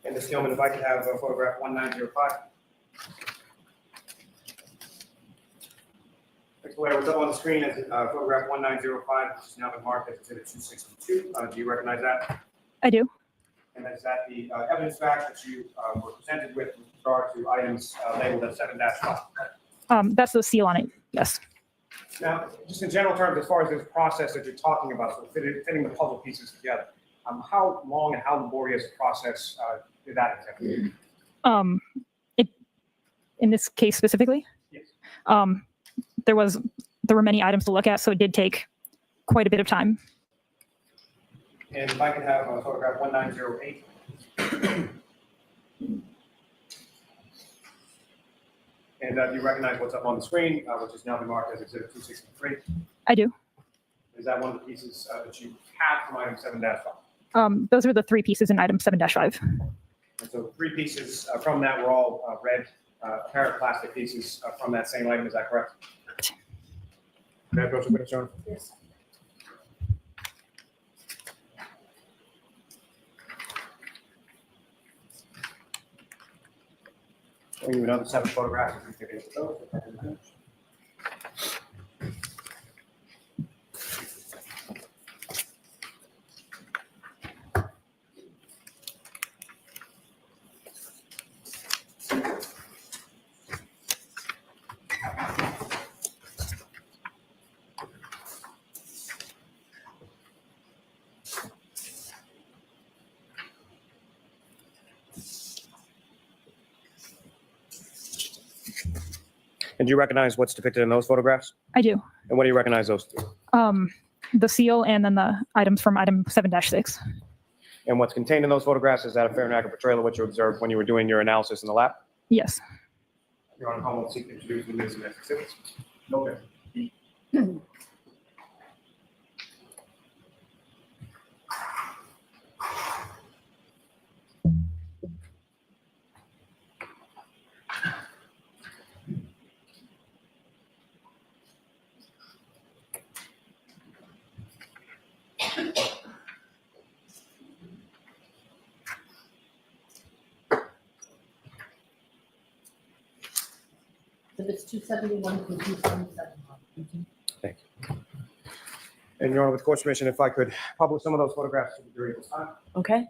And Ms. Gilman, if I could have photograph 1905. Mr. Vallier, what's up on the screen is photograph 1905, which has now been marked as exhibit 262. Do you recognize that? I do. And is that the evidence fact that you were presented with regard to items labeled as 7-1? That's the seal on it. Yes. Now, just in general terms, as far as this process that you're talking about, so fitting the puzzle pieces together, how long and how laborious a process did that exactly? In this case specifically, Yes. there were many items to look at, so it did take quite a bit of time. And if I could have photograph 1908. And do you recognize what's up on the screen, which has now been marked as exhibit 263? I do. Is that one of the pieces that you have from item 7-5? Those are the three pieces in item 7-5. And so 3 pieces from that were all red, apparent plastic pieces from that same item, is that correct? May I approach the witness, Your Honor? Yes. Showing you another 7 photographs. If you could get those. And do you recognize what's depicted in those photographs? I do. And what do you recognize those two? The seal and then the items from item 7-6. And what's contained in those photographs, is that a fair and accurate portrayal of what you observed when you were doing your analysis in the lab? Yes. Your Honor, I will seek to introduce the minutes and exhibits. Okay. Exhibits 271 through 277. Thank you. And Your Honor, with court's permission, if I could publish some of those photographs to the jury at this time. Okay.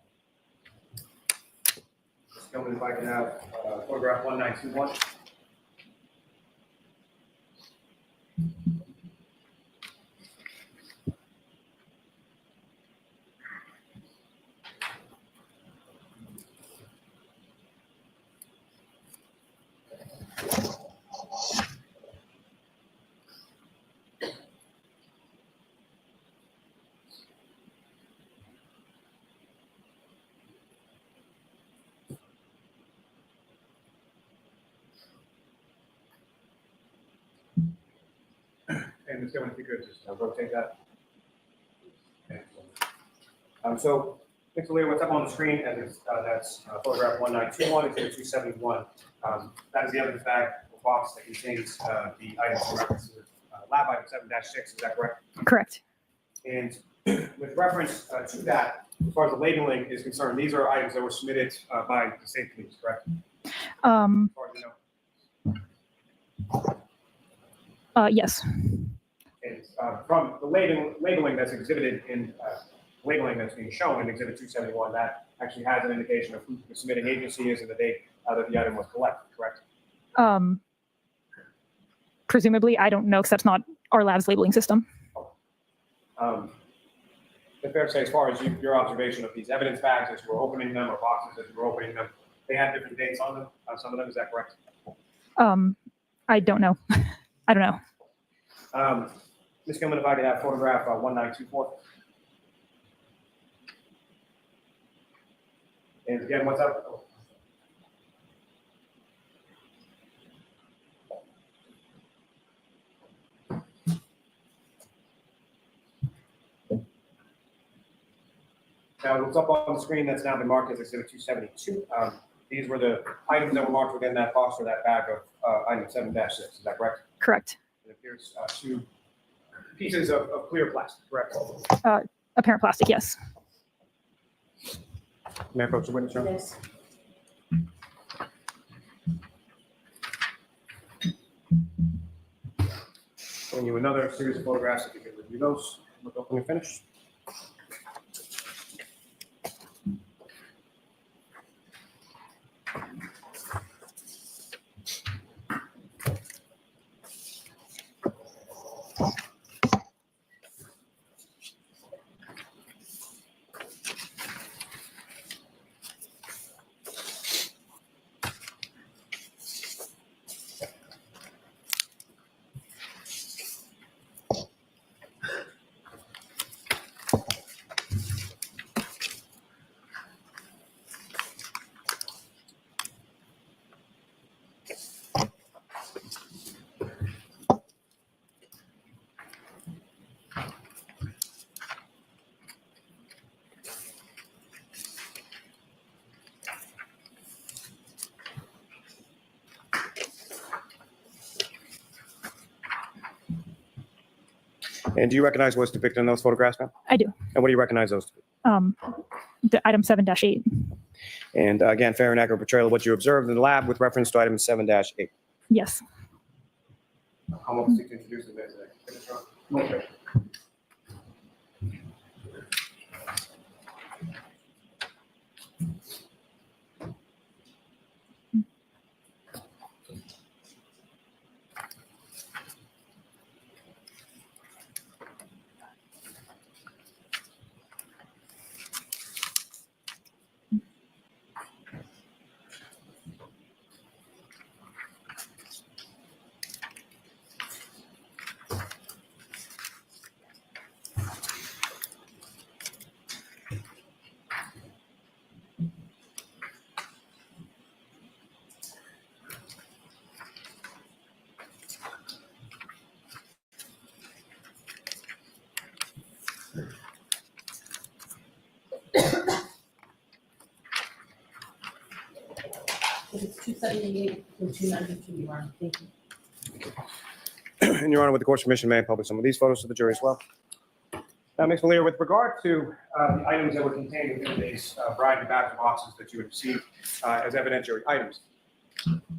Ms. Gilman, if I can have photograph 1921. And Ms. Gilman, if you could just rotate that. So, Mr. Lear, what's up on the screen, and that's photograph 1921, exhibit 271. That is the evidence bag or box that contains the items in reference to lab item 7-6, is that correct? Correct. And with reference to that, as far as the labeling is concerned, these are items that were submitted by the state police, correct? As far as you know. Yes. And from the labeling that's exhibited in labeling that's being shown in Exhibit 271, that actually has an indication of who the submitting agency is and the date that the item was collected, correct? Presumably, I don't know because that's not our lab's labeling system. It's fair to say, as far as your observation of these evidence bags as you were opening them or boxes as you were opening them, they had different dates on them, on some of them, is that correct? I don't know. I don't know. Ms. Gilman, if I could have photograph 1924. And again, what's up? Now, what's up on the screen that's now been marked as Exhibit 272, these were the items that were marked within that box or that bag of item 7-6, is that correct? Correct. It appears two pieces of clear plastic, correct? Apparent plastic, yes. May I approach the witness, Your Honor? Yes. Showing you another series of photographs, if you can review those, look open and finish. And do you recognize what's depicted in those photographs, ma'am? I do. And what do you recognize those to be? The item 7-8. And again, fair and accurate portrayal of what you observed in the lab with reference to item 7-8. Yes. I'll want to seek to introduce the witness. Okay. It's 278 and 292, Your Honor. Thank you. And Your Honor, with the court's permission, may I publish some of these photos to the jury as well? Now, Ms. Vallier, with regard to the items that were contained within these variety of bags of boxes that you had received as evidentiary items,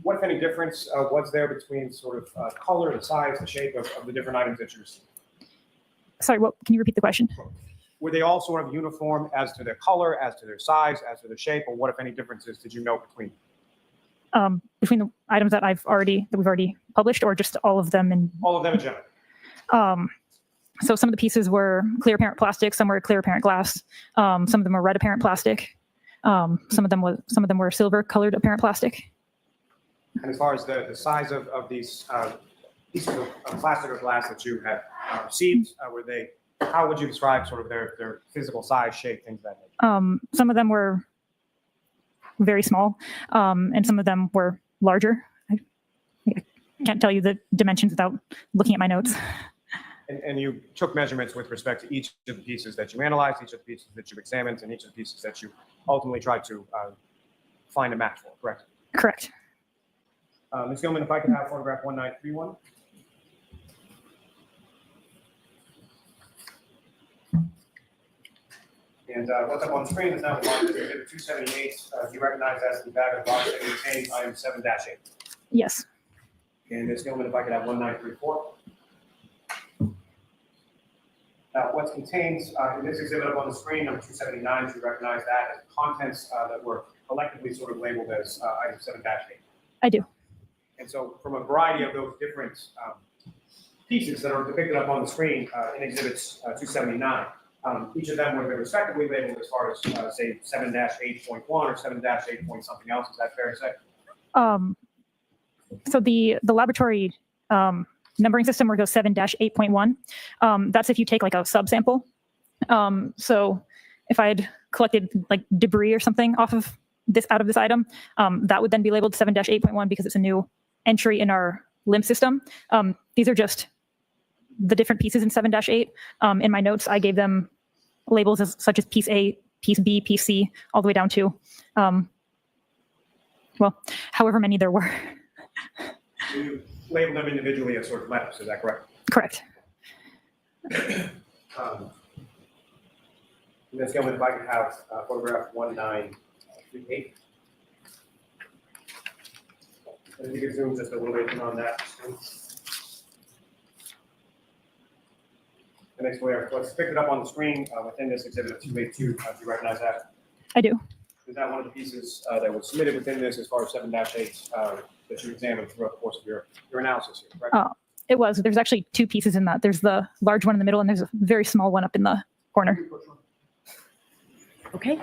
what, if any, difference was there between sort of color, the size, the shape of the different items that you received? Sorry, what? Can you repeat the question? Were they all sort of uniform as to their color, as to their size, as to their shape, or what, if any, differences did you note between them? Between the items that we've already published, or just all of them? And all of them in general. So some of the pieces were clear apparent plastic, some were clear apparent glass, some of them were red apparent plastic, some of them were silver colored apparent plastic. And as far as the size of these pieces of plastic or glass that you had received, were they? How would you describe sort of their physical size, shape, things of that nature? Some of them were very small, and some of them were larger. I can't tell you the dimensions without looking at my notes. And you took measurements with respect to each of the pieces that you analyzed, each of the pieces that you examined, and each of the pieces that you ultimately tried to find a match for, correct? Correct. Ms. Gilman, if I could have photograph 1931. And what's up on the screen is now marked as Exhibit 278. You recognize as the bag of box that contains item 7-8. Yes. And Ms. Gilman, if I could have 1934. Now, what's contained in this exhibit up on the screen, number 279, you recognize that as contents that were collectively sort of labeled as item 7-8. I do. And so from a variety of those different pieces that are depicted up on the screen in exhibits 279, each of them would have been respectively labeled as far as, say, 7-8.1 or 7-8 point something else. Is that fair to say? So the laboratory numbering system where it goes 7-8.1, that's if you take like a subsample. So if I had collected like debris or something out of this item, that would then be labeled 7-8.1 because it's a new entry in our limb system. These are just the different pieces in 7-8. In my notes, I gave them labels such as piece A piece B, piece C, all the way down to, well, however many there were. You labeled them individually as sort of letters, is that correct? Correct. Ms. Gilman, if I could have photograph 1938. And if you could zoom just a little bit in on that. The next layer, let's pick it up on the screen within this exhibit of 282. Do you recognize that? I do. Is that one of the pieces that was submitted within this as far as 7-8 that you examined throughout the course of your analysis here, correct? It was. There's actually two pieces in that. There's the large one in the middle, and there's a very small one up in the corner. Okay.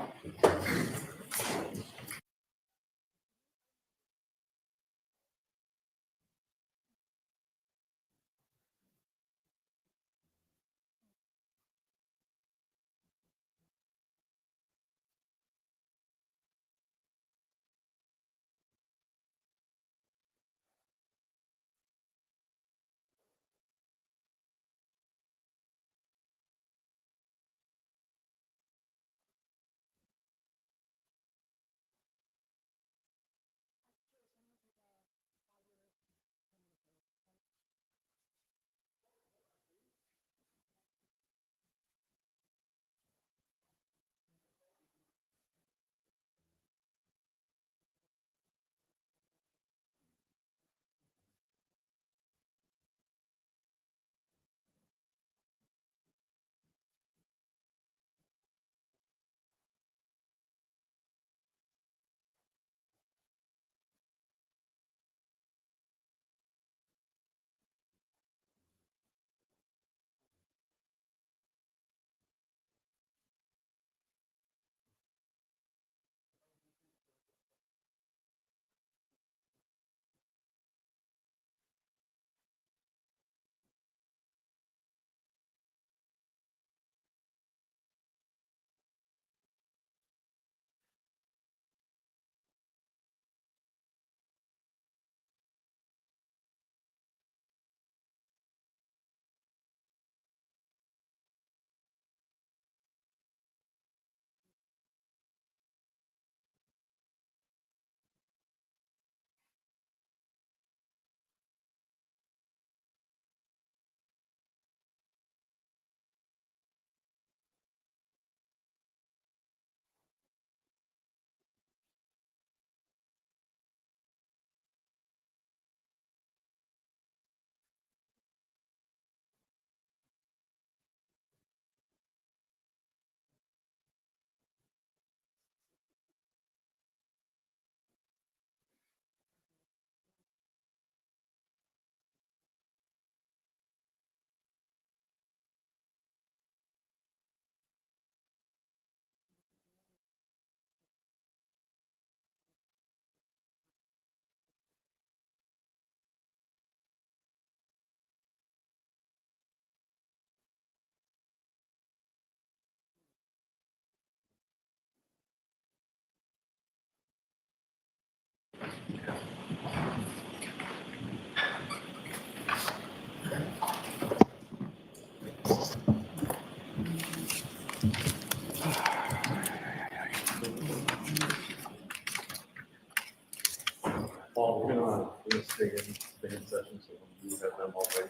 Paul, we're gonna stay in session, so we have them all ready.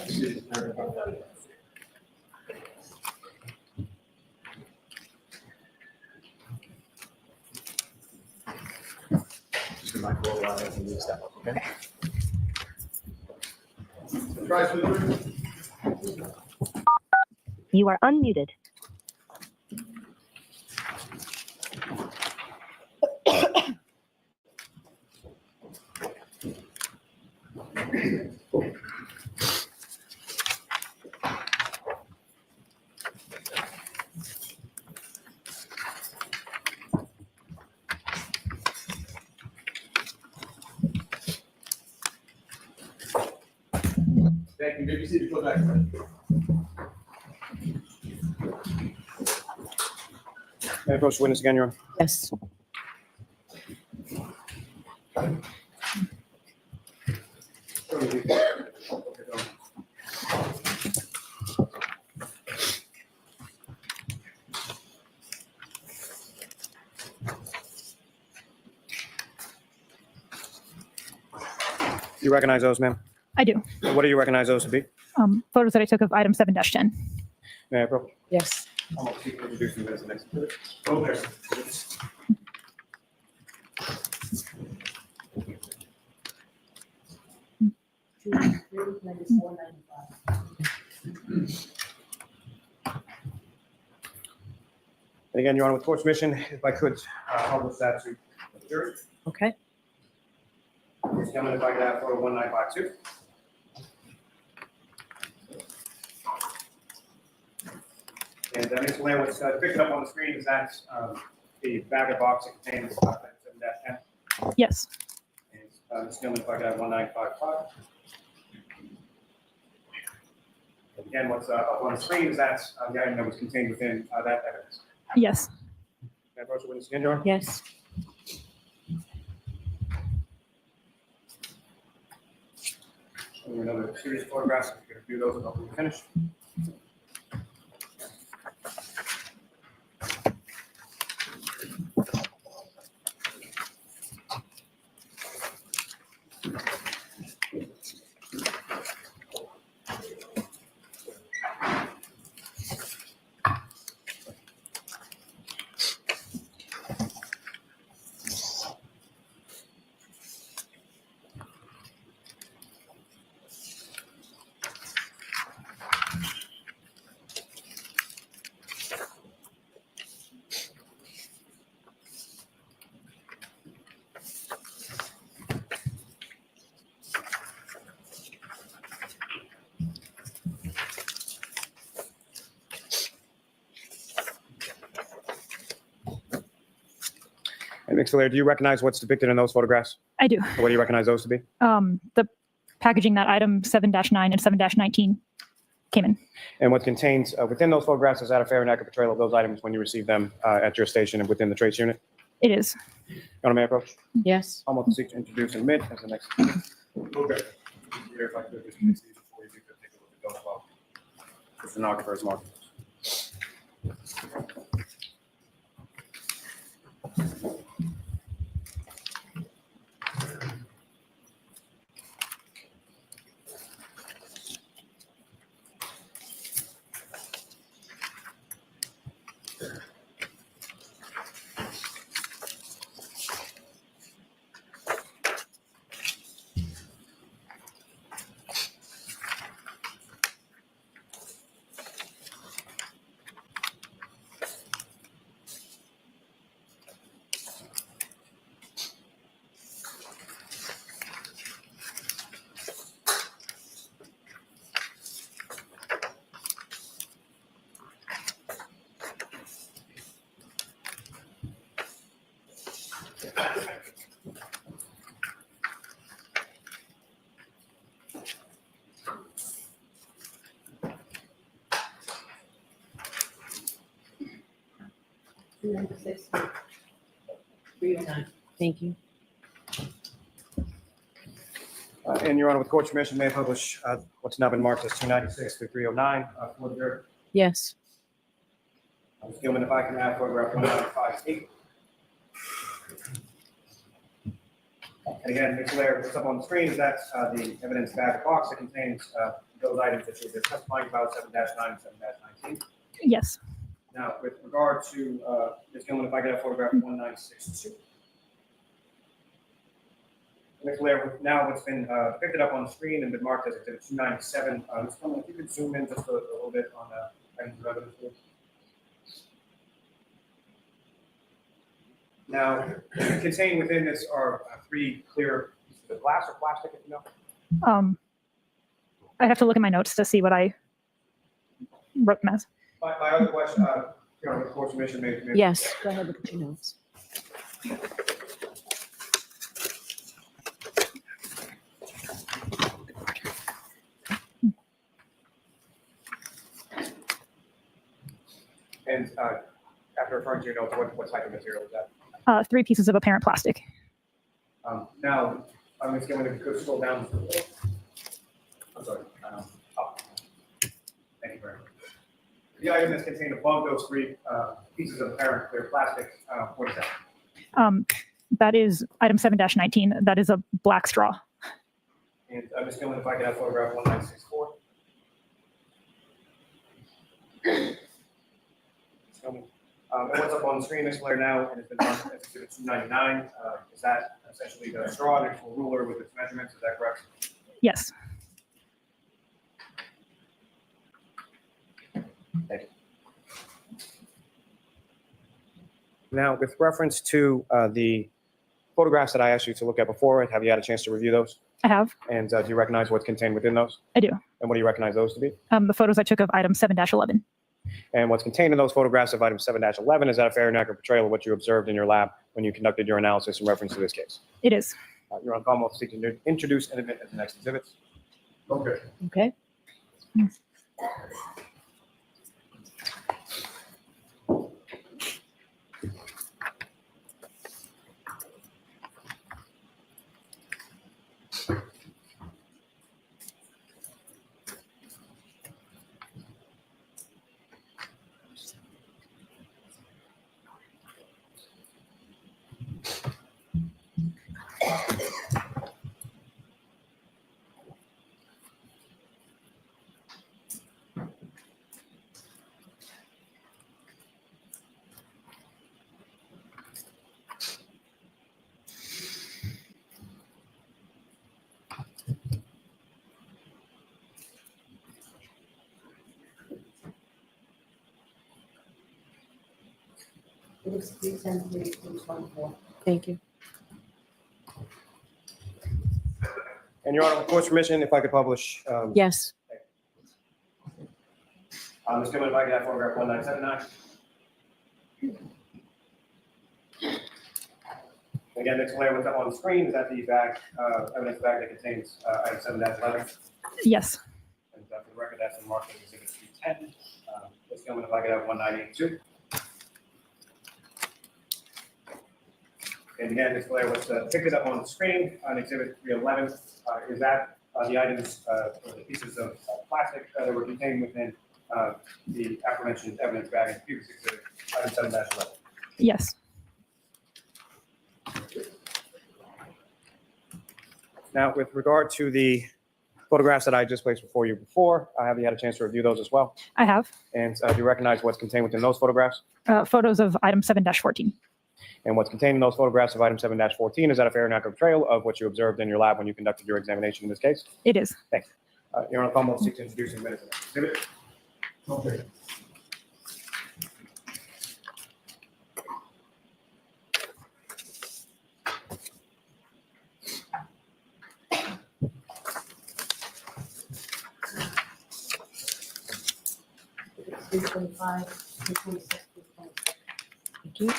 Just a micro line and you step up, okay? You are unmuted. Thank you. Good to see you. Go back. May I approach the witness again, Your Honor? Yes. You recognize those, ma'am? I do. What do you recognize those to be? Photos that I took of item 7-10. May I approach? Yes. I'm going to introduce you as the next exhibit. Go there. And again, Your Honor, with court's permission, if I could publish that to the jury. Okay. Please come in if I could have photo 1952. And Mr. Lamb, what's depicted up on the screen is that the bag box that contains 7-10. Yes. And Ms. Gilman, if I could have 1955. And again, what's up on the screen is that the item that was contained within that evidence. Yes. May I approach the witness again, Your Honor? Yes. Show you another series of photographs. If you could review those until we finish. And Mr. Vallier, do you recognize what's depicted in those photographs? I do. What do you recognize those to be? The packaging that item 7-9 and 7-19 came in. And what contains within those photographs, is that a fair and accurate portrayal of those items when you receive them at your station and within the trace unit? It is. Your Honor, may I approach? Yes. I'm going to seek to introduce and admit as the next. Okay. If I could just please, before you do, take a look at those well. The stenographer's mark. Thank you. And Your Honor, with court's permission, may I publish what's now been marked as 296 through 309 for the jury? Yes. Ms. Gilman, if I can have photograph 1958. And again, Mr. Laird, what's up on the screen is that the evidence bag box that contains those items that you've been testifying about, 7-9 and 7-19. Yes. Now, with regard to, Ms. Gilman, if I could have photograph 1962. Ms. Vallier, now what's been depicted up on the screen and been marked as exhibit 297. Ms. Gilman, if you could zoom in just a little bit on items of evidence, please. Now, contained within this are 3 clear pieces of glass or plastic, if you know. I have to look at my notes to see what I wrote them as. My other question, with court's permission, may. Yes, go ahead, look at your notes. And after referring to your notes, what type of material is that? 3 pieces of apparent plastic. Now, Ms. Gilman, if you could scroll down just a little. I'm sorry. Up. Thank you very much. The item that's contained above those 3 pieces of apparent clear plastic, what is that? That is item 7-19. That is a black straw. And Ms. Gilman, if I could have photograph 1964. Ms. Gilman. And what's up on the screen, Ms. Vallier, now, and it's been marked as exhibit 299. Is that essentially the straw, an actual ruler with its measurements? Is that correct? Yes. Thank you. Now, with reference to the photographs that I asked you to look at before, have you had a chance to review those? I have. And do you recognize what's contained within those? I do. And what do you recognize those to be? The photos I took of item 7-11. And what's contained in those photographs of item 7-11, is that a fair and accurate portrayal of what you observed in your lab when you conducted your analysis in reference to this case? It is. You're on call, seeking to introduce and admit as the next exhibits. Okay. Okay. It is 310, 324. Thank you. And Your Honor, with court's permission, if I could publish. Yes. Ms. Gilman, if I could have photograph 1979. Again, Ms. Vallier, what's up on the screen is that the bag, evidence bag that contains item 7-11. Yes. And for the record, that's been marked as exhibit 310. Ms. Gilman, if I could have 1982. And again, Ms. Vallier, what's depicted up on the screen on exhibit 311 is that the items or the pieces of plastic that were contained within the aforementioned evidence bag in the previous exhibit, item 7-11. Yes. Now, with regard to the photographs that I just placed before you before, have you had a chance to review those as well? I have. And do you recognize what's contained within those photographs? Photos of item 7-14. And what's contained in those photographs of item 7-14, is that a fair and accurate portrayal of what you observed in your lab when you conducted your examination in this case? It is. Thanks. Your Honor, I'll seek to introduce in minutes of the exhibit. Okay. It is 325, 326, 327. Thank you.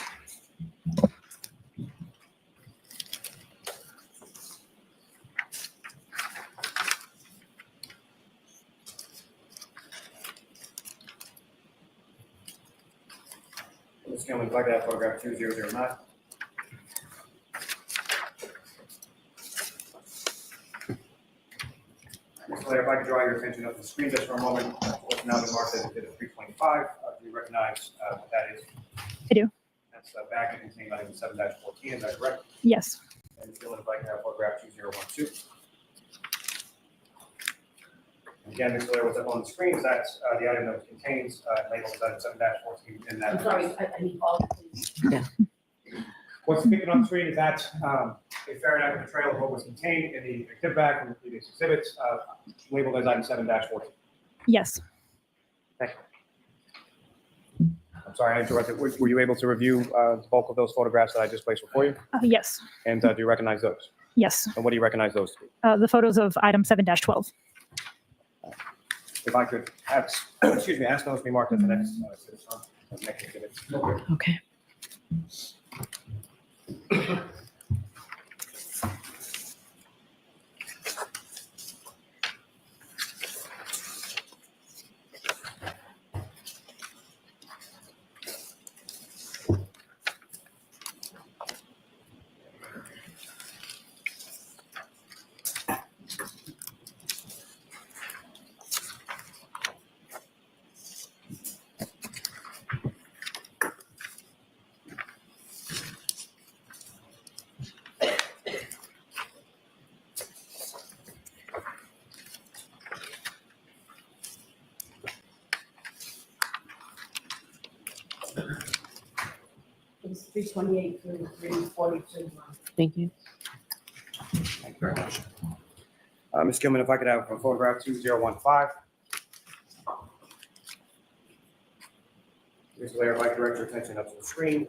Ms. Gilman, if I could have photograph 2009. Ms. Vallier, if I could draw your attention up to the screen just for a moment, what's now been marked as exhibit 325. Do you recognize what that is? I do. That's the bag that contained item 7-14, is that correct? Yes. And Ms. Gilman, if I could have photograph 2012. Again, Mr. Vallier, what's up on the screen is that the item that was contained, labeled as item 7-14 in that. I'm sorry, I need all, please. What's depicted on the screen is that a fair and accurate portrayal of what was contained in the exhibit bag from the previous exhibits, labeled as item 7-14. Yes. Thank you. I'm sorry, I interrupted. Were you able to review the bulk of those photographs that I just placed before you? Yes. And do you recognize those? Yes. And what do you recognize those to be? The photos of item 7-12. If I could ask, excuse me, ask those to be marked as the next exhibit. Okay. It's 328 through 342. Thank you. Thank you very much. Ms. Gilman, if I could have photograph 2015. Mr. Vallier, if I could direct your attention up to the screen,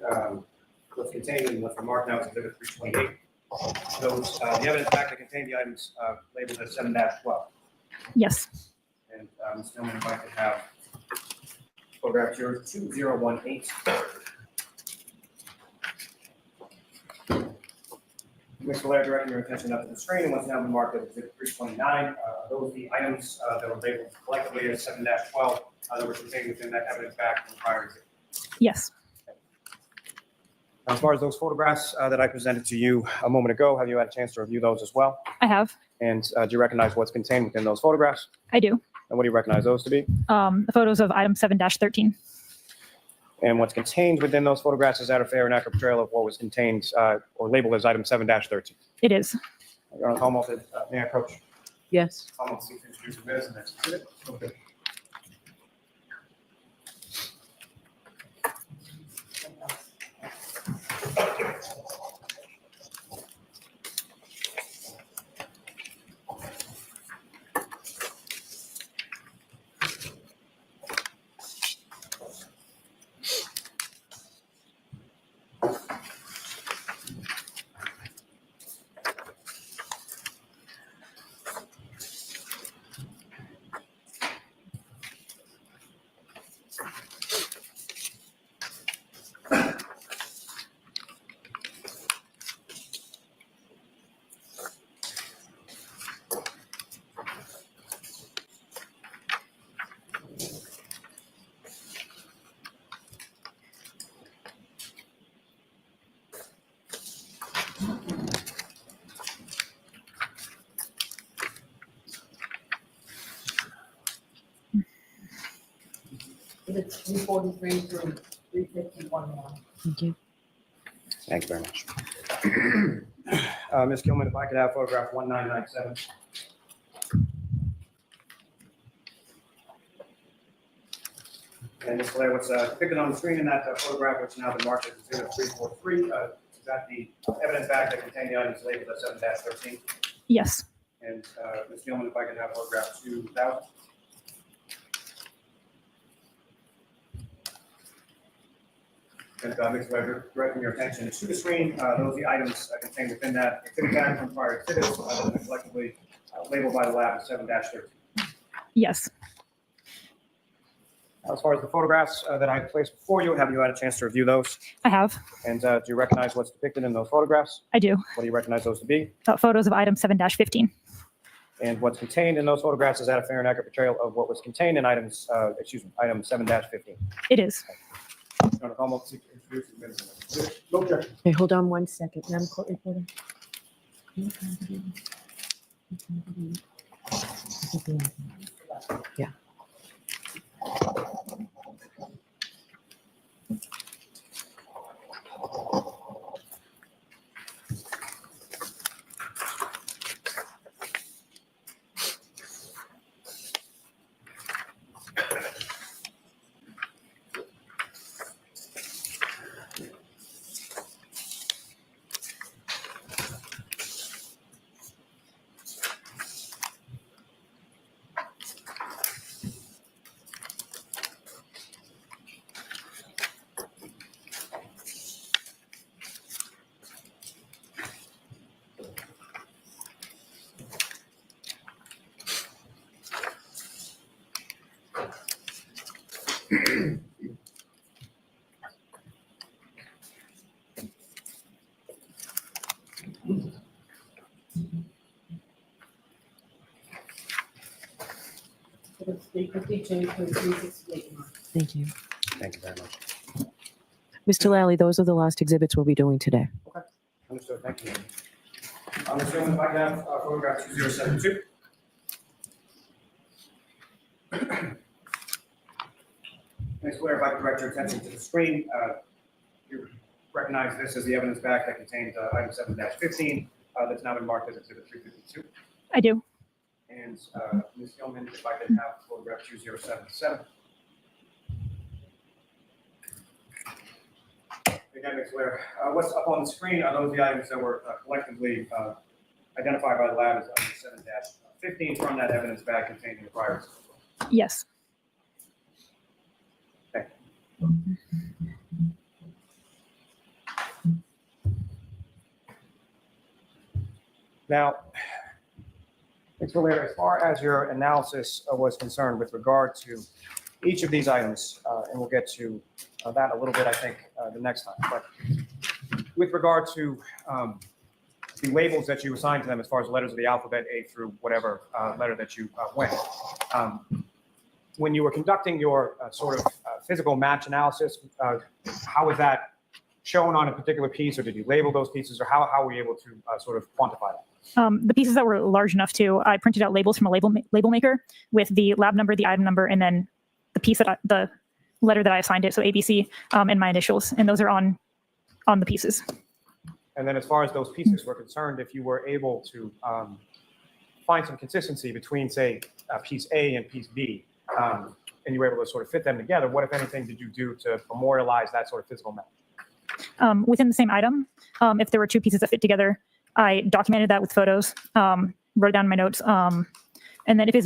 what's contained and what's marked now is exhibit 328. Those, the evidence pack that contained the items labeled as 7-12. Yes. And Ms. Gilman, if I could have photograph 2018. Mr. Vallier, directing your attention up to the screen, and what's now been marked as exhibit 329. Those are the items that were labeled collectively as 7-12 that were contained within that evidence pack from the prior exhibit. Yes. As far as those photographs that I presented to you a moment ago, have you had a chance to review those as well? I have. And do you recognize what's contained within those photographs? I do. And what do you recognize those to be? The photos of item 7-13. And what's contained within those photographs, is that a fair and accurate portrayal of what was contained or labeled as item 7-13? It is. Your Honor, almost, may I approach? Yes. Almost seek to introduce the minutes and next exhibit. Okay. It's 343 through 351 now. Thank you. Thank you very much. Ms. Gilman, if I could have photograph 1997. And Ms. Vallier, what's depicted on the screen in that photograph, which now been marked as exhibit 343, is that the evidence bag that contained the items labeled as 7-13? Yes. And Ms. Gilman, if I could have photograph 2000. And Ms. Vallier, directing your attention to the screen, those are the items contained within that exhibit bag from prior exhibits that have been collectively labeled by the lab as 7-13. Yes. As far as the photographs that I placed before you, have you had a chance to review those? I have. And do you recognize what's depicted in those photographs? I do. What do you recognize those to be? Photos of item 7-15. And what's contained in those photographs, is that a fair and accurate portrayal of what was contained in item 7-15? It is. Almost introduce the minutes. No objection. Okay, hold on one second, Madam Court Reporter. Yeah. So it's 352 to 368. Thank you. Thank you very much. Mr. Lally, those are the last exhibits we'll be doing today. Okay, understood, thank you. Ms. Gilman, if I can have photograph 2072. Ms. Blair, if I could direct your attention to the screen, you recognize this as the evidence back that contains item 7-15 that's now been marked as exhibit 352. I do. And Ms. Gilman, if I can have photograph 2077. Again, Ms. Blair, what's up on the screen are those the items that were collectively identified by the lab as item 7-15 from that evidence bag containing the prior. Yes. Okay. Now, Ms. Vallier, as far as your analysis was concerned with regard to each of these items, and we'll get to that a little bit, I think, the next time. But with regard to the labels that you assigned to them as far as letters of the alphabet, A through whatever letter that you went, when you were conducting your sort of physical match analysis, how was that shown on a particular piece, or did you label those pieces, or how were you able to sort of quantify that? The pieces that were large enough to, I printed out labels from a label maker with the lab number, the item number, and then the piece that the letter that I assigned it, so ABC, and my initials, and those are on the pieces. And then as far as those pieces were concerned, if you were able to find some consistency between, say, piece A and piece B, and you were able to sort of fit them together, what, if anything, did you do to memorialize that sort of physical match? Within the same item, if there were two pieces that fit together, I documented that with photos, wrote it down in my notes, and then if it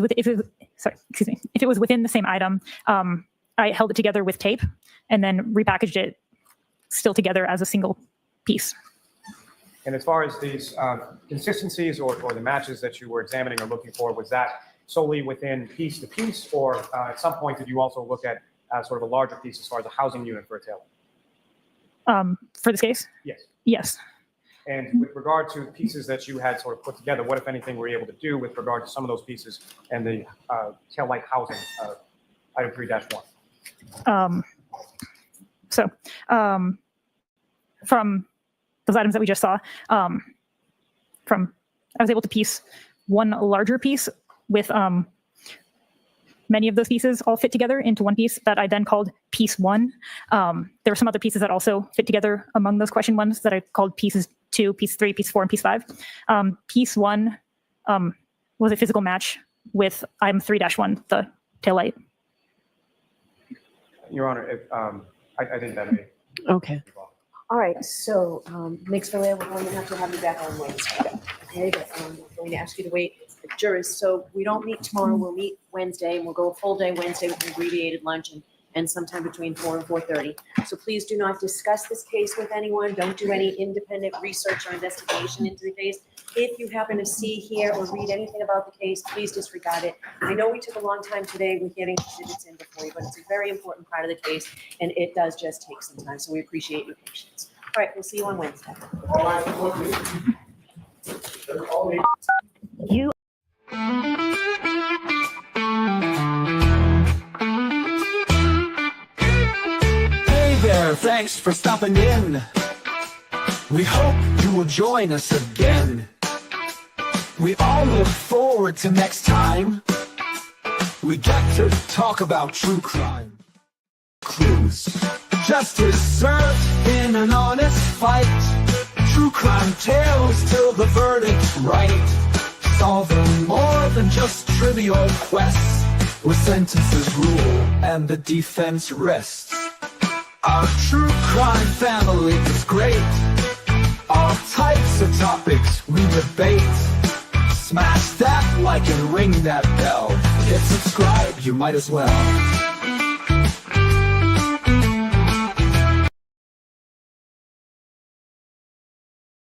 was within the same item, I held it together with tape and then repackaged it still together as a single piece. And as far as these consistencies or the matches that you were examining or looking for, was that solely within piece to piece, or at some point did you also look at sort of a larger piece as far as a housing unit for a tail? For this case? Yes. Yes. And with regard to pieces that you had sort of put together, what, if anything, were you able to do with regard to some of those pieces and the tail light housing, item 3-1? From those items that we just saw, I was able to piece one larger piece with many of those pieces all fit together into one piece that I then called piece 1. There were some other pieces that also fit together among those question ones that I called pieces 2, piece 3, piece 4, and piece 5. Piece 1 was a physical match with item 3-1, the tail light. Your Honor, if, I think that may. Okay. All right, so Ms. Vallier, we're going to have you back on Wednesday. Okay, but I'm going to ask you to wait. Jurors, so we don't meet tomorrow, we'll meet Wednesday, and we'll go a full day Wednesday with an abbreviated lunch and sometime between 4 and 4:30. So please do not discuss this case with anyone. Don't do any independent research or investigation into the case. If you happen to see, hear, or read anything about the case, please disregard it. I know we took a long time today with getting exhibits in before you, but it's a very important part of the case, and it does just take some time, so we appreciate your patience. All right, we'll see you on Wednesday. You Hey there, thanks for stopping in. We hope you will join us again. We all look forward to next time. We get to talk about true crime. Clues. Justice served in an honest fight. True crime tales till the verdict's right. Solving more than just trivial quests, where sentences rule and the defense rests. Our true crime family is great. All types of topics we debate. Smash that like and ring that bell. Hit subscribe, you might as well.